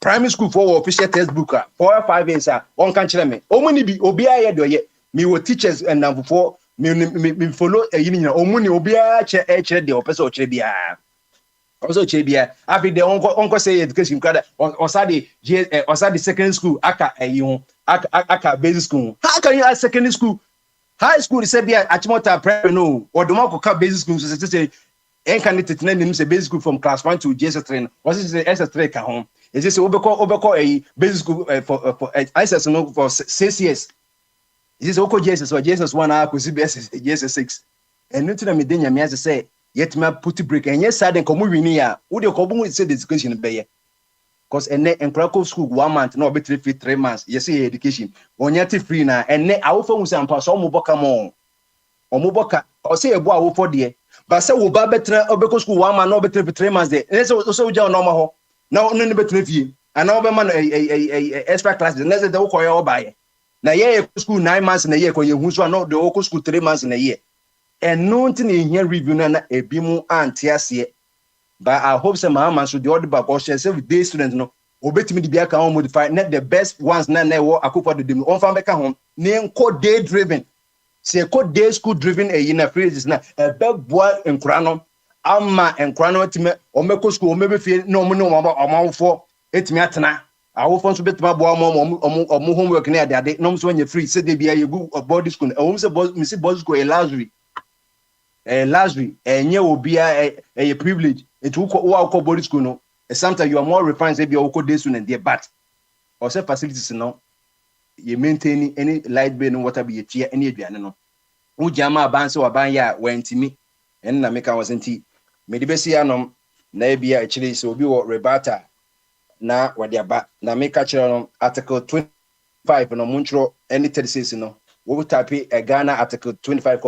primary school for official textbook 4 or 5 years, one country me. Only be obia do ye. Me were teachers and now before me follow a union, only obia chair the opposite chebia. Also chebia. After the uncle say education credit or study secondary school aka you aka basic school. How can you ask secondary school? High school is said be at Chimota primary no, or the mark basic school so say can it name say basic school from class 1 to JS3. What is the SS3 ka home? Is this obeko a basic school for ISS no for 6 years. Is this oko JS or JS 1 hour ko CBS JS 6. And nothing me den yamia say yet me put break and yes side ko mu wini a wo de ko bu say the education be ye. Because and in Krakow school 1 month no be 3 months. Yes education. Onyati free na and I will phone say ampa so mo boka mo. Omoboka or say a boy for dear. But say we ba better obeko school 1 month no better for 3 months there. Let's also just normal. Now no better fee. And now be man a extra class. Let's say the wo koyo buy. Na ye school 9 months in a year ko ye hu so no the wo school 3 months in a year. And no thing in here review na e bi mu antiase. But I hope some man so the other back or share with day students no obetimi di bia kan modify net the best ones na wo akopɔ de dem on fa beka ho ne nko day driven. Say code day school driven a in a phrases na a big boy in crano ama and crano time or meko school maybe feel no amount for it me atena. I will want to bet my boy or homework near that day. No, when you're free, say they be a good body school. I won't say boss school a luxury. A luxury, and you will be a privilege. It will call body school. No, sometimes you are more refined, say be a code day soon and dear, but or say facilities no. You maintain any light bill and water be a tier any no. Ujama banso abanya went to me and na make was tea. Medibesianum na be actually so be what rebata na wadiaba na make article 25 no muntro any 36 no. We will type a Ghana article 25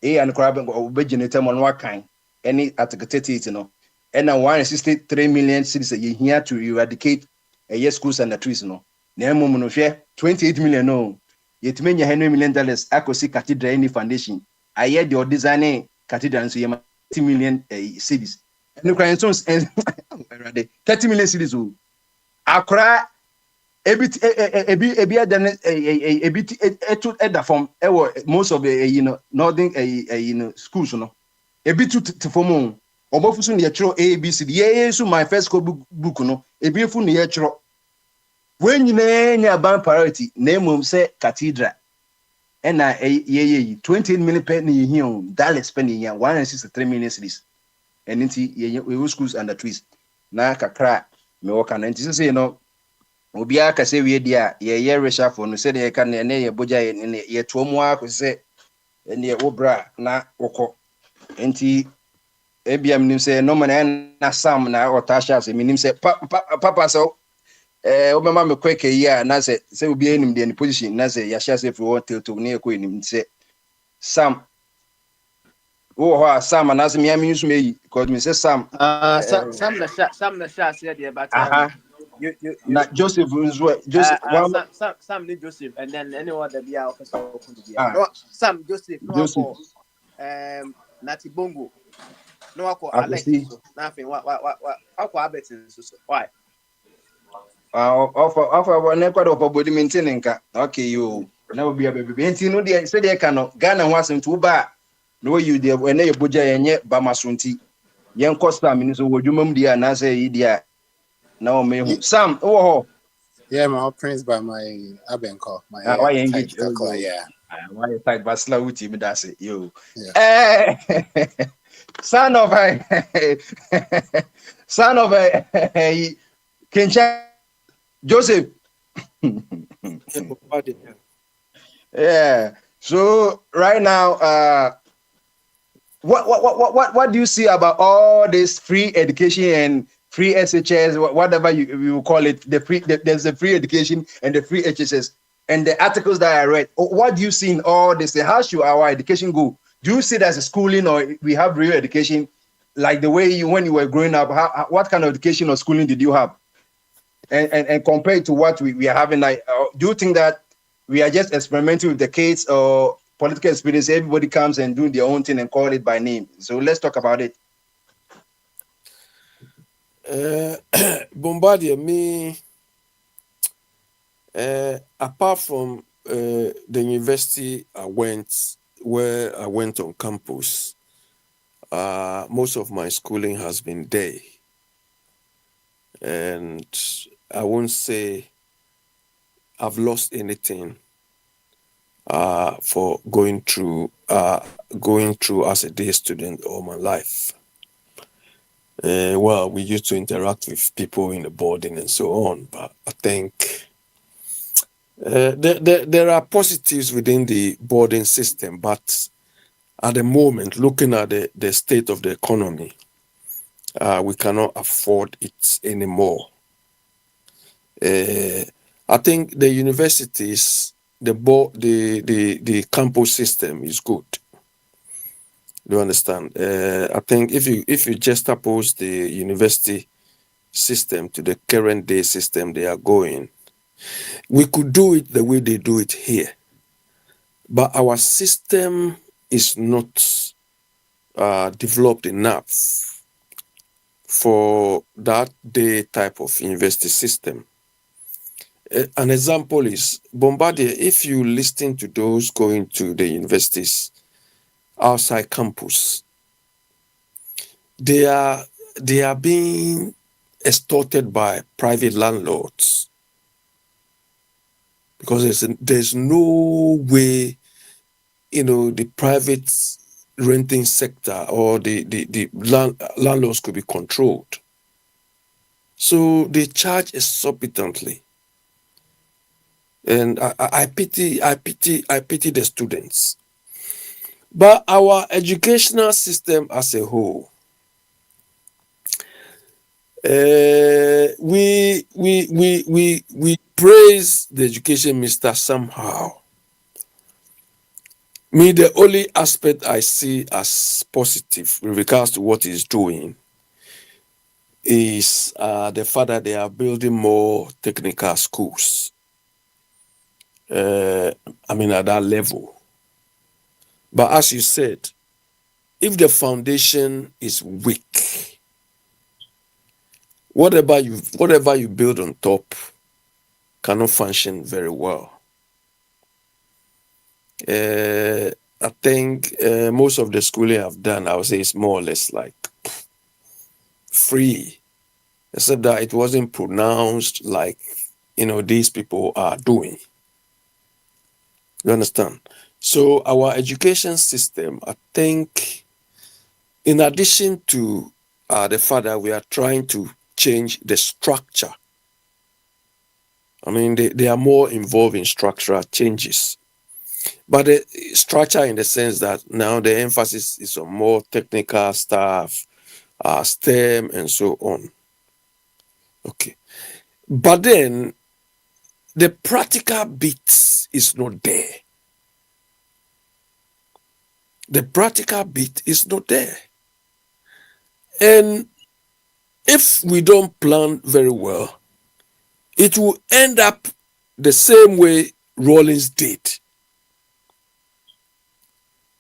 a and crab obejinator on what kind any article 38 no. And now 163 million citizens here to eradicate a year schools and the trees no. Nemo no share 28 million no. Yet many $100 million akosi cathedral any foundation. I hear the designing cathedral so 30 million cities. And the crying sons 30 million cities. Accra a bit at the form most of the northern schools no. A bit to form obofusun ye chro ABC. Yeah, so my first book no. A beautiful ye chro. When you name ban priority, name say cathedral. And 28 million penny here, Dallas penny here, 163 million cities. And into we schools under trees. Na kakra, me work and say, you know, Obia can say we dear, ye reshuffle, no say they can ye Bogyae in ye 2 more, say, and ye obra, na oko. Enti ABM say, no man, na Sam, na or Tasha, meaning say, Papa, so. Obama me quick a year na say obi enim the position na say ya share say if we want to near ko enim say Sam Sam na say me am use me because me say Sam Sam the shot said there, but you na Joseph Joseph Sam need Joseph and then anyone that be out no Sam Joseph no Joseph for Nati Bongo no for I Alex see nothing what Albert so why offer ne kwado for body maintaining ka okay you na obi ababy enti no dey say dey ka no Ghana ho asem ba no you dey when you Bogyae yenye ba masonti yen costa mi so wodwumam dia na say yi dia na o mehu Sam ho Yeah, my prince by my abenko, my why engage yeah. Why type basla uti me that's it yo Yeah. son of a son of a Kincha Joseph. Yeah. So right now, what do you see about all this free education and free SHS, whatever you call it? There's the free education and the free HSS and the articles that I read. What do you see in all this? How should our education go? Do you see it as a schooling or we have real education, like the way when you were growing up? What kind of education or schooling did you have? And compared to what we are having, like, do you think that we are just experimenting with the kids or political experience? Everybody comes and do their own thing and call it by name. So let's talk about it. Bombardier, me, apart from the university where I went on campus, most of my schooling has been day. And I won't say have lost anything for going through as a day student all my life. Well, we used to interact with people in the boarding and so on, but I think there are positives within the boarding system, but at the moment, looking at the state of the economy, we cannot afford it anymore. I think the universities, the campus system is good. You understand? I think if you just oppose the university system to the current day system they are going, we could do it the way they do it here, but our system is not developed enough for that day type of university system. An example is Bombardier. If you listen to those going to the universities outside campus, they are being extorted by private landlords, because there's no way, the private renting sector or the landlords could be controlled. So they charge exorbitantly. And I pity the students. But our educational system as a whole, we praise the education minister somehow. Me, the only aspect I see as positive with regards to what he's doing is the fact that they are building more technical schools. At that level. But as you said, if the foundation is weak, whatever you build on top cannot function very well. I think most of the schooling I've done, I would say, is more or less like free, except that it wasn't pronounced like these people are doing. You understand? So our education system, I think, in addition to the fact that we are trying to change the structure, they are more involved in structural changes. But the structure in the sense that now the emphasis is on more technical stuff, STEM and so on. Okay. But then the practical bit is not there. The practical bit is not there. And if we don't plan very well, it will end up the same way Rawlings did.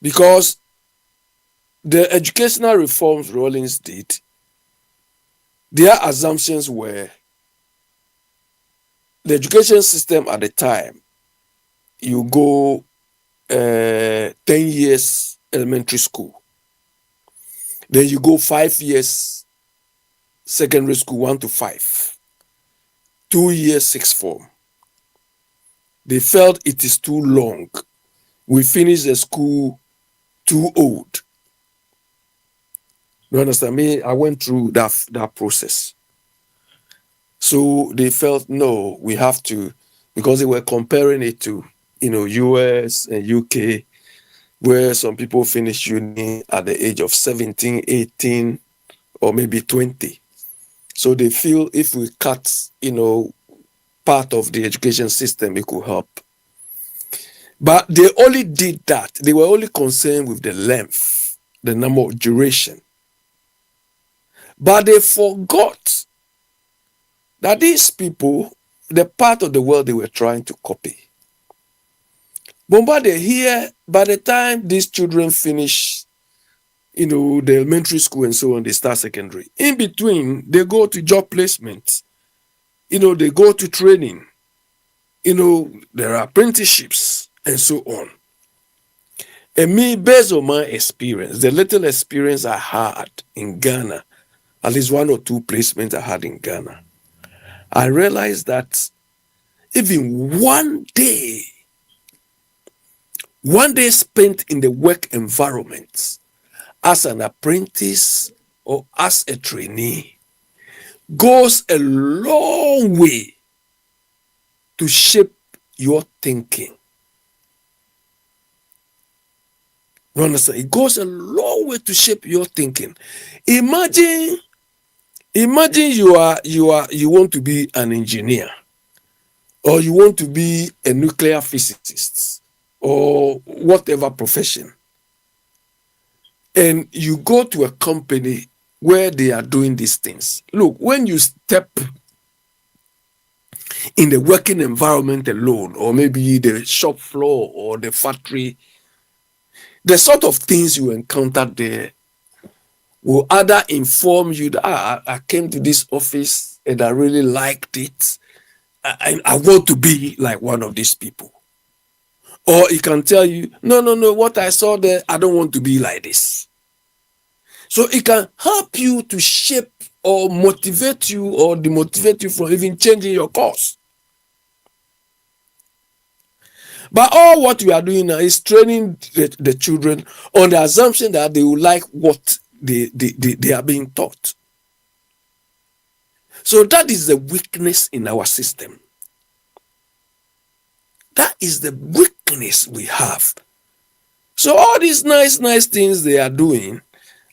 Because the educational reforms Rawlings did, their assumptions were the education system at the time, you go 10 years elementary school, then you go 5 years secondary school 1 to 5, 2 years sixth form. They felt it is too long. We finish the school too old. You understand me? I went through that process. So they felt, no, we have to, because they were comparing it to, US and UK, where some people finish uni at the age of 17, 18, or maybe 20. So they feel if we cut, part of the education system, it could help. But they only did that. They were only concerned with the length, the number of duration. But they forgot that these people, the part of the world they were trying to copy. Bombardier here, by the time these children finish, the elementary school and so on, they start secondary. In between, they go to job placement. They go to training. There are apprenticeships and so on. And me, based on my experience, the little experience I had in Ghana, at least 1 or 2 placements I had in Ghana, I realized that even one day spent in the work environment as an apprentice or as a trainee goes a long way to shape your thinking. You understand? It goes a long way to shape your thinking. Imagine you want to be an engineer, or you want to be a nuclear physicist, or whatever profession, and you go to a company where they are doing these things. Look, when you step in the working environment alone, or maybe the shop floor or the factory, the sort of things you encounter there will either inform you that I came to this office and I really liked it. I want to be like one of these people. Or it can tell you, no, what I saw there, I don't want to be like this. So it can help you to shape or motivate you or demotivate you from even changing your course. But all what we are doing now is training the children on the assumption that they will like what they are being taught. So that is the weakness in our system. That is the weakness we have. So all these nice things they are doing,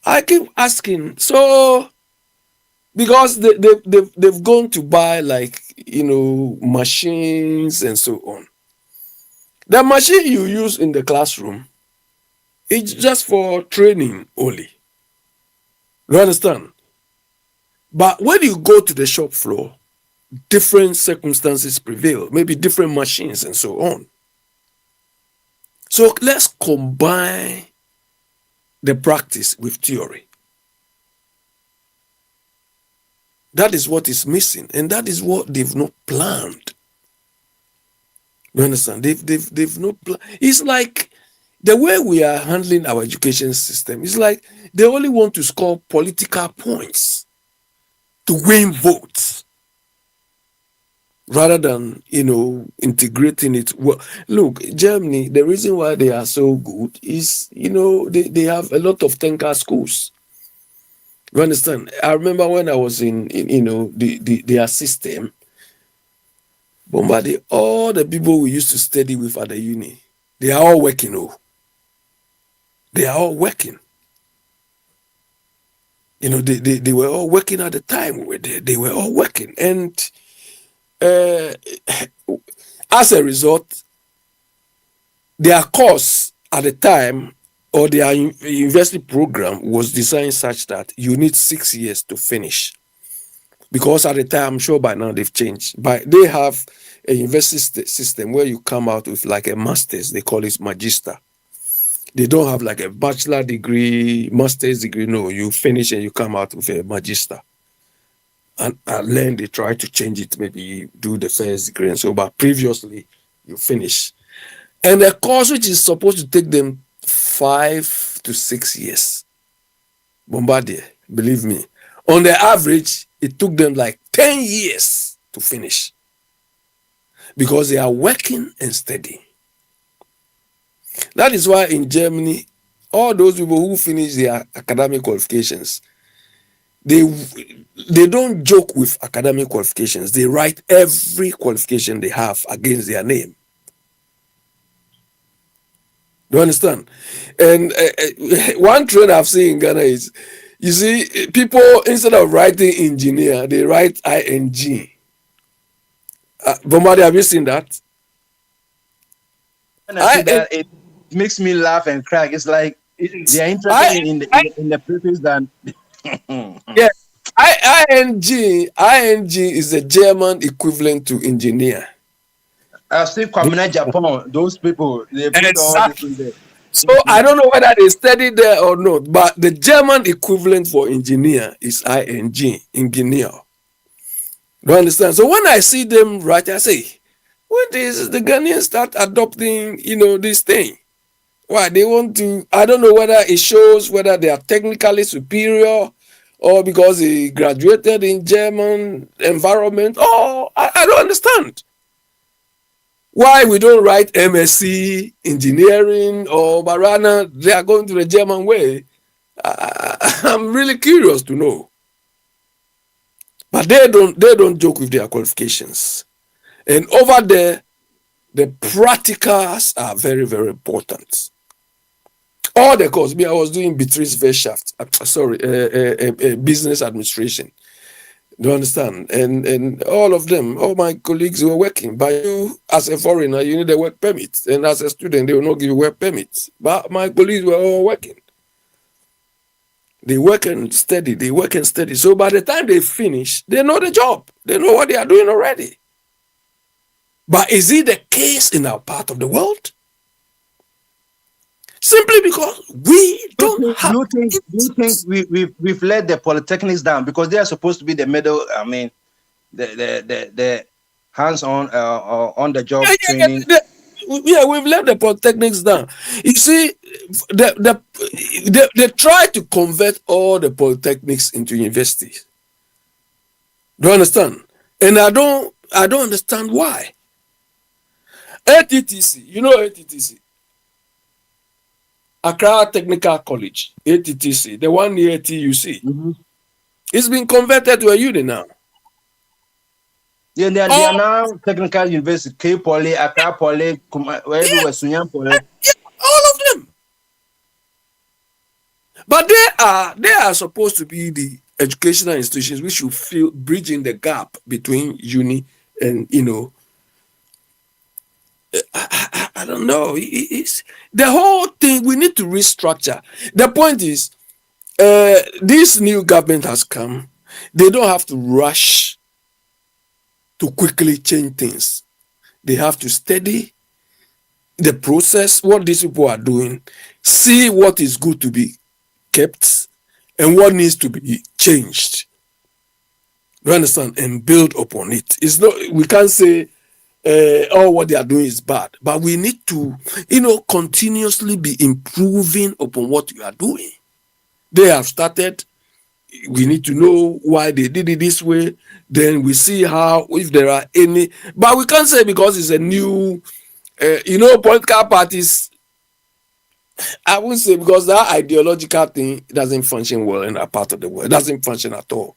I keep asking, so because they've gone to buy machines and so on. The machine you use in the classroom is just for training only. You understand? But when you go to the shop floor, different circumstances prevail, maybe different machines and so on. So let's combine the practice with theory. That is what is missing, and that is what they've not planned. You understand? They've not planned. It's like the way we are handling our education system. It's like they only want to score political points to win votes, rather than integrating it. Well, look, Germany, the reason why they are so good is they have a lot of thinker schools. You understand? I remember when I was in their system, Bombarded, all the people we used to study with at the uni, they are all working. They are all working. They were all working at the time we were there. They were all working. And as a result, their course at the time, or their university program, was designed such that you need 6 years to finish. Because at the time, I'm sure by now they've changed. But they have a university system where you come out with like a master's. They call it magister. They don't have like a bachelor degree, master's degree. No, you finish and you come out with a magister. And then they try to change it. Maybe you do the first degree and so, but previously you finish. And the course which is supposed to take them 5 to 6 years, Bombardier, believe me, on the average, it took them like 10 years to finish, because they are working and studying. That is why in Germany, all those people who finish their academic qualifications, they don't joke with academic qualifications. They write every qualification they have against their name. Do you understand? And one trend I've seen in Ghana is, you see, people, instead of writing engineer, they write ING. Bombardier, have you seen that? When I see that, it makes me laugh and crack. It's like they are interested in the preface than. Yeah, ING is the German equivalent to engineer. I've seen Kwamina Japan. Those people, they put all this in there. So I don't know whether they studied there or not, but the German equivalent for engineer is ING, engineer. Do you understand? So when I see them write, I say, when does the Ghanaians start adopting, this thing? Why they want to? I don't know whether it shows whether they are technically superior, or because they graduated in German environment. Oh, I don't understand. Why we don't write MSc engineering or Barana? They are going to the German way. I'm really curious to know. But they don't joke with their qualifications. And over there, the practicals are very, very important. All the course, I was doing Beatrice Wirtschaft, business administration. Do you understand? And all of them, all my colleagues were working. But you, as a foreigner, you need a work permit. And as a student, they will not give you work permits. But my colleagues were all working. They work and study, they work and study. So by the time they finish, they know the job. They know what they are doing already. But is it the case in our part of the world? Simply because we don't have. Do you think we've let the polytechnics down because they are supposed to be the middle? I mean, the hands-on on the job training. We've let the polytechnics down. You see, they try to convert all the polytechnics into universities. Do you understand? And I don't understand why. ATTC, you know ATTC, Accra Technical College, ATTC, the one near TUC. Mm-hmm. It's been converted to a uni now. Yeah, they are now technical university, K Poly, Accra Poly, everywhere, Sunyam Poly. Yeah, all of them. But they are supposed to be the educational institutions which should feel bridging the gap between uni and I don't know. It's the whole thing. We need to restructure. The point is, this new government has come. They don't have to rush to quickly change things. They have to study the process, what these people are doing, see what is good to be kept and what needs to be changed. You understand? And build upon it. It's not. We can't say what they are doing is bad, but we need to, continuously be improving upon what you are doing. They have started. We need to know why they did it this way. Then we see how, if there are any, but we can't say because it's a new, political parties. I wouldn't say because that ideological thing doesn't function well in that part of the world. It doesn't function at all.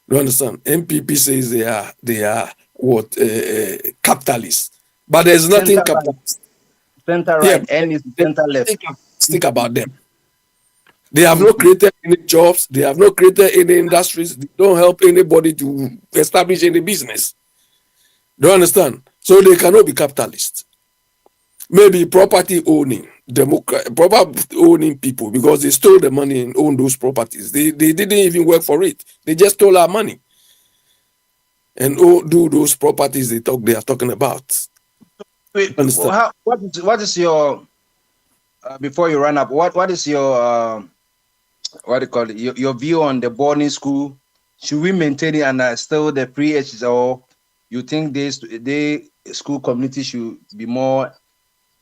You understand? MPP says they are what capitalists, but there's nothing capitalist. Center right, and it's center left. Think about them. They have not created any jobs. They have not created any industries. They don't help anybody to establish any business. Do you understand? So they cannot be capitalists. Maybe property owning, property owning people because they stole the money and own those properties. They didn't even work for it. They just stole our money and do those properties they are talking about. Wait, what is your before you run up? What is your what do you call it? Your view on the boarding school? Should we maintain it and still the free edges, or you think the school community should be more?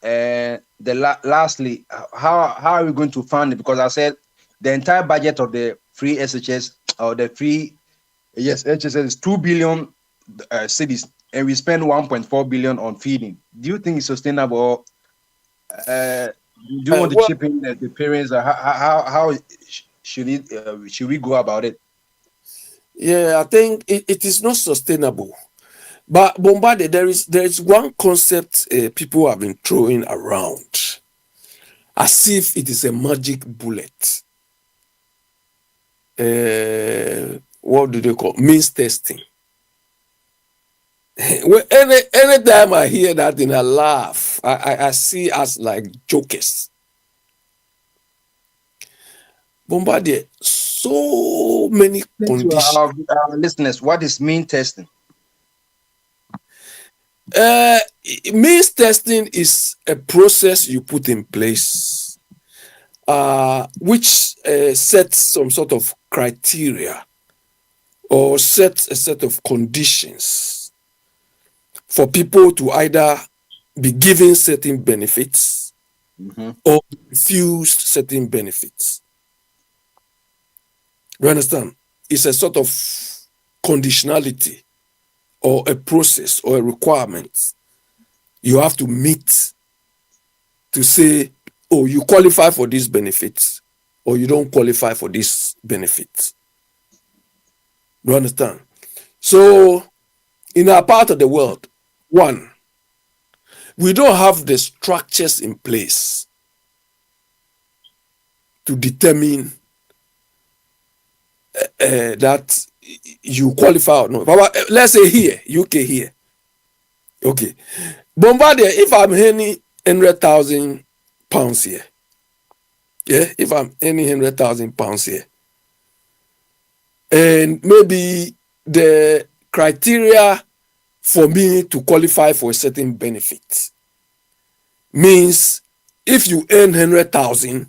Lastly, how are we going to fund it? Because I said the entire budget of the free SHS or the free HSS is 2 billion cities, and we spend 1.4 billion on feeding. Do you think it's sustainable? Do you want to chip in the parents? How should we go about it? Yeah, I think it is not sustainable. But Bombardier, there is one concept people have been throwing around as if it is a magic bullet. What do they call it? Means testing. Anytime I hear that, I laugh. I see us like jokers. Bombardier, so many conditions. Our listeners, what is mean testing? Means testing is a process you put in place which sets some sort of criteria or sets a set of conditions for people to either be given certain benefits or refused certain benefits. You understand? It's a sort of conditionality or a process or a requirement you have to meet to say, oh, you qualify for these benefits or you don't qualify for these benefits. You understand? So in our part of the world, one, we don't have the structures in place to determine that you qualify or not. But let's say here, UK here. Okay. Bombardier, if I'm earning £100,000 here, yeah, if I'm earning £100,000 here, and maybe the criteria for me to qualify for a certain benefit means if you earn £100,000,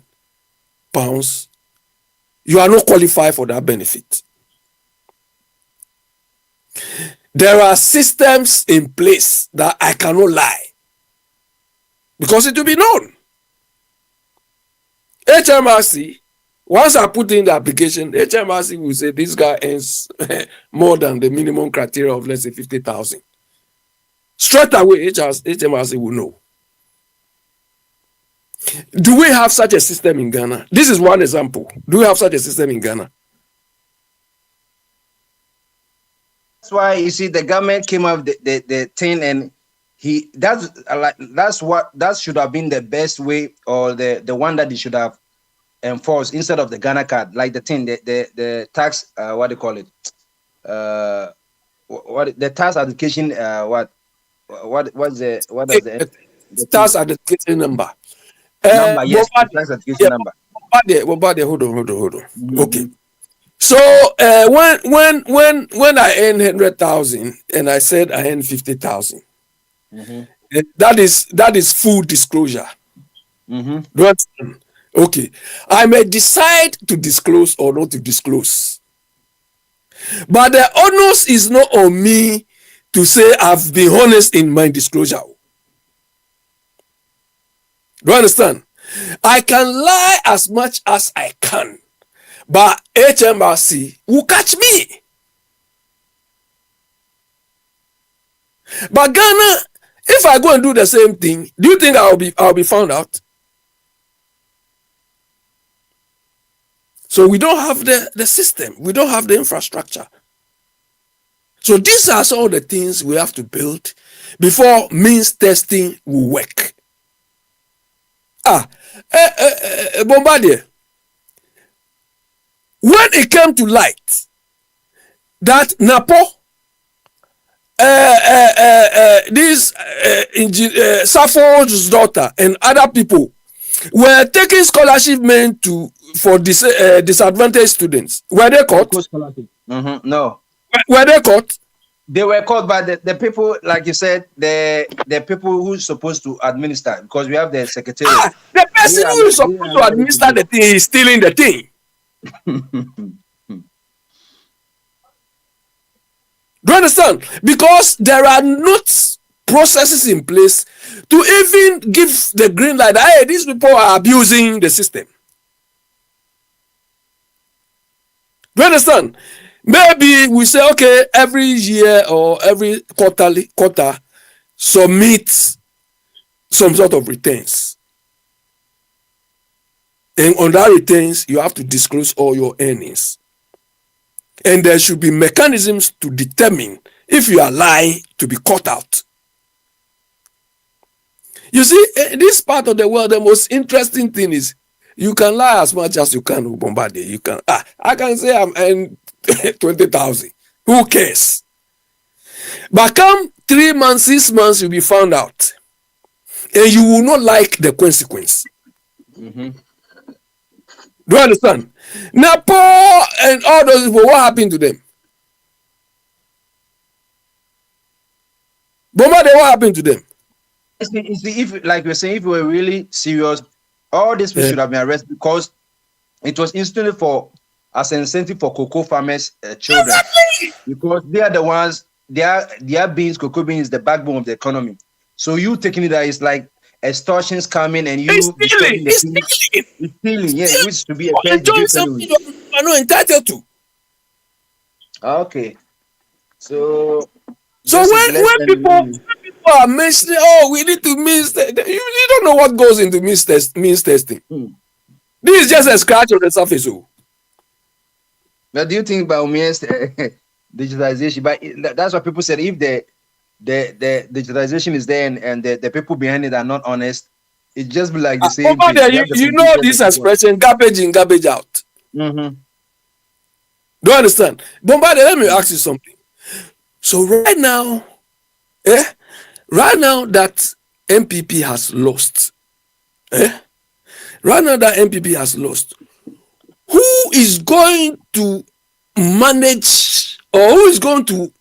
you are not qualified for that benefit. There are systems in place that I cannot lie because it will be known. HMRC, once I put in the application, HMRC will say this guy earns more than the minimum criteria of, let's say, 50,000. Straight away, HMRC will know. Do we have such a system in Ghana? This is one example. Do we have such a system in Ghana? That's why you see the government came up with the thing, and that should have been the best way, or the one that they should have enforced instead of the Ghana card, like the thing, the tax, what do you call it? What the tax application? What does the tax application number? Number, yes, tax application number. Hold on. Mm-hmm. Okay. So when I earn 100,000 and I said I earn 50,000, mm-hmm. that is full disclosure. Mm-hmm. Okay, I may decide to disclose or not to disclose, but the onus is not on me to say I've been honest in my disclosure. Do you understand? I can lie as much as I can, but HMRC will catch me. But Ghana, if I go and do the same thing, do you think I'll be found out? So we don't have the system. We don't have the infrastructure. So these are some of the things we have to build before means testing will work. Bombardier, when it came to light that Napo, Sappho's daughter and other people were taking scholarship meant for disadvantaged students, were they caught? Mm-hmm. No. Were they caught? They were caught by the people, like you said, the people who's supposed to administer, because we have the secretary. The person who is supposed to administer the thing is stealing the thing. Do you understand? Because there are not processes in place to even give the green light. Hey, these people are abusing the system. Do you understand? Maybe we say, okay, every year or every quarter, submit some sort of returns. And on that returns, you have to disclose all your earnings. And there should be mechanisms to determine if you are lying to be caught out. You see, this part of the world, the most interesting thing is you can lie as much as you can, Bombardier. You can. I can say I'm earning 20,000. Who cares? But come 3 months, 6 months, you'll be found out. And you will not like the consequence. Mm-hmm. Do you understand? Napo and all those people, what happened to them? Bombardier, what happened to them? If, like you're saying, if we were really serious, all these people should have been arrested, because it was instantly as an incentive for cocoa farmers' children. Exactly. Because they are the ones, their beans, cocoa beans, is the backbone of the economy. So you taking it that it's like extortions coming and you stealing. It's stealing. Yeah, it used to be a enjoy something you are not entitled to. Okay. So when people are mentioning, oh, we need to means. You don't know what goes into means testing. This is just a scratch on the surface. Oh. But do you think about means digitalization? But that's what people said. If the digitalization is there and the people behind it are not honest, it just be like the same Over thing. there, you know this expression, garbage in, garbage out. Mm-hmm. Do you understand? Bombardier, let me ask you something. So right now, right now that MPP has lost, right now that MPP has lost, who is going to manage or who is going to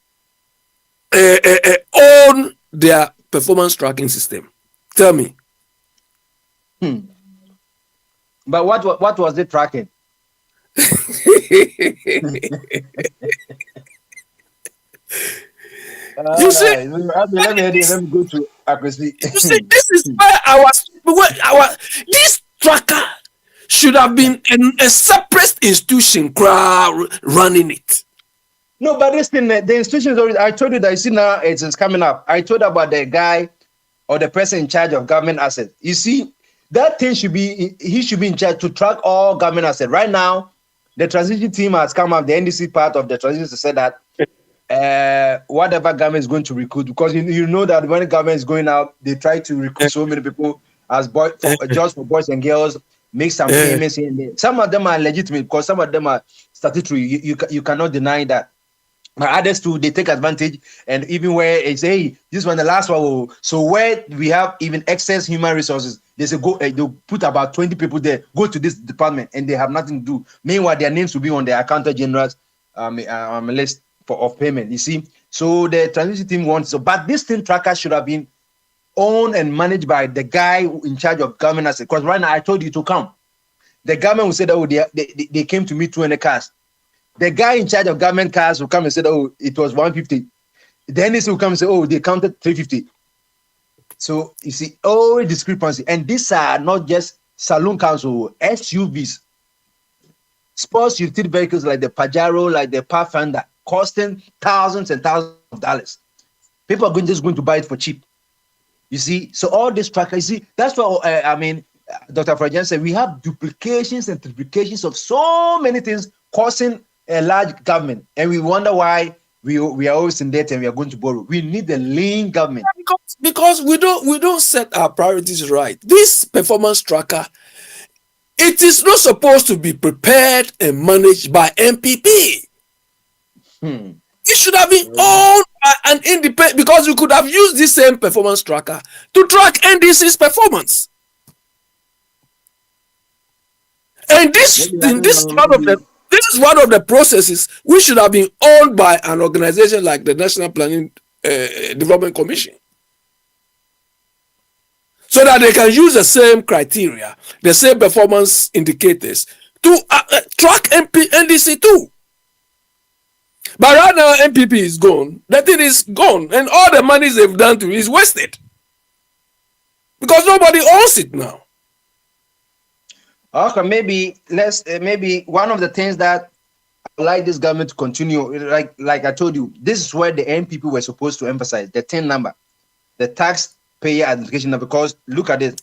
own their performance tracking system? Tell me. But what was it tracking? You see, let me go to accuracy. You see, this is where this tracker should have been a separate institution running it. No, but this thing, the institution is already. I told you that you see now it's coming up. I told about the guy or the person in charge of government assets. You see, that thing should be in charge to track all government assets. Right now, the transition team has come up. The NDC part of the transition to say that whatever government is going to recruit, because you know that when the government is going out, they try to recruit so many people as just for boys and girls, make some payments here and there. Some of them are legitimate because some of them are statutory. You cannot deny that. But others too, they take advantage, and even where it's hey, this one the last one. So where we have even excess human resources, they say go. They'll put about 20 people there. Go to this department, and they have nothing to do. Meanwhile, their names will be on the accountant general's list of payment. You see, so the transition team wants. But this thing tracker should have been owned and managed by the guy in charge of government assets. Because right now, I told you to come. The government will say that they came to me through any cars. The guy in charge of government cars will come and say, oh, it was 150. Then this will come and say, oh, they counted 350. So you see, all discrepancy. And these are not just saloon cars or SUVs. Sports utility vehicles like the Pajero, like the Pathfinder, costing thousands and thousands of dollars. People are just going to buy it for cheap. You see, so all this tracker, you see, that's what Dr. Frajan said, we have duplications and triplications of so many things causing a large government, and we wonder why we are always in debt and we are going to borrow. We need a lean government because we don't set our priorities right. This performance tracker, it is not supposed to be prepared and managed by MPP. It should have been owned by an independent, because you could have used this same performance tracker to track NDC's performance. And this is one of the processes which should have been owned by an organization like the National Planning Development Commission, so that they can use the same criteria, the same performance indicators to track NDC too. But right now, MPP is gone. The thing is gone, and all the money they've done to it is wasted because nobody owns it now. Okay, maybe one of the things that I like this government to continue, like I told you, this is where the NPP were supposed to emphasize the 10 number, the taxpayer identification number. Because look at it,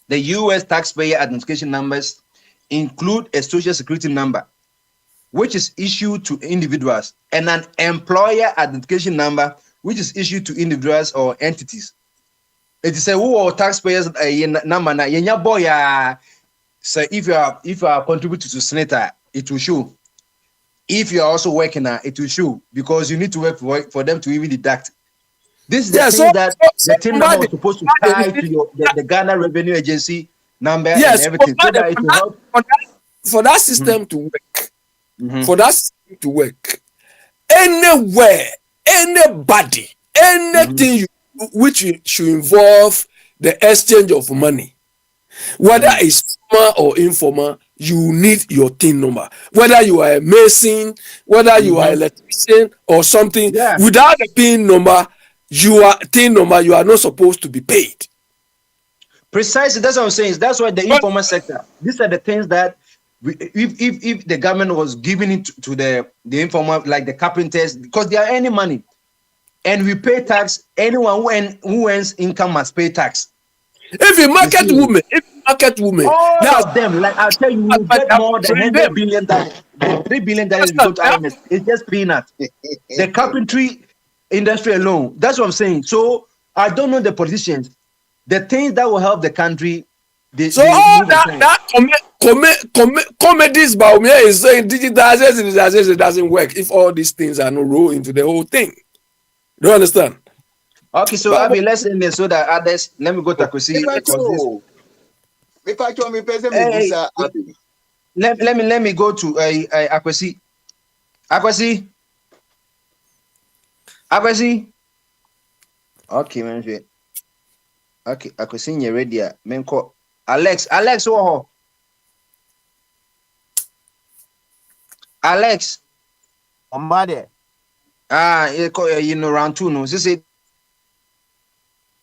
the U.S. taxpayer identification numbers include a social security number, which is issued to individuals, and an employer identification number, which is issued to individuals or entities. It is a who or taxpayers number na boy. So if you are contributing to senator, it will show. If you are also working, it will show, because you need to work for them to even deduct. This is the thing the team number was supposed to tie to the Ghana Revenue Agency number and everything. So that it will help. For that system to work, anywhere, anybody, anything which should involve the exchange of money, whether it's formal or informal, you need your TIN number. Whether you are a mason, whether you are an electrician or something, without the TIN number, you are not supposed to be paid. Precisely, that's what I'm saying. That's why the informal sector. These are the things that, if the government was giving it to the informal, like the carpenters, because they are earning money. and we pay tax. Anyone who earns income must pay tax. If you market women, All that's of them, like I'll tell you, you but get I'm more than freeing $100 them. billion. $3 billion That's we not go to that. IMF. It's just peanut. The carpentry industry alone. That's what I'm saying. So I don't know the politicians. The things that will help the country, So they all move aside. comedies by me is saying digitization doesn't work if all these things are not roll into the whole thing. Do you understand? Okay, so But Abby, let's end this so that others. Let me go to Akosi because this. Hey, let me go to Akosi. Akosi. Okay, man. Okay, Akosi, you're ready. Menko. Alex, oh. Alex. Omade. You know, round 2 no. Say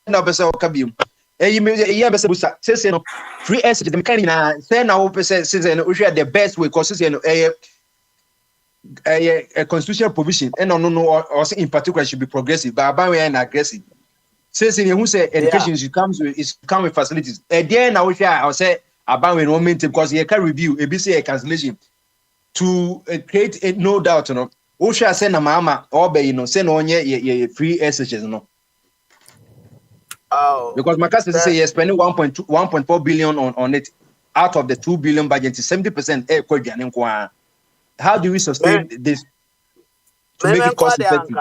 no person kabium. You be say no free essence the kind na say na we say no the best way cause say no a constitutional provision and no or in particular should be progressive but about we are aggressive. Say who say education should come with facilities. Then now we say about we no maintain because you can review a say a cancellation to create a no doubt no. We shall say na mama or be you know say no onye free essence no. Oh, Because my cousin say you're spending 1.4 billion on it out of the 2 billion budget, 70%. How do we sustain this to make it cost effective?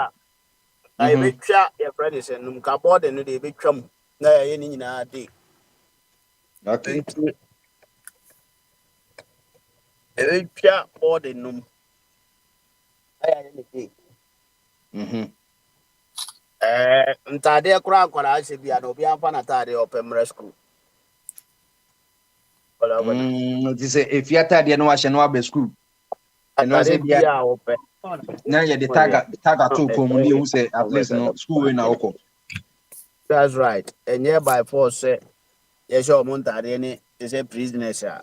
I be try your friends and board and they be chum na any na day. Okay. I try board and num. Ntade kura kwara ase bia no bia fa na tade opemre school. This if you are there no wash no be school. And once bia ope. Now you the tag to come who say at least no school in our. That's right. And yeah by force say yes your montade ni say prisoners ya.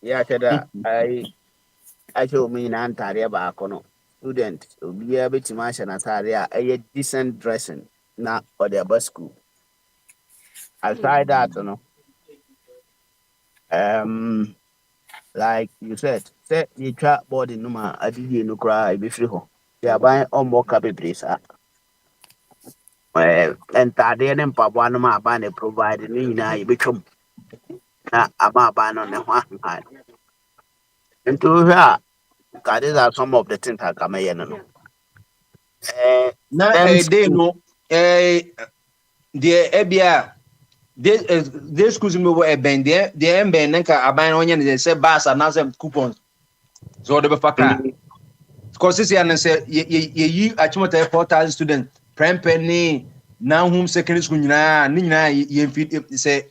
Yeah said I show me na ntade ba kono. Student obi a betima ahye na tade a decent dressing na or their bus school. Aside that, like you said, say you try board in Numa, I did you no cry be free home. They are buying on more capabilities. And Tade and Pabanama ban provide Nina, you become about ban on the one hand. And to her, these are some of the things I come in. Now they know the ABR. This schools me were bend there, the embe nka aban onye they say bars and now some coupons. So they be faka. Because this year say you achimota 4,000 students, prime penny, now home secondary school na ye fit say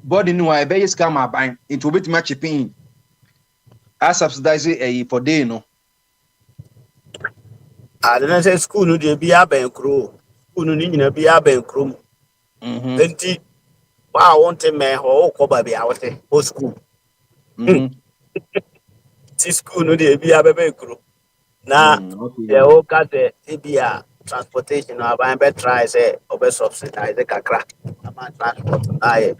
body no I be scam aban into bit much paying. I subsidize for day no. I don't say school no dey be aben kro. School no ni na be aben krom. Enti I want to me ho ko ba be awte o school. Ti school no dey be aben kro. Na the whole cat TBA transportation no aban be try say obe subsidize the kakra. Ama transport I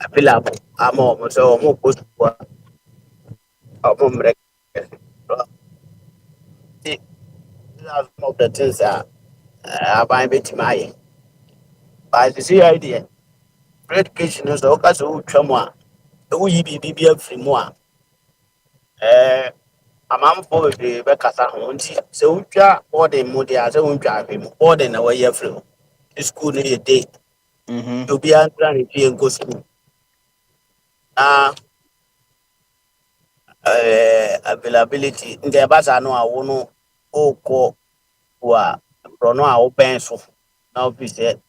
available. Amo mo so mo post for mrek. These are some of the things that aban be timaye. But you see idea. Education is so ka so twam a wo yi bibi afiri mu a amanfo bebree bɛkasa ho nti sɛ wotwa bɔɔden mu deɛ a sɛ wontwa ahwɛ mu bɔɔden na wɔyɛ afiri mu school no yɛ day obiara ntra ne fie nkɔ school na availability nti ɛba saa no a wo no wokɔ wo a borɔ no a wobɛn so na wofi sɛ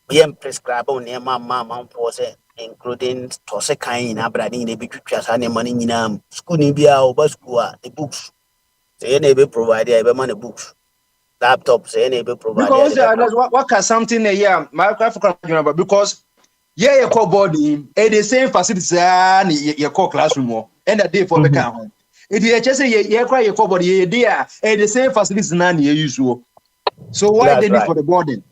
yɛn prescribe wo nneɛma ma amanfoɔ sɛ including tɔse kan nyinaa bra ne nyinaa bɛtwitwa saa nneɛma no nyinaa mu school ni biara woba school a the books sɛ yɛ na ɛbɛprovide a yɛbɛma no books laptop sɛ yɛ na ɛbɛprovide Because what can something my African because you call body the same facilities you call classroom and the day for the car home. If you just say you call body there the same facilities you use. So why the That's need right. for the boarding?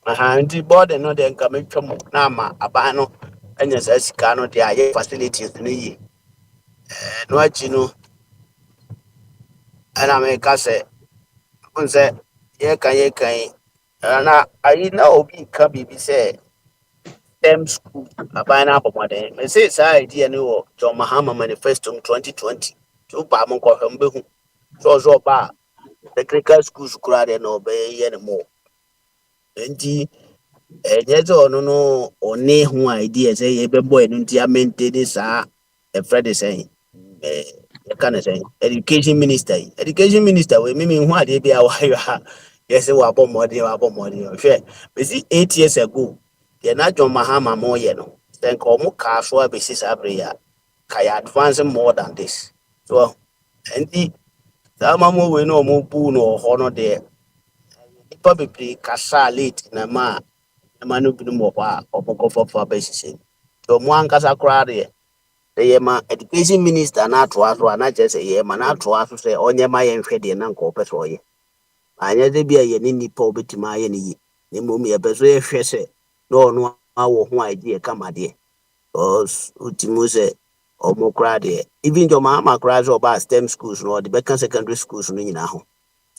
Nti boarding no deɛ nka metwa mu na ama aban no anya saa sika no de ayɛ facilities no yie. No akyi no ɛna meka sɛ wohu sɛ yɛka yi na ayi na obi ka biribi sɛ STEM school aban no abɔ mmɔden. Mesee saa idea no wɔ John Mahama manifesto m 2020 nti wopaa mo nkɔhwɛ mbɛhu sɛ ɔsɛ ɔba a technical schools koraa deɛ na ɔbɛyɛ ne mɔ nti ɛnyɛ sɛ ɔno no ɔne ho idea sɛ yɛbɛbɔ ɛno nti amaintain saa ɛfrɛ de sɛn yɛka ne sɛn education minister wei meme hu adeɛ bi a wayɛ a yɛsɛ wabɔ mmɔden hwɛ bɛsi 8 years ago deɛ na John Mahama ma ɔyɛ no sɛ nka ɔmo kaa so a bɛsi saa bere yi a ka yɛ advance more than this so nti saa ma mo wei na ɔmo buu no wɔ hɔ no deɛ nipa bebree kasaa late na ma ɛma no binom wɔ hɔ a ɔmo kɔfɔfa bɛhyehyɛ mu nti ɔmo ankasa koraa deɛ sɛ yɛma education minister no atoa so a na kyerɛ sɛ yɛma no atoa so sɛ ɔnyɛ ma yɛnhwɛ deɛ na nka ɔpɛ sɛ ɔyɛ anyɛ dɛ bi a yɛne nipa a wobɛtumi ayɛ no yi na mmom yɛpɛ so yɛhwɛ sɛ na ɔno awɔ ho idea kama deɛ wotumi sɛ ɔmo koraa deɛ even John Mahama koraa sɛ ɔbaa STEM schools no ɔde bɛka secondary schools no nyinaa ho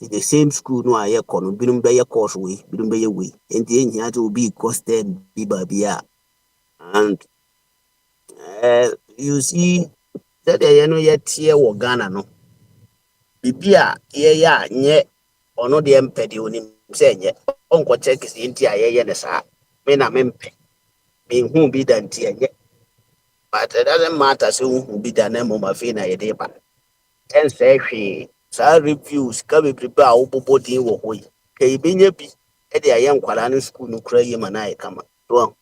nti the same school no a yɛkɔ no binom bɛyɛ course wei binom bɛyɛ wei nti ɛnhia sɛ obi kɔ STEM bi baabi a and you see sɛdeɛ yɛ no yɛteɛ wɔ Ghana no biribi a yɛyɛ a nyɛ ɔno deɛ mpɛ deɛ onim sɛ nyɛ ɔnkɔkyɛ kesi nti a yɛyɛ ne saa me na mempɛ menhu bi da nti ɛnyɛ but it doesn't matter sɛ wohu bi da na mmom afei na yɛde ba ɛnsɛe hwee saa reviews ka bebrebe a wobobɔ din wɔ hɔ yi ka yɛbɛnya bi de ayɛ nkwalaa no school no kora yie ma no ayɛ kama so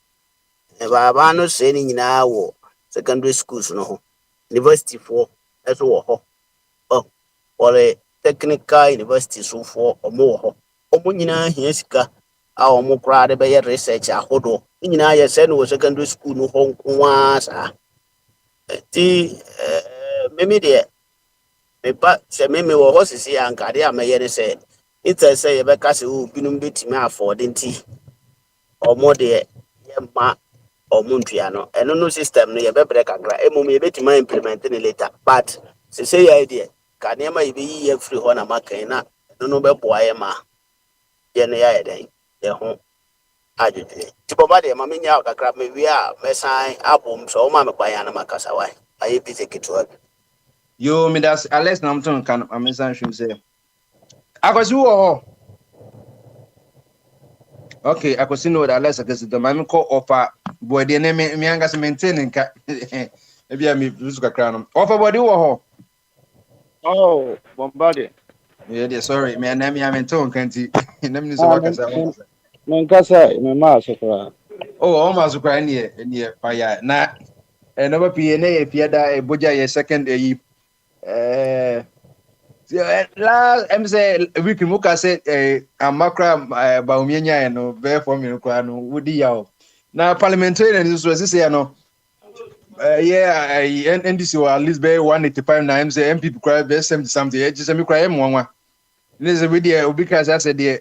baabaa no sɛe no nyinaa wɔ secondary schools no ho university foɔ ɛso wɔ hɔ wɔre technical university sofoɔ ɔmo wɔ hɔ ɔmo nyinaa hia sika a ɔmo koraa de bɛyɛ research ahodoɔ ne nyinaa yɛ sɛ no wɔ secondary school no hɔ nko ara saa nti meme deɛ mepa sɛ meme wɔ hɔ sisi ankade a mɛyɛ ne sɛ instead sɛ yɛbɛka sɛ binom bɛtumi afɔɔde nti ɔmo deɛ yɛma ɔmo ntua no ɛno no system no yɛbɛbrɛ kakra mmom yɛbɛtumi implement ne later but sɛ yɛ deɛ ka nneɛma yɛbɛyi yɛ firi hɔ na makan na ɛno no bɛboa yɛ ma yɛ no yɛayɛ dɛn yɛ ho adwedwe nti bɔba deɛ ma menya kakra mewie a mɛsan abom sɛ ɔma mekwan yɛ na makasa wae ayɛ bi sɛ ketewa bi Yo, me that's Alex Namton can amesa hwem sɛ akwasi wɔ hɔ okay akwasi no da Alex akasi da mame kɔ ɔfa bɔde ne me anga se maintain nka ebia me rusu kakra no ɔfa bɔde wɔ hɔ Oh, bombarded. yeah dear sorry me na me maintain nka nti na me so wakasa Menkasa, me ma asokra. oh almost cry near fire na no ba pie na ye fie da Bogyae second yi la em say week mu ka say amakra ba omienya no be for me kwa no wodi yaw na parliamentarian so say no yeah NDC or at least be 185 na em say MPP kwa be 70 something e just me kwa em nwa ne say we dey obi ka say dey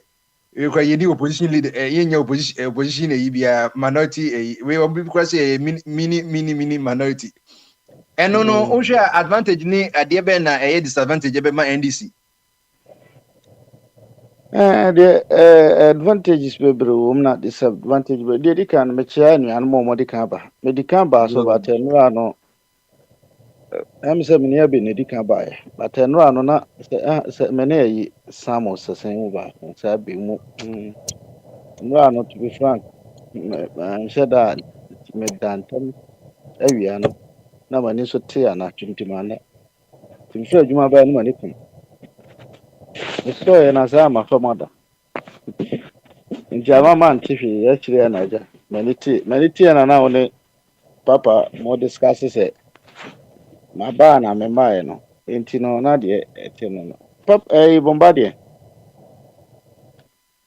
kwa yedi opposition leader yenya opposition e bia minority we obi kwa say mini minority eno no wo hwe advantage ni ade be na disadvantage be ma NDC. The advantages bebree wɔ mu na disadvantage bebree deɛ di kan no mekyia anuanom a wɔde kan ba medi kan ba so but nnura no ɛm sɛ mene abi na di kan baeɛ but nnura no na sɛ mene ayi Samuel Sesɛn mu baako saa bi mu nnura no to be frank nhyɛ da meda ntam awia no na m'ani nso te anatwo nti maana nti mehwɛ adwuma bɛyɛ no m'ani kum mesɔɔɛ na saa ama fam ada nti ama mante hwee akyerɛ ya na agya m'ani tie na na wo ne papa mo discuss sɛ mabaa na memmaeɛ no nti no na deɛ ɛte no no bomba deɛ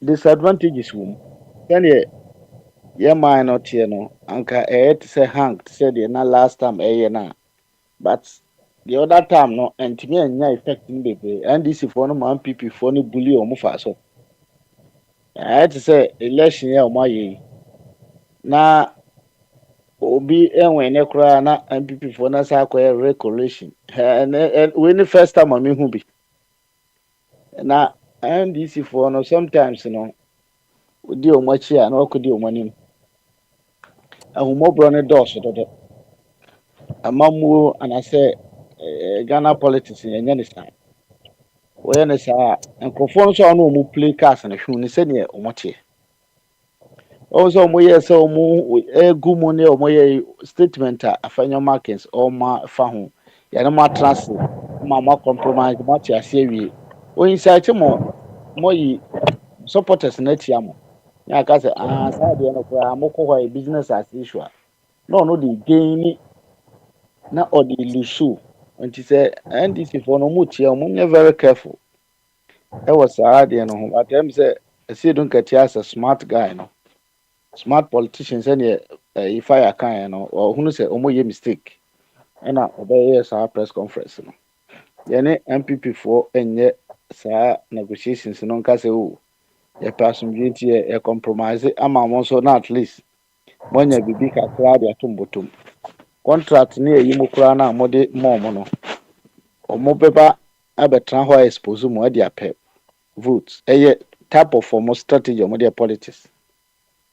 disadvantages wɔ mu sɛneɛ yɛman no teɛ no anka ɛyɛ te sɛ hang te sɛ deɛ na last time ɛyɛ no a but the other time no ɛntumi anya effect no bebree NDC foɔ no ma MPP foɔ no bully ɔmo fa so I had to say election ya ọmọ yìí na obi enwe ne koraa na MPP for na sa akɔyɛ recollection we ni first time a mehu bi na NDC for no sometimes no odi ɔmo akyi a na ɔkɔdi ɔmo anim ahumɔborɔ ne dɔɔso dodo amammuo anasɛ Ghana politics yɛnyɛ ne saa wɔyɛ ne saa a nkurɔfoɔ nso a ɔno ɔmo play cars no hwɛ ne sɛdeɛ ɔmo teɛ ɔmo sɛ ɔmo yɛ sɛ ɔmo egu mu ne ɔmo yɛ statement a afanya markings ɔmo fa ho yɛne mo atena ase ma mo compromise mo ate ase awie onyisaakye mo yi supporters na atia mo yɛ aka sɛ saa deɛ no koraa mokɔ hɔ a business as usual na ɔno de gain ni na ɔde lusu nti sɛ NDC foɔ no mo tia mo nyɛ very careful ɛwɔ saa deɛ no ho atɛm sɛ ɛsi do nkatia sɛ smart guy no smart politician sɛdeɛ ifa yɛ kan no ɔhunu sɛ ɔmo yɛ mistake ɛna ɔbɛyɛ saa press conference no yɛne MPP foɔ ɛnyɛ saa negotiations no nka sɛ o yɛpɛ asomdwe nti yɛ compromise ama mo nso na at least moanya biribi kakra de ato mbɔtɔm contract ne yɛyi mu koraa no a mode mɔɔ mo no ɔmo bɛba abɛtena hɔ a expose mu ade apɛ vote ɛyɛ type of form strategy ɔmo de politics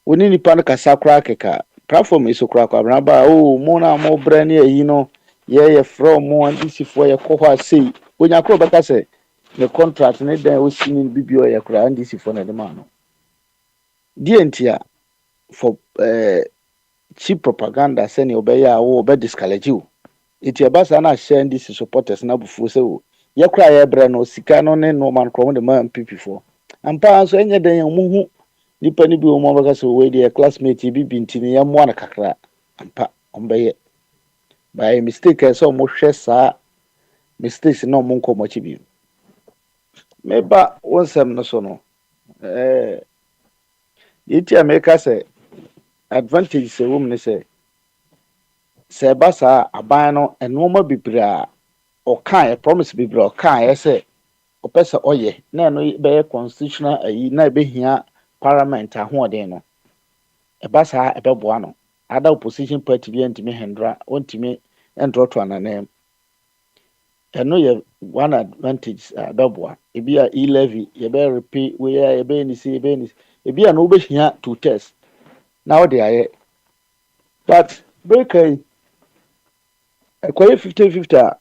woni nipa no kasa koraa keka platform yi so koraa kwa braba o mo na mo brɛ ne yɛyi no yɛ from mo NDC foɔ yɛkɔ hɔ a sei onya koro bɛka sɛ ne contract ne dan osi ne bibi ɔyɛ koraa NDC foɔ na de ma no die ntia for cheap propaganda sɛnea ɔbɛyɛ a ɔbɛ discourage o eti ɛba saa na ahyɛ NDC supporters na bufuo sɛ o yɛ koraa yɛbrɛ no sika no ne no man kɔm de ma MPP foɔ ampa nso ɛnyɛ dan yɛn mo hu nipa ni bi wɔn abɛka sɛ wɔyɛ deɛ classmate bi nti ne yɛmmoa no kakra ampa ɔmbɛyɛ by mistake sɛ ɔmo hwɛ saa mistakes na ɔmo nkɔ ɔmo akyi bi meba wɔn nsɛm no so no yɛti a meka sɛ advantage sɛ wɔm ne sɛ ɛba saa aban no nneɛma bebree a ɔka promise bebree a ɔka sɛ ɔpɛ sɛ ɔyɛ na ɛno bɛyɛ constitutional ayi na ɛbɛhia parliament ahoɔden no ɛba saa ɛbɛboa no ada opposition party bi ntumi hendra ɔntumi ndrɔto ananam ɛno yɛ one advantage ɛbɛboa ebi a e-levy yɛbɛ repay we a yɛbɛ ni si ebi a no wobɛhia to test na ɔde ayɛ but breaker ɛkɔyɛ 50-50 a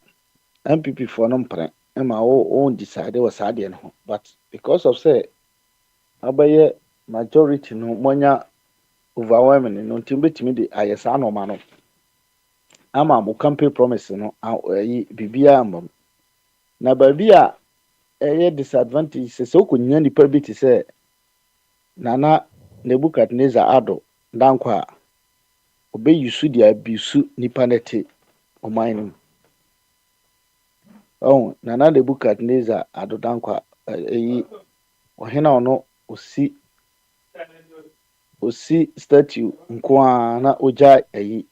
MPP foɔ no mpere ɛma wɔn decide wɔ saa deɛ no ho but because of say abɛyɛ majority no monya overwhelming no nti betumi de ayɛ saa nɔɔma no ama mo campaign promise no ayi bibia mbam na baabi a ɛyɛ disadvantage sɛ okonya nipa bi te sɛ Nana Nebukadnezar ado dankɔ a ɔbɛyisu de abisu nipa no te ɔman no mu Nana Nebukadnezar ado dankɔ a ɛyi ɔhene ɔno osi statue nko a na ogya ayi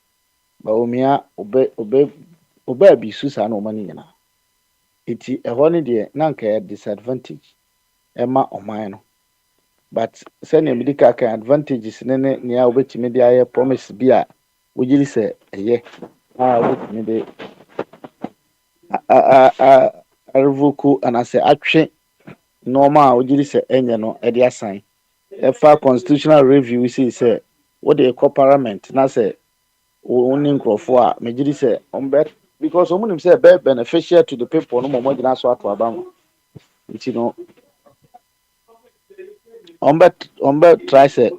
ba omia ɔbɛ abisu saa na ɔman no nyinaa eti ɛhɔ ne deɛ na nka yɛ disadvantage ɛma ɔman no but sɛnea mede kaka advantages ne nea wobɛtumi de ayɛ promise bi a wogyiri sɛ ɛyɛ a wobɛtumi de revoke anasɛ atwe nɔɔma a wogyiri sɛ ɛnyɛ no ɛde asan ɛfa constitutional review sɛ wode ɛkɔ parliament na sɛ wone nkurɔfoɔ a megyiri sɛ ɔmbɛ because ɔmo nim sɛ ɛbɛyɛ beneficial to the people no ma ɔmo gyina so ato aba mo nti no ɔmbɛ try sɛ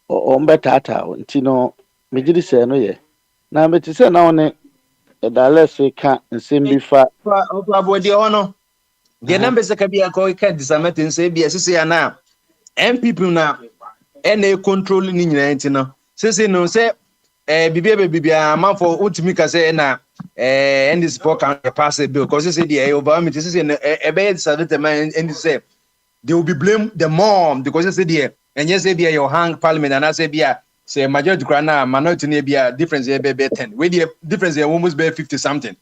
ɔmbɛ taataa nti no megyiri sɛ no yɛ na mete sɛ na wone ɛdalɛse ka nsɛm bi fa abodeɛ hɔ no deɛ na mbɛsɛ ka bi akɔ ka disamate nsɛ bi ɛsese ana MPP na ɛna control ni nyinaa nti no sese no sɛ bibia amanfo utimi ka sɛ na NDC support can pass a bill because sese deɛ overwhelming sese no ɛbɛyɛ disadvantage man NDC sɛ they will be blamed the more because they say there and yes be your hang parliament and I say be say majority crana minority ne be difference be 10 where the difference almost be 50 something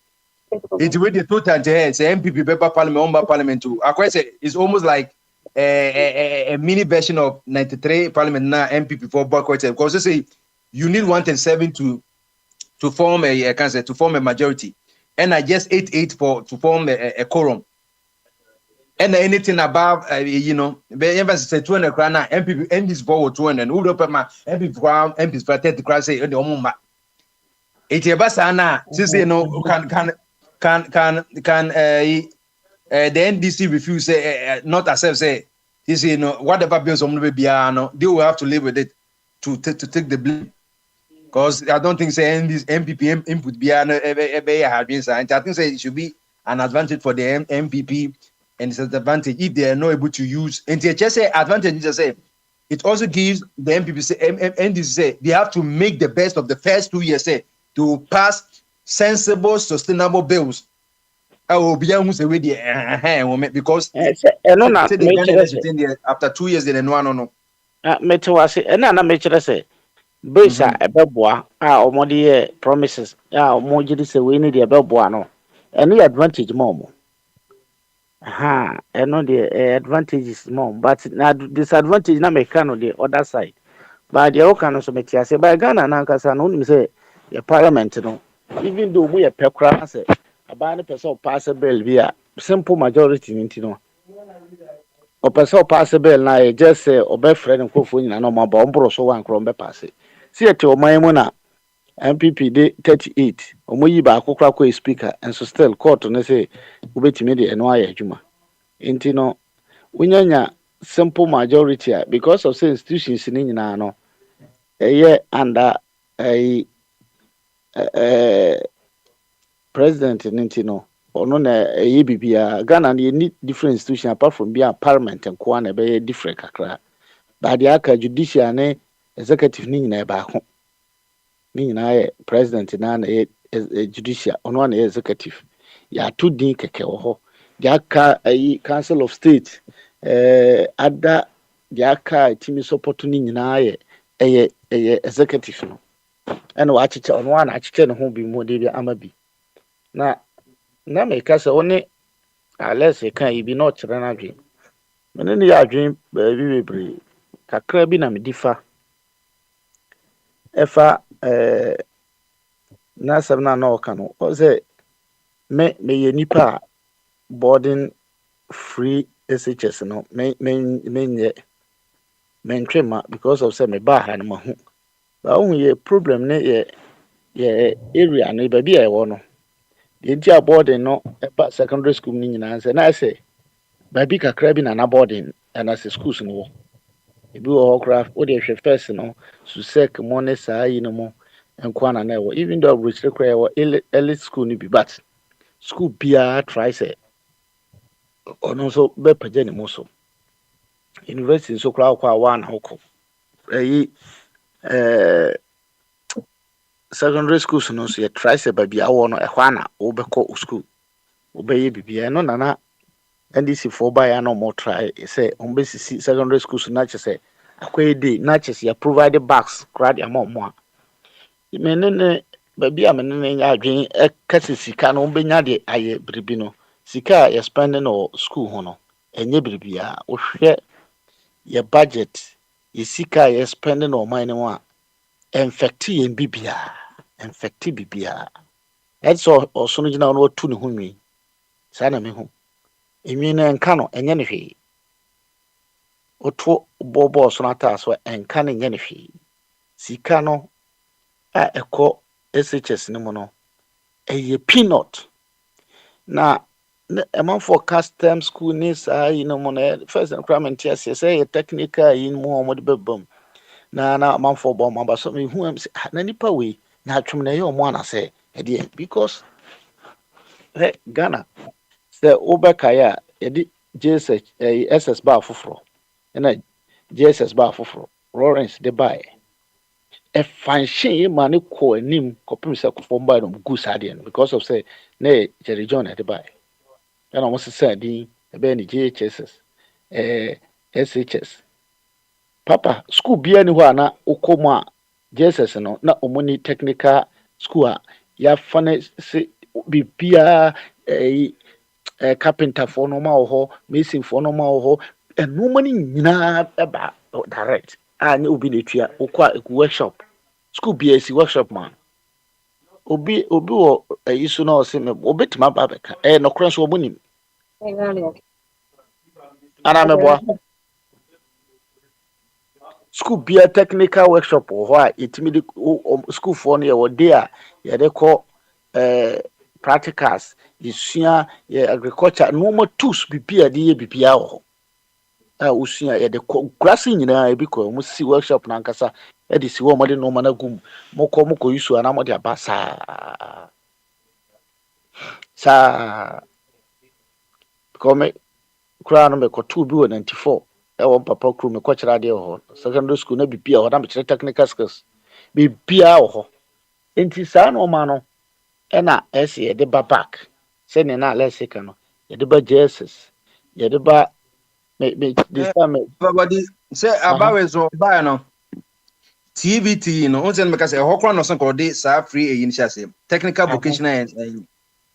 it where the total say MPP paper parliament on parliament too I quite say it's almost like a mini version of 93 Parliament now MPP for boycott because they say you need 107 to form to form a majority, and I just 88 to form a quorum. And anything above, the embassy say 200 crown MPP MPs for 200 and who open my MP crown MPs for 30 crown say the omuma. It yabasana since can the NDC refuse not accept say this whatever bills on the they will have to live with it to take the blame. Because I don't think say this MPP input be I think say it should be an advantage for the MPP and disadvantage if they are not able to use. And just say advantage just say it also gives the MPP say NDC say they have to make the best of the first 2 years say to pass sensible, sustainable bills. I will be able to say because the Ghana after 2 years they no. Mete wase ena na mekyerɛ sɛ base a ɛbɛboa a ɔmɔde yɛ promises a ɔmɔgye de sɛ wei ne deɛ ɛbɛboa no ɛno yɛ advantage ma ɔmo ɛno deɛ advantages ma ɔmo but na disadvantage na meka no the other side but deɛ woka no so mete ase but Ghana nankasa no wonim sɛ yɛ parliament no even though mu yɛ pɛ koraa sɛ abaa ne pɛ sɛ ɔpaase bill bi a simple majority no nti no ɔpɛ pass bill na yɛ just sɛ ɔbɛfrɛ no nkurɔfoɔ nyinaa na ɔmaba ɔmboro so wa nkorɔ ɔmbɛpaase si yɛte ɔman mu na MPP de 38 ɔmo yi baako koraa kɔ speaker nso still court no sɛ wobɛtumi de ɛno ayɛ adwuma nti no wonyanya simple majority a because of say institutions ne nyinaa no ɛyɛ under president ne nti no ono na ɛyɛ bibia Ghana no yɛ different institution apart from being parliament nko na ɛbɛyɛ different kakra but the aka judicial ne executive ne nyinaa baako ne nyinaa yɛ president na yɛ judicial ono na yɛ executive ya to din kɛkɛ wɔ hɔ the aka council of state ada the aka timi support ne nyinaa yɛ ɛyɛ executive no ɛna wakyekyɛ ono na akyekyɛ ne ho bi mu de bi ama bi na meka sɛ one ales ka ibi na ɔkyerɛ no adwen mene ne yɛ adwen baabi bebree kakra bi na medifa ɛfa na asɛm no na ɔka no sɛ meyɛ nipa a boarding free SHS no menyɛ mentwe ma because of sɛ mebaa ha no mahu ba wohu yɛ problem ne yɛ area no baabi a ɛwɔ no yɛnti boarding no ɛba secondary school ni nyinaa sɛ na ɛsɛ baabi kakra bi na boarding and as schools no wɔ ebi wɔ hɔ koraa wode hwɛ first no susek mo ne saa yi no mo nkwa na ɛwɔ even though aburokyire koraa ɛwɔ elite school no bi but school biara try sɛ ɔno nso bɛpagya ne mu so university nso koraa kɔ a waa na wokɔ secondary schools no so yɛ try sɛ baabi awɔ no ɛhɔ ana wobɛkɔ school wobɛyɛ bibia no nana NDC for by an more try say on basis secondary schools na kyɛ sɛ akɔyɛ day na kyɛ sɛ provide bags crowd amount more menene baabi a menene nya adwen ɛkasa sika no benya de ayɛ biribi no sika yɛ spend no school ho no ɛnyɛ biribia wohwɛ yɛ budget yɛ sika yɛ spend no ɔman no a infect yɛn bibia ɛsɛ ɔso no gyina no watu ne ho nwi saa na mehu enwi na nka no enye ne hwee oto bobo so na ta so enka ne enye ne hwee sika no a ɛkɔ SHS ne mu no ɛyɛ peanut na ɛman for custom school ni saa yi no mu na first requirement yɛ sɛ yɛ technical yi mu ɔmo de bɛbam na man for bɔ ma ba so me hu am sɛ na nipa we na atwem na yɛ ɔmo ana sɛ ɛdeɛ because Ghana sɛ wobɛkae a yɛde SS ba foforɔ ɛna JSS ba foforɔ Lawrence de bae ɛfanhyɛ ma ne kɔ anim kɔpem sɛ kɔfɔm bae no gu saa deɛ no because of sɛ na Jerry John de bae ɛna ɔmo sesa din ɛbɛyɛ ne JHSS SHS papa school bia ni hɔ a na wokɔ mu a JSS no na ɔmo ni technical school a yɛafa ne se bibia carpenter for no ma wɔ hɔ mason for no ma wɔ hɔ and no money about direct. I know be the tria or workshop. School BSc workshop man. Obi wo isu na ose me obetuma ba beka. No kran so obunim. Ana meboa. School be a technical workshop or why it me school for near or there. Yeah, they call practicals. Isua agriculture no more tools be a day be usua ya de grass nyina ebi ko mu si workshop na nkasa e de si wo mo de no mana gum moko yusu ana mo de abasa sa ko me kura no me ko tu bi wo 94 e wo papa kru me ko kira de ho secondary school na bibia ho na me kira technical skills bibia ho enti sa no ma no e na ese ye de ba back se ne na lese ka no ye de ba jesus ye de ba me this time But say about so buy no TVT no on say make say ho kwan no so ko de sa free e initial say technical vocational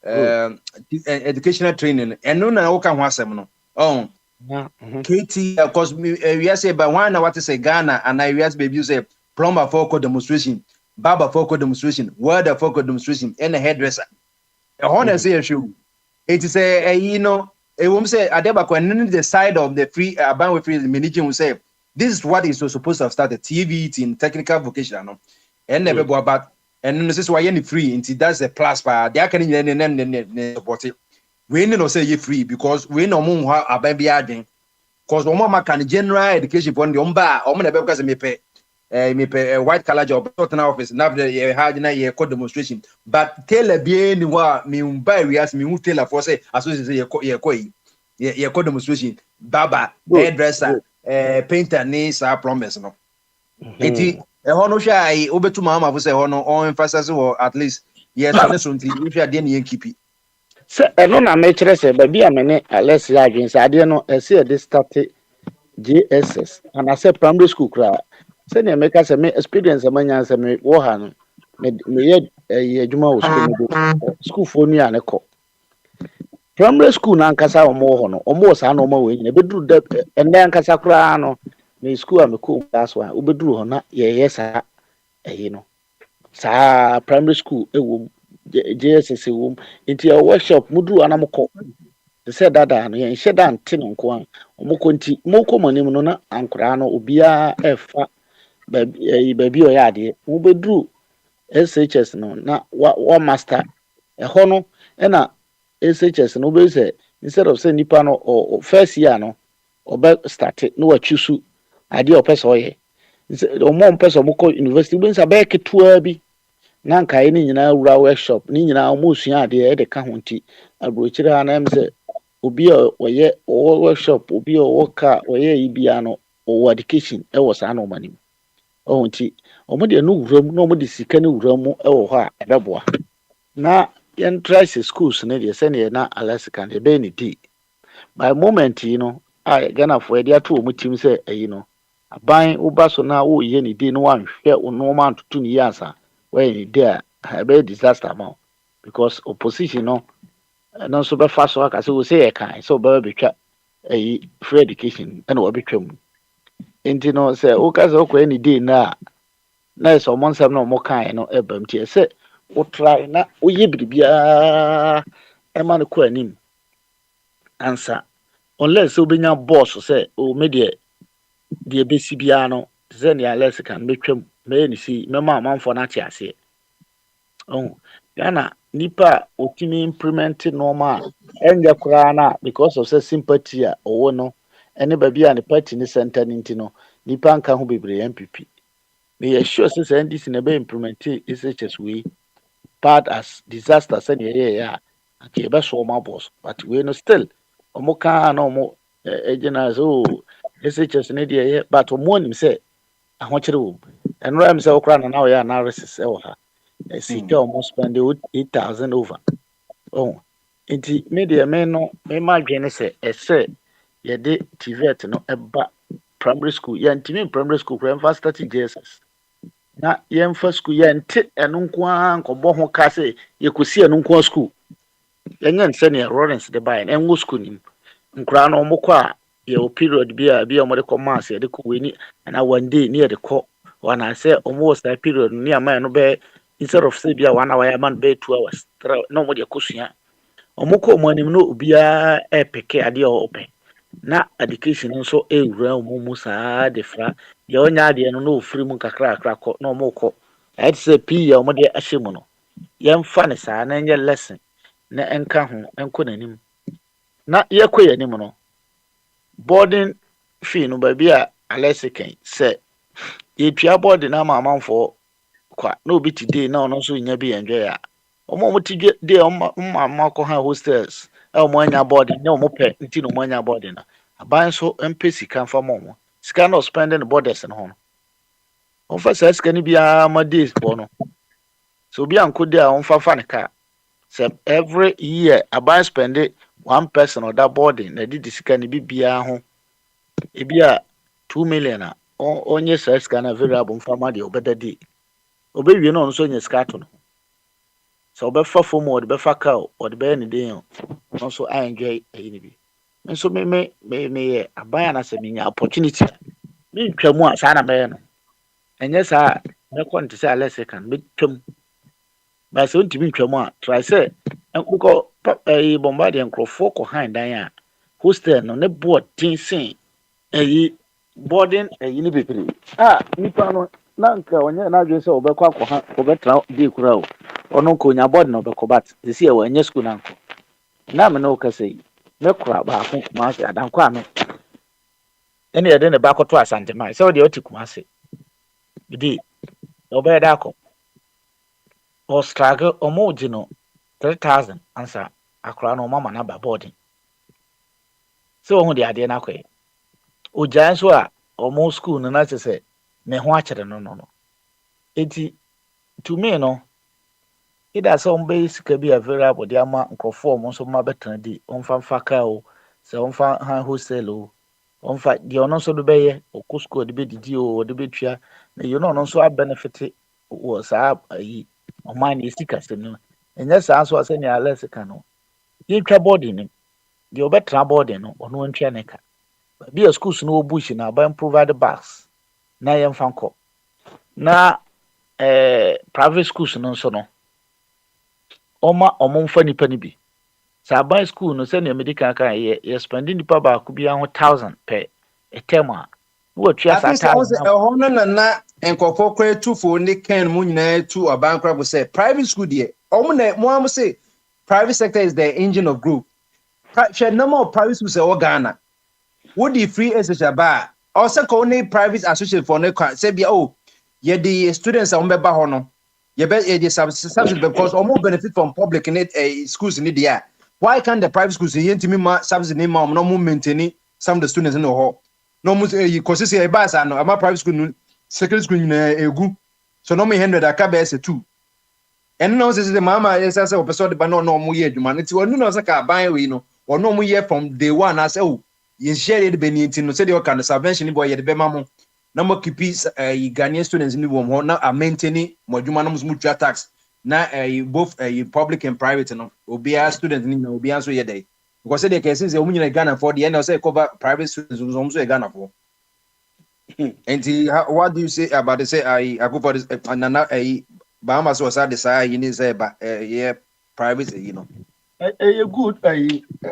and educational training and no na wo ka ho asem no oh KT cause we say but one na what say Ghana and I realize baby you say plumber for demonstration barber for demonstration welder for demonstration and a hairdresser e ho na say show it is a you know a woman say adeba and the side of the free ban free managing will say this is what is supposed to have started TV in technical vocational and never go about and this is why any free until that's a plus for they can support it we no say you free because we no mo ha aban bia adwen cause o mama can general education for the omba o mo na be because me pay white collar job total office na the hard na ye code demonstration but tailor bia ni wa me umba we as me hu tailor for say associate ye code demonstration barber hairdresser painter ni sa plumbers no enti e ho no hwa ai obetu mama for say ho no on emphasize at least yes so nti hwa de ne yankipi se eno na me kire se ba bia me ne ales ya adwen se ade no ese e de start JSS and I said primary school kra se ne make se me experience amanya se me wo ha no me ye adwuma wo school me school fo nu ya ne ko primary school na nkasa wo mo ho no o mo sa na o ma we nyina beduru de enda nkasa kra no me school am ko class 1 o beduru ho na ye sa no sa primary school ewo JSS ewo nti a workshop muduru anamko they said that no yen hyeda ante no nko an omko nti moko manim no na ankora no obia efa baby o ya de wo beduru SHS no na wa master ho no na SHS no be say instead of say nipa no or first year no obe start no wa chusu ade o pese oye o mo pese moko university be nsa be ketua bi na nkae ni nyina wura workshop ni nyina mo sua ade e de ka ho nti abrochire ha na em se obi oye workshop obi oka oye ibia no o education e wo sa na o manim o nti o mo de no wuram no mo de sika no wuram e wo ho a e beboa na yen try schools ne de se ne na Alaska de be ni di by moment you know I Ghana for de ato mo tim se ayi no aban uba so na wo ye ni di no wan hwe wo no man tutu ni yansa when you there be disaster amount because opposition no so be fast so aka say we say e kan so be betwa free education and we betwam enti no say o ka say o kwa ni day na so mon sam no mo kan no e bam tie say o try na o ye bibia e ma no kwa anim answer unless o benya boss say o me de be si bia no say ne unless kan betwam me ni si me ma manfo na tie ase oh Ghana nipa otimi implement normal enja kura na because of say sympathy owo no ene ba bia ne party ni center ninti no nipa nka ho bebre MPP me sure say NDC na be implement SHS we bad as disaster say ya okay be so my boss but we no still omo ka na omo ejina so SHS ne dey but omo nim say ahokere wo enro am say okra na we analysis e wo ha sika almost spend 8,000 over oh nti me de me no me ma dwene se ese ye de TVET no eba primary school ye ntimi primary school kra mfa start JSS na ye mfa school ye nte eno nko an kobo ho ka se ye kosi eno nko school ye nyen se ne Lawrence de buy en school nim nkra no mo kwa yɛwɔ period bi a ɔmo de kɔ mass yɛde kɔ wei ni anaa one day ne yɛde kɔ anaasɛ ɔmo wɔ saa period no ne ama no bɛyɛ instead of sɛ bi a 1 hour ama no bɛyɛ 2 hours na ɔmo de kɔ sua ɔmo kɔ ɔmo anim no obiara ɛpeke adeɛ a ɔpɛ na education nso ɛwura ɔmo mu saa de fra deɛ ɔnya adeɛ no na ofiri mu kakrakra kɔ na ɔmo kɔ ɛte sɛ pii a ɔmo de ahyɛ mu no yɛmfa ne saa na ɛnyɛ lesson na ɛnka ho ɛnkɔ n'anim na yɛkɔ yɛn anim no boarding fee no baabi a alɛse kan sɛ yɛtua boarding ama amanfoɔ kwa na obi ti day na ɔno nso nya bi enjoy a ɔmo ti day ɔmo akɔ ha hostels a ɔmo anya boarding na ɔmo pɛ nti na ɔmo anya boarding na aban nso mpɛ sika mfa ma ɔmo sika na spending borders no ho no ɔmfa saa sika no biara ma days bɔ no so obi ankɔ day a ɔmfa fa ne car sɛ every year aban spend one person or that boarding na di sika no bi biara ho ebi a 2 million a onye saa sika na variable mfa ma deɛ ɔbɛda day obewie na ɔno nso nya sika ato no sɛ ɔbɛfa fam ɔde bɛfa car ɔde bɛyɛ ne den ɔno nso enjoy ɛyi ne bi nso me yɛ aban anasɛ menya opportunity me ntwa mu a saa na mɛyɛ no ɛnyɛ saa mɛkɔ nte sɛ alɛsɛ kan mɛtwam ba sɛ ntumi ntwa mu a try sɛ nkokɔ ɛyi bɔmba deɛ nkurɔfoɔ kɔ han dan a hostel no ne board tin sen ɛyi boarding ɛyi ne bebree a nipa no na nka ɔnyɛ n'adwene sɛ ɔbɛkɔ akɔ ha ɔbɛtena day kura o ɔno nka onya board na ɔbɛkɔ bat sisi ɛwɔ ɛnyɛ school na nkɔ na me ne ɔkasa yi mɛkora baako kumase adankɔ ano ɛne yɛde ne ba akɔto asantema sɛ ɔdeɛ ɔte kumase bidi ɔbɛyɛ dɛ akɔ ɔstrage ɔmo gye no 3,000 ansa akora no ɔmama no aba boarding sɛ ɔho de adeɛ no akɔyɛ ogyae nso a ɔmo school no na kyerɛ sɛ ne ho akyerɛ no enti to me no ida sɛ ɔmbɛyɛ sika bi a variable de ama nkurɔfoɔ ɔmo nso ma bɛtena di ɔmfa kaa o sɛ ɔmfa han hostel o ɔmfa deɛ ɔno nso de bɛyɛ ɔkɔ school de bɛdidi o ɔde bɛtua na yɛn ɔno nso abɛnefite wɔ saa ayi ɔman ne esi kasa no ɛnyɛ saa nso asɛ nea alɛ sika no yɛtwa boarding no deɛ ɔbɛtena boarding no ɔno ntwa ne ka bi a schools no wɔ bush na aban provide bags na yɛmfa nkɔ na private schools no nso no ɔma ɔmo mfa nipa no bi sɛ aban school no sɛnea mede kan yɛ spending nipa baako bi ho 1,000 per term a wɔtua saa 1,000 ɛhɔ no na nkɔfɔ kora tufo ne kan mu nyinaa tu aban kora bo sɛ private school deɛ ɔmo na mo am say private sector is the engine of growth hwɛ number of private schools ɛwɔ Ghana wodi free essential ba ɔsɛ kɔ ne private associate for ne kwa sɛ bia yɛde students a ɔmo bɛba hɔ no yɛde subsidy because ɔmo benefit from public schools in the why can't the private schools yɛntimi ma subsidy ma ɔmo no mo maintain some of the students in the hall no mo kɔsi sɛ ɛba sa no ama private school no secondary school nyinaa egu so no mo 100 aka bɛyɛ sɛ 2 ɛno na ɔsɛ sɛ mama yɛsɛ sɛ ɔpɛ sɛ ɔde ba na ɔmo yɛ adwuma no nti ɔno na ɔsɛ ka aban wei no ɔno ɔmo yɛ from day one asɛ yɛnhyɛ yɛde bɛni nti no sɛdeɛ ɔka no subvention ni bɔ yɛde bɛma mo na mo kipi Ghanaian students ni wɔ mo na a maintain mo adwuma no mo twa tax na both public and private no obiara student ni na obiara so yɛ dɛ because sɛdeɛ kɛse sɛ ɔmo nyina Ghana for deɛ na ɔsɛ cover private students ɔmo so yɛ Ghana for and what do you say about say I go for this nana Bahama so say this you need say yeah private good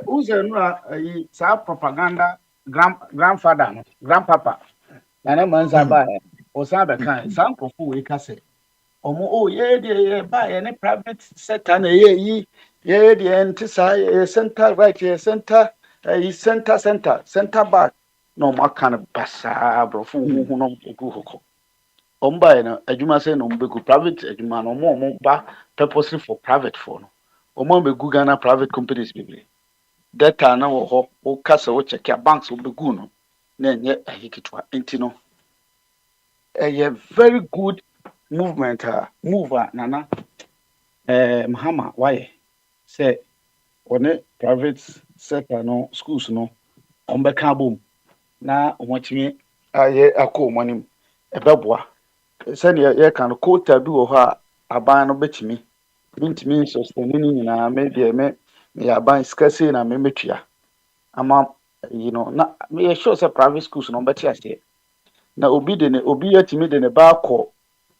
who's no propaganda grandfather no grandpapa na man say ba o say be kan some nkrofo we ka say omo ye de ba ye ne private sector na ye de enti say center right center center back no makan basa brofo hu no egu hoko omba na adwuma say no mbegu private adwuma no mo ba purposely for private for no omo mbegu Ghana private companies bibli data na wo ho o kasa wo check ya banks wo begu no na enye ahikitwa enti no a very good movement mover nana Mahama why say one private sector no schools no on beka bom na omotimi aye akọ monim ebeboa se ne ye kan quota bi wo ho a aban no betimi bintimi sustain ni nyina me de me ya aban skase na me metua ama na me sure say private schools no better ase na obi yatimi de ne ba kɔ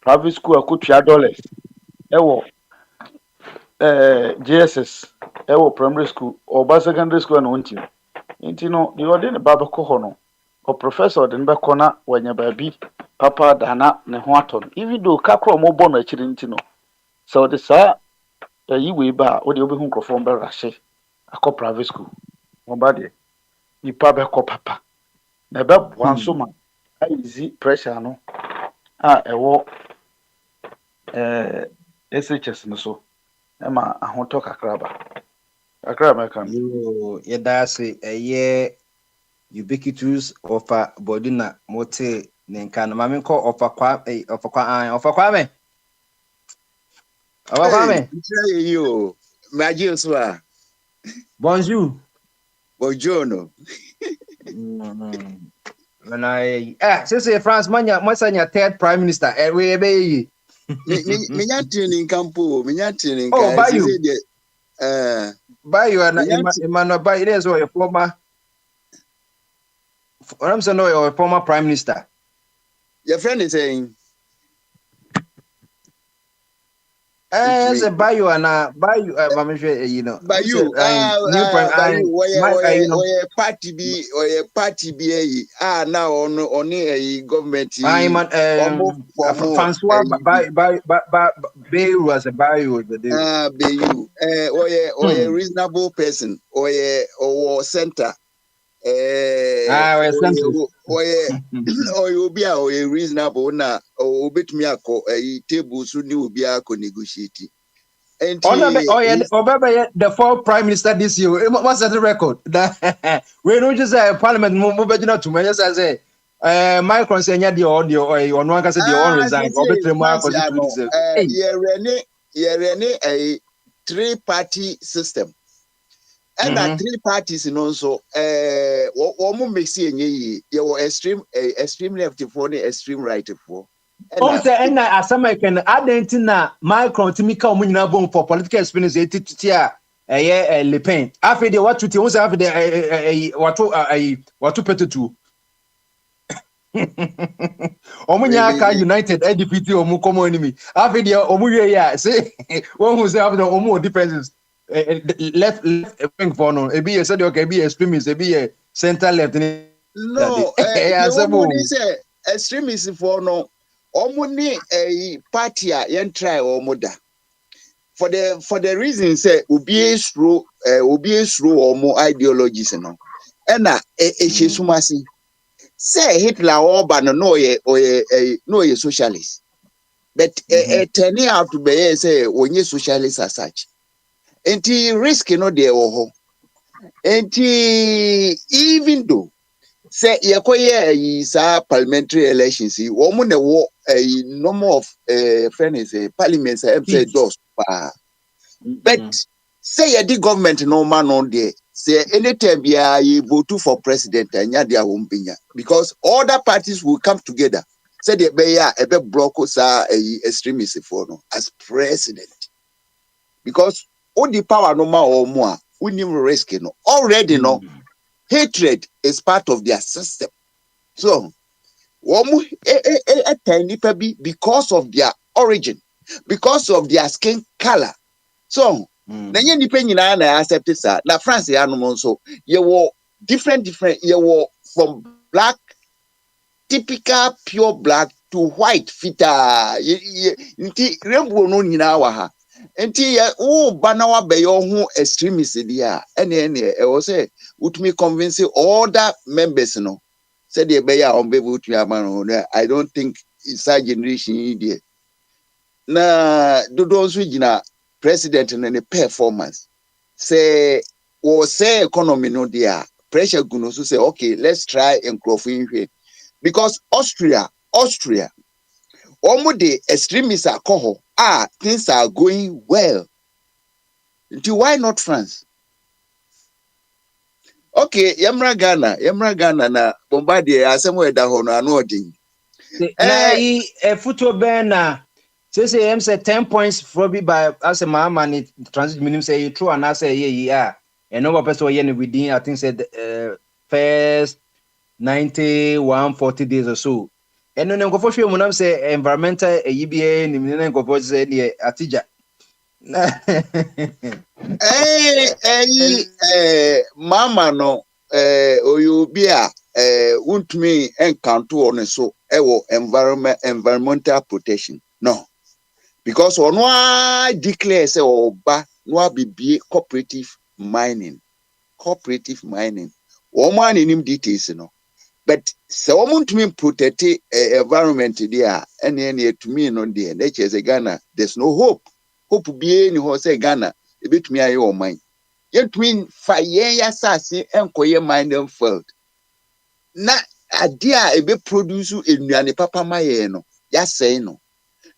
private school akotua dollars ɛwɔ JSS ɛwɔ primary school ɔba secondary school na onti nti no deɛ ɔde ne ba bɛkɔ hɔ no professor de ne bɛkɔ na wanya baabi papa dana ne ho atɔ no even though kakra ɔmo bɔ no akyiri nti no sɛ ɔde saa yi wei ba a ɔde ɔbɛhu nkurɔfoɔ bɛrahye akɔ private school ɔba deɛ nipa bɛkɔ papa na ɛbɛboa nso ma ayizi pressure no a ɛwɔ SHS no so ɛma ahotɔ kakra mɛka no Yo, yɛda ase ɛyɛ ubiquitous ɔfa bɔdi na mote ne nka no maame nkɔ ɔfa kwame Hey, yo, Maggie Swa, bonjour. Buongiorno. When say France manya third prime minister we be Minya training campo, oh Bayu uh Bayu and Emmanuel Bayu is a former a former prime minister. your friend is saying As a Bayu and Bayu Bayu, new prime Bayu, party be now on a government Francois Bayu was a Bayu Bayu, or a reasonable person or center. Or you be a reasonable na or bit me a table soon you be a negotiating. And the four prime minister this year. What's that record? We know just a parliament move not to me. Just as a Micron saying the audio or one can say the own resign or better more a three-party system. And that three parties in also one makes you extreme left for the extreme right for. And as some can add na Macron to me come for political experience Le Pen. After the what to after the what to put to Omunyaka United DPT or common enemy. After the Omuya say one who say after the Omu differences. Left wing for no. Be a said okay, be extremist, be a center left. No, say extremist for no. Omuni a party yen try or moda. For the reason say ubi through or more ideologies no. And sumasi say Hitler or no ye socialist. But turning out to be say when you socialist as such. Enti risk no de wo enti even though say yekoye sa parliamentary elections wo mo na wo number of friends parliament say dos pa but say the government no man on there say anytime you vote for president anya dia wompenya because other parties will come together say the be ya e be block sa extremists for no as president because all the power no more we need risk no already no hatred is part of their system so because of their origin because of their skin color so na nye nipa nyina na accept ça na France ya no so you were different you were from black typical pure black to white fita nti rainbow no nyina wa ha enti banawa be your who extremist dia ene say would me convince other members no said the be ya on be vote man I don't think it's a generation there na dodo so gina president and the performance say say economy no there pressure guno so say okay let's try and here because Austria almost the extremists are called things are going well. Why not France? Okay, Yamra Ghana na Bombardier asemo da hono anodin. Na football ban say em say 10 points for be by as a man transit minimum say true and I say yeah and no person yen within I think said first 90, 140 days or so. And then go for sure when I'm say environmental EBA ni go for say the atija. Mama no oyobi a wontumi encounter on so ewo environmental protection no because ono a declare say oba no abibie cooperative mining omo anim details no but se omo ntumi protect environment there ene etumi no there na chese Ghana there's no hope be ni ho say Ghana ebetumi aye o man yetumi fa yen ya sase enkoye mining field na ade a ebe produce enuane papa maye no ya sei no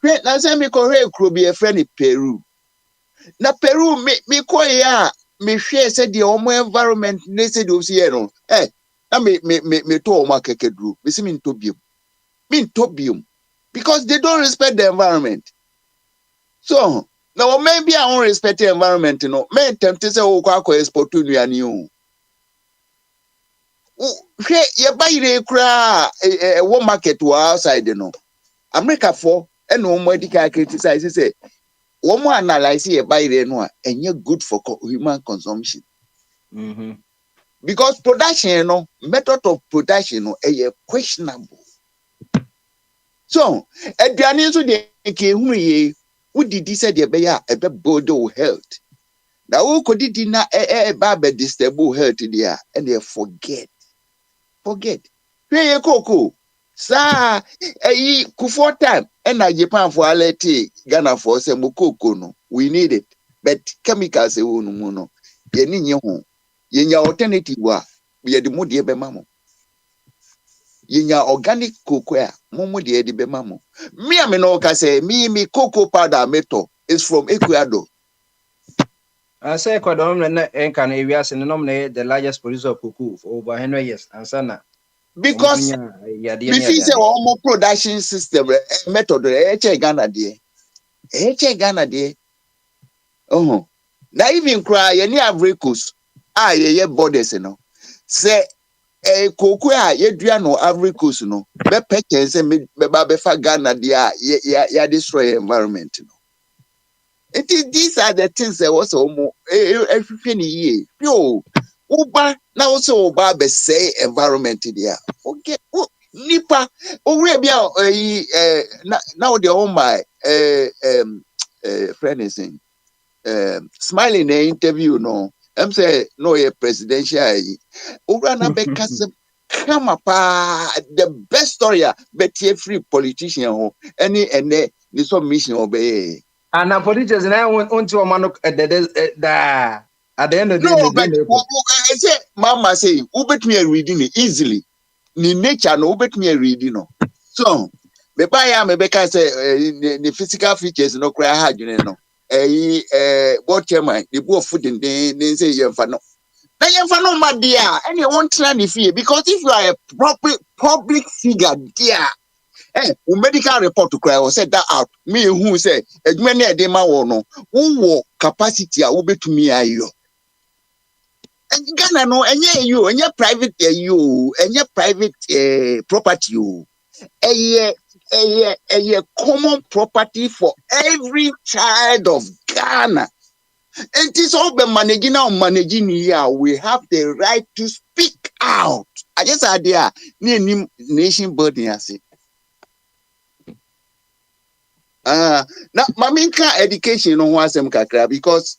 hwe na say me ko hwe kro bi e friend Peru na Peru me ko ya me hwe say de omo environment ne say de osi no na me to omo akekeduru me si me ntobium because they don't respect the environment so now maybe I won't respect the environment no me tempted say o kwa export nuane o hwe ye bayire kura wo market wa outside no America for and no more criticize say one more analyze ye bayire no enye good for human consumption because production no method of production no questionable so aduane so de ke hunu ye wodidi say de be ya ebe build health na wo kodidi na ba be disturb health dia and they forget hwe koko sa kufo time na Japan for alert Ghana for say mo koko no we need it but chemicals e wonu mu no ye ni nye ho ye nya alternative wa ye de mo de be mamo ye nya organic cocoa mo de be mamo me am no ka say me cocoa powder meto is from Ecuador. I say Ecuador na enka na ewiase no na the largest producer of cocoa for over 100 years ansana Because we feel say almost production system method Ghana there. Oh, now even cry any Ivory Coast ye borders no. Say cocoa ye dua no Ivory Coast no. Be peke say me ba be fa Ghana there ya destroy environment no. These are the things that was almost everything ye. Yo, Uba now also Uba be say environment there. Okay, nipa we be now the oh my friend is saying smiling in interview no I'm say no a presidential na be come up the best story but free politician ho any the submission obey. And our politicians now want to man at the end of the day. No, but I say, Mama say, ubet me reading it easily. Ni nature no ubet me reading no. So, me buy am me say the physical features no cry hard you know. What your mind? The both food and they say you for no. Now you for no my dear. And you won't try the fear because if you are a public figure, dear. Medical report to cry or set that out. Me who say, many a dema no, who capacity a ube to me ayo. And Ghana no, and your private and your private property you. A common property for every child of Ghana. And this all the managing here. We have the right to speak out. I just idea nation building as it. Now maminka education no one sem kakra because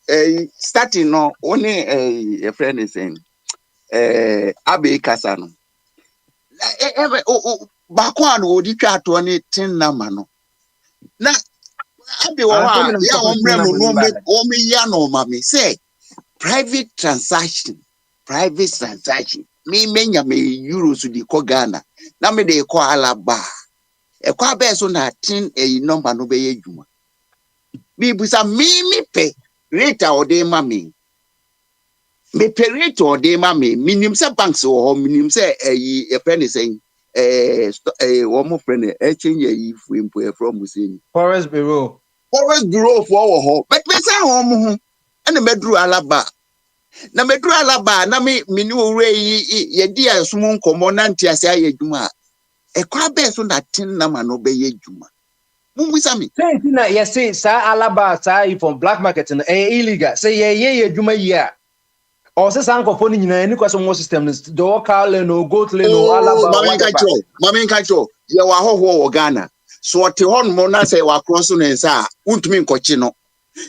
starting no only a friend is saying abe kasa no bakwan odi twa to ni tin na ma no na abe wo ha ya omre no no me ya no ma me say private transaction me menya me euros di ko Ghana na me de ko alaba e kwa be so na tin number no be adwuma me busa me pay rate or de mami me pay rate or de mami minim se banks or minim se a friend is saying one more friend change yi from saying Forest Bureau for ho but me say home and the medru alaba Na medru alaba na me ni owre yi ye di asumu nkomo na ntiase aye dwuma. E kwa be so na tin na ma no be ye dwuma. Mumbusa mi. Say na yes say sa alaba sa from black market no illegal. Say ye dwuma yi a. Or say san kofo ni nyina ni kwaso mo system the local no goat lane no Oh, alaba whatever. Mama nkacho. Ye wa hoho wo Ghana. So ɔte hɔ no na sɛ wakross no nsa a wontumi nkɔkye no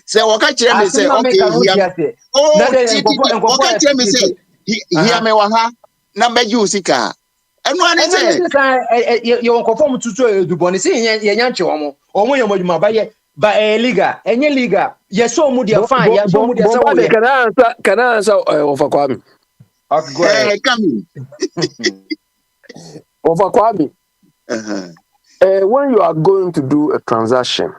sɛ wɔka kyerɛ me sɛ okay here Na de titi wɔka kyerɛ me sɛ here me wɔ ha na bɛgye wo sika ɛno ane sɛ ye won conform tutu eduboni si ye nyanche omo ye moduma ba legal enye legal ye so mu dia fine ye so mu dia say wo ye can I answer of Kwame? Okay, go ahead. Come Of Kwame. When you are going to do a transaction,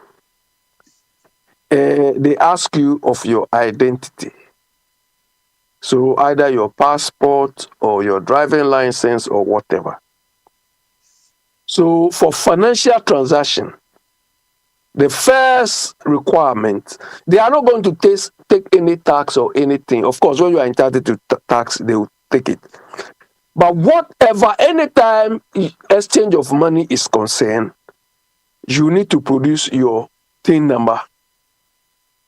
they ask you of your identity. So either your passport or your driving license or whatever. So for financial transaction, the first requirement, they are not going to take any tax or anything. Of course, when you are entitled to tax, they will take it. But whatever, anytime exchange of money is concerned, you need to produce your TIN number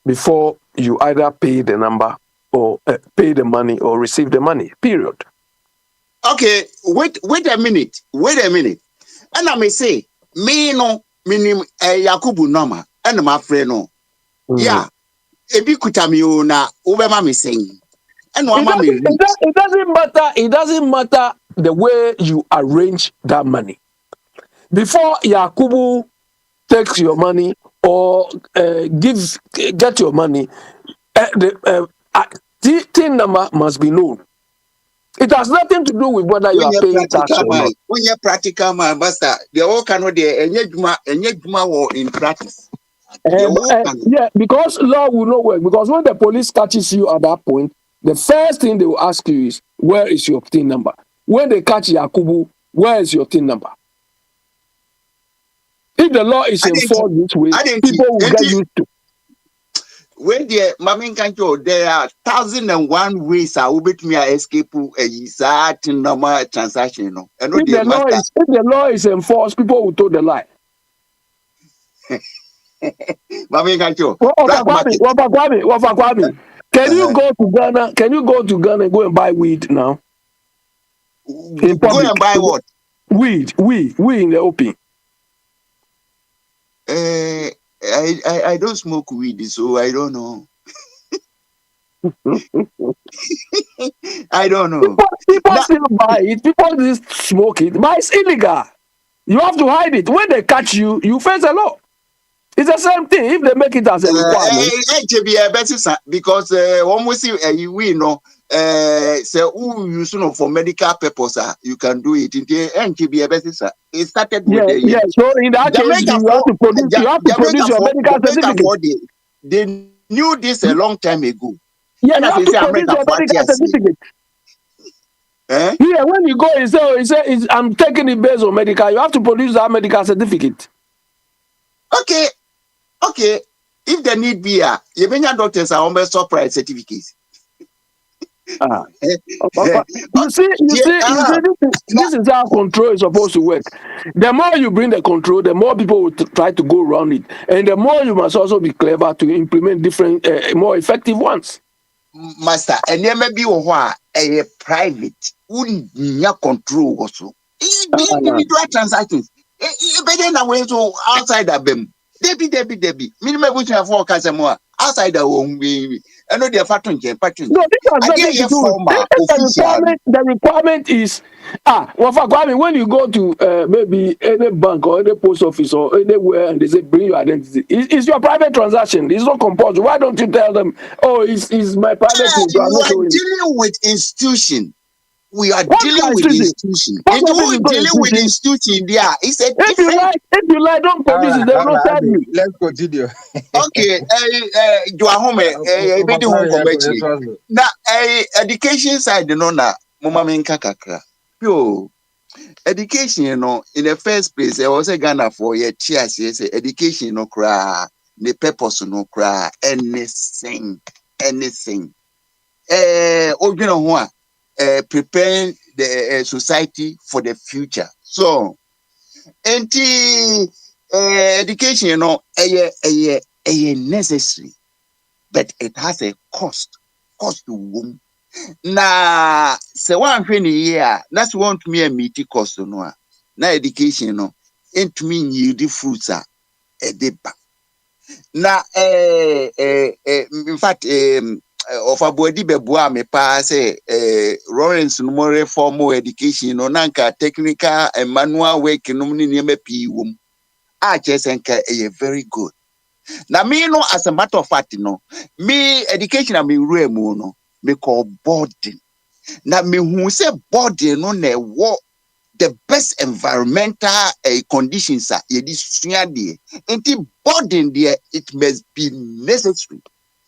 before you either pay the number or pay the money or receive the money, period. Okay, wait a minute. And I may say, me no, minim Yakubu Noma, and my friend no. Yeah, ebi kutami na ubema me saying. And one it doesn't matter the way you arrange that money. Before Yakubu takes your money or get your money, the TIN number must be known. It has nothing to do with whether you are paying tax or not. When you're practical man, basta, the all cannot there, and yet in practice. Yeah, because law will not work. Because when the police catches you at that point, the first thing they will ask you is, where is your TIN number? When they catch Yakubu, where is your TIN number? If the law is enforced this way, people will get used to. When the Mamin Kancho, there are 1,001 ways I will bet me a escape a certain normal transaction. If the law is enforced, people will tell the lie. Mamin Kancho, Wafakwami, can you go to Ghana? Can you go to Ghana and go and buy weed now? In public? Go and buy what? Weed in the open. I don't smoke weed, so I don't know. I don't know. People still buy it. People still smoke it, but it's illegal. You have to hide it. When they catch you, you face a law. It's the same thing. If they make it as a requirement, because almost we know. So you know for medical purpose, you can do it. It started with yeah. So in that case, you have to produce your medical certificate. They knew this a long time ago. Yeah, you have to produce your medical certificate. Yeah, when you go, he say, I'm taking it based on medical. You have to produce that medical certificate. Okay. If the need be, your doctors are almost surprised certificates. You see, this is how control is supposed to work. The more you bring the control, the more people will try to go around it, and the more you must also be clever to implement different, more effective ones. Master, and there may be a private wouldn't control also. Individual transactions. Better than way to outside of them. Debbie. Minimum which have 4 more outside the home. I know they're patron. No, this has nothing to do. The requirement is when you go to maybe any bank or any post office or anywhere and they say bring your identity, it's your private transaction. It's not compulsory. Why don't you tell them, oh, it's my private thing? You are dealing with institution. We are dealing with institution. Dealing with institution there. It's a different. If you like, don't produce it. They will not tell you. Let's continue. Okay. You are home. Now, education side, you know, na mama minka kakra. Yo, education, you know, in the first place, I was a Ghana for your tears. Yes, education, no cry. The purpose, no cry. Anything. odwene ho a preparing the society for the future. So education, you know, necessary, but it has a cost to womb. Na se one hwe ni here, that's want me a meet cost no a. Na education no entumi yield fruits a edeba. Na in fact of abodi beboa me pa say Lawrence no more reform education no nanka technical and manual work no ni niam pi wom. A chesenka very good. Na me no, as a matter of fact, no, me education and me remu no, me call boarding. Na me who say boarding no ne what the best environmental conditions are ye this de. Inti boarding there it must be necessary.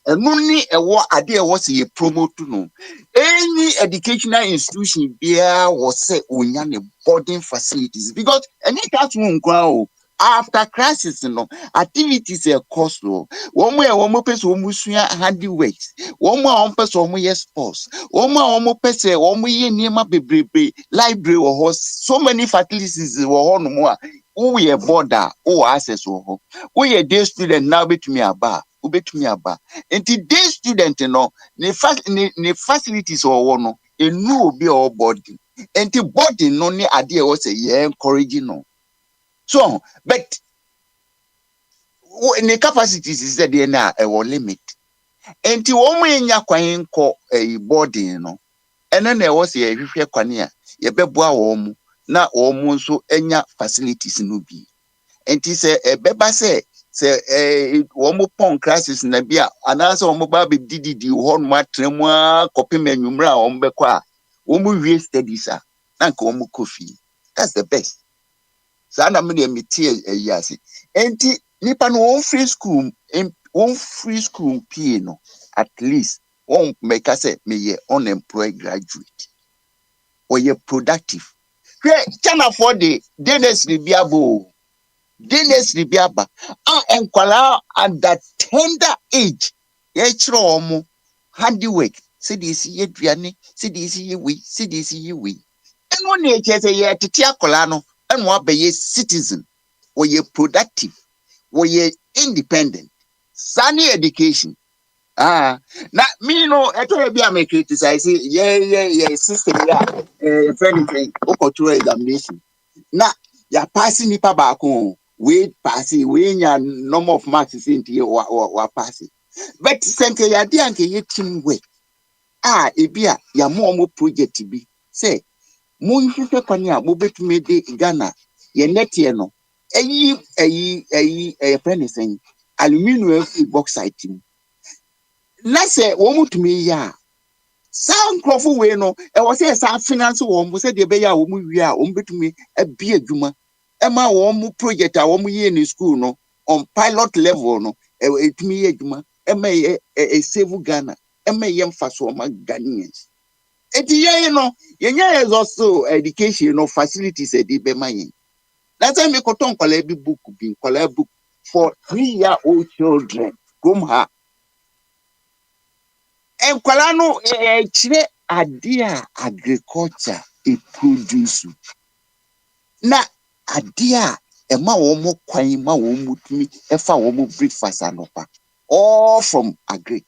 And only a what idea was a promote no. Any educational institution there was say unyane boarding facilities because any classroom ground after crisis no activities a cost no one way one more person musua handiworks one more person yes sports one more person one way near be library or so many facilities were no more who ye border or access or who ye day student now bet me aba and day student no ne facilities or one no a no be all body and the body no ne idea was a yeah encouraging no. So, but the capacities is that they na a limit. And to woman ya kwan ko a body no. And then there was a hwehwe kwane ye beboa wo mu na wo mu so enya facilities no bi. And it say e beba say wo mu pon crisis na bia anasa wo mu ba be dididi ho no matremu akopem anwumra wo mu bekọ a wo mu wie studies a na nka wo mu kofi. That's the best. So na me dey metie yase enti nipa no one free school pay no at least one make us say me ye unemployed graduate or ye productive can afford the dennis biabo enkwala at that tender age ye chiro omo handiwork say this ye duane say this ye we and one ye say ye tete akola no and one be citizen or ye productive or ye independent sunny education na me no eto be am criticize system ya friend okoto examination na ya passing nipa ba ko we passing we nya number of marks into wa passing but senke ya dia nke ye teamwork ebia ya mo project bi say mo nhwehwe kwani a mo betumi de Ghana ye netie no friend saying aluminium bauxite na say wo mutumi ya san crofo we no e wo say sa finance wo mo say de be ya wo mu wi a wo betumi abi adwuma e ma wo mu project a wo mu ye ni school no on pilot level no e tumi ye adwuma e ma save Ghana e ma ye mfaso ma Ghanaians eti ye no ye nya also education no facilities e di be ma yin that's why me ko ton kola bi book for 3-year-old children come ha and kwalano chire adia agriculture e produce na adia e ma wo mo kwan ma wo mutumi e fa wo mo breakfast anopa all from agric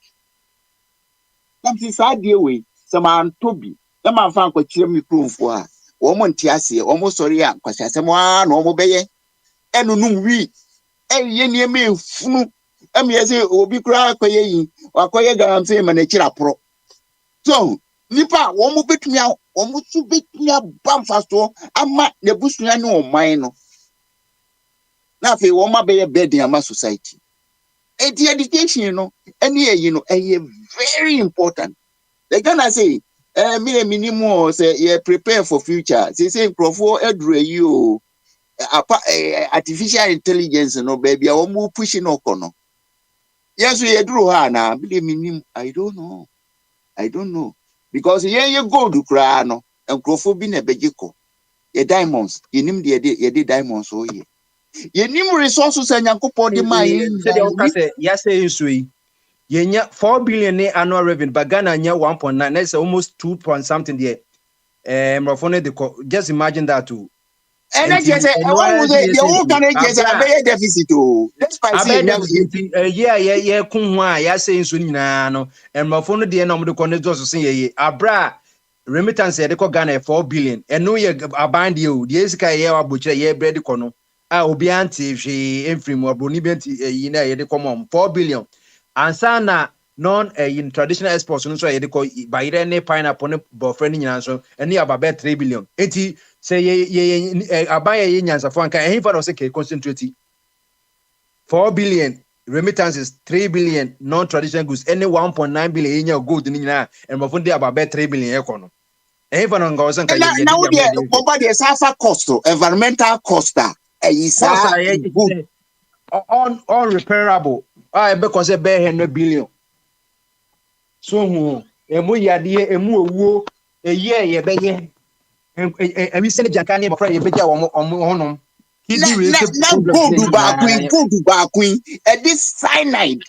something sadie we some antobi e ma fa kwa chire microphone a wo mo ntiase wo mo sori a kwasiase mo a na wo mo beye enunum wi ye nieme efunu emiese obi kura akoye yi akoye garanti ma na chira pro so nipa wo mo betumi wo mo su betumi abamfa so ama na busua ne oman no na fe wo ma be burden ama society education no any yi no very important they gonna say me minimum say you prepare for future say crofo edure yi o artificial intelligence no baby wo mo push no kono yes we eduru ha na me minimum I don't know because ye gold kra no enkrofo bi na begiko ye diamonds yenim de diamonds o ye yenim resources anyankopɔ de ma ye said you say you say yenya 4 billion annual revenue, but Ghana nya 1.9. That's almost 2 point something there. Just imagine that too. And And I just say, I want the old can just a deficit to despite saying yeah, kunwa, ya saying soon no, and my phone the number the corner just say ye abra remittance de ko Ghana 4 billion. And no ye aband you, the Eska ye abucha ye bread kono. Obi anti hwe emfiri mu abro ni benti yi na ye de come 4 billion. Ansana non in traditional exports no so ye de ko bayire ne pineapple ne bofre ni nyina so eni ababe 3 billion. Eti say ye abaye ye nyansafo anka ehin fa no say ke concentrate 4 billion remittances, 3 billion non-traditional goods, any 1.9 billion in your good and my phone about 3 billion econo. Even on goes and now the suffer cost, environmental cost, is good. Unrepairable. I because a bear 100 billion. So, a mu yadi, a mu a year, ye be and we send a jacani of a bit on kidney related Go to bar queen, and this cyanide,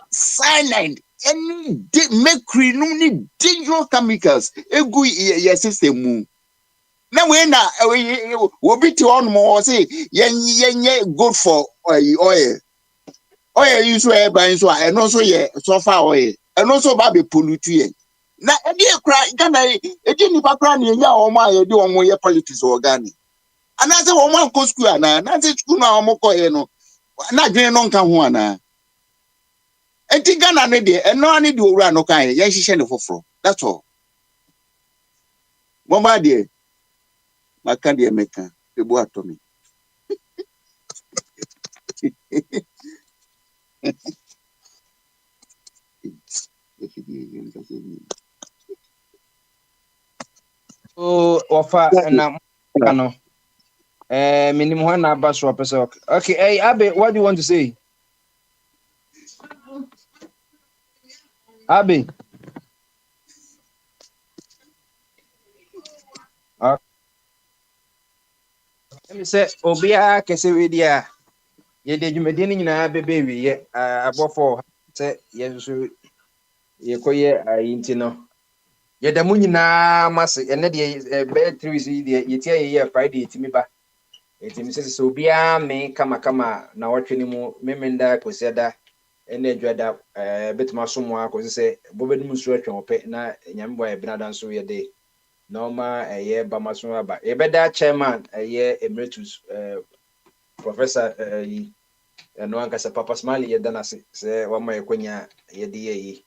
any mercury, no dangerous chemicals, a good your system. Now when we'll be to on more say, good for oil. Oil you swear by so and also so far oil, and also baby pollute. Now, a dear cry, can I? A didn't background in your my do on your politics organic. Another woman go school na say school na omoko ye no na dwen no nka ho ana enti Ghana ne de eno ani de owura no kan ye hihye ne foforo, that's all. Mama de maka de meka ebu atomi. Oh, offer and no. Minimum one bus swap. Okay, hey, Abby, what do you want to say? Abby. Let me say, Obia, Kesseria. Ye did you medini na baby, ye, above for say, yes, ye koye, intino. Ye the moon na mass, and the bed trees, ye tear ye Friday to me back. It is so be me kama na watching mu memenda koseda ene dwada betuma somwa ko se bobedi musu atwa ope na nyambo e binadan so ye de normal eye bamaso aba e beda chairman eye emeritus professor no anka se papa smali ye dana se wama ye konya ye de yi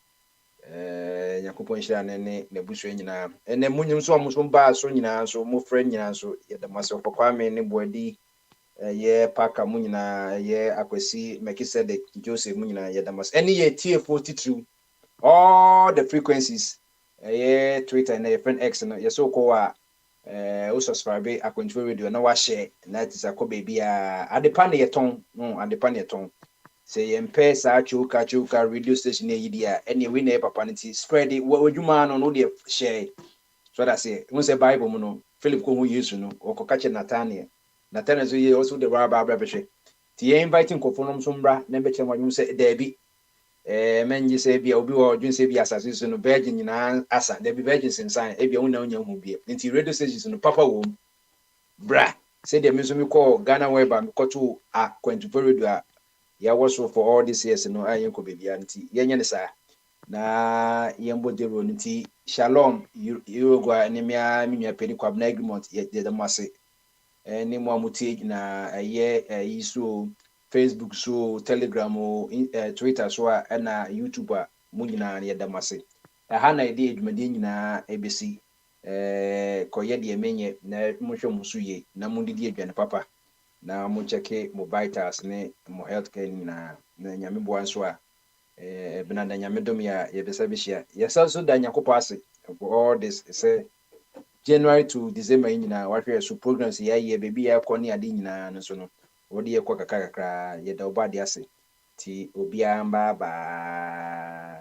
yakopon hira ne busu nyina ene munyum so amuso ba so nyina so mo friend nyina so ye de maso papa me ne boadi ye paka mu nyinaa ye akwasi Melchizedek Joseph mu nyinaa ye damas any ye TF titru all the frequencies ye Twitter na ye friend X no ye so ko a o subscribe akwantu radio na wa share na tisa ko baby a adepa na ye ton adepa na ye ton say ye mpe sa chuka radio station ye dia any we na papa nti spread it wadwuma no no de share so that say we say Bible mu no Philip ko hu Yesu no okokache Nathaniel so ye also the rabba brebeshe. Ti inviting kofonom so mbra na be chem wadwum se dabi menji se bia obi wo dwun se bia asase so no virgin nyina asa dabi virgin sensan e bia wona wonya hu bia. Nti radio stations no papa wo bra say dem so me call Ghana weba me koto a kwantupo radio a ya was for all this years no ayen ko bebia nti yenye ne sa na yembo de ro nti shalom yurogwa ne mia minua pedi kwabna agreement ye de mase ni mo amutie na ɛyɛ so Facebook so Telegram o Twitter so a na YouTube a mo nyinaa na yɛda mase ɛha na yɛde adwumadi nyinaa ebesi kɔyɛ deɛ menye na mo hwɛ mo so yie na mo didi adwane papa na mo check mo vitals ne mo healthcare nyinaa na nyame boa nso a bena da nyame dom ya yɛbɛsa bɛhyia yɛsa so da nyakopɔ ase for all this sɛ January to December nyinaa wahwɛ so programs yɛayɛ baabi yɛakɔ ne ade nyinaa no so no wɔde yɛkɔ kakra yɛda ɔba de ase nti obiara bye bye.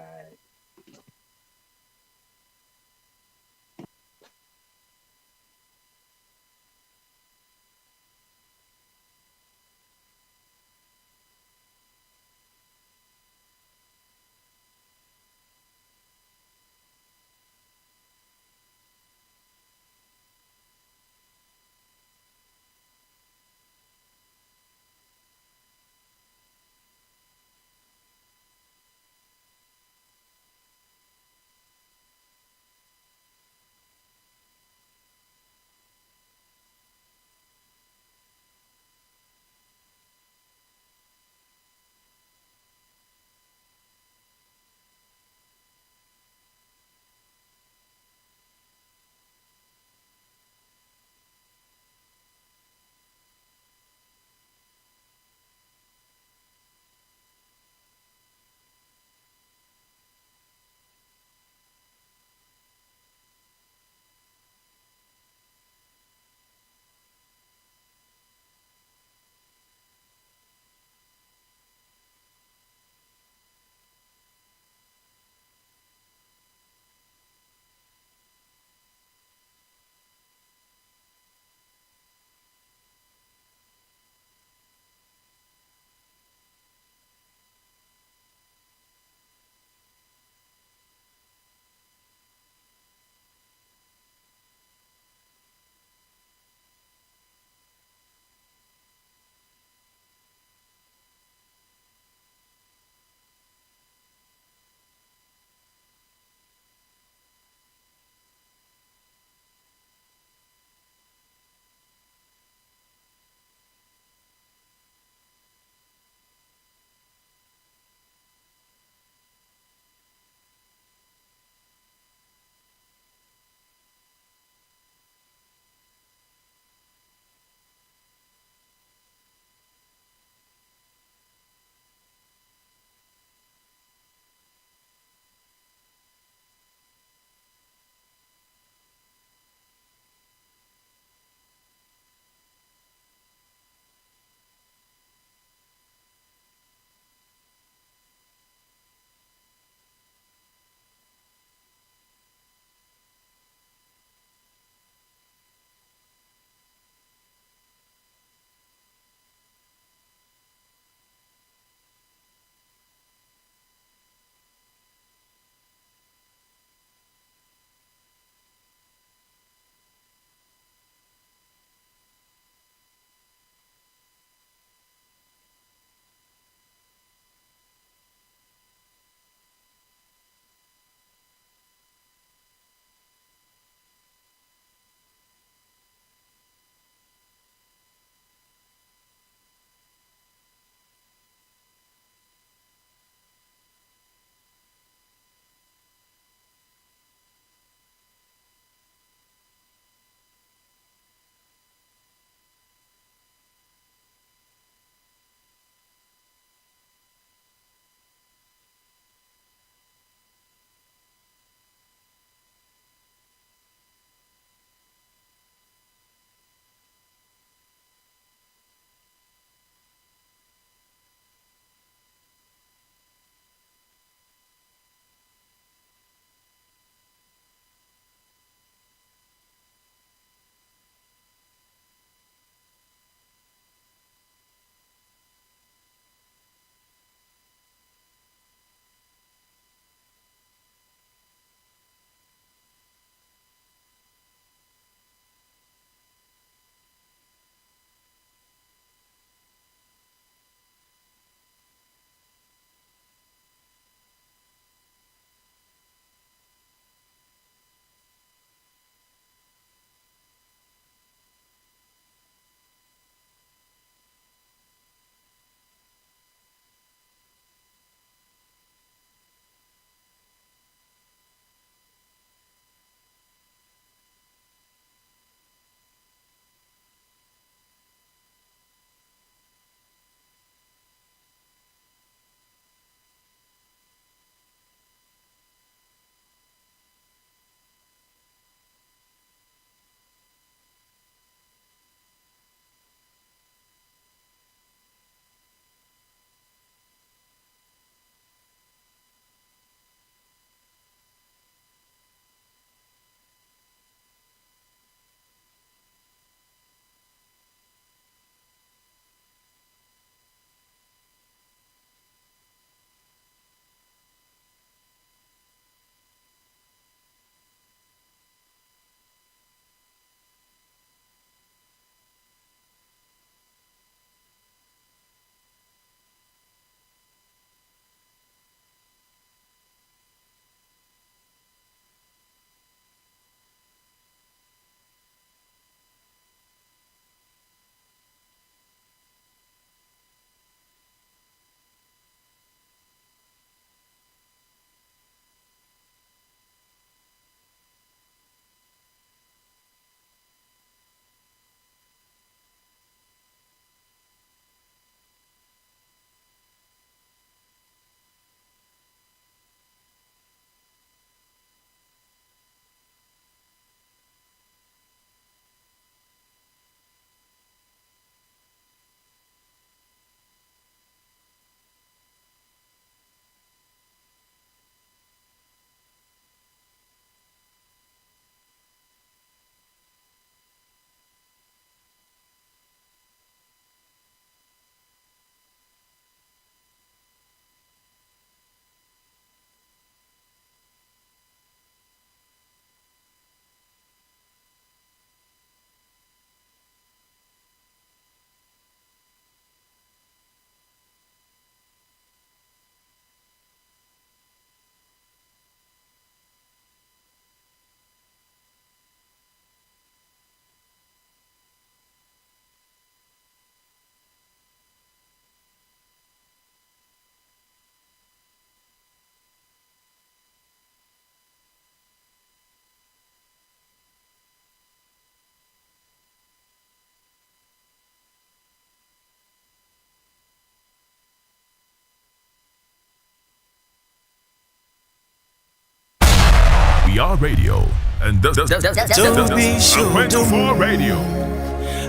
We are radio, and this is 24 radio.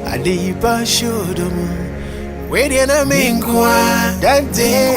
Adipa shodomu, wede na mingwa, dante.